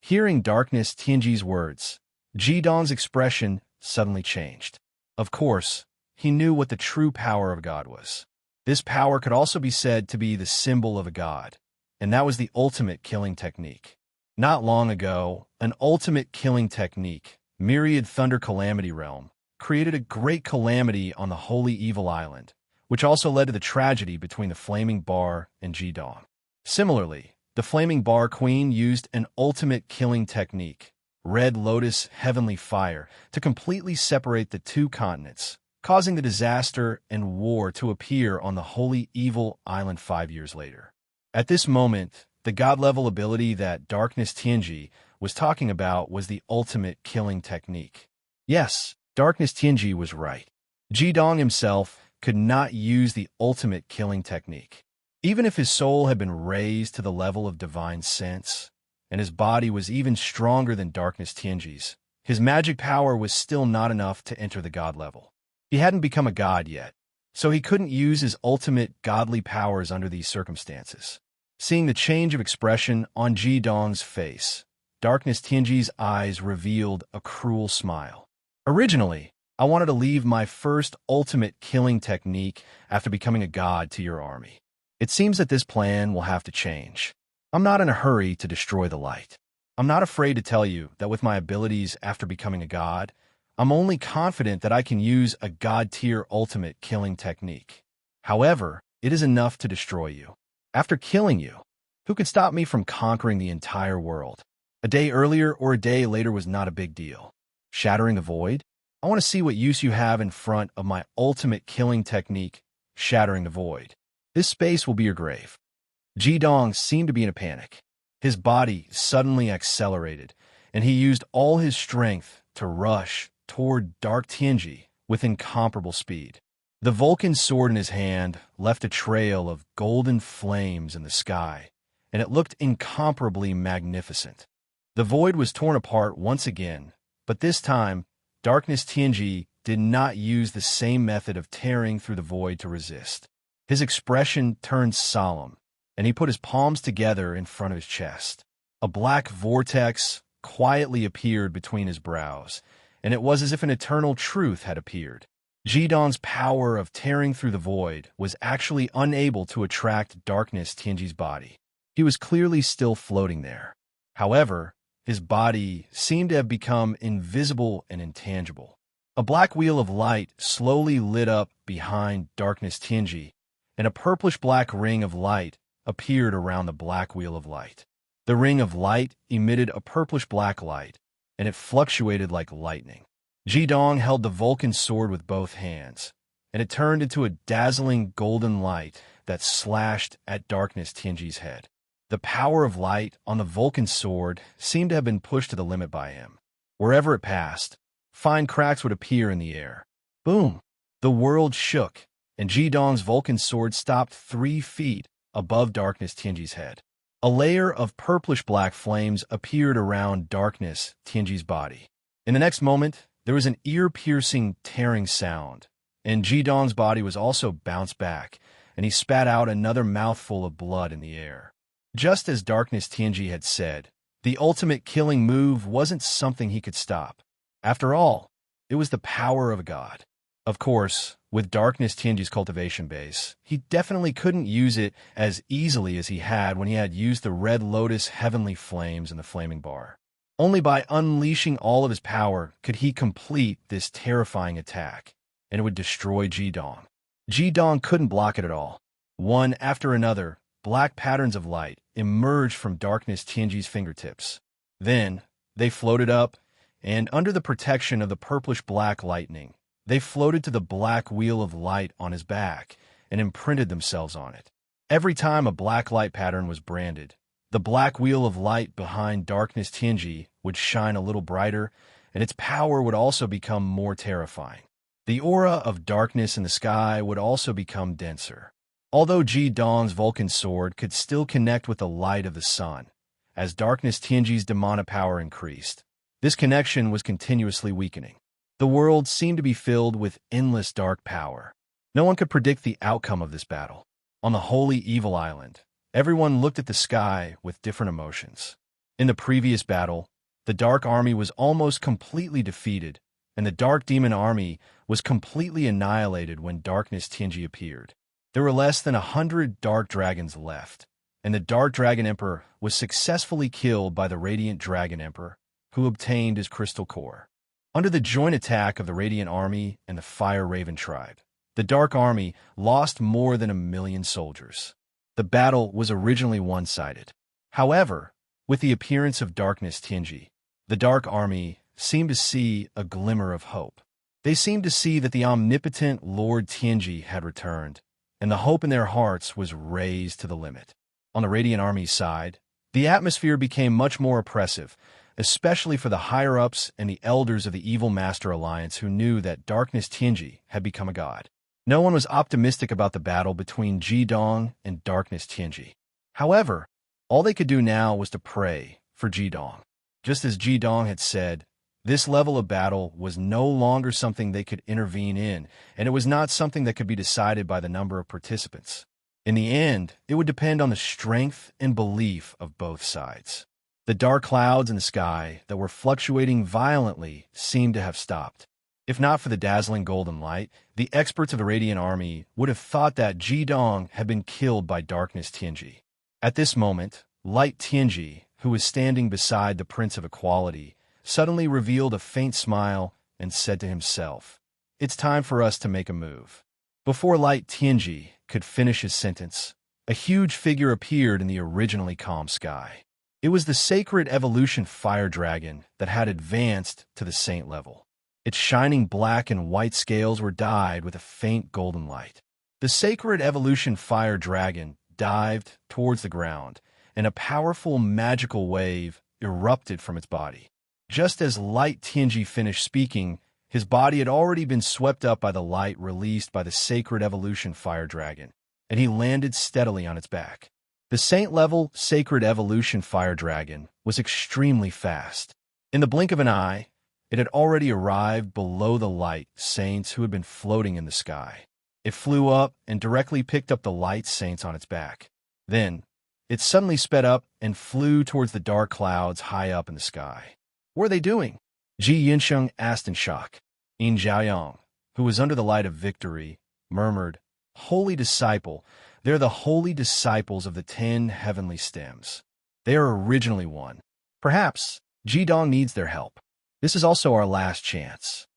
Hearing Darkness Tianji's words, Jidong's expression suddenly changed. Of course, he knew what the true power of God was. This power could also be said to be the symbol of a god, and that was the ultimate killing technique. Not long ago, an ultimate killing technique, Myriad Thunder Calamity Realm, created a great calamity on the Holy Evil Island, which also led to the tragedy between the Flaming Bar and Jidong. Similarly, the Flaming Bar Queen used an ultimate killing technique, Red Lotus Heavenly Fire, to completely separate the two continents, causing the disaster and war to appear on the Holy Evil Island 5 years later. At this moment, the god-level ability that Darkness Tianji was talking about was the ultimate killing technique. Yes, Darkness Tianji was right. Jidong himself could not use the ultimate killing technique. Even if his soul had been raised to the level of divine sense, and his body was even stronger than Darkness Tianji's, his magic power was still not enough to enter the god level. He hadn't become a god yet, so he couldn't use his ultimate godly powers under these circumstances. Seeing the change of expression on Jidong's face, Darkness Tianji's eyes revealed a cruel smile. Originally, I wanted to leave my first ultimate killing technique after becoming a god to your army. It seems that this plan will have to change. I'm not in a hurry to destroy the light. I'm not afraid to tell you that with my abilities after becoming a god, I'm only confident that I can use a god-tier ultimate killing technique. However, it is enough to destroy you. After killing you, who could stop me from conquering the entire world? A day earlier or a day later was not a big deal. Shattering the void? I want to see what use you have in front of my ultimate killing technique, Shattering the Void. This space will be your grave. Jidong seemed to be in a panic. His body suddenly accelerated, and he used all his strength to rush toward Dark Tianji with incomparable speed. The Vulcan sword in his hand left a trail of golden flames in the sky, and it looked incomparably magnificent. The void was torn apart once again, but this time, Darkness Tianji did not use the same method of tearing through the void to resist. His expression turned solemn, and he put his palms together in front of his chest. A black vortex quietly appeared between his brows, and it was as if an eternal truth had appeared. Jidong's power of tearing through the void was actually unable to attract Darkness Tianji's body. He was clearly still floating there. However, his body seemed to have become invisible and intangible. A black wheel of light slowly lit up behind Darkness Tianji, and a purplish-black ring of light appeared around the black wheel of light. The ring of light emitted a purplish-black light, and it fluctuated like lightning. Jidong held the Vulcan sword with both hands, and it turned into a dazzling golden light that slashed at Darkness Tianji's head. The power of light on the Vulcan sword seemed to have been pushed to the limit by him. Wherever it passed, fine cracks would appear in the air. Boom! The world shook, and Jidong's Vulcan sword stopped 3 feet above Darkness Tianji's head. A layer of purplish-black flames appeared around Darkness Tianji's body. In the next moment, there was an ear-piercing, tearing sound, and Jidong's body was also bounced back, and he spat out another mouthful of blood in the air. Just as Darkness Tianji had said, the ultimate killing move wasn't something he could stop. After all, it was the power of a god. Of course, with Darkness Tianji's cultivation base, he definitely couldn't use it as easily as he had when he had used the Red Lotus Heavenly Flames in the Flaming Bar. Only by unleashing all of his power could he complete this terrifying attack, and it would destroy Jidong. Jidong couldn't block it at all. One after another, black patterns of light emerged from Darkness Tianji's fingertips. Then, they floated up, and under the protection of the purplish-black lightning, they floated to the black wheel of light on his back and imprinted themselves on it. Every time a black light pattern was branded, the black wheel of light behind Darkness Tianji would shine a little brighter, and its power would also become more terrifying. The aura of darkness in the sky would also become denser. Although Jidong's Vulcan sword could still connect with the light of the sun, as Darkness Tianji's demonic power increased, this connection was continuously weakening. The world seemed to be filled with endless dark power. No one could predict the outcome of this battle. On the Holy Evil Island, Everyone looked at the sky with different emotions. In the previous battle, the Dark Army was almost completely defeated, and the Dark Demon Army was completely annihilated when Darkness Tingy appeared. There were less than 100 Dark Dragons left, and the Dark Dragon Emperor was successfully killed by the Radiant Dragon Emperor, who obtained his crystal core. Under the joint attack of the Radiant Army and the Fire Raven tribe, the Dark Army lost more than 1,000,000 soldiers. The battle was originally one-sided. However, with the appearance of Darkness Tingy, the Dark Army seemed to see a glimmer of hope. They seemed to see that the omnipotent Lord Tingy had returned, and the hope in their hearts was raised to the limit. On the Radiant Army's side, the atmosphere became much more oppressive, especially for the higher-ups and the elders of the Evil Master Alliance who knew that Darkness Tingy had become a god. No one was optimistic about the battle between Jidong and Darkness Tingy. However, all they could do now was to pray for Jidong. Just as Jidong had said, this level of battle was no longer something they could intervene in, and it was not something that could be decided by the number of participants. In the end, it would depend on the strength and belief of both sides. The dark clouds in the sky that were fluctuating violently seemed to have stopped. If not for the dazzling golden light, the experts of the Radiant Army would have thought that Jidong had been killed by Darkness Tingy. At this moment, Light Tingy, who was standing beside the Prince of Equality, suddenly revealed a faint smile and said to himself, "It's time for us to make a move." Before Light Tingy could finish his sentence, a huge figure appeared in the originally calm sky. It was the sacred evolution fire dragon that had advanced to the saint level. Its shining black and white scales were dyed with a faint golden light. The sacred evolution fire dragon dived towards the ground, and a powerful magical wave erupted from its body. Just as Light Tingy finished speaking, his body had already been swept up by the light released by the sacred evolution fire dragon, and he landed steadily on its back. The saint-level sacred evolution fire dragon was extremely fast. In the blink of an eye, it had already arrived below the light saints who had been floating in the sky. It flew up and directly picked up the light saints on its back. Then, it suddenly sped up and flew towards the dark clouds high up in the sky. What are they doing? Ji Yinsheng asked in shock. Yin Zhaoyang, who was under the light of victory, murmured, "Holy disciple, they're the holy disciples of the 10 heavenly stems. They are originally one. Perhaps Jidong needs their help. This is also our last chance."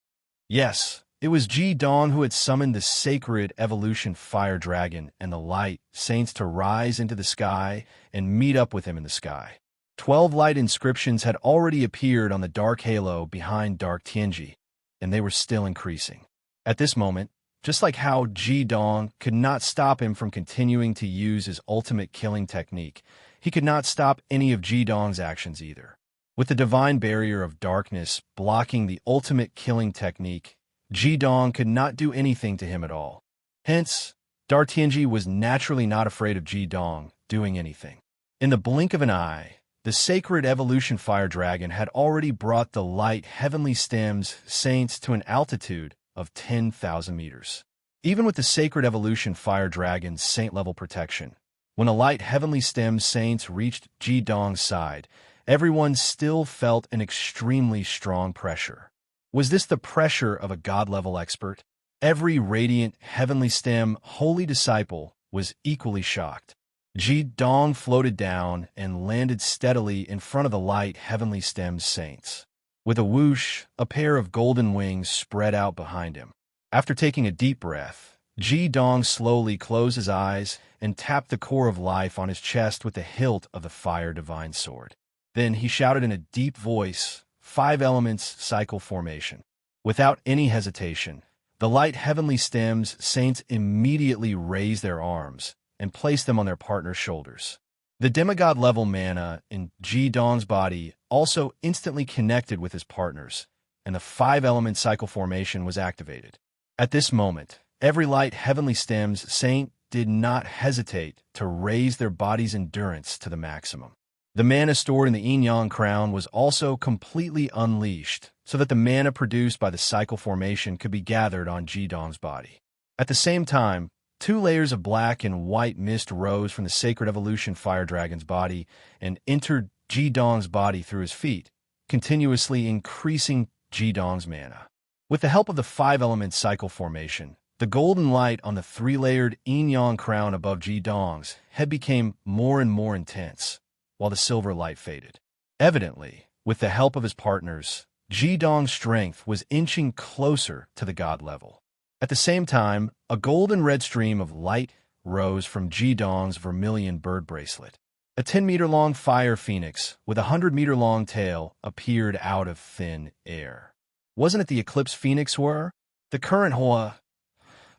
Yes, it was Jidong who had summoned the sacred evolution fire dragon and the light saints to rise into the sky and meet up with him in the sky. 12 light inscriptions had already appeared on the dark halo behind Dark Tianji, and they were still increasing. At this moment, just like how Jidong could not stop him from continuing to use his ultimate killing technique, he could not stop any of Jidong's actions either. With the divine barrier of darkness blocking the ultimate killing technique, Jidong could not do anything to him at all. Hence, Dark Tianji was naturally not afraid of Jidong doing anything. In the blink of an eye, the sacred evolution fire dragon had already brought the light heavenly stems saints to an altitude of 10,000 meters. Even with the sacred evolution fire dragon's saint-level protection, when the light heavenly stems saints reached Jidong's side, everyone still felt an extremely strong pressure. Was this the pressure of a god-level expert? Every radiant heavenly stem holy disciple was equally shocked. Jidong floated down and landed steadily in front of the light heavenly stem saints. With a whoosh, a pair of golden wings spread out behind him. After taking a deep breath, Jidong slowly closed his eyes and tapped the core of life on his chest with the hilt of the fire divine sword. Then he shouted in a deep voice, 5 elements cycle formation. Without any hesitation, the light heavenly stems saints immediately raised their arms and placed them on their partner's shoulders. The demigod-level mana in Jidong's body also instantly connected with his partner's, and the 5-element cycle formation was activated. At this moment, every light heavenly stems saint did not hesitate to raise their body's endurance to the maximum. The mana stored in the yin-yang crown was also completely unleashed, so that the mana produced by the cycle formation could be gathered on Jidong's body. At the same time, 2 layers of black and white mist rose from the sacred evolution fire dragon's body and entered Ji-dong's body through his feet, continuously increasing Ji-dong's mana. With the help of the 5-element cycle formation, the golden light on the 3-layered yin-yang crown above Ji-dong's head became more and more intense, while the silver light faded. Evidently, with the help of his partners, Ji-dong's strength was inching closer to the god level. At the same time, a golden-red stream of light rose from Ji-dong's vermilion bird bracelet. A 10-meter-long fire phoenix with a 100-meter-long tail appeared out of thin air. Wasn't it the eclipse phoenix were? The current Hoa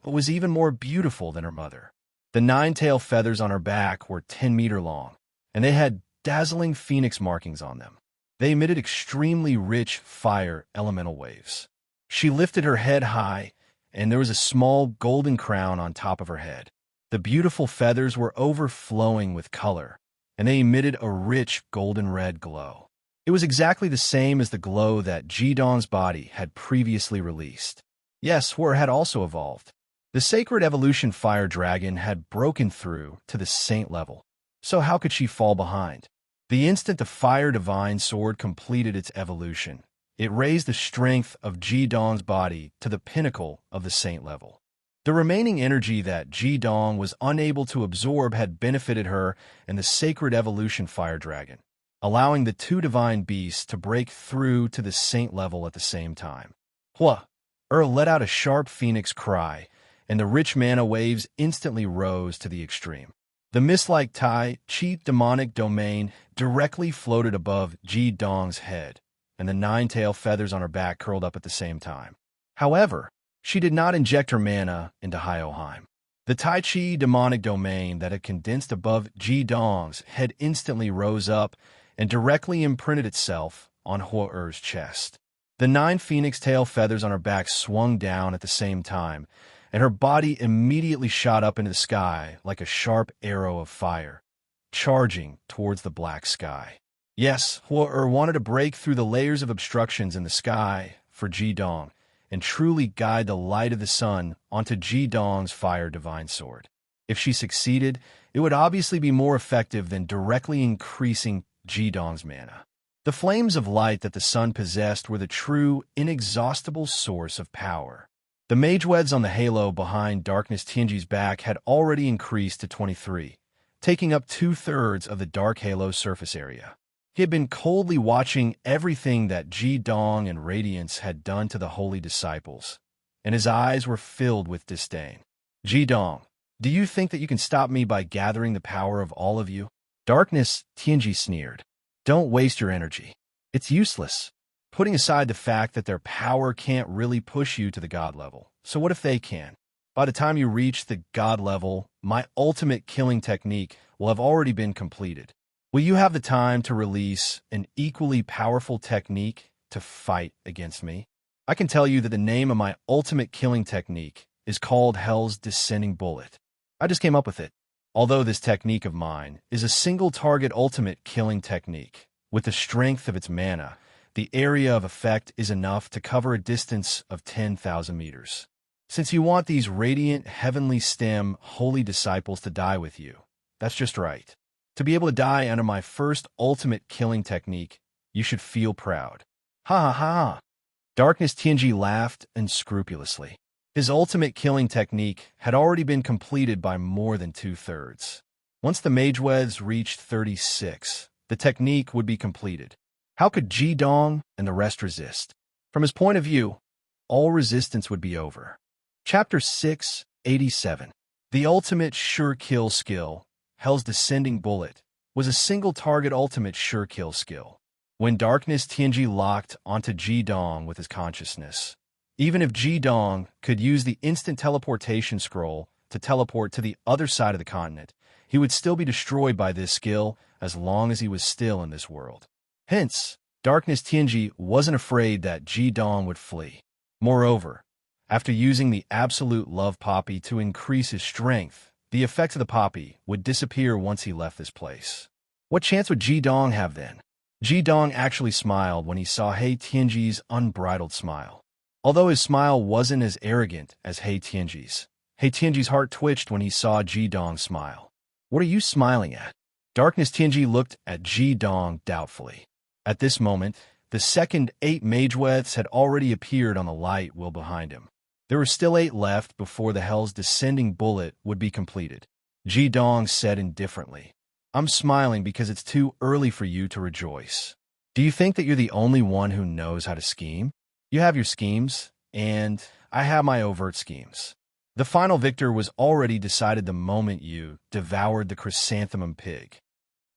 was even more beautiful than her mother. The 9-tail feathers on her back were 10-meter long, and they had dazzling phoenix markings on them. They emitted extremely rich fire elemental waves. She lifted her head high, and there was a small golden crown on top of her head. The beautiful feathers were overflowing with color, and they emitted a rich golden-red glow. It was exactly the same as the glow that Ji-dong's body had previously released. Yes, Hua had also evolved. The sacred evolution fire dragon had broken through to the saint level, so how could she fall behind? The instant the fire divine sword completed its evolution, it raised the strength of Ji-dong's body to the pinnacle of the saint level. The remaining energy that Ji-dong was unable to absorb had benefited her and the sacred evolution fire dragon, allowing the 2 divine beasts to break through to the saint level at the same time. Hua let out a sharp phoenix cry, and the rich mana waves instantly rose to the extreme. The mist-like Tai Chi demonic domain directly floated above Ji-dong's head, and the 9-tail feathers on her back curled up at the same time. However, she did not inject her mana into Hyoheim. The Tai Chi demonic domain that had condensed above Ji-dong's head instantly rose up and directly imprinted itself on Hua-er's chest. The 9 phoenix tail feathers on her back swung down at the same time, and her body immediately shot up into the sky like a sharp arrow of fire, charging towards the black sky. Yes, Hua wanted to break through the layers of obstructions in the sky for Ji-dong and truly guide the light of the sun onto Ji-dong's fire divine sword. If she succeeded, it would obviously be more effective than directly increasing Ji-dong's mana. The flames of light that the sun possessed were the true, inexhaustible source of power. The mage weds on the halo behind Darkness Tianji's back had already increased to 23, taking up 2/3 of the dark halo's surface area. He had been coldly watching everything that Ji-dong and Radiance had done to the holy disciples, and his eyes were filled with disdain. Ji-dong, do you think that you can stop me by gathering the power of all of you? Darkness Tianji sneered. Don't waste your energy. It's useless. Putting aside the fact that their power can't really push you to the god level. So what if they can? By the time you reach the god level, my ultimate killing technique will have already been completed. Will you have the time to release an equally powerful technique to fight against me? I can tell you that the name of my ultimate killing technique is called Hell's Descending Bullet. I just came up with it. Although this technique of mine is a single-target ultimate killing technique, with the strength of its mana, the area of effect is enough to cover a distance of 10,000 meters. Since you want these radiant, heavenly stem, holy disciples to die with you, that's just right. To be able to die under my first ultimate killing technique, you should feel proud. Ha ha ha! Darkness Tianji laughed unscrupulously. His ultimate killing technique had already been completed by more than 2/3. Once the Mageweds reached 36, the technique would be completed. How could Ji-dong and the rest resist? From his point of view, all resistance would be over. Chapter 687. The ultimate sure kill skill, Hell's Descending Bullet, was a single-target ultimate sure kill skill. When Darkness Tianji locked onto Ji-dong with his consciousness, even if Ji-dong could use the instant teleportation scroll to teleport to the other side of the continent, he would still be destroyed by this skill as long as he was still in this world. Hence, Darkness Tianji wasn't afraid that Ji-dong would flee. Moreover, after using the absolute love poppy to increase his strength, the effect of the poppy would disappear once he left this place. What chance would Ji-dong have then? Ji-dong actually smiled when he saw He Tianji's unbridled smile. Although his smile wasn't as arrogant as He Tianji's, Hey, Tianji's heart twitched when he saw Ji Dong smile. What are you smiling at? Darkness Tianji looked at Ji Dong doubtfully. At this moment, the second 8 mage-weths had already appeared on the light wheel behind him. There were still 8 left before the hell's descending bullet would be completed. Ji Dong said indifferently, I'm smiling because it's too early for you to rejoice. Do you think that you're the only one who knows how to scheme? You have your schemes, and I have my overt schemes. The final victor was already decided the moment you devoured the chrysanthemum pig.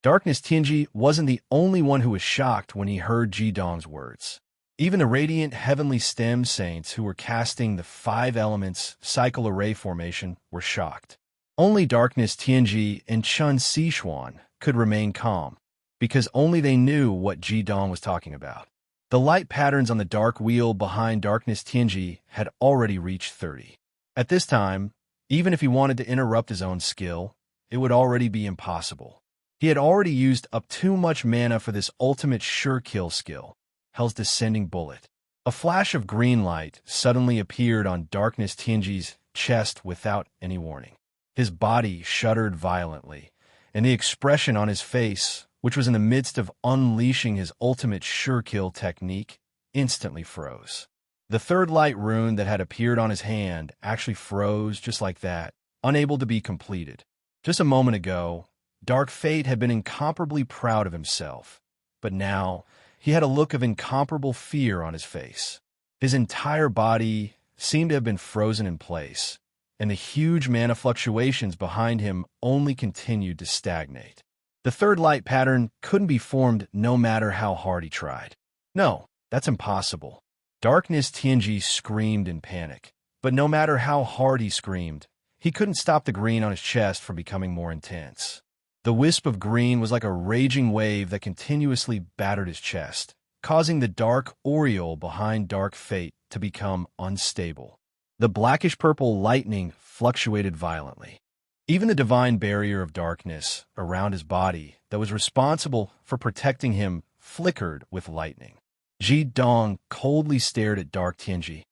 Darkness Tianji wasn't the only one who was shocked when he heard Ji Dong's words. Even the radiant heavenly stem saints who were casting the 5 elements cycle array formation were shocked. Only Darkness Tianji and Chun Sichuan could remain calm, because only they knew what Ji Dong was talking about. The light patterns on the dark wheel behind Darkness Tianji had already reached 30. At this time, even if he wanted to interrupt his own skill, it would already be impossible. He had already used up too much mana for this ultimate sure kill skill, Hell's Descending Bullet. A flash of green light suddenly appeared on Darkness Tianji's chest without any warning. His body shuddered violently, and the expression on his face, which was in the midst of unleashing his ultimate sure kill technique, instantly froze. The third light rune that had appeared on his hand actually froze just like that, unable to be completed. Just a moment ago, Dark Fate had been incomparably proud of himself, but now he had a look of incomparable fear on his face. His entire body seemed to have been frozen in place, and the huge mana fluctuations behind him only continued to stagnate. The third light pattern couldn't be formed no matter how hard he tried. No, that's impossible. Darkness Tianji screamed in panic, but no matter how hard he screamed, he couldn't stop the green on his chest from becoming more intense. The wisp of green was like a raging wave that continuously battered his chest, causing the dark aureole behind Dark Fate to become unstable. The blackish-purple lightning fluctuated violently. Even the divine barrier of darkness around his body that was responsible for protecting him flickered with lightning. Ji Dong coldly stared at Dark Tianji.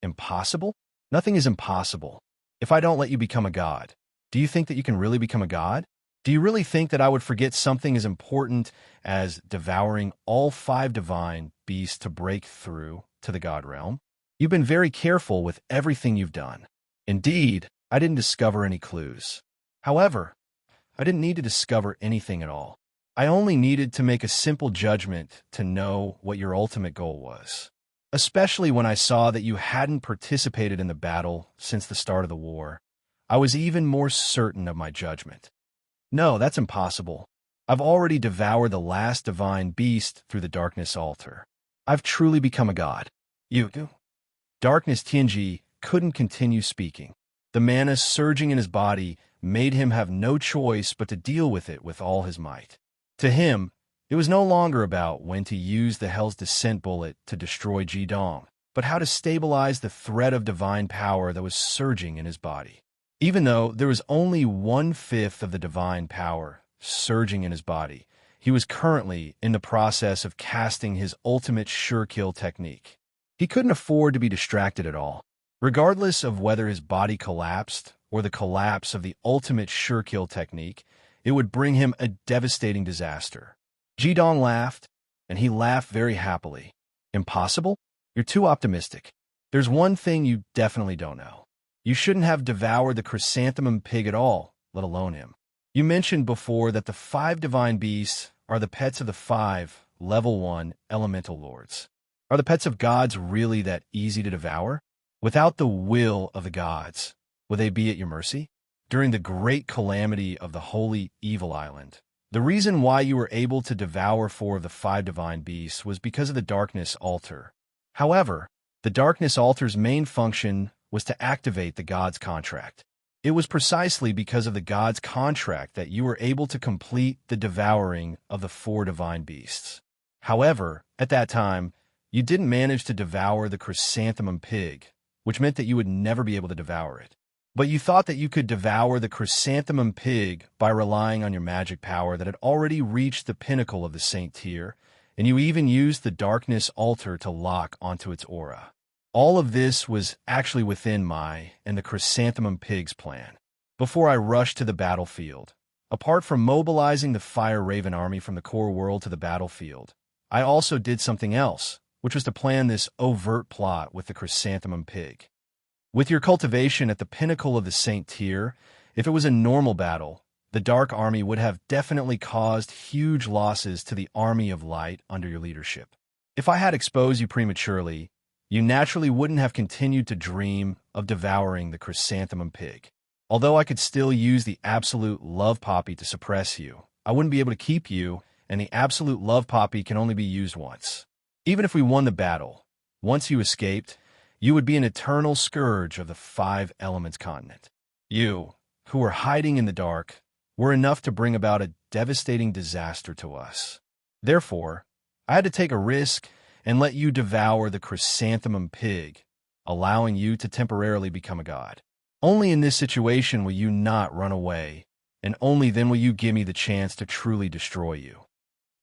Impossible? Nothing is impossible. If I don't let you become a god, do you think that you can really become a god? Do you really think that I would forget something as important as devouring all 5 divine beasts to break through to the god realm? You've been very careful with everything you've done. Indeed, I didn't discover any clues. However, I didn't need to discover anything at all. I only needed to make a simple judgment to know what your ultimate goal was. Especially when I saw that you hadn't participated in the battle since the start of the war, I was even more certain of my judgment. No, that's impossible. I've already devoured the last divine beast through the darkness altar. I've truly become a god. You do? Darkness Tianji couldn't continue speaking. The mana surging in his body made him have no choice but to deal with it with all his might. To him, it was no longer about when to use the Hell's Descent bullet to destroy Ji Dong, but how to stabilize the thread of divine power that was surging in his body. Even though there was only 1/5 of the divine power surging in his body, he was currently in the process of casting his ultimate sure kill technique. He couldn't afford to be distracted at all. Regardless of whether his body collapsed or the collapse of the ultimate sure kill technique, it would bring him a devastating disaster. Ji Dong laughed, and he laughed very happily. Impossible? You're too optimistic. There's one thing you definitely don't know. You shouldn't have devoured the chrysanthemum pig at all, let alone him. You mentioned before that the 5 divine beasts are the pets of the 5 level 1 elemental lords. Are the pets of gods really that easy to devour? Without the will of the gods, would they be at your mercy? During the great calamity of the Holy Evil Island, the reason why you were able to devour 4 of the 5 divine beasts was because of the Darkness Altar. However, the Darkness Altar's main function was to activate the god's contract. It was precisely because of the god's contract that you were able to complete the devouring of the 4 divine beasts. However, at that time, you didn't manage to devour the chrysanthemum pig, which meant that you would never be able to devour it. But you thought that you could devour the chrysanthemum pig by relying on your magic power that had already reached the pinnacle of the saint tier, and you even used the darkness altar to lock onto its aura. All of this was actually within my and the chrysanthemum pig's plan. Before I rushed to the battlefield, apart from mobilizing the Fire Raven army from the core world to the battlefield, I also did something else, which was to plan this overt plot with the chrysanthemum pig. With your cultivation at the pinnacle of the Saint tier, if it was a normal battle, the Dark Army would have definitely caused huge losses to the Army of Light under your leadership. If I had exposed you prematurely, you naturally wouldn't have continued to dream of devouring the chrysanthemum pig. Although I could still use the absolute love poppy to suppress you, I wouldn't be able to keep you, and the absolute love poppy can only be used once. Even if we won the battle, once you escaped, you would be an eternal scourge of the 5 Elements continent. You, who were hiding in the dark, were enough to bring about a devastating disaster to us. Therefore, I had to take a risk and let you devour the chrysanthemum pig, allowing you to temporarily become a god. Only in this situation will you not run away, and only then will you give me the chance to truly destroy you.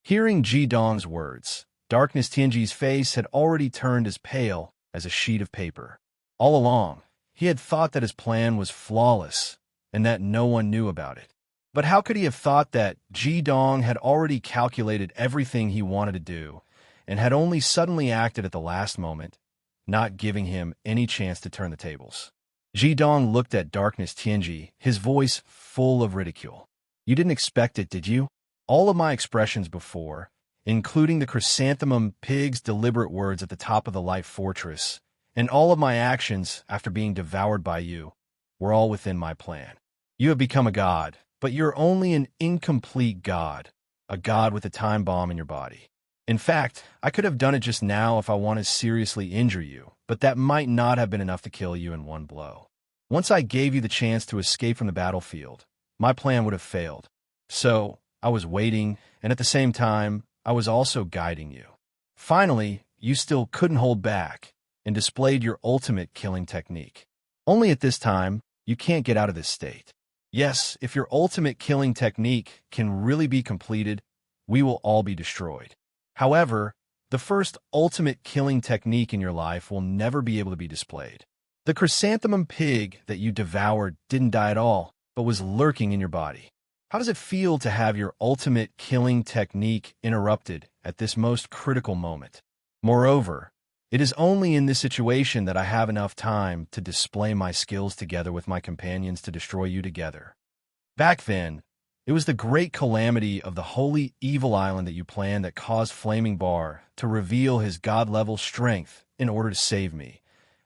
Hearing Ji Dong's words, Darkness Tianji's face had already turned as pale as a sheet of paper. All along, he had thought that his plan was flawless and that no one knew about it. But how could he have thought that Ji Dong had already calculated everything he wanted to do and had only suddenly acted at the last moment, not giving him any chance to turn the tables? Ji Dong looked at Darkness Tianji, his voice full of ridicule. You didn't expect it, did you? All of my expressions before, including the chrysanthemum pig's deliberate words at the top of the Life Fortress, and all of my actions after being devoured by you, were all within my plan. You have become a god, but you're only an incomplete god, a god with a time bomb in your body. In fact, I could have done it just now if I wanted to seriously injure you, but that might not have been enough to kill you in one blow. Once I gave you the chance to escape from the battlefield, my plan would have failed. So, I was waiting, and at the same time, I was also guiding you. Finally, you still couldn't hold back and displayed your ultimate killing technique. Only at this time, you can't get out of this state. Yes, if your ultimate killing technique can really be completed, we will all be destroyed. However, the first ultimate killing technique in your life will never be able to be displayed. The chrysanthemum pig that you devoured didn't die at all, but was lurking in your body. How does it feel to have your ultimate killing technique interrupted at this most critical moment? Moreover, it is only in this situation that I have enough time to display my skills together with my companions to destroy you together. Back then, it was the great calamity of the holy evil island that you planned that caused Flaming Bar to reveal his god-level strength in order to save me,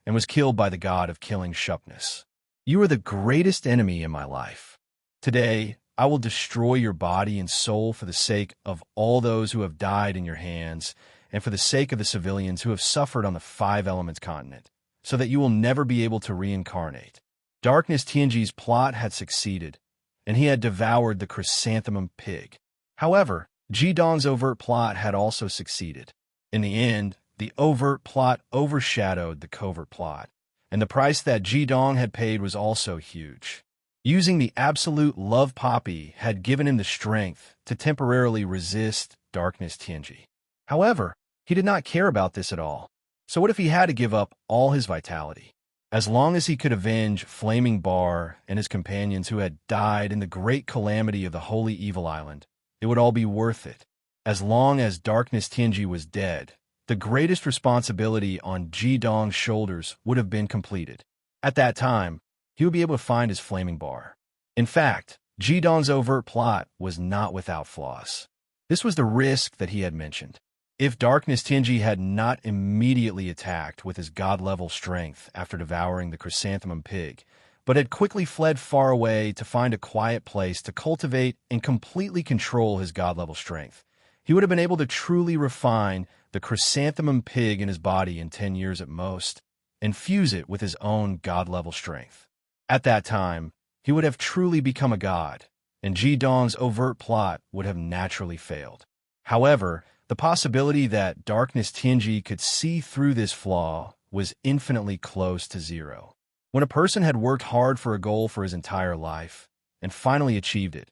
and was killed by the god of killing Shupness. You are the greatest enemy in my life. Today, I will destroy your body and soul for the sake of all those who have died in your hands, and for the sake of the civilians who have suffered on the 5 Elements continent, so that you will never be able to reincarnate. Darkness Tianji's plot had succeeded, and he had devoured the chrysanthemum pig. However, Ji Dong's overt plot had also succeeded. In the end, the overt plot overshadowed the covert plot, and the price that Ji Dong had paid was also huge. Using the absolute love poppy had given him the strength to temporarily resist Darkness Tianji. However, he did not care about this at all. So what if he had to give up all his vitality? As long as he could avenge Flaming Bar and his companions who had died in the great calamity of the Holy Evil Island, it would all be worth it. As long as Darkness Tianji was dead, the greatest responsibility on Ji Dong's shoulders would have been completed. At that time, he would be able to find his Flaming Bar. In fact, Ji Dong's overt plot was not without flaws. This was the risk that he had mentioned. If Darkness Tianji had not immediately attacked with his god-level strength after devouring the chrysanthemum pig, but had quickly fled far away to find a quiet place to cultivate and completely control his god-level strength, he would have been able to truly refine the chrysanthemum pig in his body in 10 years at most, and fuse it with his own god-level strength. At that time, he would have truly become a god, and Ji Dong's overt plot would have naturally failed. However, the possibility that Darkness Tianji could see through this flaw was infinitely close to zero. When a person had worked hard for a goal for his entire life, and finally achieved it,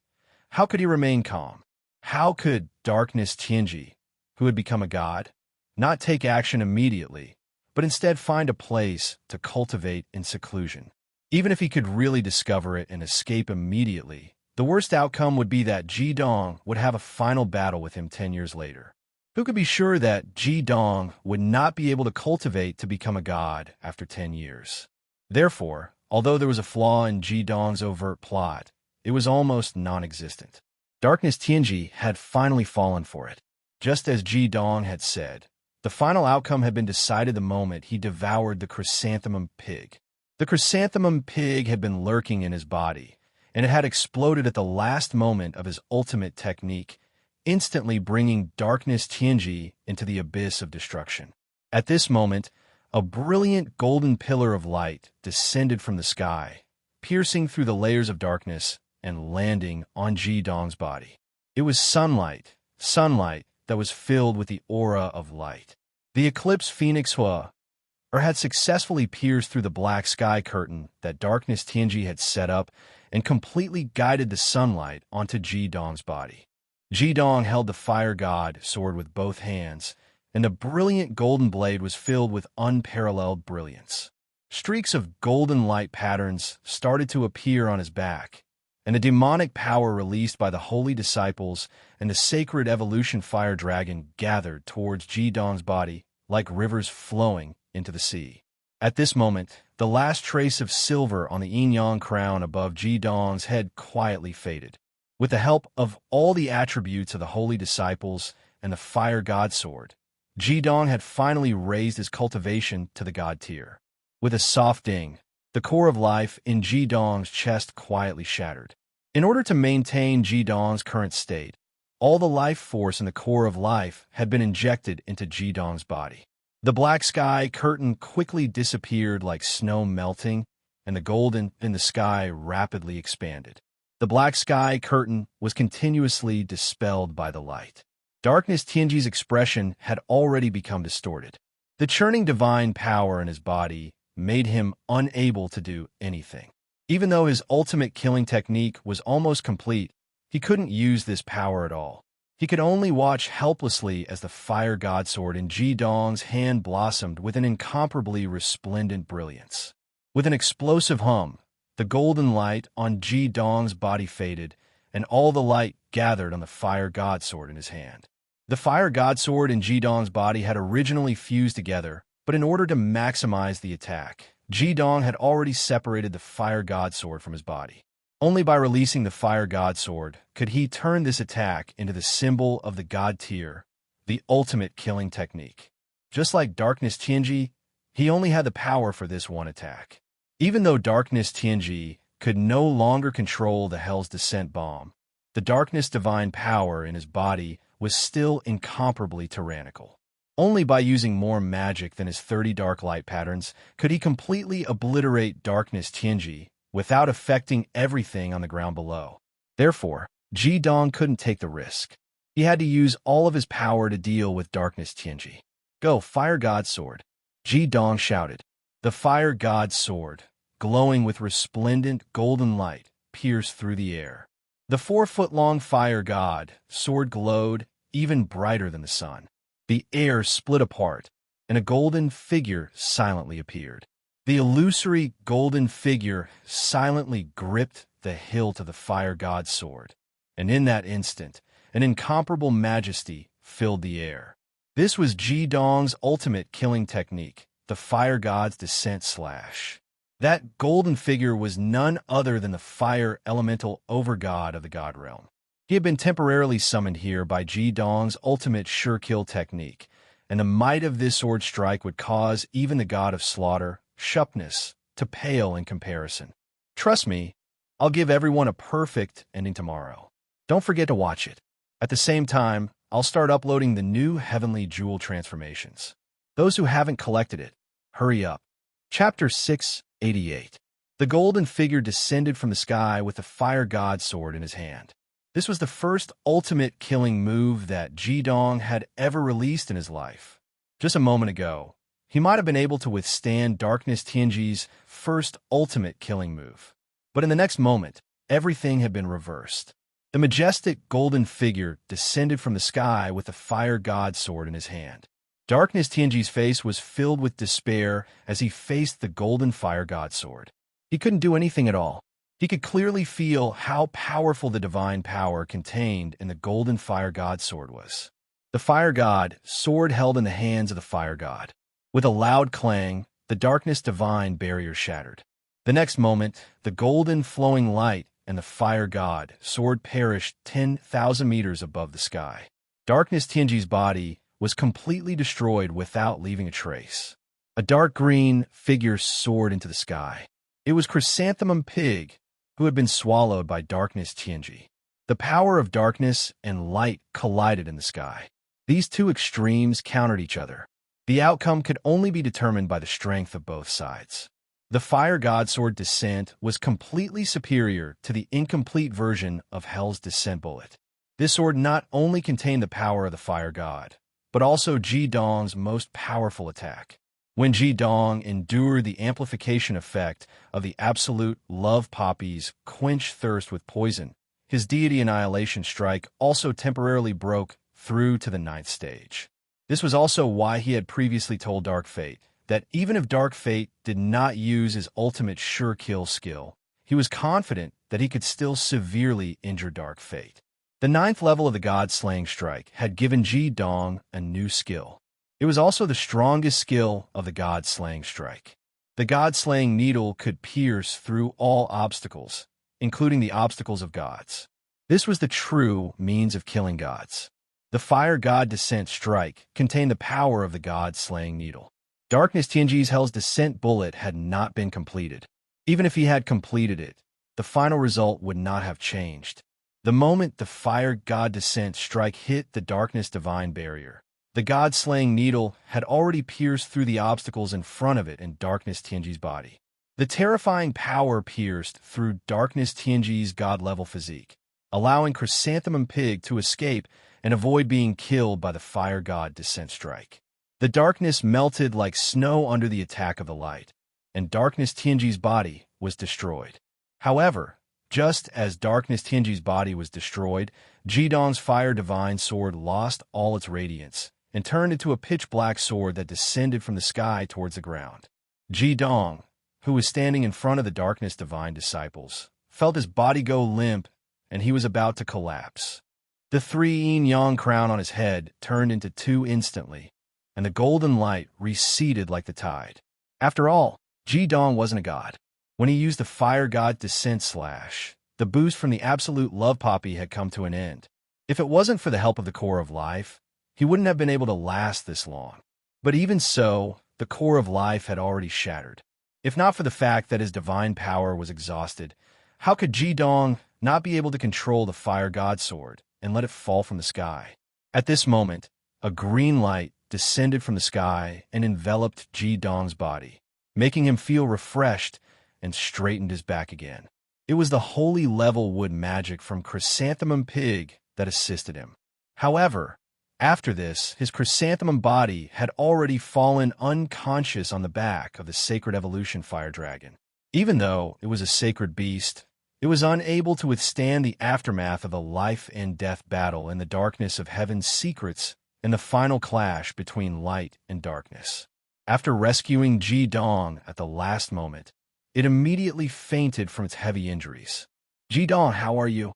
how could he remain calm? How could Darkness Tianji, who had become a god, not take action immediately, but instead find a place to cultivate in seclusion. Even if he could really discover it and escape immediately, the worst outcome would be that Ji Dong would have a final battle with him 10 years later. Who could be sure that Ji Dong would not be able to cultivate to become a god after 10 years? Therefore, although there was a flaw in Ji Dong's overt plot, it was almost non-existent. Darkness Tianji had finally fallen for it. Just as Ji Dong had said, the final outcome had been decided the moment he devoured the chrysanthemum pig. The chrysanthemum pig had been lurking in his body, and it had exploded at the last moment of his ultimate technique, instantly bringing Darkness Tianji into the abyss of destruction. At this moment, a brilliant golden pillar of light descended from the sky, piercing through the layers of darkness and landing on Ji Dong's body. It was sunlight that was filled with the aura of light. The eclipse Phoenix had successfully pierced through the black sky curtain that Darkness Tianji had set up and completely guided the sunlight onto Ji Dong's body. Ji Dong held the fire god sword with both hands, and the brilliant golden blade was filled with unparalleled brilliance. Streaks of golden light patterns started to appear on his back, and the demonic power released by the holy disciples and the sacred evolution fire dragon gathered towards Ji Dong's body like rivers flowing into the sea. At this moment, the last trace of silver on the yin-yang crown above Ji Dong's head quietly faded. With the help of all the attributes of the holy disciples and the fire god sword, Ji Dong had finally raised his cultivation to the god tier. With a soft ding, the core of life in Ji Dong's chest quietly shattered. In order to maintain Ji Dong's current state, all the life force in the core of life had been injected into Ji Dong's body. The black sky curtain quickly disappeared like snow melting, and the golden in the sky rapidly expanded. The black sky curtain was continuously dispelled by the light. Darkness Tianji's expression had already become distorted. The churning divine power in his body made him unable to do anything. Even though his ultimate killing technique was almost complete, he couldn't use this power at all. He could only watch helplessly as the fire god sword in Ji Dong's hand blossomed with an incomparably resplendent brilliance. With an explosive hum, the golden light on Ji Dong's body faded, and all the light gathered on the fire god sword in his hand. The fire god sword in Ji Dong's body had originally fused together, but in order to maximize the attack, Ji Dong had already separated the fire god sword from his body. Only by releasing the fire god sword could he turn this attack into the symbol of the god tier, the ultimate killing technique. Just like Darkness Tianji, he only had the power for this one attack. Even though Darkness Tianji could no longer control the Hell's Descent bomb, the darkness divine power in his body was still incomparably tyrannical. Only by using more magic than his 30 dark light patterns could he completely obliterate Darkness Tianji without affecting everything on the ground below. Therefore, Ji Dong couldn't take the risk. He had to use all of his power to deal with Darkness Tianji. "Go, Fire God Sword!" Ji Dong shouted. The Fire God Sword, glowing with resplendent golden light, pierced through the air. The 4-foot-long Fire God Sword glowed even brighter than the sun. The air split apart, and a golden figure silently appeared. The illusory golden figure silently gripped the hilt of the Fire God's sword, and in that instant, an incomparable majesty filled the air. This was Ji Dong's ultimate killing technique, the Fire God's Descent Slash. That golden figure was none other than the fire elemental overgod of the God Realm. He had been temporarily summoned here by Ji Dong's ultimate sure-kill technique, and the might of this sword strike would cause even the god of slaughter, Shupness, to pale in comparison. Trust me, I'll give everyone a perfect ending tomorrow. Don't forget to watch it. At the same time, I'll start uploading the new Heavenly Jewel transformations. Those who haven't collected it, hurry up. Chapter 688. The golden figure descended from the sky with the Fire God sword in his hand. This was the first ultimate killing move that Ji Dong had ever released in his life. Just a moment ago, he might have been able to withstand Darkness Tianji's first ultimate killing move. But in the next moment, everything had been reversed. The majestic golden figure descended from the sky with the Fire God sword in his hand. Darkness Tianji's face was filled with despair as he faced the golden fire god sword. He couldn't do anything at all. He could clearly feel how powerful the divine power contained in the golden fire god sword was. The fire god sword held in the hands of the fire god. With a loud clang, the darkness divine barrier shattered. The next moment, the golden flowing light and the fire god sword perished 10,000 meters above the sky. Darkness Tianji's body was completely destroyed without leaving a trace. A dark green figure soared into the sky. It was Chrysanthemum Pig, who had been swallowed by Darkness Tianji. The power of darkness and light collided in the sky. These two extremes countered each other. The outcome could only be determined by the strength of both sides. The Fire God Sword Descent was completely superior to the incomplete version of Hell's Descent Bullet. This sword not only contained the power of the Fire God, but also Ji Dong's most powerful attack. When Ji Dong endured the amplification effect of the absolute love poppy's quench thirst with poison, his deity annihilation strike also temporarily broke through to the 9th stage. This was also why he had previously told Dark Fate that even if Dark Fate did not use his ultimate sure kill skill, he was confident that he could still severely injure Dark Fate. The 9th level of the God-Slaying Strike had given Ji Dong a new skill. It was also the strongest skill of the God-Slaying Strike. The God-Slaying Needle could pierce through all obstacles, including the obstacles of gods. This was the true means of killing gods. The Fire God Descent Strike contained the power of the God-Slaying Needle. Darkness Tianji's Hell's Descent Bullet had not been completed. Even if he had completed it, the final result would not have changed. The moment the Fire God Descent Strike hit the Darkness Divine Barrier, the God-Slaying Needle had already pierced through the obstacles in front of it in Darkness Tianji's body. The terrifying power pierced through Darkness Tianji's God-level physique, allowing Chrysanthemum Pig to escape and avoid being killed by the Fire God Descent Strike. The darkness melted like snow under the attack of the light, and Darkness Tianji's body was destroyed. However, just as Darkness Tianji's body was destroyed, Ji Dong's Fire Divine Sword lost all its radiance and turned into a pitch-black sword that descended from the sky towards the ground. Ji Dong, who was standing in front of the Darkness Divine disciples, felt his body go limp, and he was about to collapse. The 3 yin-yang crown on his head turned into 2 instantly, and the golden light receded like the tide. After all, Ji Dong wasn't a god. When he used the Fire God Descent Slash, the boost from the absolute love poppy had come to an end. If it wasn't for the help of the Core of Life, he wouldn't have been able to last this long. But even so, the Core of Life had already shattered. If not for the fact that his divine power was exhausted, how could Ji Dong not be able to control the Fire God Sword and let it fall from the sky? At this moment, a green light descended from the sky and enveloped Ji Dong's body, making him feel refreshed and straightened his back again. It was the holy level wood magic from Chrysanthemum Pig that assisted him. However, after this, his chrysanthemum body had already fallen unconscious on the back of the Sacred Evolution Fire Dragon. Even though it was a sacred beast, it was unable to withstand the aftermath of a life and death battle in the darkness of heaven's secrets and the final clash between light and darkness. After rescuing Ji Dong at the last moment, it immediately fainted from its heavy injuries. Ji Dong, how are you?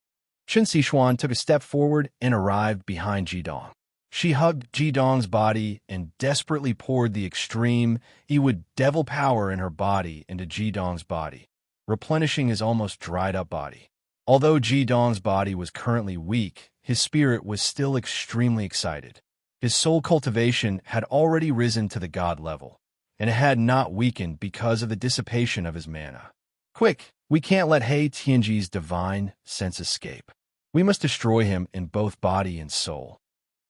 Chen Xishuan took a step forward and arrived behind Ji Dong. She hugged Ji Dong's body and desperately poured the extreme Ewood devil power in her body into Ji Dong's body, replenishing his almost dried-up body. Although Ji Dong's body was currently weak, his spirit was still extremely excited. His soul cultivation had already risen to the god level, and it had not weakened because of the dissipation of his mana. Quick, we can't let He Tianji's divine sense escape. We must destroy him in both body and soul.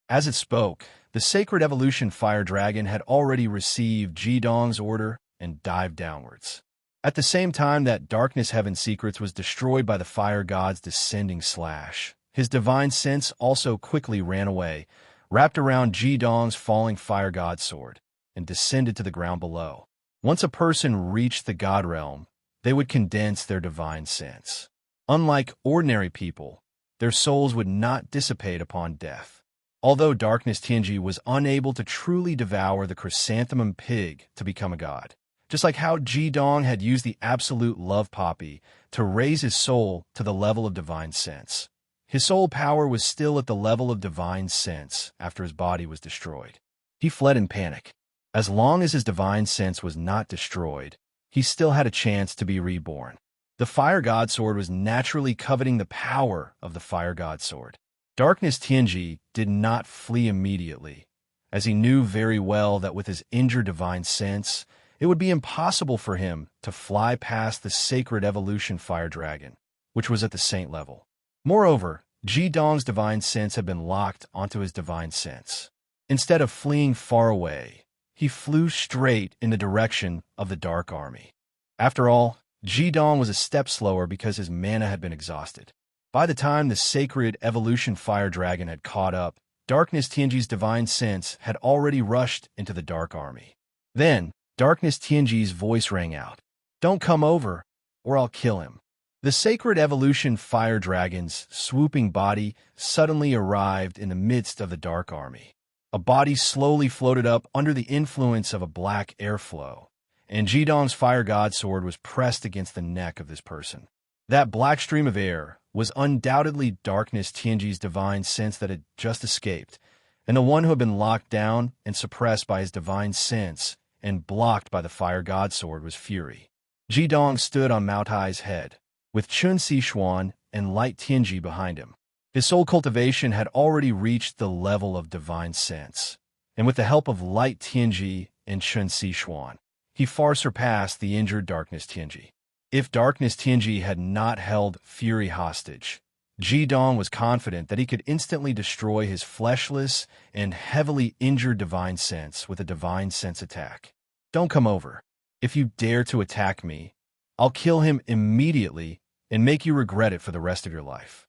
As it spoke, the Sacred Evolution Fire Dragon had already received Ji Dong's order and dived downwards. At the same time that Darkness Heaven Secrets was destroyed by the Fire God's descending slash, his divine sense also quickly ran away, wrapped around Ji Dong's falling Fire God Sword, and descended to the ground below. Once a person reached the God Realm, they would condense their divine sense. Unlike ordinary people, their souls would not dissipate upon death. Although Darkness Tianji was unable to truly devour the chrysanthemum pig to become a god, just like how Jidong had used the absolute love poppy to raise his soul to the level of divine sense. His soul power was still at the level of divine sense after his body was destroyed. He fled in panic. As long as his divine sense was not destroyed, he still had a chance to be reborn. The Fire God Sword was naturally coveting the power of the Fire God Sword. Darkness Tianji did not flee immediately, as he knew very well that with his injured divine sense, it would be impossible for him to fly past the sacred evolution fire dragon, which was at the saint level. Moreover, Jidong's divine sense had been locked onto his divine sense. Instead of fleeing far away, he flew straight in the direction of the Dark Army. After all, Jidong was a step slower because his mana had been exhausted. By the time the sacred evolution fire dragon had caught up, Darkness Tianji's divine sense had already rushed into the Dark Army. Then, Darkness Tianji's voice rang out, "Don't come over, or I'll kill him." The sacred evolution fire dragon's swooping body suddenly arrived in the midst of the Dark Army. A body slowly floated up under the influence of a black airflow, and Jidong's Fire God Sword was pressed against the neck of this person. That black stream of air was undoubtedly Darkness Tianji's divine sense that had just escaped, and the one who had been locked down and suppressed by his divine sense and blocked by the Fire God Sword was Fury. Jidong stood on Mao Tai's head, with Chun Sichuan and Light Tianji behind him. His soul cultivation had already reached the level of divine sense, and with the help of Light Tianji and Chun Sichuan, he far surpassed the injured Darkness Tianji. If Darkness Tianji had not held Fury hostage, Jidong was confident that he could instantly destroy his fleshless and heavily injured divine sense with a divine sense attack. "Don't come over. If you dare to attack me, I'll kill him immediately and make you regret it for the rest of your life."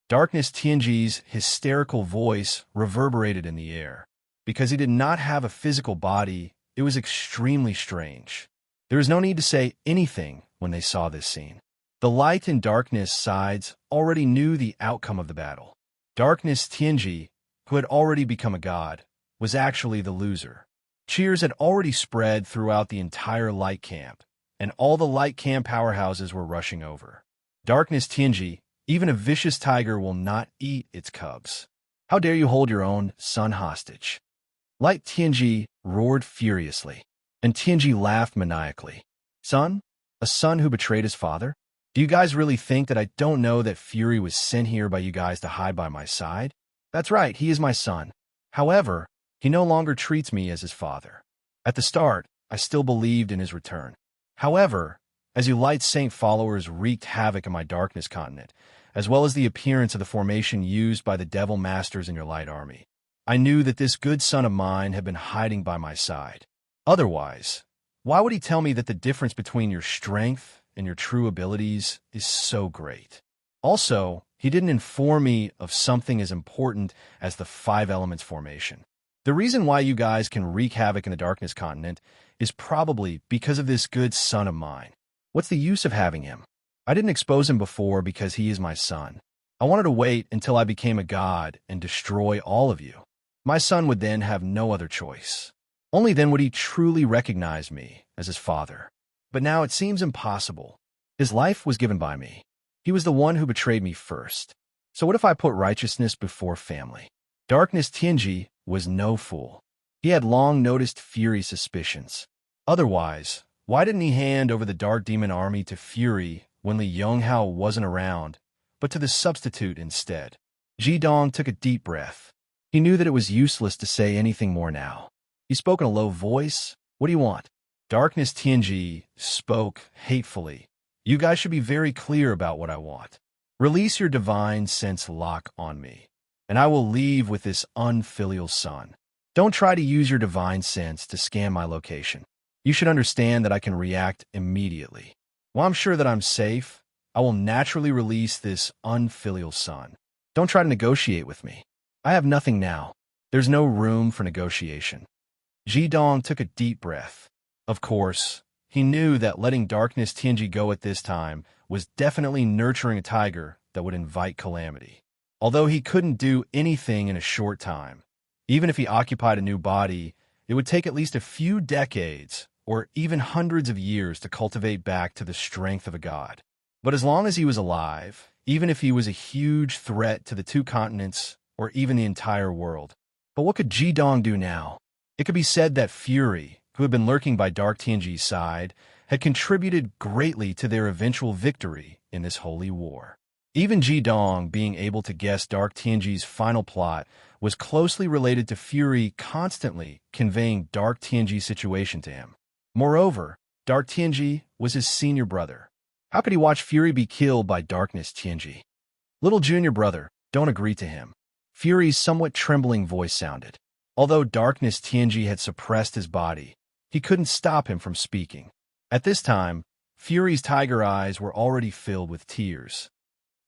Darkness Tianji's hysterical voice reverberated in the air. Because he did not have a physical body, it was extremely strange. There was no need to say anything when they saw this scene. The light and darkness sides already knew the outcome of the battle. Darkness Tianji, who had already become a god, was actually the loser. Cheers had already spread throughout the entire light camp, and all the light camp powerhouses were rushing over. Darkness Tianji, even a vicious tiger will not eat its cubs. How dare you hold your own son hostage? Light Tianji roared furiously, and Tianji laughed maniacally. Son? A son who betrayed his father? Do you guys really think that I don't know that Fury was sent here by you guys to hide by my side? That's right, he is my son. However, he no longer treats me as his father. At the start, I still believed in his return. However, as you Light Saint followers wreaked havoc in my Darkness continent, as well as the appearance of the formation used by the Devil Masters in your Light Army, I knew that this good son of mine had been hiding by my side. Otherwise, why would he tell me that the difference between your strength and your true abilities is so great? Also, he didn't inform me of something as important as the 5 elements formation. The reason why you guys can wreak havoc in the Darkness continent is probably because of this good son of mine. What's the use of having him? I didn't expose him before because he is my son. I wanted to wait until I became a god and destroy all of you. My son would then have no other choice. Only then would he truly recognize me as his father. But now it seems impossible. His life was given by me. He was the one who betrayed me first. So what if I put righteousness before family? Darkness Tianji was no fool. He had long noticed Fury's suspicions. Otherwise, why didn't he hand over the Dark Demon Army to Fury when Li Yonghao wasn't around, but to the substitute instead? Jidong took a deep breath. He knew that it was useless to say anything more now. He spoke in a low voice. What do you want? Darkness Tianji spoke hatefully. You guys should be very clear about what I want. Release your divine sense lock on me, and I will leave with this unfilial son. Don't try to use your divine sense to scan my location. You should understand that I can react immediately. While I'm sure that I'm safe, I will naturally release this unfilial son. Don't try to negotiate with me. I have nothing now. There's no room for negotiation. Jidong took a deep breath. Of course, he knew that letting Darkness Tianji go at this time was definitely nurturing a tiger that would invite calamity. Although he couldn't do anything in a short time, even if he occupied a new body, it would take at least a few decades or even hundreds of years to cultivate back to the strength of a god. But as long as he was alive, even if he was a huge threat to the two continents or even the entire world. But what could Jidong do now? It could be said that Fury, who had been lurking by Dark Tianji's side, had contributed greatly to their eventual victory in this holy war. Even Jidong, being able to guess Dark Tianji's final plot, was closely related to Fury constantly conveying Dark Tianji's situation to him. Moreover, Dark Tianji was his senior brother. How could he watch Fury be killed by Darkness Tianji? Little junior brother, don't agree to him. Fury's somewhat trembling voice sounded. Although Darkness Tianji had suppressed his body, he couldn't stop him from speaking. At this time, Fury's tiger eyes were already filled with tears.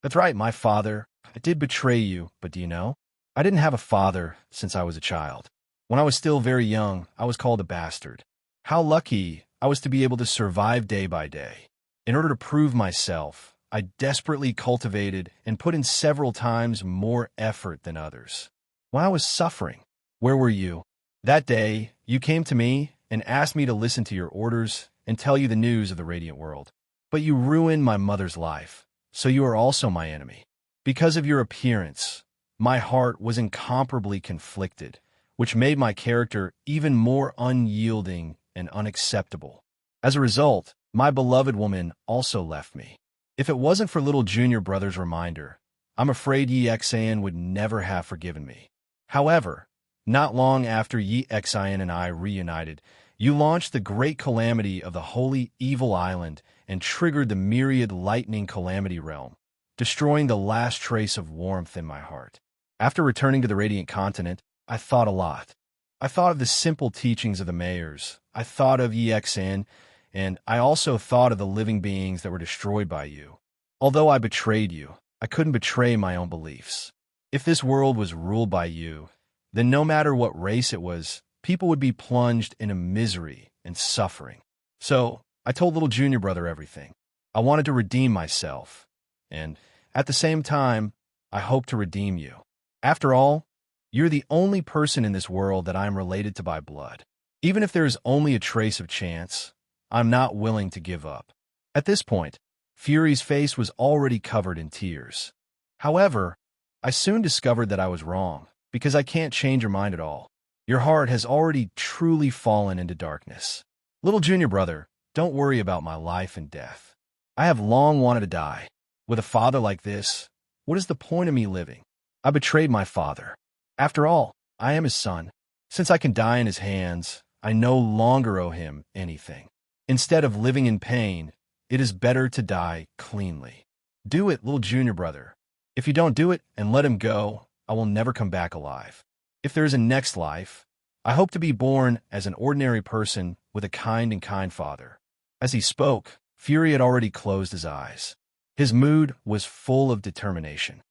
That's right, my father. I did betray you, but do you know? I didn't have a father since I was a child. When I was still very young, I was called a bastard. How lucky I was to be able to survive day by day. In order to prove myself, I desperately cultivated and put in several times more effort than others. When I was suffering, where were you? That day, you came to me and asked me to listen to your orders and tell you the news of the radiant world. But you ruined my mother's life, so you are also my enemy. Because of your appearance, my heart was incomparably conflicted, which made my character even more unyielding and unacceptable. As a result, my beloved woman also left me. If it wasn't for little junior brother's reminder, I'm afraid Yi Xian would never have forgiven me. However, not long after Yi Xian and I reunited, you launched the great calamity of the holy evil island and triggered the myriad lightning calamity realm, destroying the last trace of warmth in my heart. After returning to the radiant continent, I thought a lot. I thought of the simple teachings of the mayors. I thought of Yi Xian, and I also thought of the living beings that were destroyed by you. Although I betrayed you, I couldn't betray my own beliefs. If this world was ruled by you, then no matter what race it was, people would be plunged into misery and suffering. So, I told little junior brother everything. I wanted to redeem myself, and at the same time, I hope to redeem you. After all, you're the only person in this world that I am related to by blood. Even if there is only a trace of chance, I'm not willing to give up. At this point, Fury's face was already covered in tears. However, I soon discovered that I was wrong, because I can't change your mind at all. Your heart has already truly fallen into darkness. Little junior brother, don't worry about my life and death. I have long wanted to die. With a father like this, what is the point of me living? I betrayed my father. After all, I am his son. Since I can die in his hands, I no longer owe him anything. Instead of living in pain, it is better to die cleanly. Do it, little junior brother. If you don't do it and let him go, I will never come back alive. If there is a next life, I hope to be born as an ordinary person with a kind father. As he spoke, Fury had already closed his eyes. His mood was full of determination.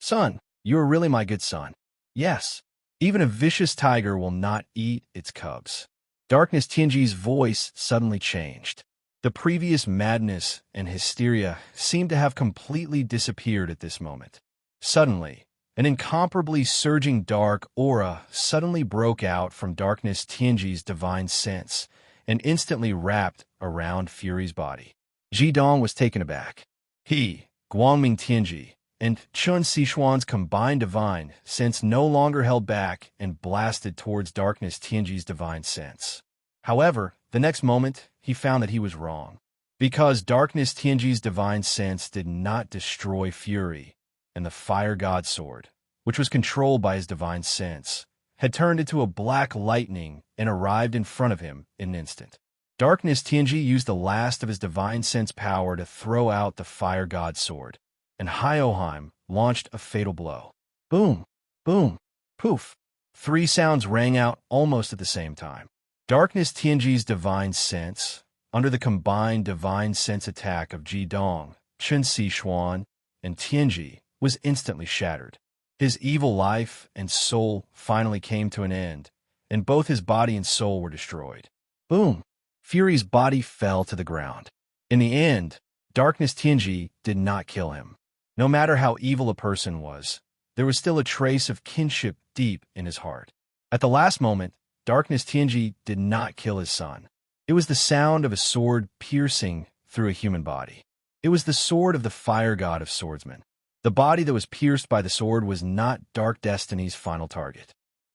Son, you are really my good son. Yes, even a vicious tiger will not eat its cubs. Darkness Tianji's voice suddenly changed. The previous madness and hysteria seemed to have completely disappeared at this moment. Suddenly, an incomparably surging dark aura suddenly broke out from Darkness Tianji's divine sense and instantly wrapped around Fury's body. Jidong was taken aback. He, Guangming Tianji, and Chun Sichuan's combined divine sense no longer held back and blasted towards Darkness Tianji's divine sense. However, the next moment, he found that he was wrong. Because Darkness Tianji's divine sense did not destroy Fury, and the fire god sword, which was controlled by his divine sense, had turned into a black lightning and arrived in front of him in an instant. Darkness Tianji used the last of his divine sense power to throw out the fire god sword, and Hyoheim launched a fatal blow. Boom, boom, poof. 3 sounds rang out almost at the same time. Darkness Tianji's divine sense, under the combined divine sense attack of Jidong, Chun Sichuan, and Tianji, was instantly shattered. His evil life and soul finally came to an end, and both his body and soul were destroyed. Boom! Fury's body fell to the ground. In the end, Darkness Tianji did not kill him. No matter how evil a person was, there was still a trace of kinship deep in his heart. At the last moment, darkness Tianji did not kill his son. It was the sound of a sword piercing through a human body. It was the sword of the fire god of swordsmen. The body that was pierced by the sword was not Dark Destiny's final target.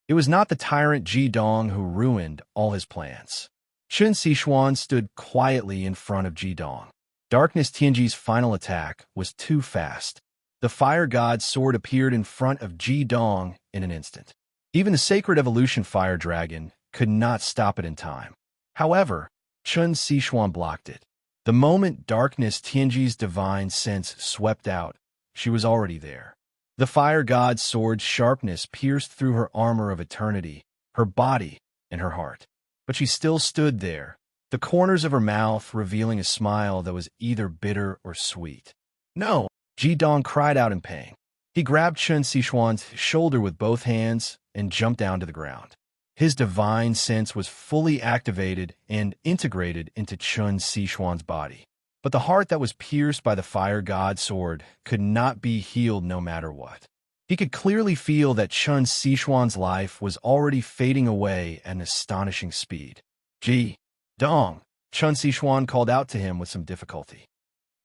It was not the tyrant Ji Dong who ruined all his plans. Chen Xishuan stood quietly in front of Ji Dong. Darkness Tianji's final attack was too fast. The fire god's sword appeared in front of Ji Dong in an instant. Even the sacred evolution fire dragon could not stop it in time. However, Chen Xishuan blocked it. The moment Darkness Tianji's divine sense swept out, she was already there. The fire god's sword's sharpness pierced through her armor of eternity, her body, and her heart. But she still stood there, the corners of her mouth revealing a smile that was either bitter or sweet. "No!" Ji Dong cried out in pain. He grabbed Chen Xishuan's shoulder with both hands and jumped down to the ground. His divine sense was fully activated and integrated into Chen Xishuan's body. But the heart that was pierced by the fire god's sword could not be healed no matter what. He could clearly feel that Chen Xishuan's life was already fading away at an astonishing speed. "Ji Dong," Chen Xishuan called out to him with some difficulty.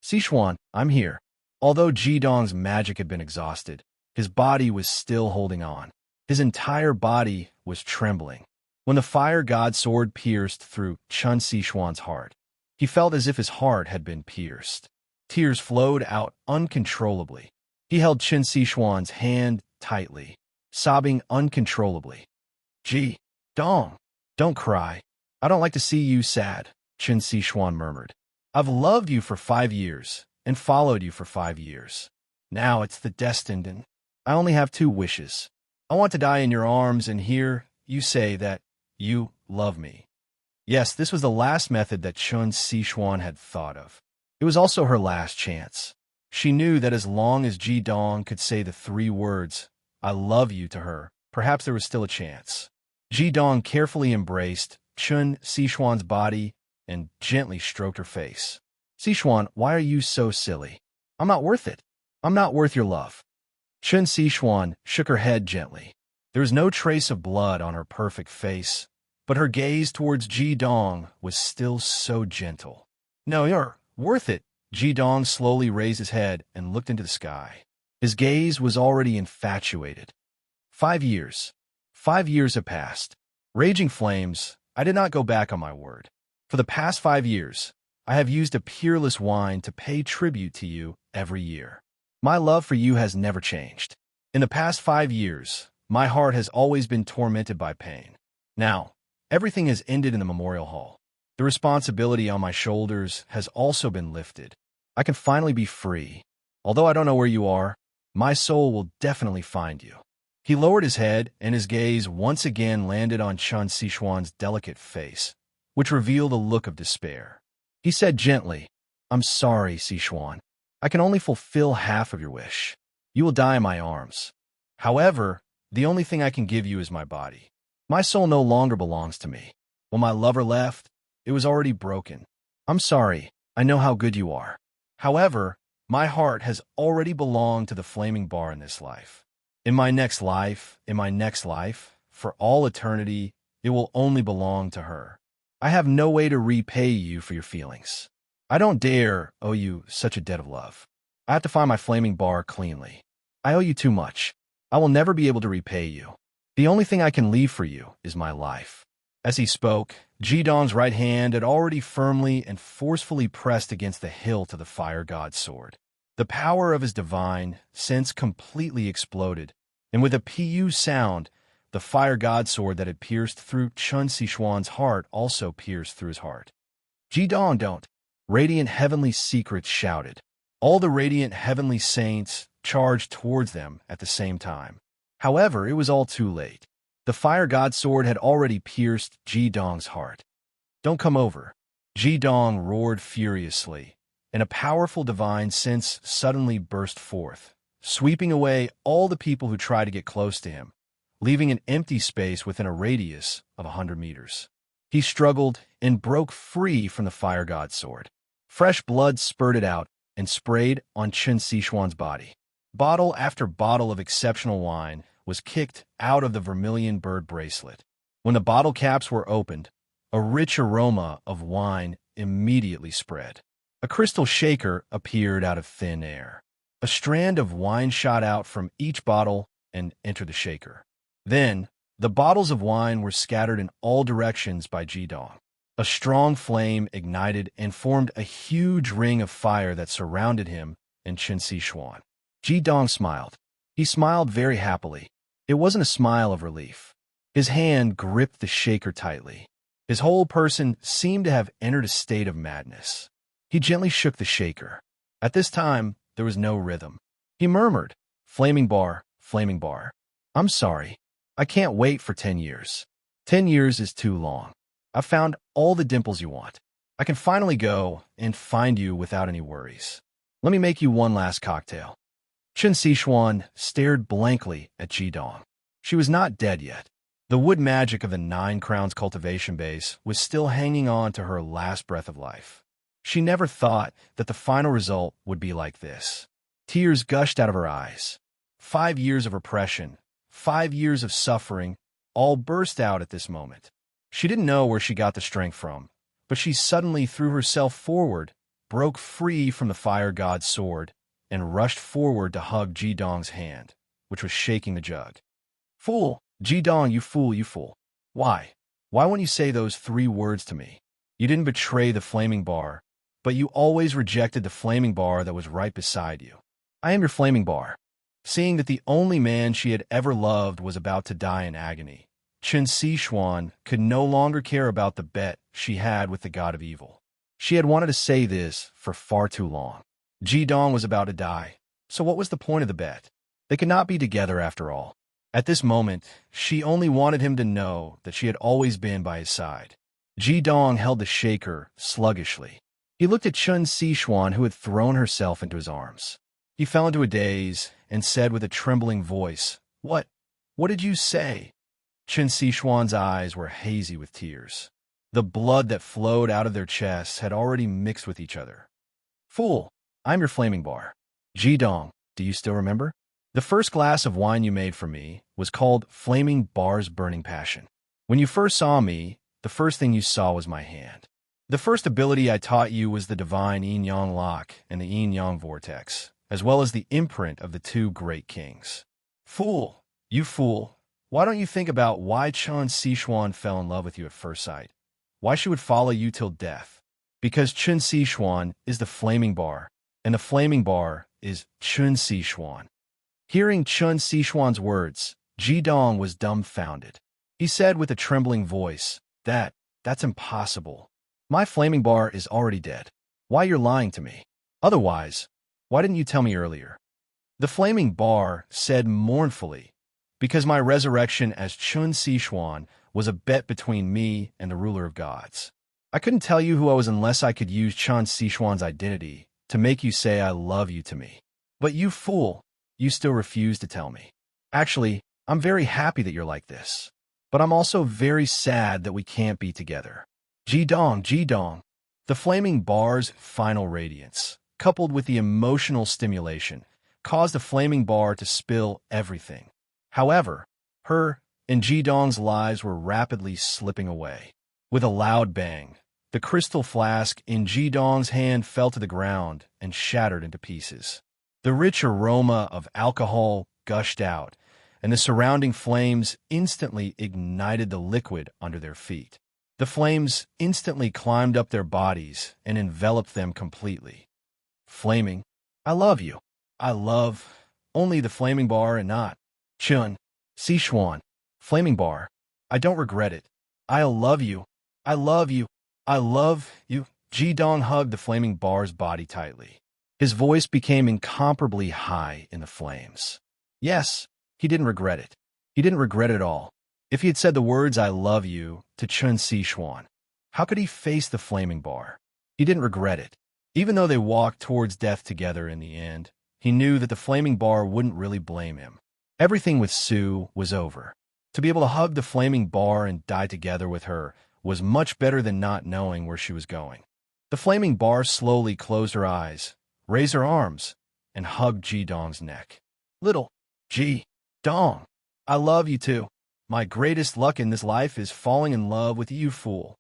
"Xishuan, I'm here." Although Ji Dong's magic had been exhausted, his body was still holding on. His entire body was trembling. When the fire god's sword pierced through Chen Xishuan's heart, he felt as if his heart had been pierced. Tears flowed out uncontrollably. He held Chen Xishuan's hand tightly, sobbing uncontrollably. "Ji Dong, don't cry. I don't like to see you sad," Chen Xishuan murmured. "I've loved you for 5 years and followed you for 5 years. Now it's the destined, and I only have 2 wishes. I want to die in your arms and hear you say that you love me." Yes, this was the last method that Chen Xishuan had thought of. It was also her last chance. She knew that as long as Ji Dong could say the 3 words, "I love you," to her, perhaps there was still a chance. Ji Dong carefully embraced Chen Xishuan's body and gently stroked her face. "Xishuan, why are you so silly? I'm not worth it. I'm not worth your love." Chen Xishuan shook her head gently. There was no trace of blood on her perfect face, but her gaze towards Ji Dong was still so gentle. "No, you're worth it." Ji Dong slowly raised his head and looked into the sky. His gaze was already infatuated. 5 years. 5 years have passed. Raging flames, I did not go back on my word. For the past 5 years, I have used a peerless wine to pay tribute to you every year. My love for you has never changed. In the past 5 years, my heart has always been tormented by pain. Now, everything has ended in the memorial hall. The responsibility on my shoulders has also been lifted. I can finally be free. Although I don't know where you are, my soul will definitely find you." He lowered his head, and his gaze once again landed on Chen Xishuan's delicate face, which revealed a look of despair. He said gently, "I'm sorry, Xishuan. I can only fulfill half of your wish. You will die in my arms. However, the only thing I can give you is my body. My soul no longer belongs to me. When my lover left, it was already broken. I'm sorry. I know how good you are. However, my heart has already belonged to the flaming bar in this life. In my next life, for all eternity, it will only belong to her. I have no way to repay you for your feelings. I don't dare owe you such a debt of love. I have to find my flaming bar cleanly. I owe you too much. I will never be able to repay you. The only thing I can leave for you is my life." As he spoke, Ji Dong's right hand had already firmly and forcefully pressed against the hilt of the fire god's sword. The power of his divine sense completely exploded, and with a pu sound, the fire god's sword that had pierced through Chen Xishuan's heart also pierced through his heart. "Ji Dong, don't!" Radiant heavenly secrets shouted. All the radiant heavenly saints charged towards them at the same time. However, it was all too late. The fire god's sword had already pierced Ji Dong's heart. "Don't come over." Ji Dong roared furiously, and a powerful divine sense suddenly burst forth, sweeping away all the people who tried to get close to him, leaving an empty space within a radius of 100 meters. He struggled and broke free from the fire god's sword. Fresh blood spurted out and sprayed on Chen Xishuan's body. Bottle after bottle of exceptional wine was kicked out of the vermilion bird bracelet. When the bottle caps were opened, a rich aroma of wine immediately spread. A crystal shaker appeared out of thin air. A strand of wine shot out from each bottle and entered the shaker. Then, the bottles of wine were scattered in all directions by Jidong. A strong flame ignited and formed a huge ring of fire that surrounded him and Chen Xishuan. Jidong smiled. He smiled very happily. It wasn't a smile of relief. His hand gripped the shaker tightly. His whole person seemed to have entered a state of madness. He gently shook the shaker. At this time, there was no rhythm. He murmured, "Flaming bar, flaming bar. I'm sorry. I can't wait for 10 years. 10 years is too long. I've found all the dimples you want. I can finally go and find you without any worries. Let me make you one last cocktail." Chen Xishuan stared blankly at Jidong. She was not dead yet. The wood magic of the 9 Crowns cultivation base was still hanging on to her last breath of life. She never thought that the final result would be like this. Tears gushed out of her eyes. 5 years of repression, 5 years of suffering, all burst out at this moment. She didn't know where she got the strength from, but she suddenly threw herself forward, broke free from the fire god's sword, and rushed forward to hug Jidong's hand, which was shaking the jug. "Fool! Jidong, you fool, you fool. Why? Why won't you say those 3 words to me? You didn't betray the flaming bar, but you always rejected the flaming bar that was right beside you. I am your flaming bar." Seeing that the only man she had ever loved was about to die in agony, Chen Xishuan could no longer care about the bet she had with the god of evil. She had wanted to say this for far too long. Jidong was about to die, so what was the point of the bet? They could not be together after all. At this moment, she only wanted him to know that she had always been by his side. Jidong held the shaker sluggishly. He looked at Chen Xishuan, who had thrown herself into his arms. He fell into a daze and said with a trembling voice, What did you say?" Chen Xishuan's eyes were hazy with tears. The blood that flowed out of their chests had already mixed with each other. "Fool, I'm your flaming bar. Jidong, do you still remember? The first glass of wine you made for me was called Flaming Bar's Burning Passion. When you first saw me, the first thing you saw was my hand. The first ability I taught you was the divine yin-yang lock and the yin-yang vortex, as well as the imprint of the 2 great kings. Fool, you fool, why don't you think about why Chen Xishuan fell in love with you at first sight? Why she would follow you till death? Because Chen Xishuan is the flaming bar, and the flaming bar is Chen Xishuan." Hearing Chen Xishuan's words, Jidong was dumbfounded. He said with a trembling voice, That's impossible. My flaming bar is already dead. Why you're lying to me? Otherwise, why didn't you tell me earlier?" The flaming bar said mournfully, "Because my resurrection as Chen Xishuan was a bet between me and the ruler of gods. I couldn't tell you who I was unless I could use Chen Xishuan's identity to make you say I love you to me. But you fool, you still refuse to tell me. Actually, I'm very happy that you're like this. But I'm also very sad that we can't be together. Jidong. The flaming bar's final radiance, coupled with the emotional stimulation, caused the flaming bar to spill everything. However, her and Jidong's lives were rapidly slipping away. With a loud bang, the crystal flask in Jidong's hand fell to the ground and shattered into pieces. The rich aroma of alcohol gushed out, and the surrounding flames instantly ignited the liquid under their feet. The flames instantly climbed up their bodies and enveloped them completely. Flaming, I love you. I love only the flaming bar and not Chen Xishuan. Flaming bar, I don't regret it. I'll love you. I love you. I love you. Jidong hugged the flaming bar's body tightly. His voice became incomparably high in the flames. Yes, he didn't regret it. He didn't regret it at all. If he had said the words I love you to Chen Xishuan, how could he face the flaming bar? He didn't regret it. Even though they walked towards death together in the end, he knew that the flaming bar wouldn't really blame him. Everything with Sue was over. To be able to hug the flaming bar and die together with her was much better than not knowing where she was going. The flaming bar slowly closed her eyes, raised her arms, and hugged Jidong's neck. Little G. Dong. I love you too. My greatest luck in this life is falling in love with you, fool.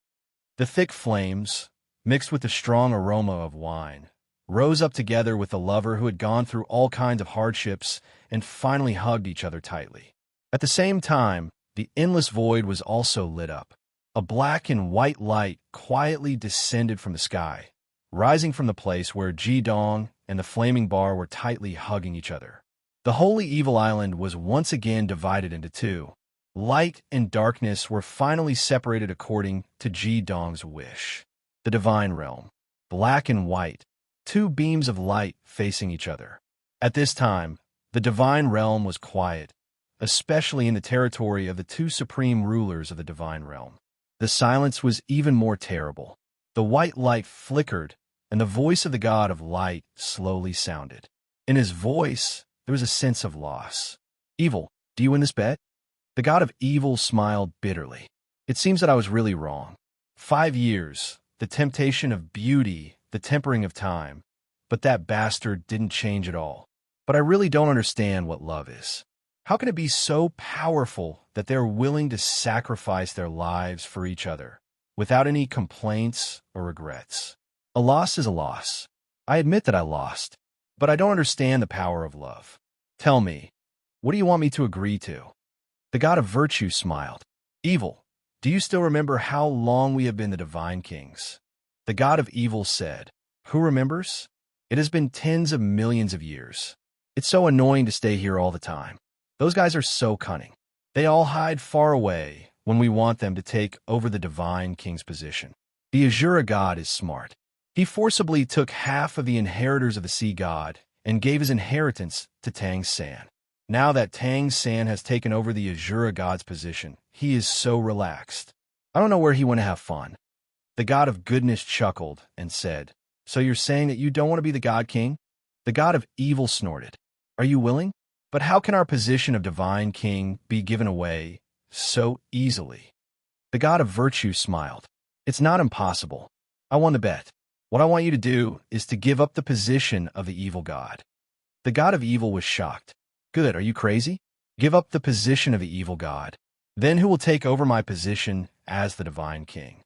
The thick flames, mixed with the strong aroma of wine, rose up together with the lover who had gone through all kinds of hardships and finally hugged each other tightly. At the same time, the endless void was also lit up. A black and white light quietly descended from the sky, rising from the place where Ji Dong and the flaming bar were tightly hugging each other. The holy evil island was once again divided into two. Light and darkness were finally separated according to Ji Dong's wish. The divine realm, black and white, two beams of light facing each other. At this time, the divine realm was quiet, especially in the territory of the two supreme rulers of the divine realm. The silence was even more terrible. The white light flickered, and the voice of the god of light slowly sounded. In his voice, there was a sense of loss. Evil, do you win this bet? The god of evil smiled bitterly. It seems that I was really wrong. 5 years, the temptation of beauty, the tempering of time, but that bastard didn't change at all. But I really don't understand what love is. How can it be so powerful that they're willing to sacrifice their lives for each other, without any complaints or regrets? A loss is a loss. I admit that I lost, but I don't understand the power of love. Tell me, what do you want me to agree to? The god of virtue smiled. Evil, do you still remember how long we have been the divine kings? The god of evil said, who remembers? It has been tens of millions of years. It's so annoying to stay here all the time. Those guys are so cunning. They all hide far away when we want them to take over the divine king's position. The Azura god is smart. He forcibly took half of the inheritors of the sea god and gave his inheritance to Tang San. Now that Tang San has taken over the Azura god's position, he is so relaxed. I don't know where he went to have fun. The god of goodness chuckled and said, so you're saying that you don't want to be the god king? The god of evil snorted. Are you willing? But how can our position of divine king be given away so easily? The god of virtue smiled. It's not impossible. I won the bet. What I want you to do is to give up the position of the evil god. The god of evil was shocked. Good, are you crazy? Give up the position of the evil god. Then who will take over my position as the divine king?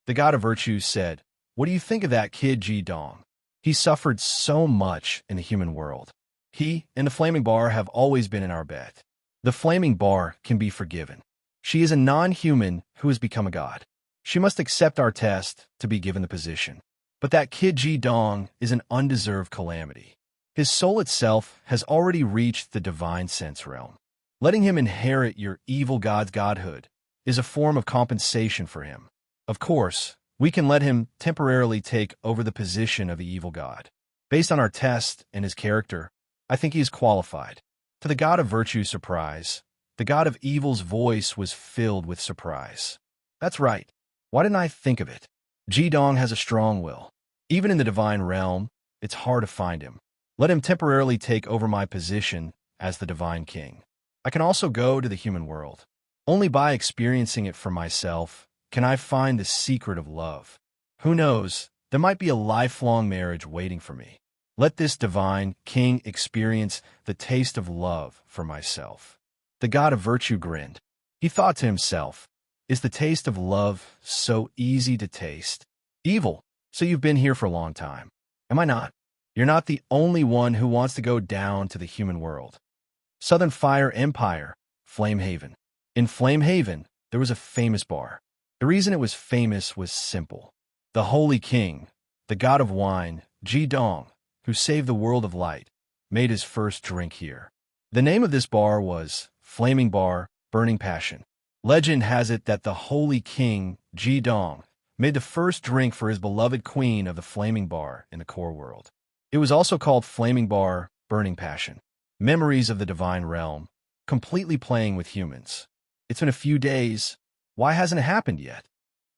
The god of virtue said, what do you think of that kid Ji Dong? He suffered so much in the human world. He and the flaming bar have always been in our bet. The flaming bar can be forgiven. She is a non-human who has become a god. She must accept our test to be given the position. But that kid Ji Dong is an undeserved calamity. His soul itself has already reached the divine sense realm. Letting him inherit your evil god's godhood is a form of compensation for him. Of course, we can let him temporarily take over the position of the evil god. Based on our test and his character, I think he is qualified. To the god of virtue's surprise, the god of evil's voice was filled with surprise. That's right. Why didn't I think of it? Ji Dong has a strong will. Even in the divine realm, it's hard to find him. Let him temporarily take over my position as the divine king. I can also go to the human world. Only by experiencing it for myself can I find the secret of love. Who knows, there might be a lifelong marriage waiting for me. Let this divine king experience the taste of love for myself. The god of virtue grinned. He thought to himself, is the taste of love so easy to taste? Evil, so you've been here for a long time. Am I not? You're not the only one who wants to go down to the human world. Southern Fire Empire, Flame Haven. In Flame Haven, there was a famous bar. The reason it was famous was simple. The Holy King, the god of wine, Ji Dong, who saved the world of light, made his first drink here. The name of this bar was Flaming Bar, Burning Passion. Legend has it that the Holy King, Ji Dong, made the first drink for his beloved queen of the Flaming Bar in the core world. It was also called Flaming Bar, Burning Passion. Memories of the divine realm, completely playing with humans. It's been a few days. Why hasn't it happened yet?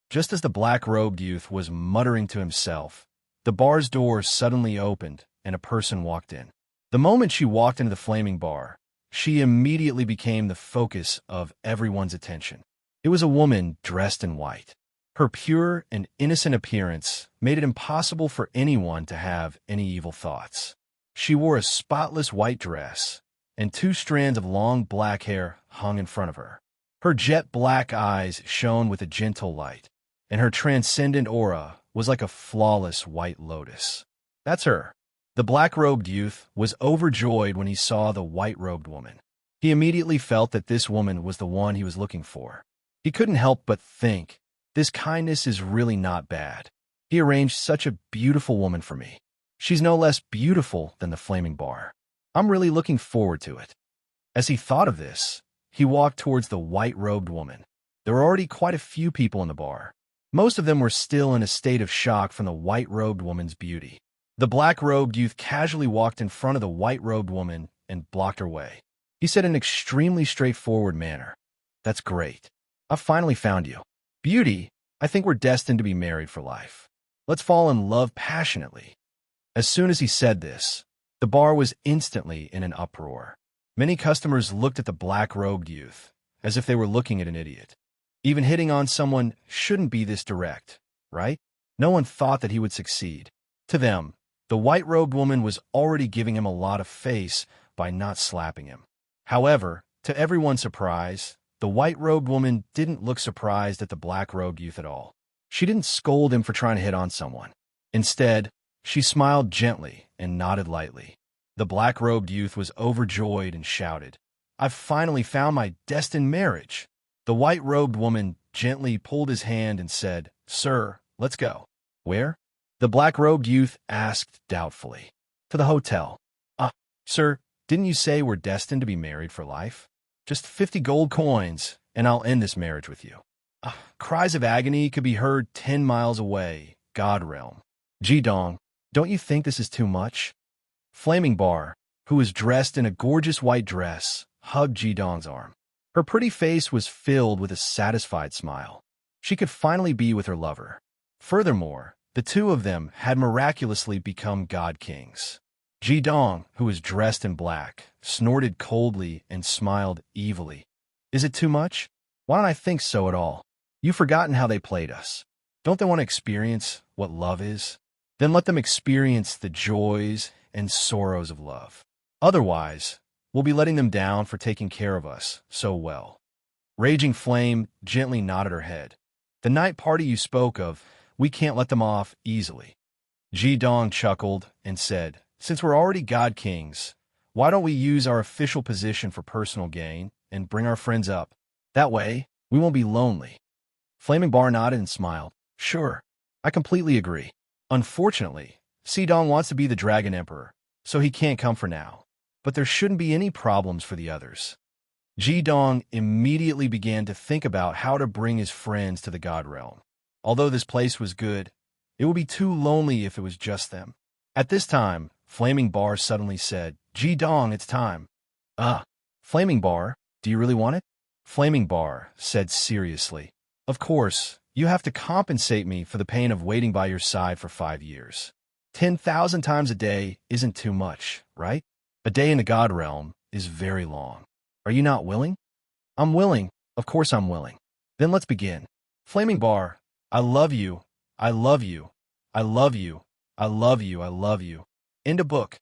Just as the black-robed youth was muttering to himself, the bar's door suddenly opened and a person walked in. The moment she walked into the Flaming Bar, she immediately became the focus of everyone's attention. It was a woman dressed in white. Her pure and innocent appearance made it impossible for anyone to have any evil thoughts. She wore a spotless white dress, and 2 strands of long black hair hung in front of her. Her jet-black eyes shone with a gentle light, and her transcendent aura was like a flawless white lotus. That's her. The black-robed youth was overjoyed when he saw the white-robed woman. He immediately felt that this woman was the one he was looking for. He couldn't help but think, this kindness is really not bad. He arranged such a beautiful woman for me. She's no less beautiful than the flaming bar. I'm really looking forward to it. As he thought of this, he walked towards the white-robed woman. There were already quite a few people in the bar. Most of them were still in a state of shock from the white-robed woman's beauty. The black-robed youth casually walked in front of the white-robed woman and blocked her way. He said in an extremely straightforward manner, "That's great. I've finally found you. Beauty, I think we're destined to be married for life. Let's fall in love passionately." As soon as he said this, the bar was instantly in an uproar. Many customers looked at the black-robed youth, as if they were looking at an idiot. Even hitting on someone shouldn't be this direct, right? No one thought that he would succeed. To them, the white-robed woman was already giving him a lot of face by not slapping him. However, to everyone's surprise, the white-robed woman didn't look surprised at the black-robed youth at all. She didn't scold him for trying to hit on someone. Instead, she smiled gently and nodded lightly. The black-robed youth was overjoyed and shouted, "I've finally found my destined marriage." The white-robed woman gently pulled his hand and said, "Sir, let's go." "Where?" the black-robed youth asked doubtfully. "To the hotel." Sir, didn't you say we're destined to be married for life? Just 50 gold coins, and I'll end this marriage with you." Cries of agony could be heard 10 miles away, God realm. Jidong, don't you think this is too much? Flaming Bar, who was dressed in a gorgeous white dress, hugged Jidong's arm. Her pretty face was filled with a satisfied smile. She could finally be with her lover. Furthermore, the two of them had miraculously become god kings. Jidong, who was dressed in black, snorted coldly and smiled evilly. "Is it too much? Why don't I think so at all? You've forgotten how they played us. Don't they want to experience what love is? Then let them experience the joys and sorrows of love. Otherwise, we'll be letting them down for taking care of us so well." Raging Flame gently nodded her head. "The night party you spoke of, we can't let them off easily." Jidong chuckled and said, "Since we're already god kings, why don't we use our official position for personal gain and bring our friends up? That way, we won't be lonely." Flaming Bar nodded and smiled. "Sure, I completely agree. Unfortunately, Sidong wants to be the Dragon Emperor, so he can't come for now. But there shouldn't be any problems for the others." Jidong immediately began to think about how to bring his friends to the God Realm. Although this place was good, it would be too lonely if it was just them. At this time, Flaming Bar suddenly said, "Jidong, it's time." Flaming Bar, do you really want it?" Flaming Bar said seriously, "Of course, you have to compensate me for the pain of waiting by your side for 5 years. 10,000 times a day isn't too much, right? A day in the God Realm is very long. Are you not willing?" "I'm willing. Of course I'm willing." "Then let's begin." Flaming Bar, I love you. I love you. I love you. I love you. I love you. End of book.